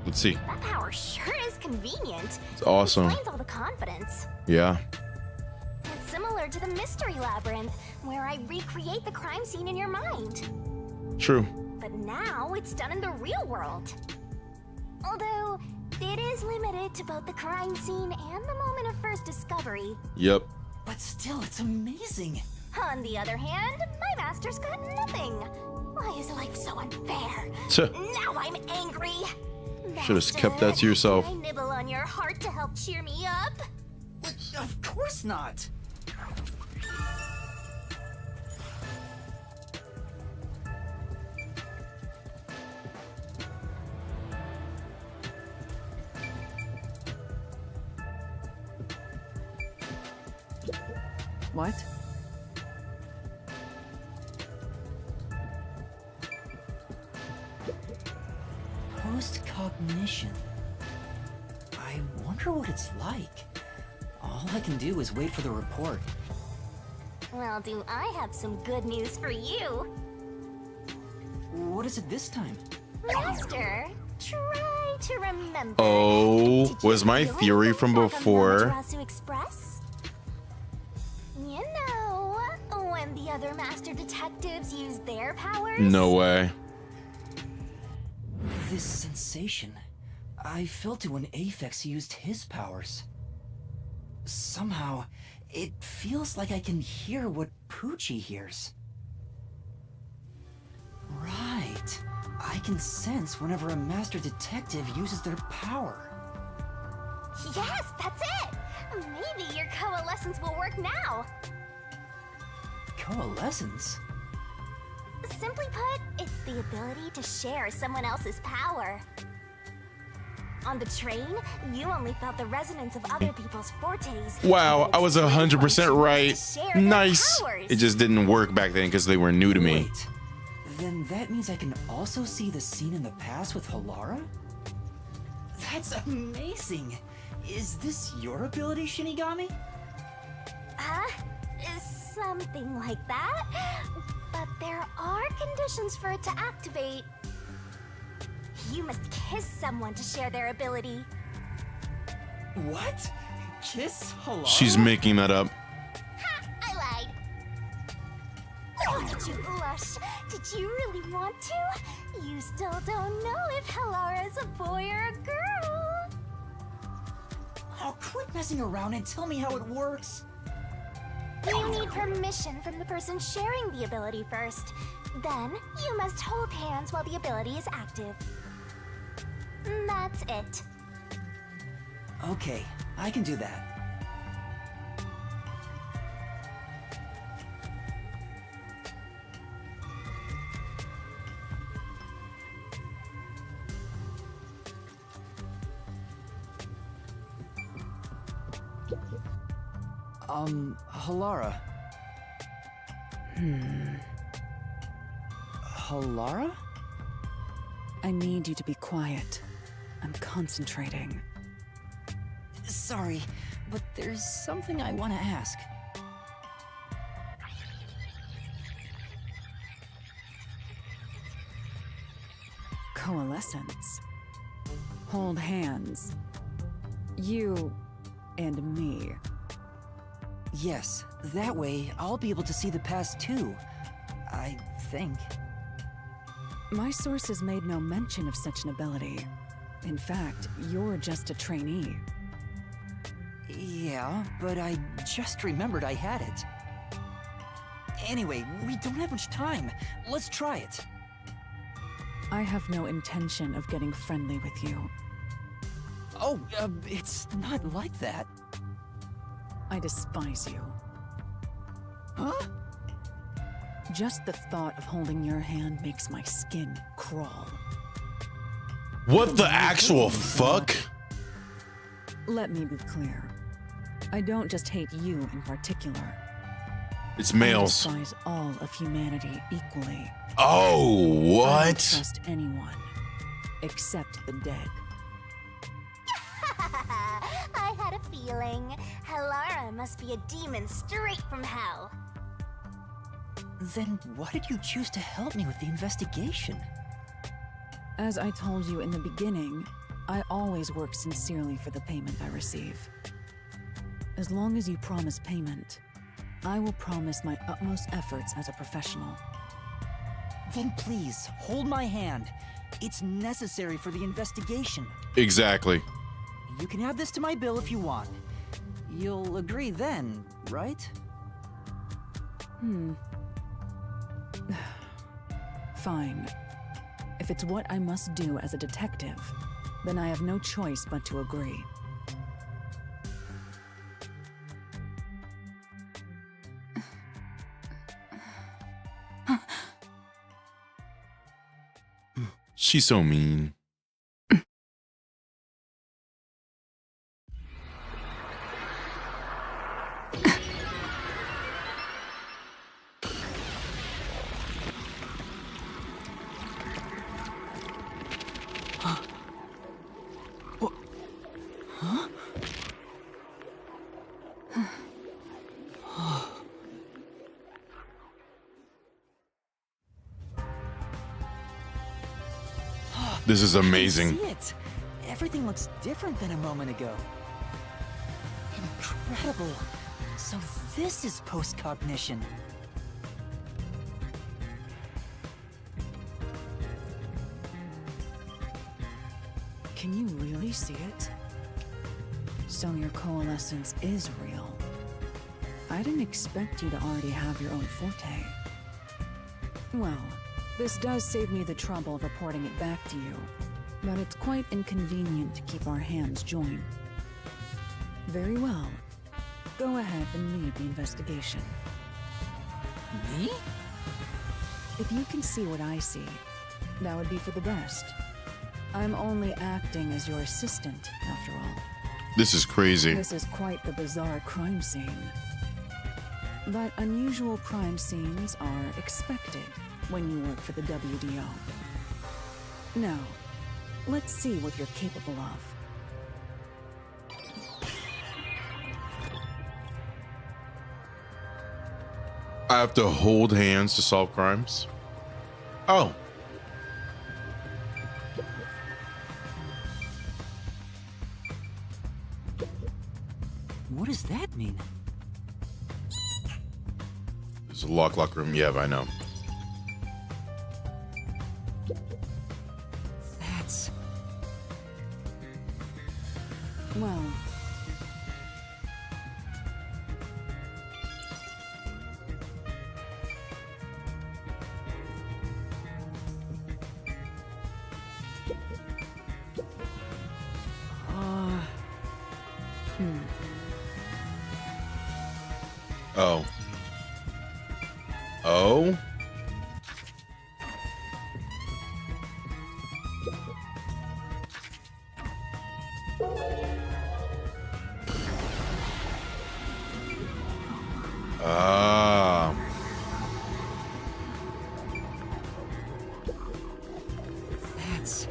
Let's see. That power sure is convenient. It's awesome. Explains all the confidence. Yeah. It's similar to the mystery labyrinth, where I recreate the crime scene in your mind. True. But now it's done in the real world. Although, it is limited to both the crime scene and the moment of first discovery. Yep. But still, it's amazing. On the other hand, my master's got nothing. Why is life so unfair? Tuh. Now I'm angry. Should have kept that to yourself. Can I nibble on your heart to help cheer me up? Of course not. What? Postcognition. I wonder what it's like. All I can do is wait for the report. Well, do I have some good news for you? What is it this time? Master, try to remember. Oh, was my theory from before? Amaterasu Express? You know, when the other master detectives use their powers? No way. This sensation. I felt it when Aphex used his powers. Somehow, it feels like I can hear what Poochie hears. Right. I can sense whenever a master detective uses their power. Yes, that's it! Maybe your coalescence will work now. Coalescence? Simply put, it's the ability to share someone else's power. On the train, you only felt the resonance of other people's fortes. Wow, I was 100% right. Share their Nice. powers. It just didn't work back then because they were new to me. Wait, then that means I can also see the scene in the past with Halara? That's amazing! Is this your ability, Shinigami? Something like that. But there are conditions for it to activate. You must kiss someone to share their ability. What? Kiss Halara? She's making that up. Ha! I lied. Oh, did you blush? Did you really want to? You still don't know if Halara is a boy or a girl. Oh, quit messing around and tell me how it works. You need permission from the person sharing the ability first. Then, you must hold hands while the ability is active. That's it. Okay, I can do that. Halara. Halara? I need you to be quiet. I'm concentrating. Sorry, but there's something I want to ask. Coalescence. Hold hands. You and me. Yes, that way I'll be able to see the past too. I think. My sources made no mention of such an ability. In fact, you're just a trainee. Yeah, but I just remembered I had it. Anyway, we don't have much time. Let's try it. I have no intention of getting friendly with you. Oh, it's not like that. I despise you. Huh? Just the thought of holding your hand makes my skin crawl. What the actual fuck? Let me be clear. I don't just hate you in particular. It's males. I despise all of humanity equally. Oh, what? I don't trust anyone, except the dead. I had a feeling. Halara must be a demon straight from hell. Then why did you choose to help me with the investigation? As I told you in the beginning, I always work sincerely for the payment I receive. As long as you promise payment, I will promise my utmost efforts as a professional. Then please, hold my hand. It's necessary for the investigation. Exactly. You can add this to my bill if you want. You'll agree then, right? Fine. If it's what I must do as a detective, then I have no choice but to agree. She's so mean. This is amazing. See it? Everything looks different than a moment ago. Incredible. So this is post-cognition. Can you really see it? So your coalescence is real. I didn't expect you to already have your own forte. Well, this does save me the trouble of reporting it back to you, but it's quite inconvenient to keep our hands joined. Very well. Go ahead and lead the investigation. Me? If you can see what I see, that would be for the best. I'm only acting as your assistant, after all. This is crazy. This is quite the bizarre crime scene. But unusual crime scenes are expected when you work for the WDO. Now, let's see what you're capable of. I have to hold hands to solve crimes? Oh. What does that mean? There's a lock room. Yeah, I know. That's... Well... Oh. Oh? Ah. That's...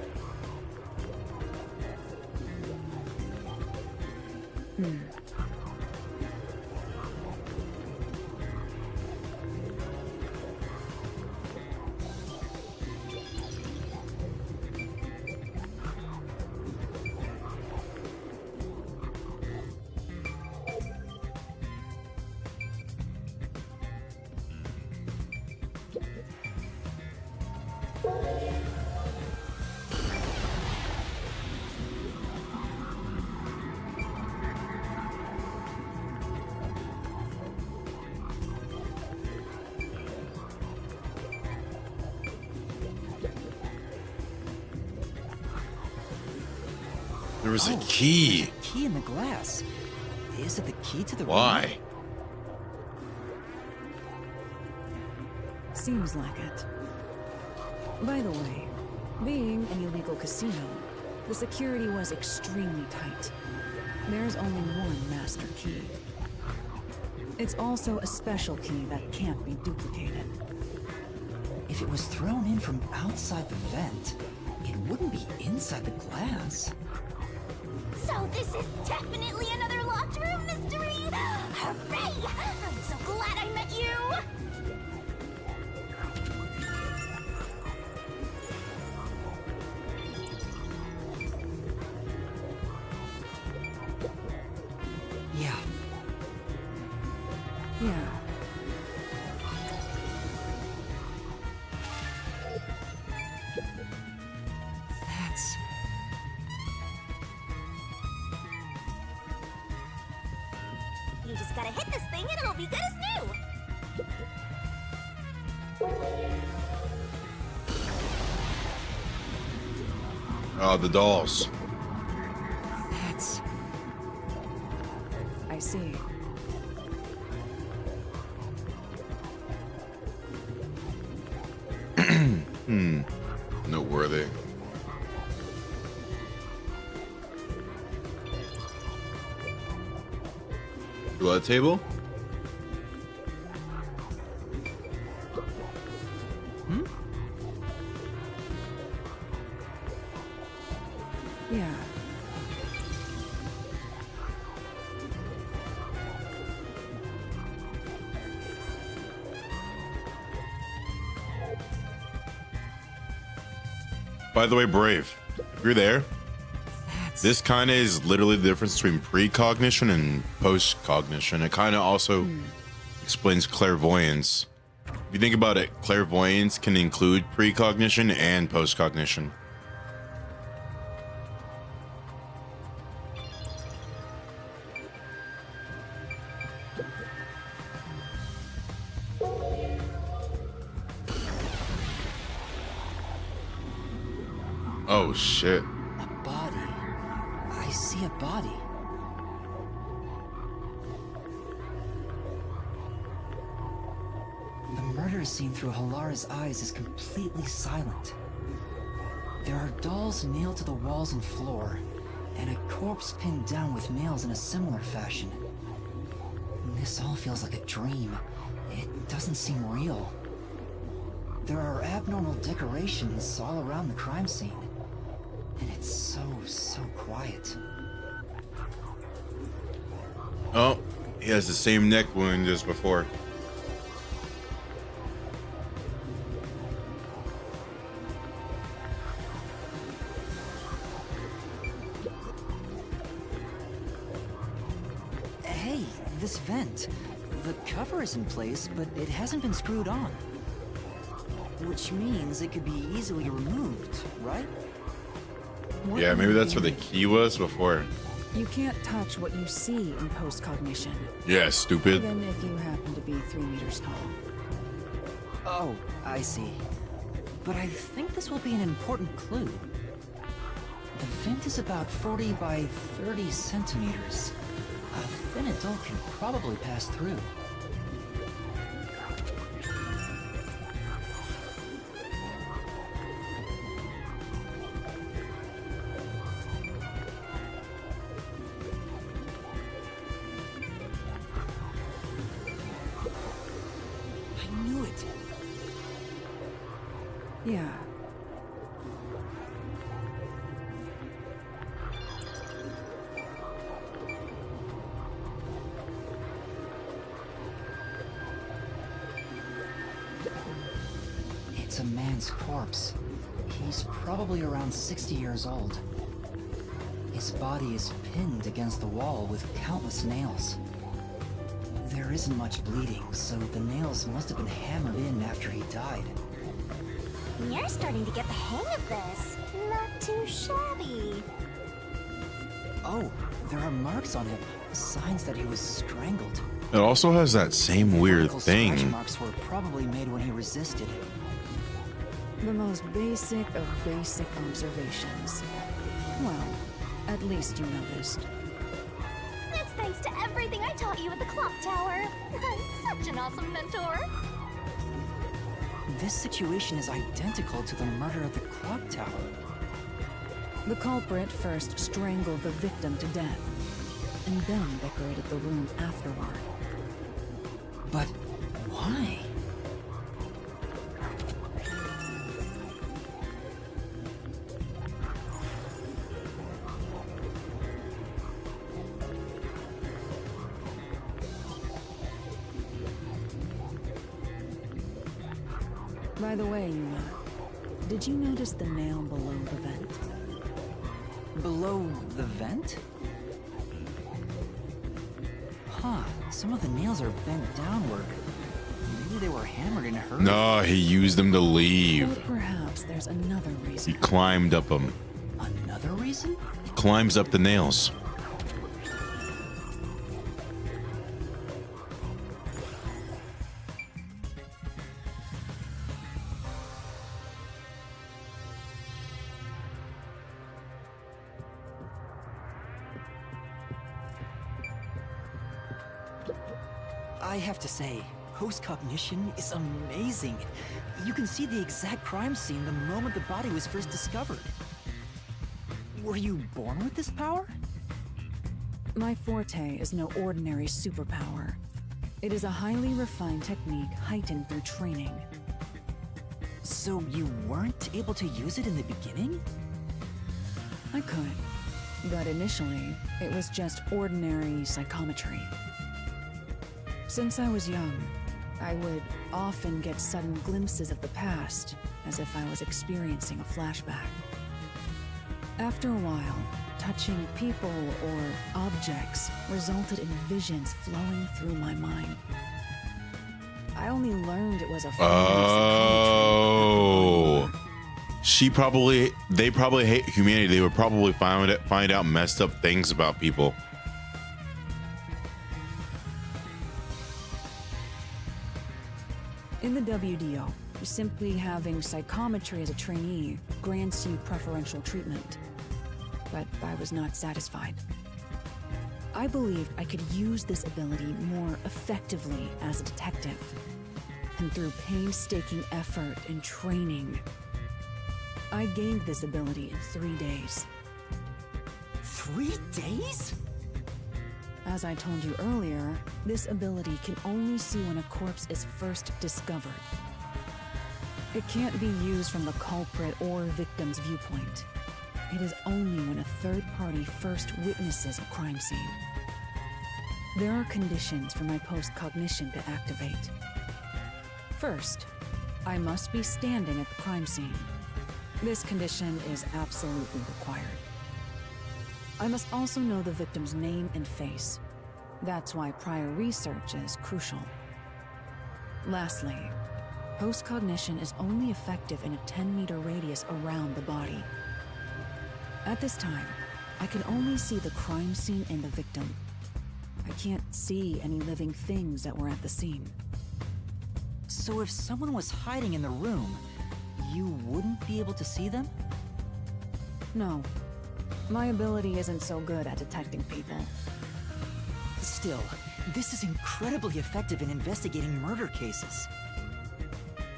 There was a Oh, key. there's a key in the glass. Is it the key to the Why? room? Seems like it. By the way, being an illegal casino, the security was extremely tight. There's only one master key. It's also a special key that can't be duplicated. If it was thrown in from outside the vent, it wouldn't be inside the glass. So this is definitely another locked room mystery! Hooray! I'm so glad I met you! Yeah. Yeah. That's... You just gotta hit this thing and it'll be good as new! Oh, the dolls. That's... I see. Noteworthy. Blood table? Yeah. By the way, Brave, if you're there, this kind of is literally the difference between precognition and postcognition. It kind of also explains clairvoyance. If you think about it, clairvoyance can include precognition and postcognition. Oh shit. a body. I see a body. The murder scene through Halara's eyes is completely silent. There are dolls nailed to the walls and floor, and a corpse pinned down with nails in a similar fashion. This all feels like a dream. It doesn't seem real. There are abnormal decorations all around the crime scene, and it's so quiet. Oh, he has the same neck wound as before. Hey, this vent. The cover is in place, but it hasn't been screwed on. Which means it could be easily removed, right? Yeah, maybe that's where the key was before. You can't touch what you see in postcognition. Yeah, stupid. Even if you happen to be 3 meters tall. Oh, I see. But I think this will be an important clue. The vent is about 40 by 30 centimeters. A thin adult can probably pass through. I knew it. Yeah. It's a man's corpse. He's probably around 60 years old. His body is pinned against the wall with countless nails. There isn't much bleeding, so the nails must have been hammered in after he died. You're starting to get the hang of this. Not too shabby. Oh, there are marks on him, signs that he was strangled. It also has that same weird Vertical scratch thing. marks were probably made when he resisted. The most basic of basic observations. Well, at At least you noticed. That's thanks to everything I taught you at the clock tower. I'm such an awesome mentor. This situation is identical to the murder of the clock tower. The culprit first strangled the victim to death, and then decorated the room afterward. But why? By the way, Yuma, did you notice the nail below the vent? Below the vent? Huh, some of the nails are bent downward. Maybe they were hammered in a hurry. No, he used them to leave. Or perhaps there's another reason. He climbed up them. Another reason? He climbs up the nails. I have to say, post-cognition is amazing. You can see the exact crime scene the moment the body was first discovered. Were you born with this power? My forte is no ordinary superpower. It is a highly refined technique heightened through training. So you weren't able to use it in the beginning? I could, but initially, it was just ordinary psychometry. Since I was young, I would often get sudden glimpses of the past, as if I was experiencing a flashback. After a while, touching people or objects resulted in visions flowing through my mind. I only learned it was a form of psychometry. They probably hate humanity. They would probably find out messed up things about people. In the WDO, simply having psychometry as a trainee grants you preferential treatment. But I was not satisfied. I believed I could use this ability more effectively as a detective. And through painstaking effort and training, I gained this ability in 3 days. 3 days? As I told you earlier, this ability can only see when a corpse is first discovered. It can't be used from the culprit or victim's viewpoint. It is only when a third party first witnesses a crime scene. There are conditions for my post-cognition to activate. First, I must be standing at the crime scene. This condition is absolutely required. I must also know the victim's name and face. That's why prior research is crucial. Lastly, post-cognition is only effective in a 10-meter radius around the body. At this time, I can only see the crime scene and the victim. I can't see any living things that were at the scene. So if someone was hiding in the room, you wouldn't be able to see them? No. My ability isn't so good at detecting people. Still, this is incredibly effective in investigating murder cases.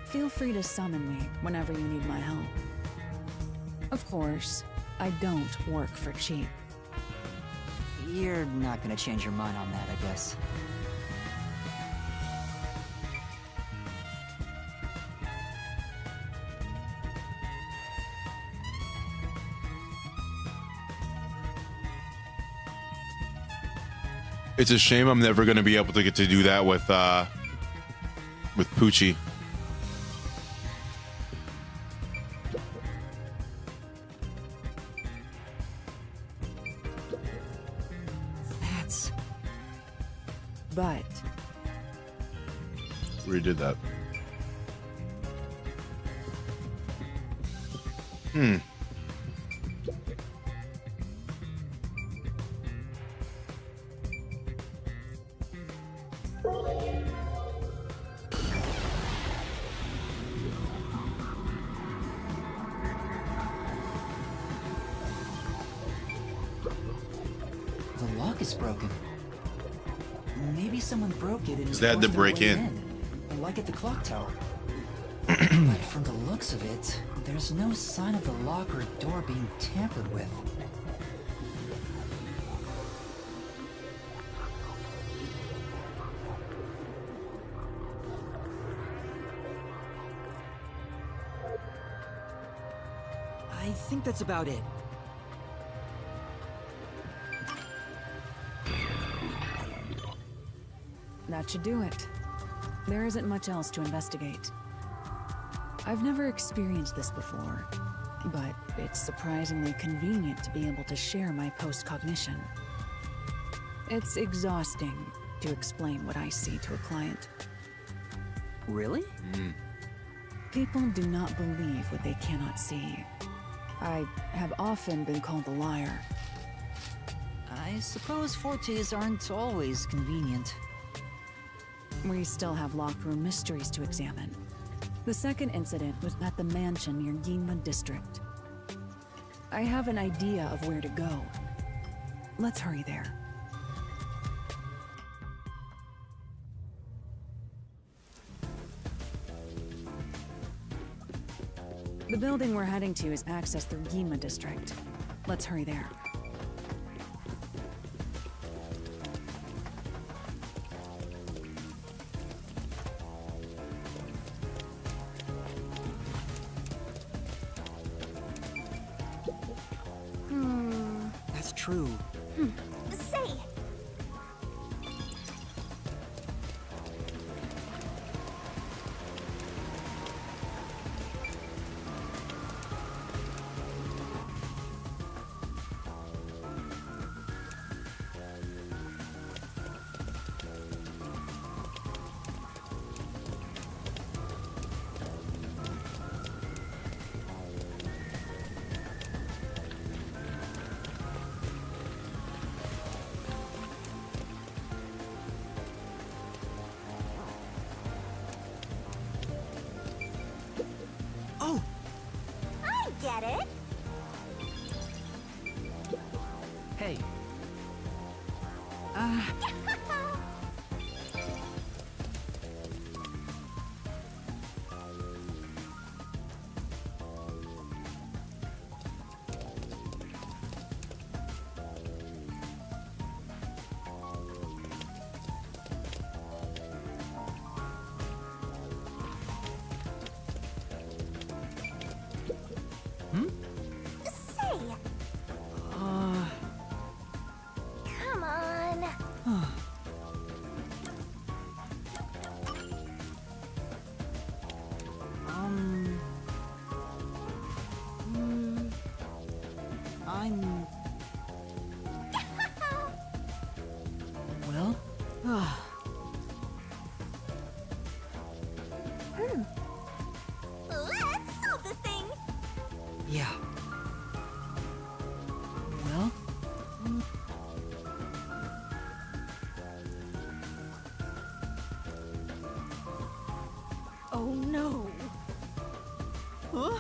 Feel free to summon me whenever you need my help. Of course, I don't work for cheap. You're not gonna change your mind on that, I guess. It's a shame I'm never going to be able to get to do that with Poochie. That's... But... We did that. The lock is broken. Maybe someone broke it and Is that the forced their way break-in? like at the clock tower. But from the looks of it, there's no sign of the lock or door being tampered with. I think that's about it. That should do it. There isn't much else to investigate. I've never experienced this before, but it's surprisingly convenient to be able to share my post-cognition. It's exhausting to explain what I see to a client. Really? People do not believe what they cannot see. I have often been called a liar. I suppose fortes aren't always convenient. We still have locked room mysteries to examine. The second incident was at the mansion near Ginma District. I have an idea of where to go. Let's hurry there. The building we're heading to is accessed through Ginma District. Let's hurry there. That's true. Say, Oh! I get it. Hey, Say, come on. I'm... Well? Let's solve this thing. Yeah. Well? Oh no! Huh?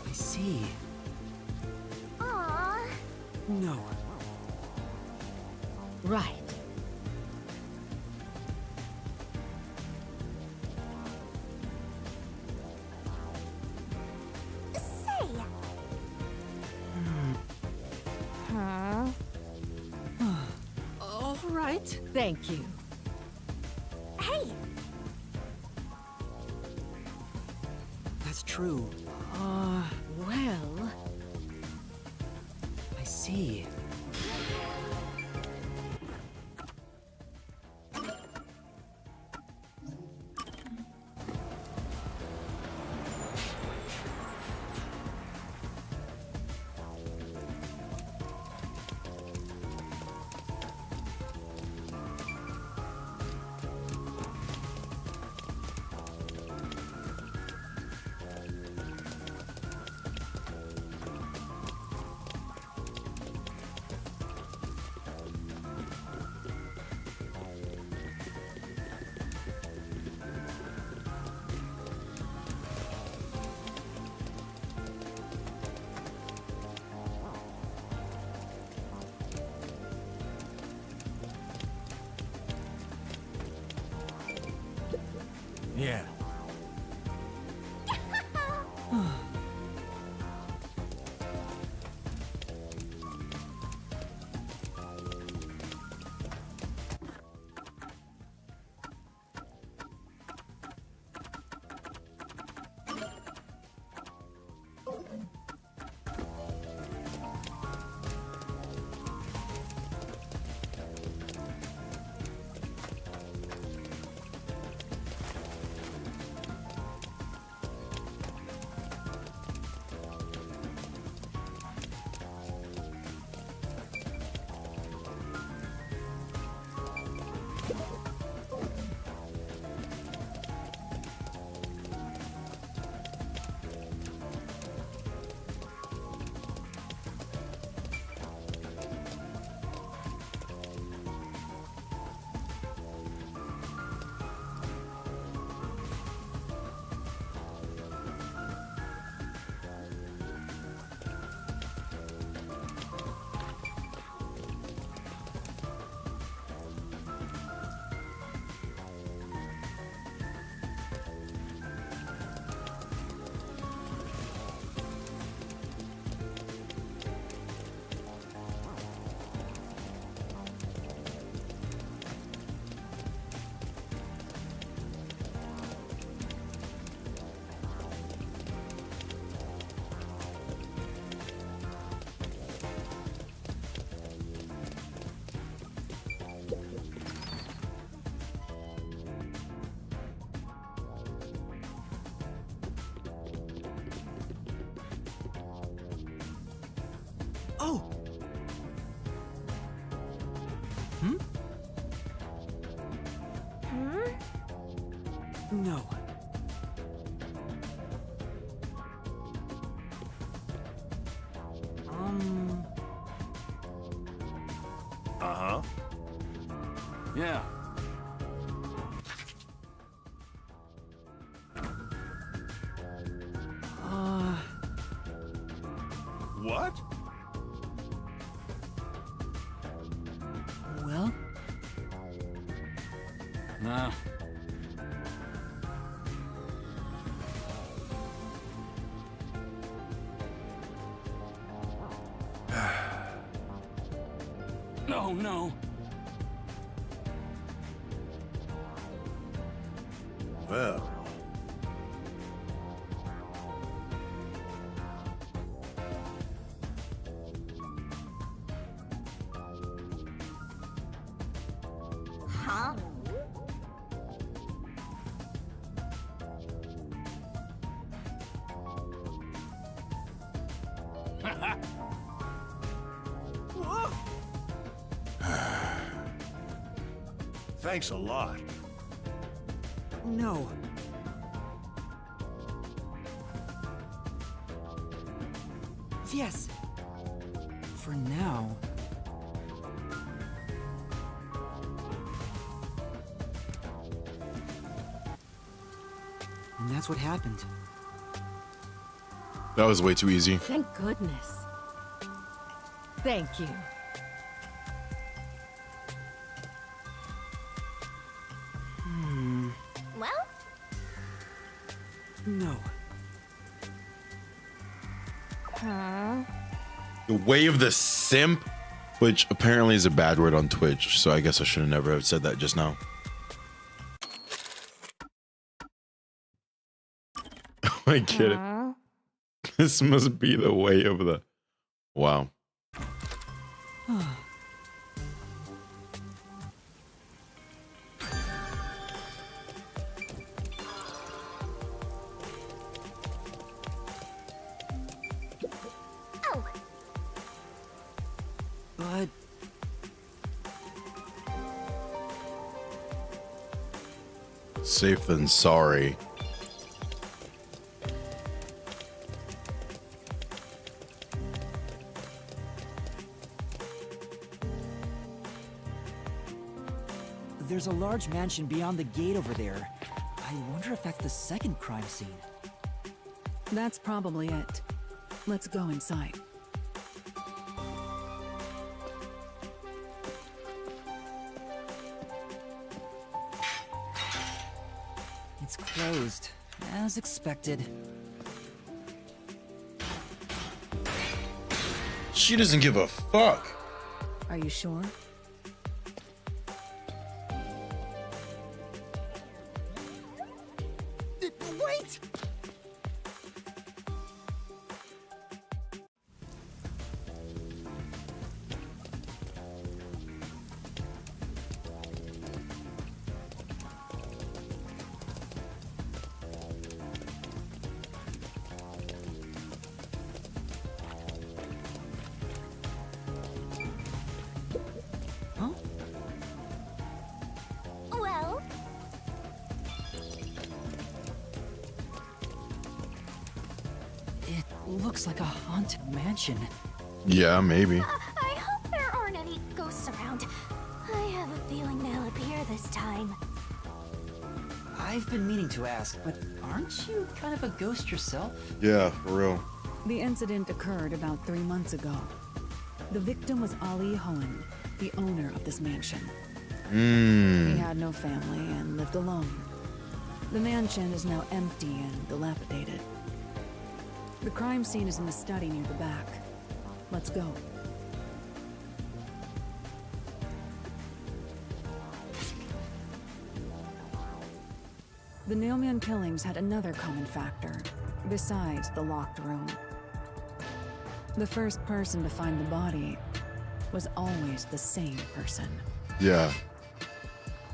I see. Aww. No. Right. Say, Huh? All right. Thank you. hey, That's true. Well, I see. Yeah. Oh! Hmm? No. Uh-huh. Yeah. What? Well? Nah. Oh, no. Well. Huh? Thanks a lot. No. Yes. For now. And that's what happened. That was way too easy. Thank goodness. Thank you. Well, No. The way of the simp, which apparently is a bad word on Twitch, so I guess I should have never have said that just now. I get it. This must be the way of the... Wow. oh, But... Safe than sorry. There's a large mansion beyond the gate over there. I wonder if that's the second crime scene. That's probably it. Let's go inside. It's closed, as expected. She doesn't give a fuck. Are you sure? Wait! Well, It looks like a haunted mansion. Yeah, maybe. I hope there aren't any ghosts around. I have a feeling they'll appear this time. I've been meaning to ask, but aren't you kind of a ghost yourself? Yeah, for real. The incident occurred about 3 months ago. The victim was Ali Hohen, the owner of this mansion. He had no family and lived alone. The mansion is now empty and dilapidated. The crime scene is in the study near the back. Let's go. The Nailman killings had another common factor, besides the locked room. The first person to find the body was always the same person. Yeah.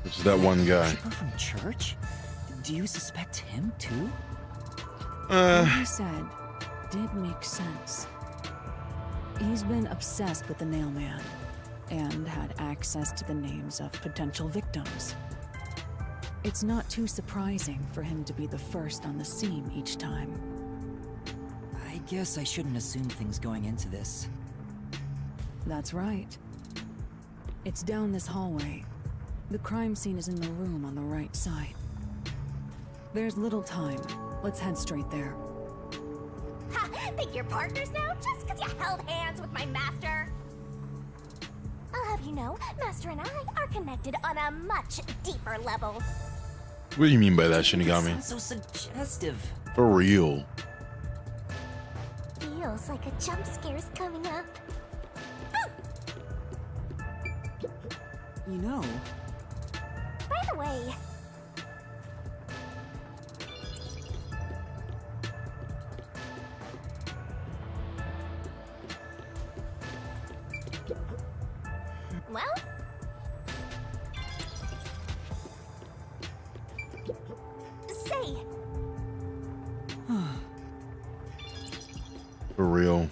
Which is that one guy. People from church? Do you suspect him too? What he said did make sense. He's been obsessed with the Nailman and had access to the names of potential victims. It's not too surprising for him to be the first on the scene each time. I guess I shouldn't assume things going into this. That's right. It's down this hallway. The crime scene is in the room on the right side. There's little time. Let's head straight there. Ha! Think you're partners now just because you held hands with my master? I'll have you know, Master and I are connected on a much deeper level. What do you mean by that, Shinigami? Sounds so suggestive. For real. Feels like a jump scare's coming up. You know, By the way, well, say, For real.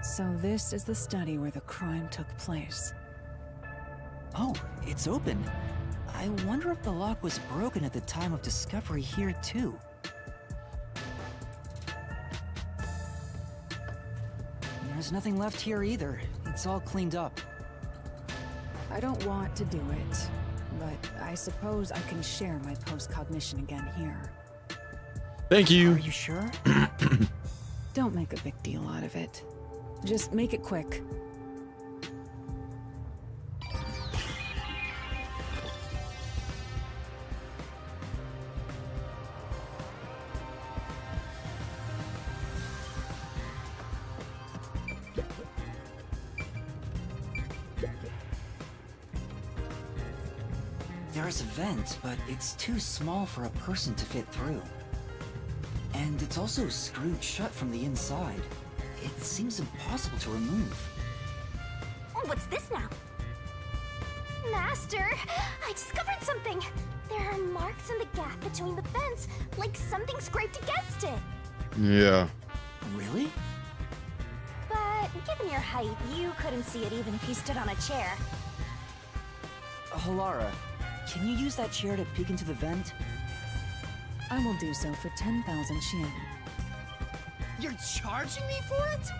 So this is the study where the crime took place. oh, it's open. I wonder if the lock was broken at the time of discovery here too. There's nothing left here either. It's all cleaned up. I don't want to do it, but I suppose I can share my post-cognition again here. Thank you. Are you sure? Don't make a big deal out of it. Just make it quick. There's a vent, but it's too small for a person to fit through. And it's also screwed shut from the inside. It seems impossible to remove. what's this now? Master, I discovered something. There are marks in the gap between the fence, like something scraped against it. Yeah. Really? But given your height, you couldn't see it even if you stood on a chair. Halara, can you use that chair to peek into the vent? I will do so for 10,000 Xian. You're charging me for it?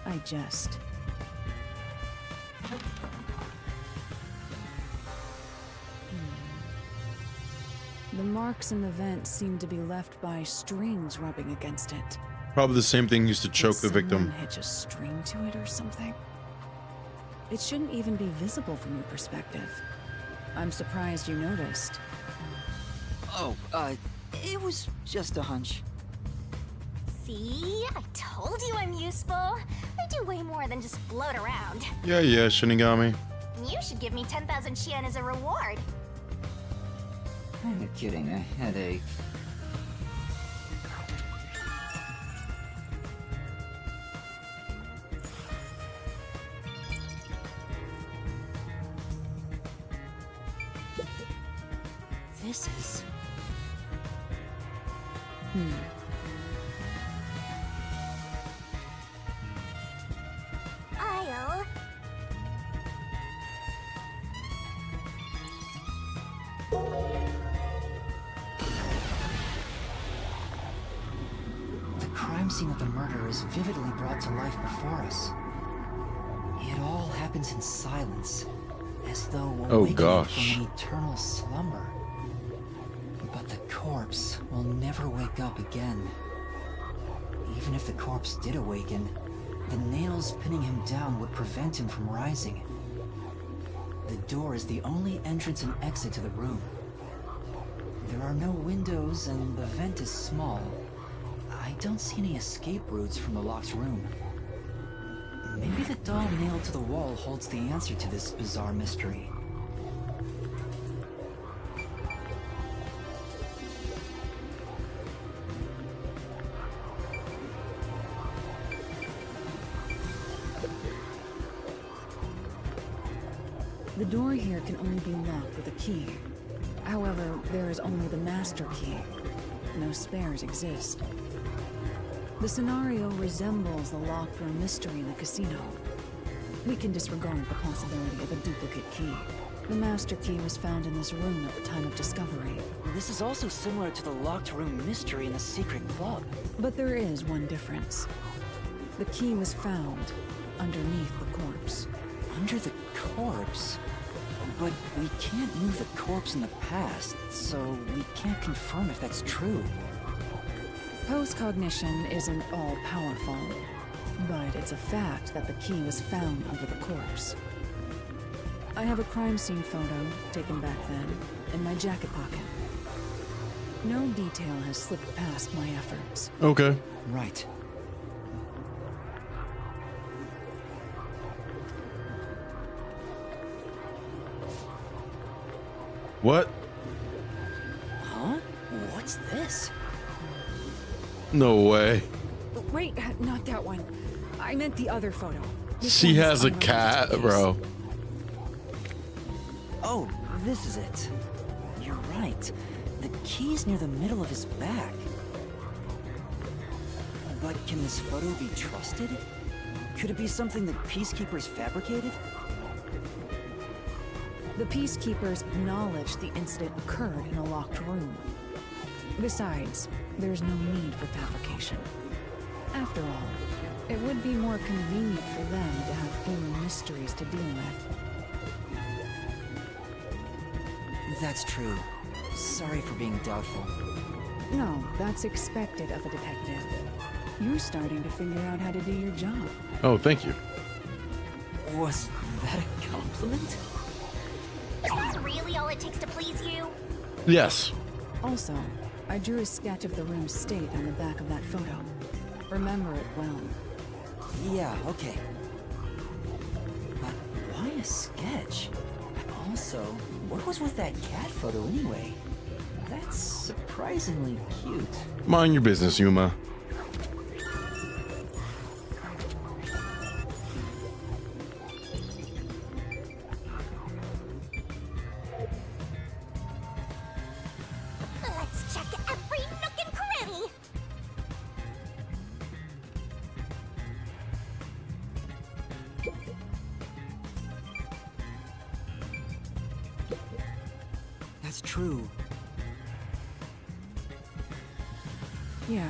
I jest. The marks in the vent seem to be left by strings rubbing against it. Probably the same thing used to choke the victim. Did someone hitch a string to it or something? It shouldn't even be visible from your perspective. I'm surprised you noticed. Oh, it was just a hunch. See? I told you I'm useful. I do way more than just float around. Yeah, Shinigami. You should give me 10,000 Chien as a reward. I'm kidding, a headache. This is... I'll... The crime scene of the murder is vividly brought to life before us. It all happens in silence, as though awakening from an eternal slumber. But the corpse will never wake up again. Even if the corpse did awaken, the nails pinning him down would prevent him from rising. The door is the only entrance and exit to the room. There are no windows and the vent is small. I don't see any escape routes from the locked room. Maybe the doll nailed to the wall holds the answer to this bizarre mystery. The door here can only be locked with a key. However, there is only the master key. No spares exist. The scenario resembles the locked room mystery in the casino. We can disregard the possibility of a duplicate key. The master key was found in this room at the time of discovery. This is also similar to the locked room mystery in the secret club. But there is one difference. The key was found underneath the corpse. Under the corpse? But we can't move the corpse in the past, so we can't confirm if that's true. Post-cognition isn't all-powerful, but it's a fact that the key was found under the corpse. I have a crime scene photo, taken back then, in my jacket pocket. No detail has slipped past my efforts. Okay. Right. What? Huh? What's this? No way. Wait, not that one. I meant the other photo. She has a cat, bro. Oh, this is it. You're right. The key's near the middle of his back. But can this photo be trusted? Could it be something the Peacekeepers fabricated? The Peacekeepers acknowledged the incident occurred in a locked room. Besides, there's no need for fabrication. After all, it would be more convenient for them to have fewer mysteries to deal with. That's true. Sorry for being doubtful. No, that's expected of a detective. You're starting to figure out how to do your job. Oh, thank you. Was that a compliment? Is that really all it takes to please you? Yes. Also, I drew a sketch of the room's state on the back of that photo. Remember it well. Yeah, okay. But why a sketch? Also, what was with that cat photo anyway? That's surprisingly cute. Mind your business, Yuma. Let's check every nook and cranny. That's true. Yeah.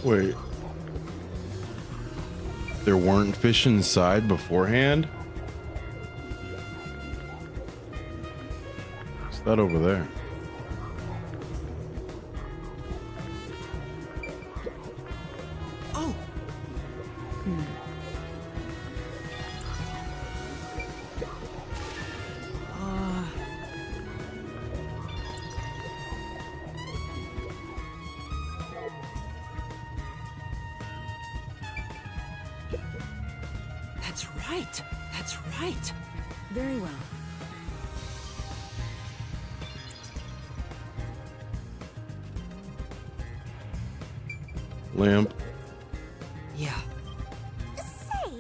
Wait. There weren't fish inside beforehand? What's that over there? Oh! That's right. That's right. Very well. Lamp. Yeah. Say,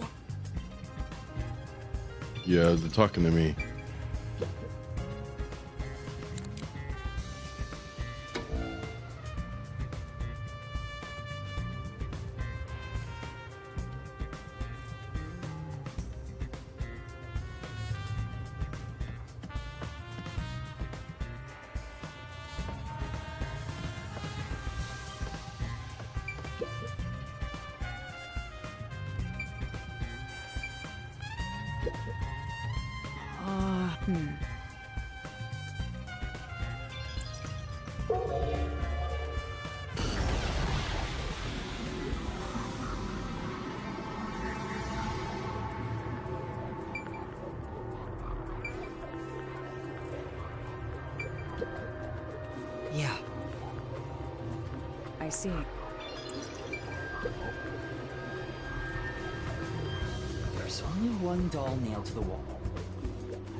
Yeah, they're talking to me. Yeah. I see. There's only one doll nailed to the wall.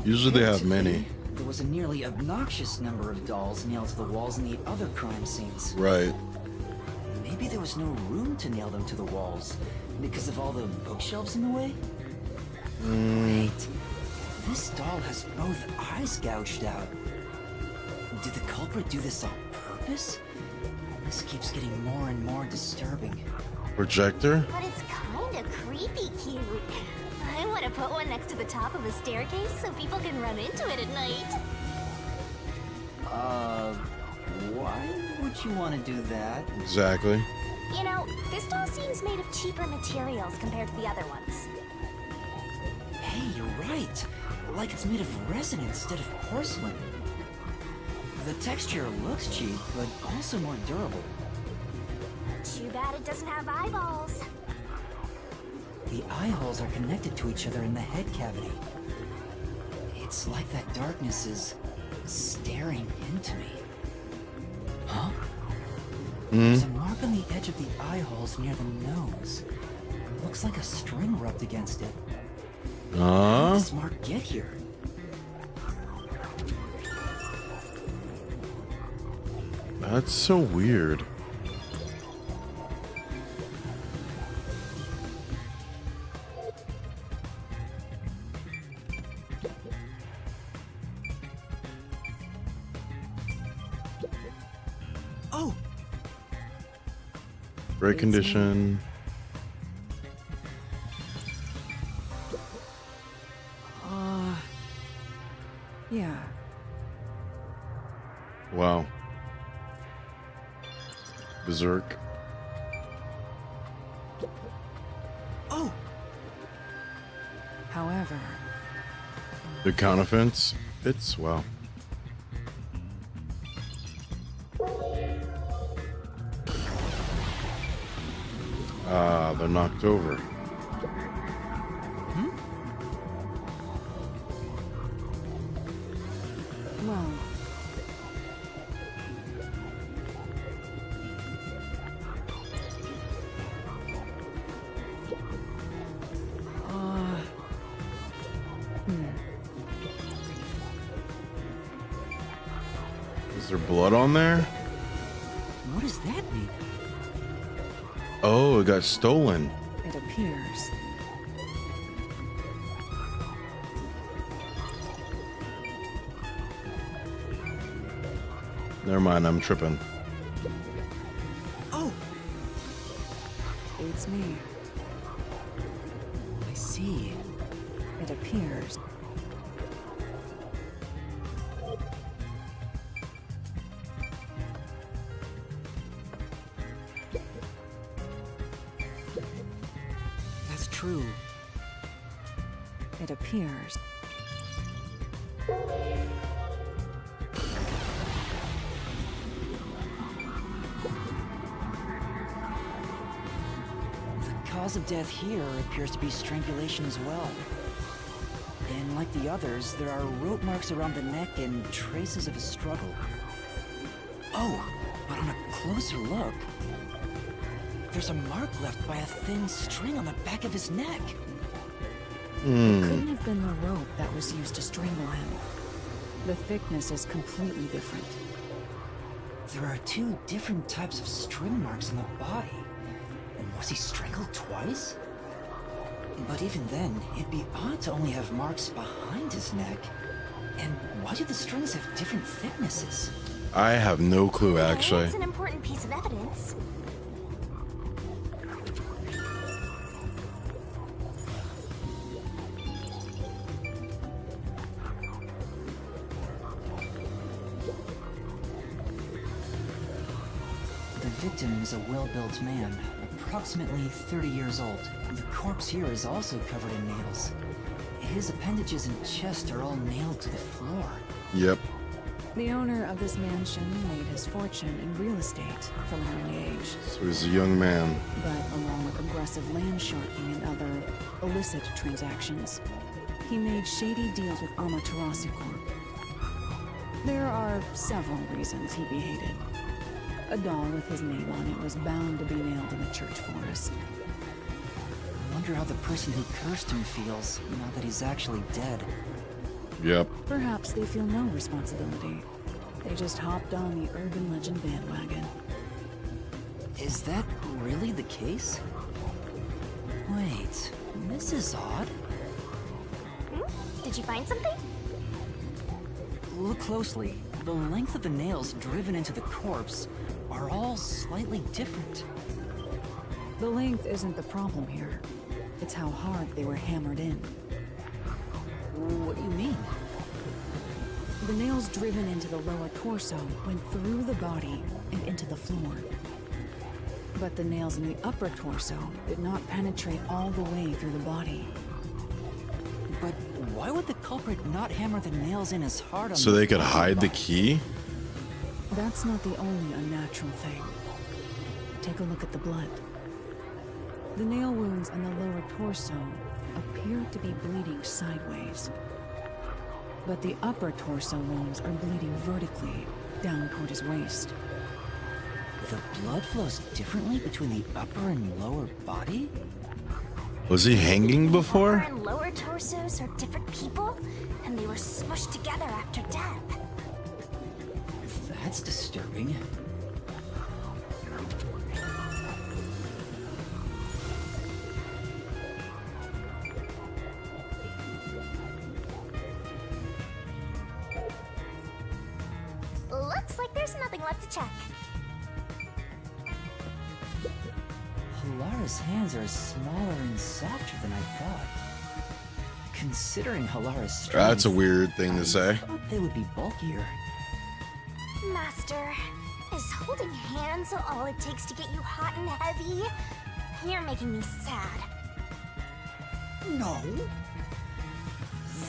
Usually they have Today, many. There was a nearly obnoxious number of dolls nailed to the walls in the other crime scenes. Right. Maybe there was no room to nail them to the walls because of all the bookshelves in the way? Wait. This doll has both eyes gouged out. Did the culprit do this on purpose? This keeps getting more and more disturbing. Projector? but it's kinda creepy cute. I want to put one next to the top of a staircase so people can run into it at night. Why would you want to do that? Exactly. You know, this doll seems made of cheaper materials compared to the other ones. Hey, you're right. Like it's made of resin instead of porcelain. The texture looks cheap, but also more durable. Too bad it doesn't have eyeballs. The eye holes are connected to each other in the head cavity. It's like that darkness is staring into me. Huh? There's a mark on the edge of the eye holes near the nose. Looks like a string rubbed against it. How did this mark get here? That's so weird. Oh! Great condition. Yeah. Wow. Berserk. Oh! However, The counterfeits. It's wow. Ah, they're knocked over. well, Is there blood on there? What does that mean? Oh, it got stolen. it appears. Never mind, I'm tripping. Oh! It's me. I see. It appears. true? It appears. The cause of death here appears to be strangulation as well. And like the others, there are rope marks around the neck and traces of a struggle. Oh, but on a closer look, there's a mark left by a thin string on the back of his neck. It couldn't have been the rope that was used to strangle him. The thickness is completely different. There are two different types of string marks on the body. And was he strangled twice? But even then, it'd be odd to only have marks behind his neck. And why do the strings have different thicknesses? I have no clue, actually. It's an important piece of evidence. The victim is a well-built man, approximately 30 years old. The corpse here is also covered in nails. His appendages and chest are all nailed to the floor. Yep. The owner of this mansion made his fortune in real estate from an early age. So he's a young man. But along with aggressive land sharking and other illicit transactions, he made shady deals with Amaterasu Corp. There are several reasons he'd be hated. A doll with his name on it was bound to be nailed in the church forest. I wonder how the person who cursed him feels now that he's actually dead. Yep. Perhaps they feel no responsibility. They just hopped on the urban legend bandwagon. Is that really the case? Wait, this is odd. Did you find something? Look closely. The length of the nails driven into the corpse are all slightly different. The length isn't the problem here. It's how hard they were hammered in. What do you mean? The nails driven into the lower torso went through the body and into the floor. But the nails in the upper torso did not penetrate all the way through the body. But why would the culprit not hammer the nails in as hard on So they could hide the key? That's not the only unnatural thing. Take a look at the blood. The nail wounds on the lower torso appear to be bleeding sideways. But the upper torso wounds are bleeding vertically down toward his waist. The blood flows differently between the upper and lower body? Was he hanging before? Upper and lower torsos are different people, and they were smushed together after death. That's disturbing. Looks like there's nothing left to check. Halara's hands are smaller and softer than I thought. Considering Halara's strength, That's a weird thing to say. I thought they would be bulkier. Master, is holding hands all it takes to get you hot and heavy? You're making me sad. No.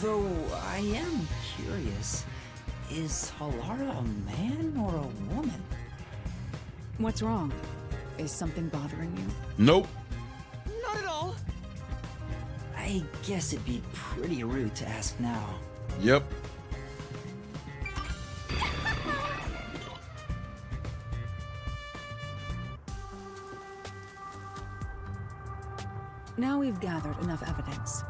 Though I am curious, is Halara a man or a woman? What's wrong? Is something bothering you? Nope. Not at all. I guess it'd be pretty rude to ask now. Yep. Now we've gathered enough evidence.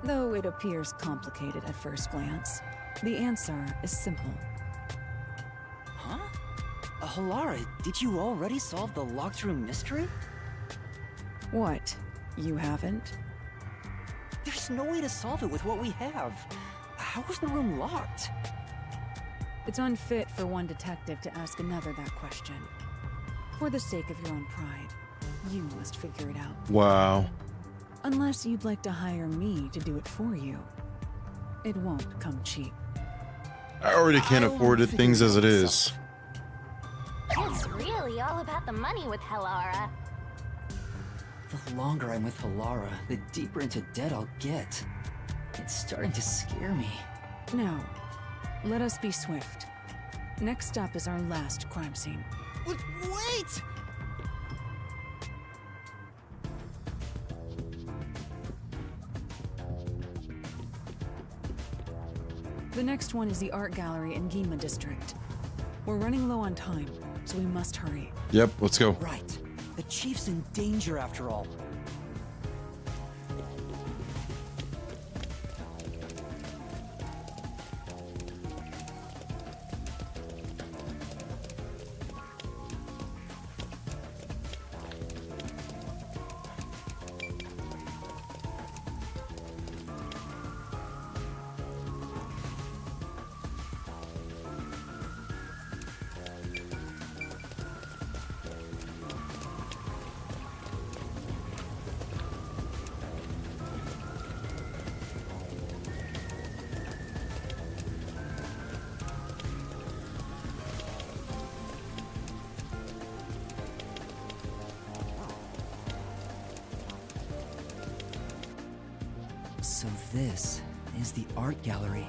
Though it appears complicated at first glance, the answer is simple. Huh? Halara, did you already solve the locked room mystery? What? You haven't? There's no way to solve it with what we have. How was the room locked? It's unfit for one detective to ask another that question. For the sake of your own pride, you must figure it out. Wow. Unless you'd like to hire me to do it for you. It won't come cheap. I already can't afford it, things as it is. It's really all about the money with Halara. The longer I'm with Halara, the deeper into debt I'll get. It's starting to scare me. Now, let us be swift. Next up is our last crime scene. Wait! The next one is the art gallery in Ginma district. We're running low on time, so we must hurry. Yep, let's go. Right. The chief's in danger after all. So this is the art gallery.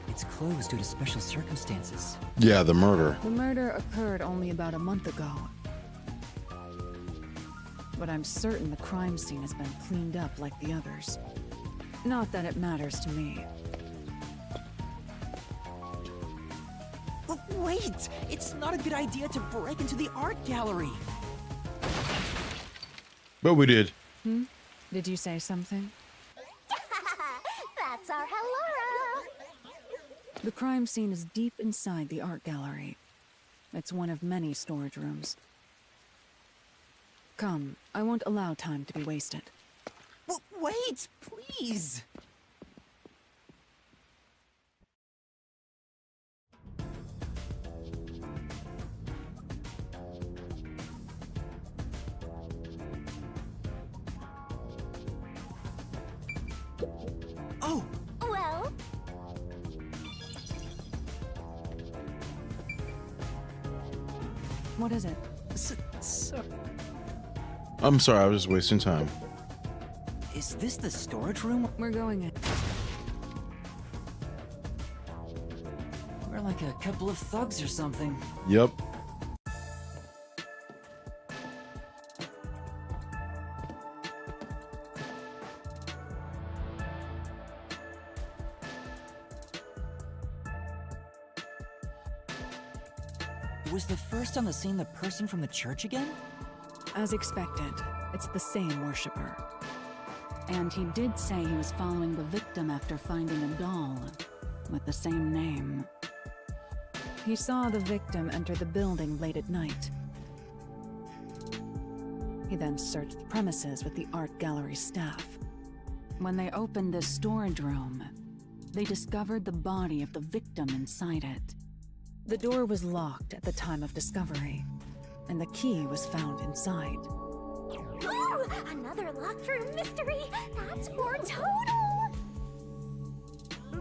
It's closed due to special circumstances. Yeah, the murder. The murder occurred only about a month ago. But I'm certain the crime scene has been cleaned up like the others. Not that it matters to me. But wait! It's not a good idea to break into the art gallery! But we did. Did you say something? That's our Halara. The crime scene is deep inside the art gallery. It's one of many storage rooms. Come, I won't allow time to be wasted. Wait, please! Oh! Well? What is it? Sir. I'm sorry, I was just wasting time. Is this the storage room? We're going in. We're like a couple of thugs or something. Yep. Was the first on the scene the person from the church again? As expected, it's the same worshiper. And he did say he was following the victim after finding a doll with the same name. He saw the victim enter the building late at night. He then searched the premises with the art gallery staff. When they opened this storage room, they discovered the body of the victim inside it. The door was locked at the time of discovery, and the key was found inside. Ooh, another locked room mystery. That's more total.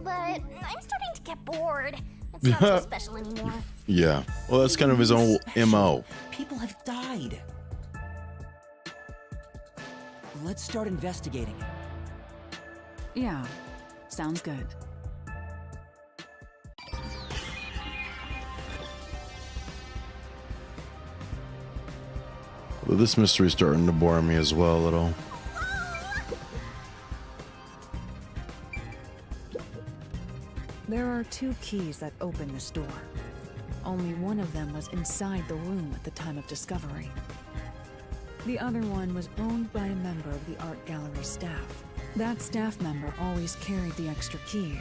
But I'm starting to get bored. It's not so special anymore. Yeah. Well, that's kind of his own MO. People have died. Let's start investigating. Yeah, sounds good. Well, this mystery's starting to bore me as well a little. There are two keys that open this door. Only one of them was inside the room at the time of discovery. The other one was owned by a member of the art gallery staff. That staff member always carried the extra key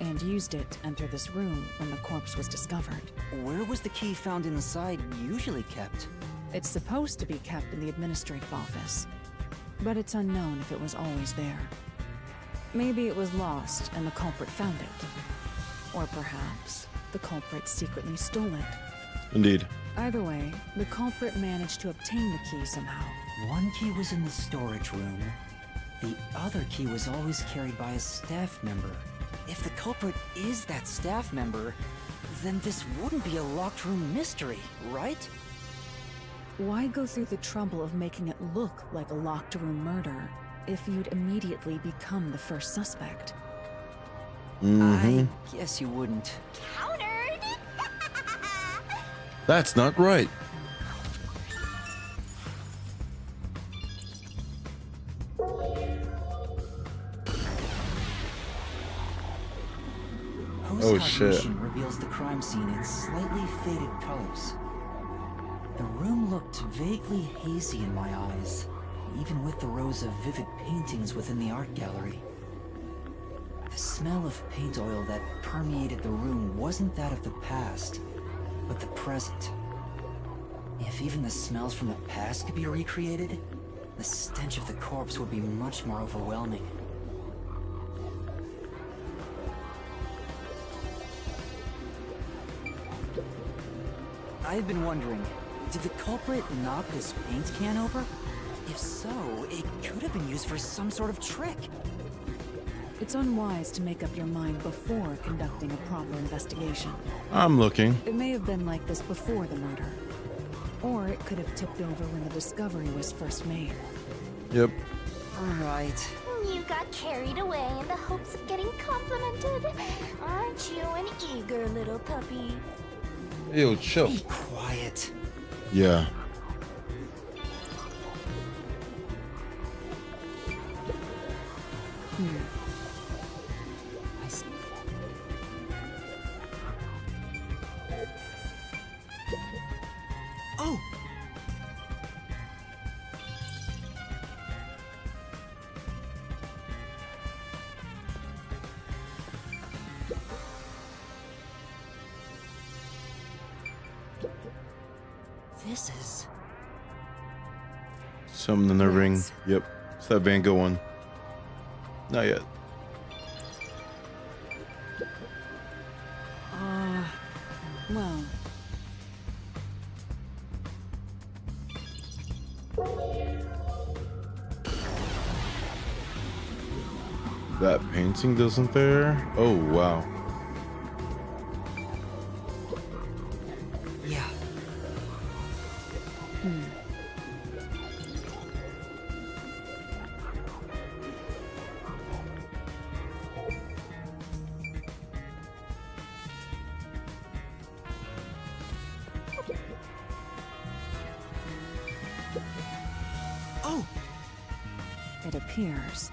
and used it to enter this room when the corpse was discovered. Where was the key found inside usually kept? It's supposed to be kept in the administrative office, but it's unknown if it was always there. Maybe it was lost and the culprit found it. Or perhaps the culprit secretly stole it. Indeed. Either way, the culprit managed to obtain the key somehow. One key was in the storage room. The other key was always carried by a staff member. If the culprit is that staff member, then this wouldn't be a locked room mystery, right? Why go through the trouble of making it look like a locked room murder if you'd immediately become the first suspect? Mm-hmm. I guess you wouldn't. Countered! That's not right. Oh shit. Post-cognition reveals the crime scene in slightly faded colors. The room looked vaguely hazy in my eyes, even with the rows of vivid paintings within the art gallery. The smell of paint oil that permeated the room wasn't that of the past, but the present. If even the smells from the past could be recreated, the stench of the corpse would be much more overwhelming. I've been wondering, did the culprit knock this paint can over? If so, it could have been used for some sort of trick. It's unwise to make up your mind before conducting a proper investigation. I'm looking. It may have been like this before the murder. Or it could have tipped over when the discovery was first made. Yep. Alright. You got carried away in the hopes of getting complimented. Aren't you an eager little puppy? Yo, chill. Be quiet. Yeah. Oh! This is... Something in the ring. Yep. It's that Van Gogh one. Not yet. Well... That painting doesn't there? Oh, wow. Yeah. Oh! It appears.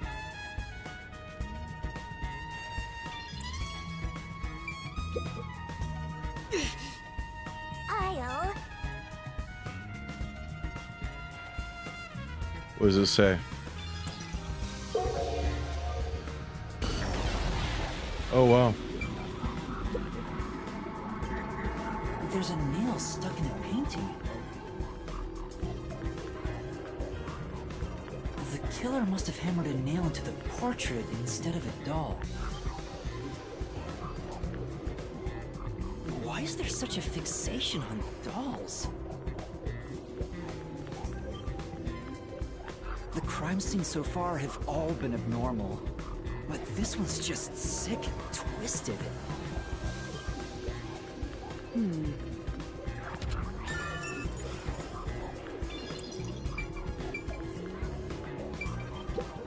I'll... What does it say? Oh, wow. There's a nail stuck in a painting. The killer must have hammered a nail into the portrait instead of a doll. Why is there such a fixation on dolls? The crime scenes so far have all been abnormal, but this one's just sick and twisted.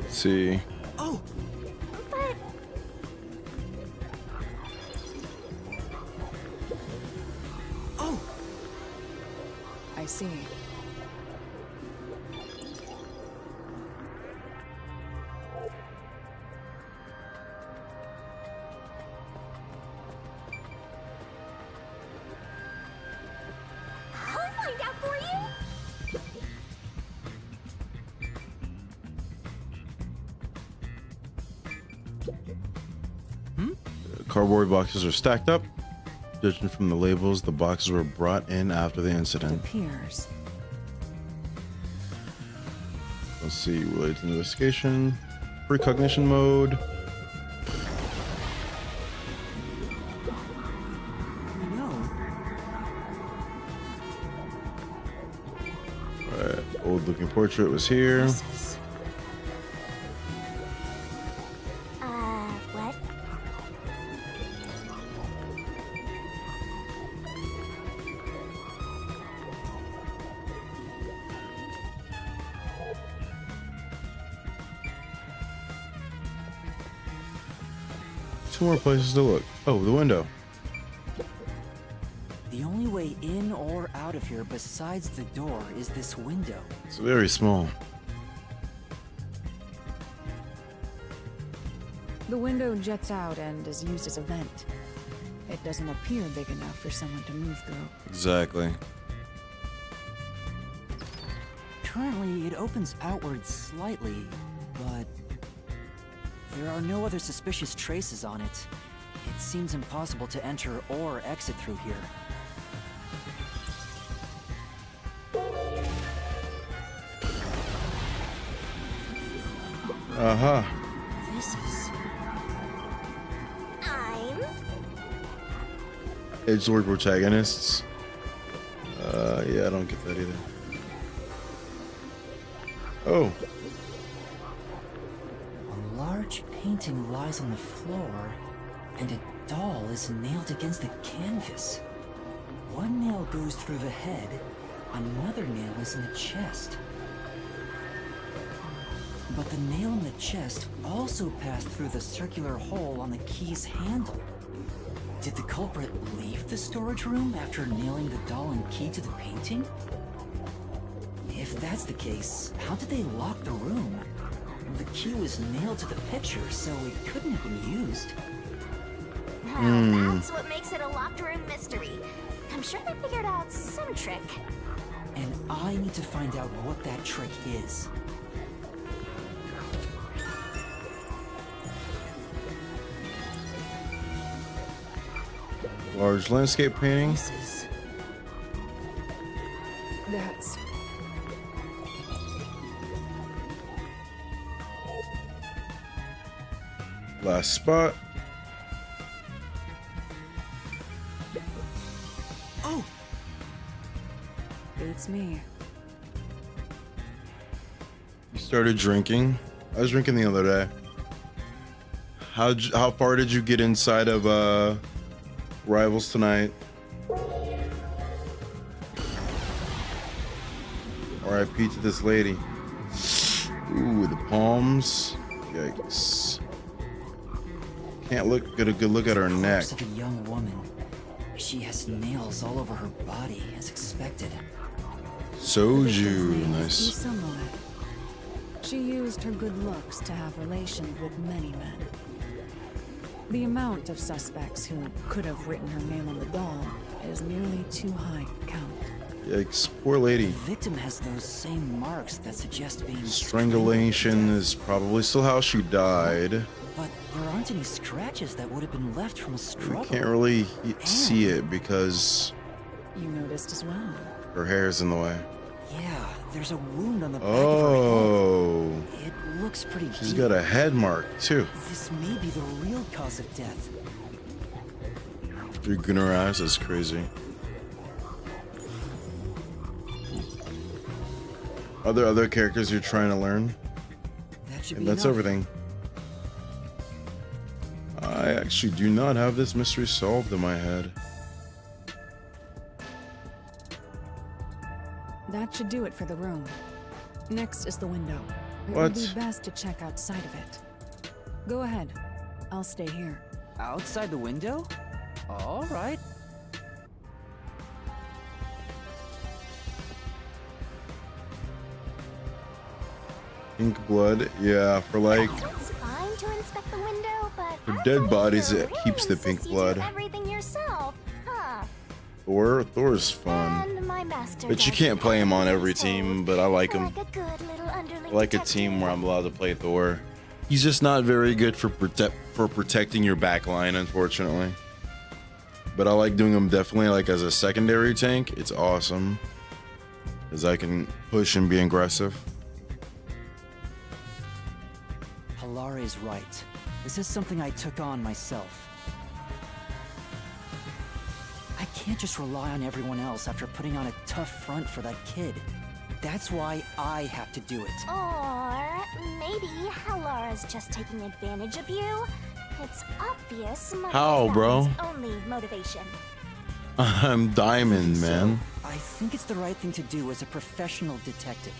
Let's see. Oh! But... Oh! I see. I'll find out for you! Cardboard boxes are stacked up. Judging from the labels, the boxes were brought in after the incident. Appears. Let's see. Related to investigation. Precognition mode. Alright. Old looking portrait was here. What? Two more places to look. Oh, the window. The only way in or out of here besides the door is this window. It's very small. The window jets out and is used as a vent. It doesn't appear big enough for someone to move through. Exactly. Currently, it opens outward slightly, but there are no other suspicious traces on it. It seems impossible to enter or exit through here. Uh-huh. This is... I'm... Edgelord protagonists. Yeah, I don't get that either. Oh. A large painting lies on the floor, and a doll is nailed against the canvas. One nail goes through the head, another nail is in the chest. But the nail in the chest also passed through the circular hole on the key's handle. Did the culprit leave the storage room after nailing the doll and key to the painting? If that's the case, how did they lock the room? The key was nailed to the picture, so it couldn't have been used. Well, that's what makes it a locked room mystery. I'm sure they figured out some trick. And I need to find out what that trick is. Large landscape painting. That's... Last spot. Oh! Beats me. You started drinking. I was drinking the other day. How far did you get inside of Rivals tonight? R.I.P. to this lady. Ooh, the palms. Yikes. Can't get a good look at her neck. Corpse of a young woman. She has nails all over her body, as expected. Soju, nice. Similar. She used her good looks to have relations with many men. The amount of suspects who could have written her name on the doll is nearly too high to count. Yikes, poor lady. The victim has those same marks that suggest being Strangulation is probably still how she died. But there aren't any scratches that would have been left from a struggle. We can't really see it because you noticed as well. Her hair's in the way. Yeah, there's a wound on the back Oh. of her head. It looks pretty She's deep. got a head mark too. This may be the real cause of death. Through her eyes, that's crazy. Are there other characters you're trying to learn? That should And be that's enough. everything. I actually do not have this mystery solved in my head. That should do it for the room. Next is the window. It What? would be best to check outside of it. Go ahead. I'll stay here. Outside the window? All right. Pink blood, yeah, for like It's fine to inspect the window, but for dead bodies it keeps the pink you do blood. everything yourself, huh? Thor's fun. And my master But you does can't play him on every everything he's team, told, but I like him. like a good little underling I like a detective. team where I'm allowed to play Thor. He's just not very good for protecting your back line, unfortunately. But I like doing him definitely like as a secondary tank. It's awesome. Because I can push and be aggressive. Hilare is right. This is something I took on myself. I can't just rely on everyone else after putting on a tough front for that kid. That's why I have to do it. Or maybe Halara's just taking advantage of you. It's obvious money How, is bro? Diamond's only motivation. I'm Diamond, man. I think it's the right thing to do as a professional detective.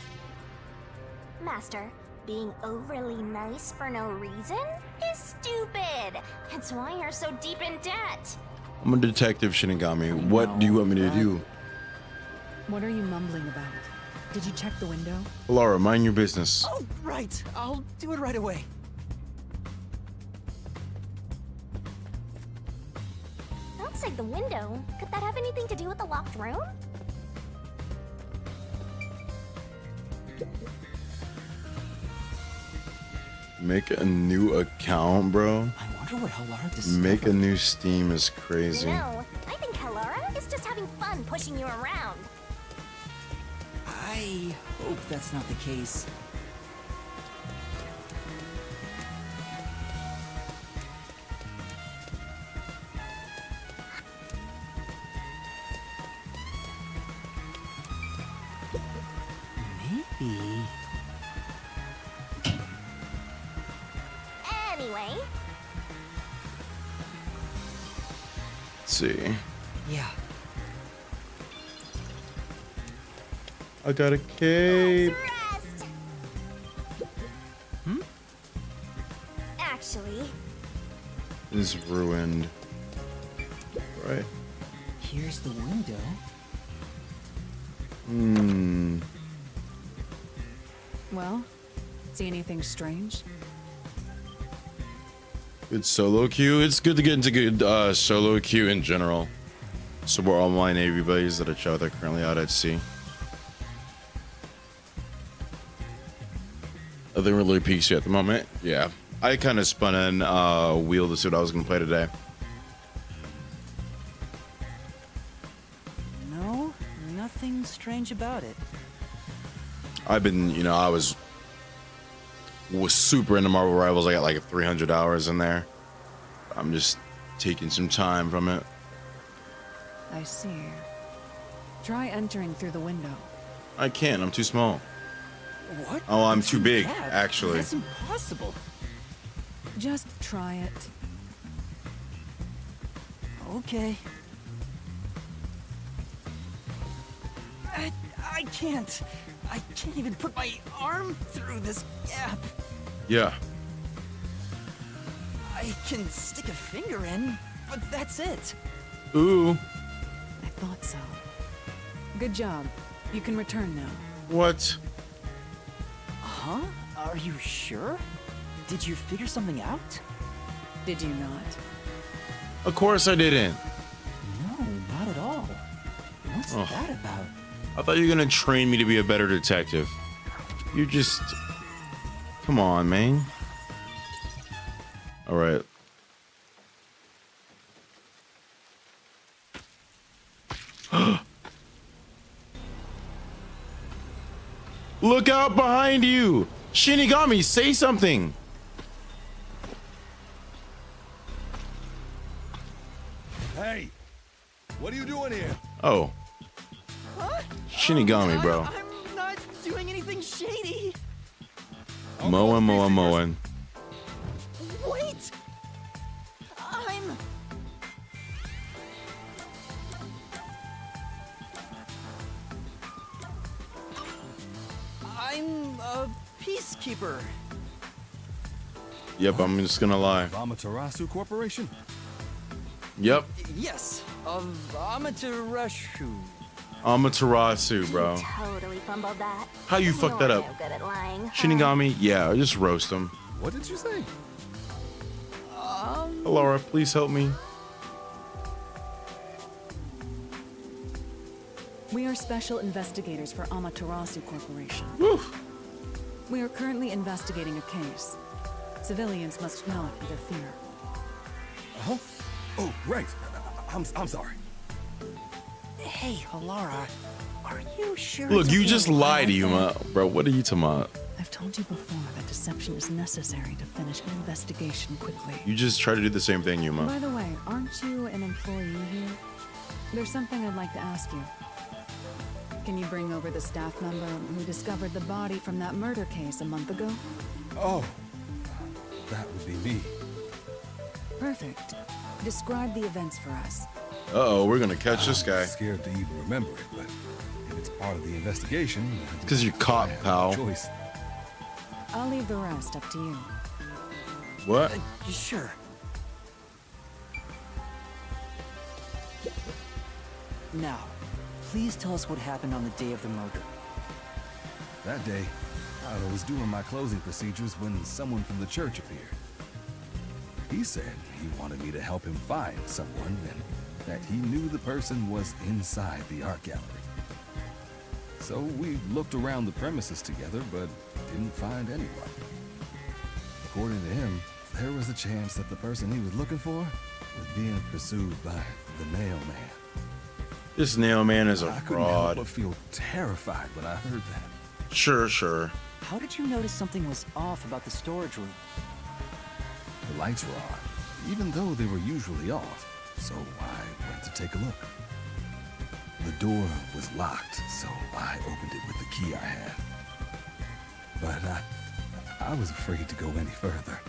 Master, being overly nice for no reason is stupid. That's why you're so deep in debt. I'm a detective, Shinigami. What do you want me to do? What are you mumbling about? Did you check the window? Laura, mind your business. Oh, right. I'll do it right away. Outside the window? Could that have anything to do with the locked room? Make a new account, bro. I wonder what Halara discovered. Make a new Steam is crazy. No, I think Halara is just having fun pushing you around. I hope that's not the case. Maybe. Anyway. Let's see. Yeah. I got a cape. Actually, It's ruined. Right. Here's the window. Well, see anything strange? Good solo queue. It's good to get into good solo queue in general. Support all my Navy buddies that are currently out at sea. Nothing really peaks you at the moment. Yeah. I kind of spun in wheel to see what I was going to play today. No, nothing strange about it. I've been, you know, I was super into Marvel Rivals. I got like 300 hours in there. I'm just taking some time from it. I see. Try entering through the window. I can't. I'm too small. What? Oh, I'm too big, That? actually. That's impossible. Just try it. Okay. I can't. I can't even put my arm through this gap. Yeah. I can stick a finger in, but that's it. Ooh. I thought so. Good job. You can return now. What? Huh? Are you sure? Did you figure something out? Did you not? Of course I didn't. No, not at all. What's Ugh. that about? I thought you were going to train me to be a better detective. You just... Come on, man. All right. Look out behind you! Shinigami, say something! Hey, what are you doing here? Oh. Shinigami, bro. I'm not doing anything shady. Mowing. Wait! I'm a peacekeeper. Yep, I'm just gonna lie. Amaterasu Corporation? Yep. Yes, of Amaterasu. Amaterasu, bro. totally fumbled that. How you fucked that You're up? no good at lying, huh? Shinigami, yeah, just roast him. What did you say? Laura, please help me. We are special investigators for Amaterasu Corporation. We are currently investigating a case. Civilians must not interfere. Huh? Oh, right. I'm sorry. Hey, Halara, are you sure? Look, it's you okay just to lie lied to like Yuma. that? Bro, what are you talking about? I've told you before that deception is necessary to finish an investigation quickly. You just try to do the same thing, By Yuma. the way, aren't you an employee here? There's something I'd like to ask you. Can you bring over the staff member who discovered the body from that murder case a month ago? Oh, that would be me. Perfect. Describe the events for us. Uh-oh, we're gonna catch this guy. I'm scared to even remember it, but if it's part of the investigation... It's 'cause you're caught, I have pal. no choice. I'll leave the rest up to you. What? Sure. Now, please tell us what happened on the day of the murder. That day, I was doing my closing procedures when someone from the church appeared. He said he wanted me to help him find someone and that he knew the person was inside the art gallery. So we looked around the premises together, but didn't find anyone. According to him, there was a chance that the person he was looking for was being pursued by the Nail Man. This Nail Man is a I couldn't help fraud. but feel terrified when I heard that. Sure. How did you notice something was off about the storage room? The lights were on, even though they were usually off, so I went to take a look. The door was locked, so I opened it with the key I had. But I was afraid to go any further.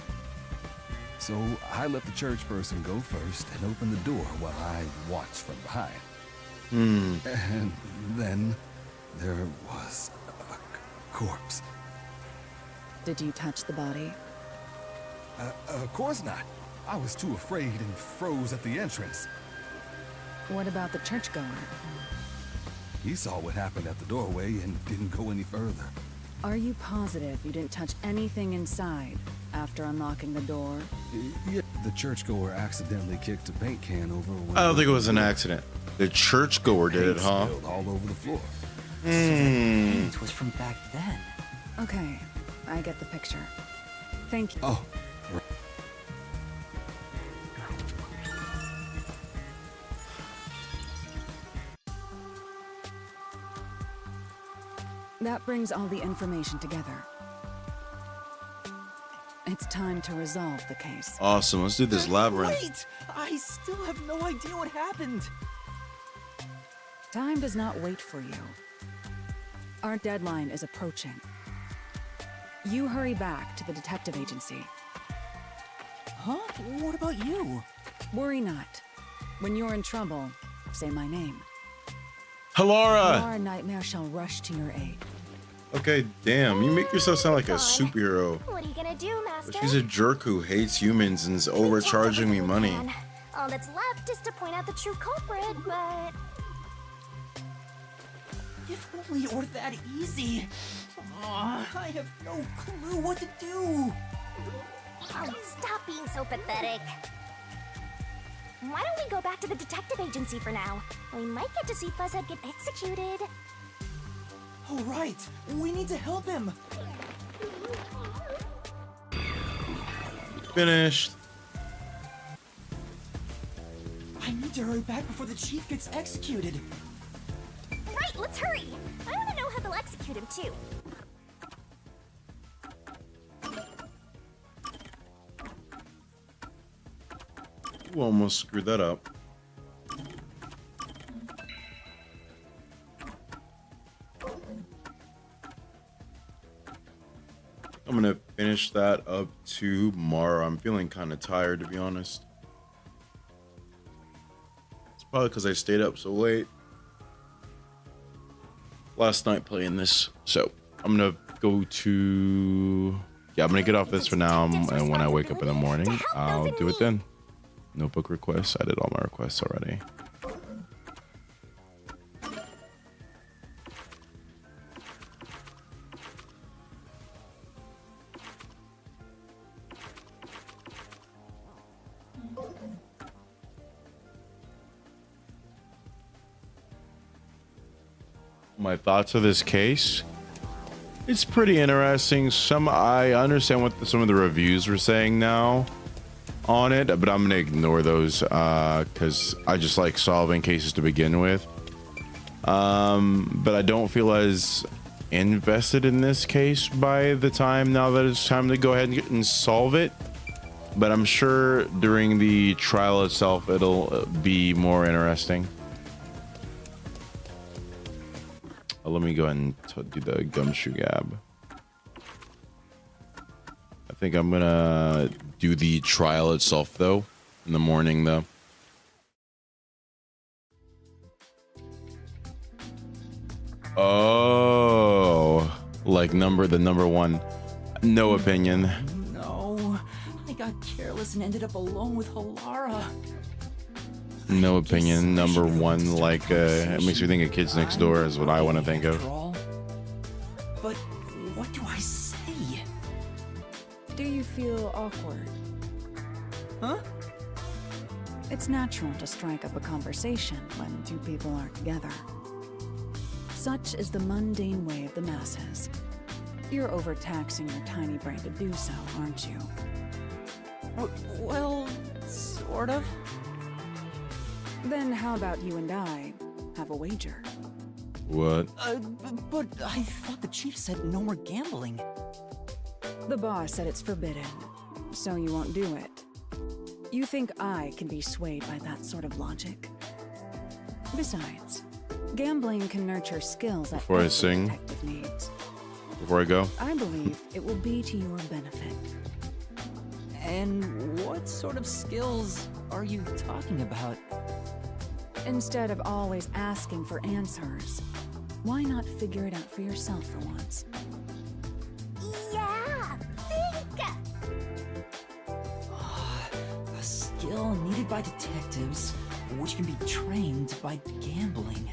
So I let the church person go first and open the door while I watched from behind. And then there was a corpse. Did you touch the body? Of course not. I was too afraid and froze at the entrance. What about the churchgoer? He saw what happened at the doorway and didn't go any further. Are you positive you didn't touch anything inside after unlocking the door? Yeah, the churchgoer accidentally kicked a paint can over. I don't think it was an accident. The churchgoer did it, huh? Spilled all over the floor. It was from back then. Okay, I get the picture. Thank you. Oh. That brings all the information together. It's time to resolve the case. Awesome. Let's do this labyrinth. Wait! I still have no idea what happened. Time does not wait for you. Our deadline is approaching. You hurry back to the detective agency. Huh? What about you? Worry not. When you're in trouble, say my name. Halara! Our nightmare shall rush to your aid. Okay, damn. You make yourself sound like a superhero. What are you gonna do, Master? But she's a jerk who hates humans and is overcharging me money. All that's left is to point out the true culprit, but... If only it were that easy. I have no clue what to do. Oh, stop being so pathetic. Why don't we go back to the detective agency for now? We might get to see Fuzzhead get executed. Oh, right. We need to help him. Finished. I need to hurry back before the chief gets executed. Right, let's hurry. I want to know how they'll execute him, too. You almost screwed that up. I'm gonna finish that up tomorrow. I'm feeling kind of tired, to be honest. It's probably because I stayed up so late last night playing this. So I'm gonna go to... Yeah, I'm gonna get off this for now, and when I wake up in the morning, I'll do it then. Notebook requests. I did all my requests already. My thoughts of this case. It's pretty interesting. I understand what some of the reviews were saying now on it, but I'm gonna ignore those because I just like solving cases to begin with. But I don't feel as invested in this case by the time now that it's time to go ahead and solve it. But I'm sure during the trial itself it'll be more interesting. Let me go ahead and do the gumshoe gab. I think I'm gonna do the trial itself though in the morning though. Oh, like the number one. No opinion. No, I got careless and ended up alone with Halara. No opinion. Number one, like, it makes me think of Kids Next Door is what I want to think of. But what do I say? Do you feel awkward? Huh? It's natural to strike up a conversation when two people are together. Such is the mundane way of the masses. You're overtaxing your tiny brain to do so, aren't you? Well, sort of. Then how about you and I have a wager? What? But I thought the chief said no more gambling. The boss said it's forbidden, so you won't do it. You think I can be swayed by that sort of logic? Besides, gambling can nurture skills that Before I every sing, detective needs. before I go, I believe it will be to your benefit. And what sort of skills are you talking about? Instead of always asking for answers, why not figure it out for yourself for once? Yeah, think! A skill needed by detectives, which can be trained by gambling.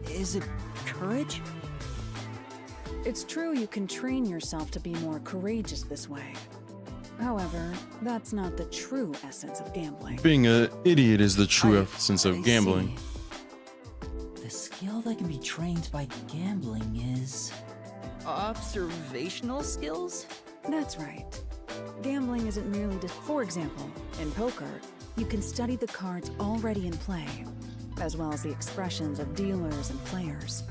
Is it courage? It's true you can train yourself to be more courageous this way. However, that's not the true essence of gambling. being an idiot is the true essence of gambling. The skill that can be trained by gambling is observational skills? That's right. Gambling isn't merely for example, in poker, you can study the cards already in play, as well as the expressions of dealers and players.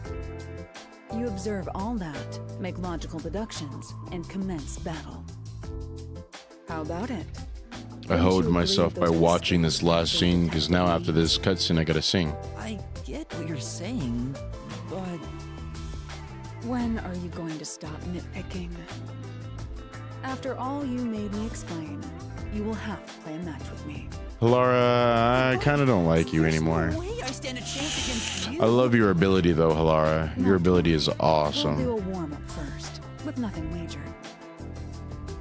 You observe all that, make logical deductions, and commence battle. How about it? I hold myself by watching this last scene because now after this cutscene I gotta sing. I get what you're saying, but... When are you going to stop nitpicking? After all you made me explain, you will have to play a match with me. Halara, I kind of don't like you anymore. I stand a chance against you. I love your ability though, Halara. Your ability is We'll do awesome. a warm-up first, with nothing wagered.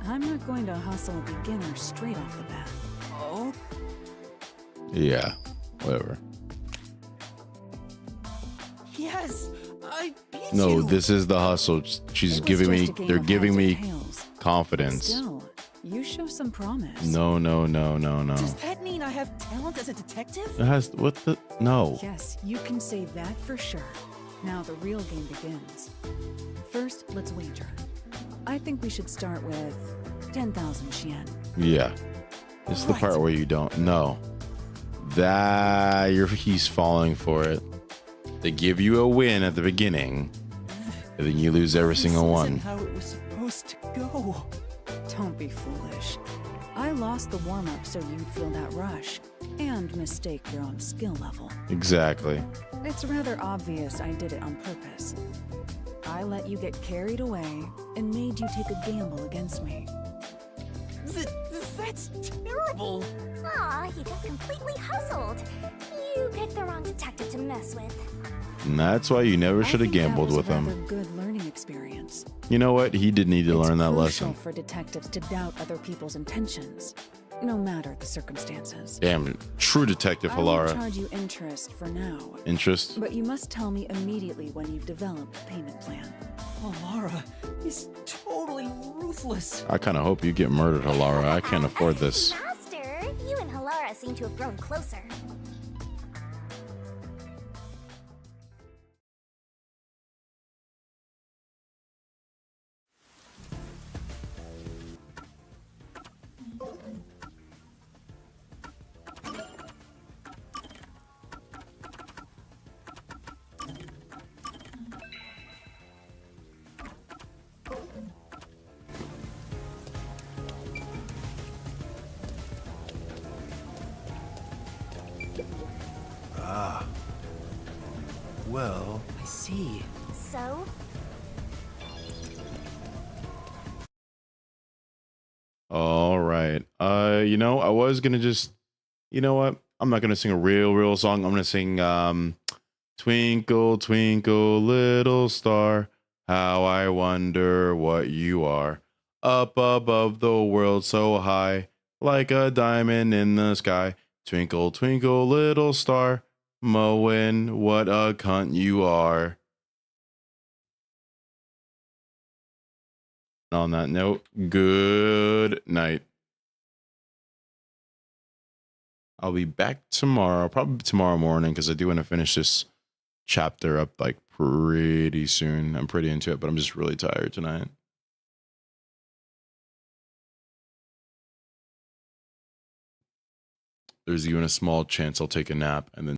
I'm not going to hustle a beginner straight off the bat. Oh? Yeah, whatever. Yes, I beat No, you. this is the hustle. She's giving me, just a game they're of giving heads or me tails. confidence. Still, you show some promise. No, no, no, no, no. Does that mean I have talent as a detective? It has, what the, no. Yes, you can say that for sure. Now the real game begins. First, let's wager. I think we should start with 10,000 Xian. Yeah. This is the part where you don't know. He's falling for it. They give you a win at the beginning, and then you lose every single one. How it was supposed to go. Don't be foolish. I lost the warm-up so you'd feel that rush, and mistake your own skill level. Exactly. It's rather obvious I did it on purpose. I let you get carried away and made you take a gamble against me. That's terrible. Aw, he got completely hustled. You picked the wrong detective to mess with. And that's why you never should have gambled with Rather him. good learning experience. You know what? He did need to learn that Crucial lesson. for detectives to doubt other people's intentions, no matter the circumstances. Damn, true detective I won't Halara. charge you interest for now. Interest? But you must tell me immediately when you've developed a payment plan. Halara is totally ruthless. I kind of hope you get murdered, Halara. I can't afford this. Master, you and Halara seem to have grown closer. Ah. Well... I see. So? All right. You know, I was gonna just, you know what? I'm not gonna sing a real song. I'm gonna sing Twinkle, twinkle, little star, how I wonder what you are. Up above the world so high, like a diamond in the sky. Twinkle, twinkle, little star, Moen, what a cunt you are. On that note, good night. I'll be back tomorrow, probably tomorrow morning, because I do want to finish this chapter up like pretty soon. I'm pretty into it, but I'm just really tired tonight. There's even a small chance I'll take a nap and then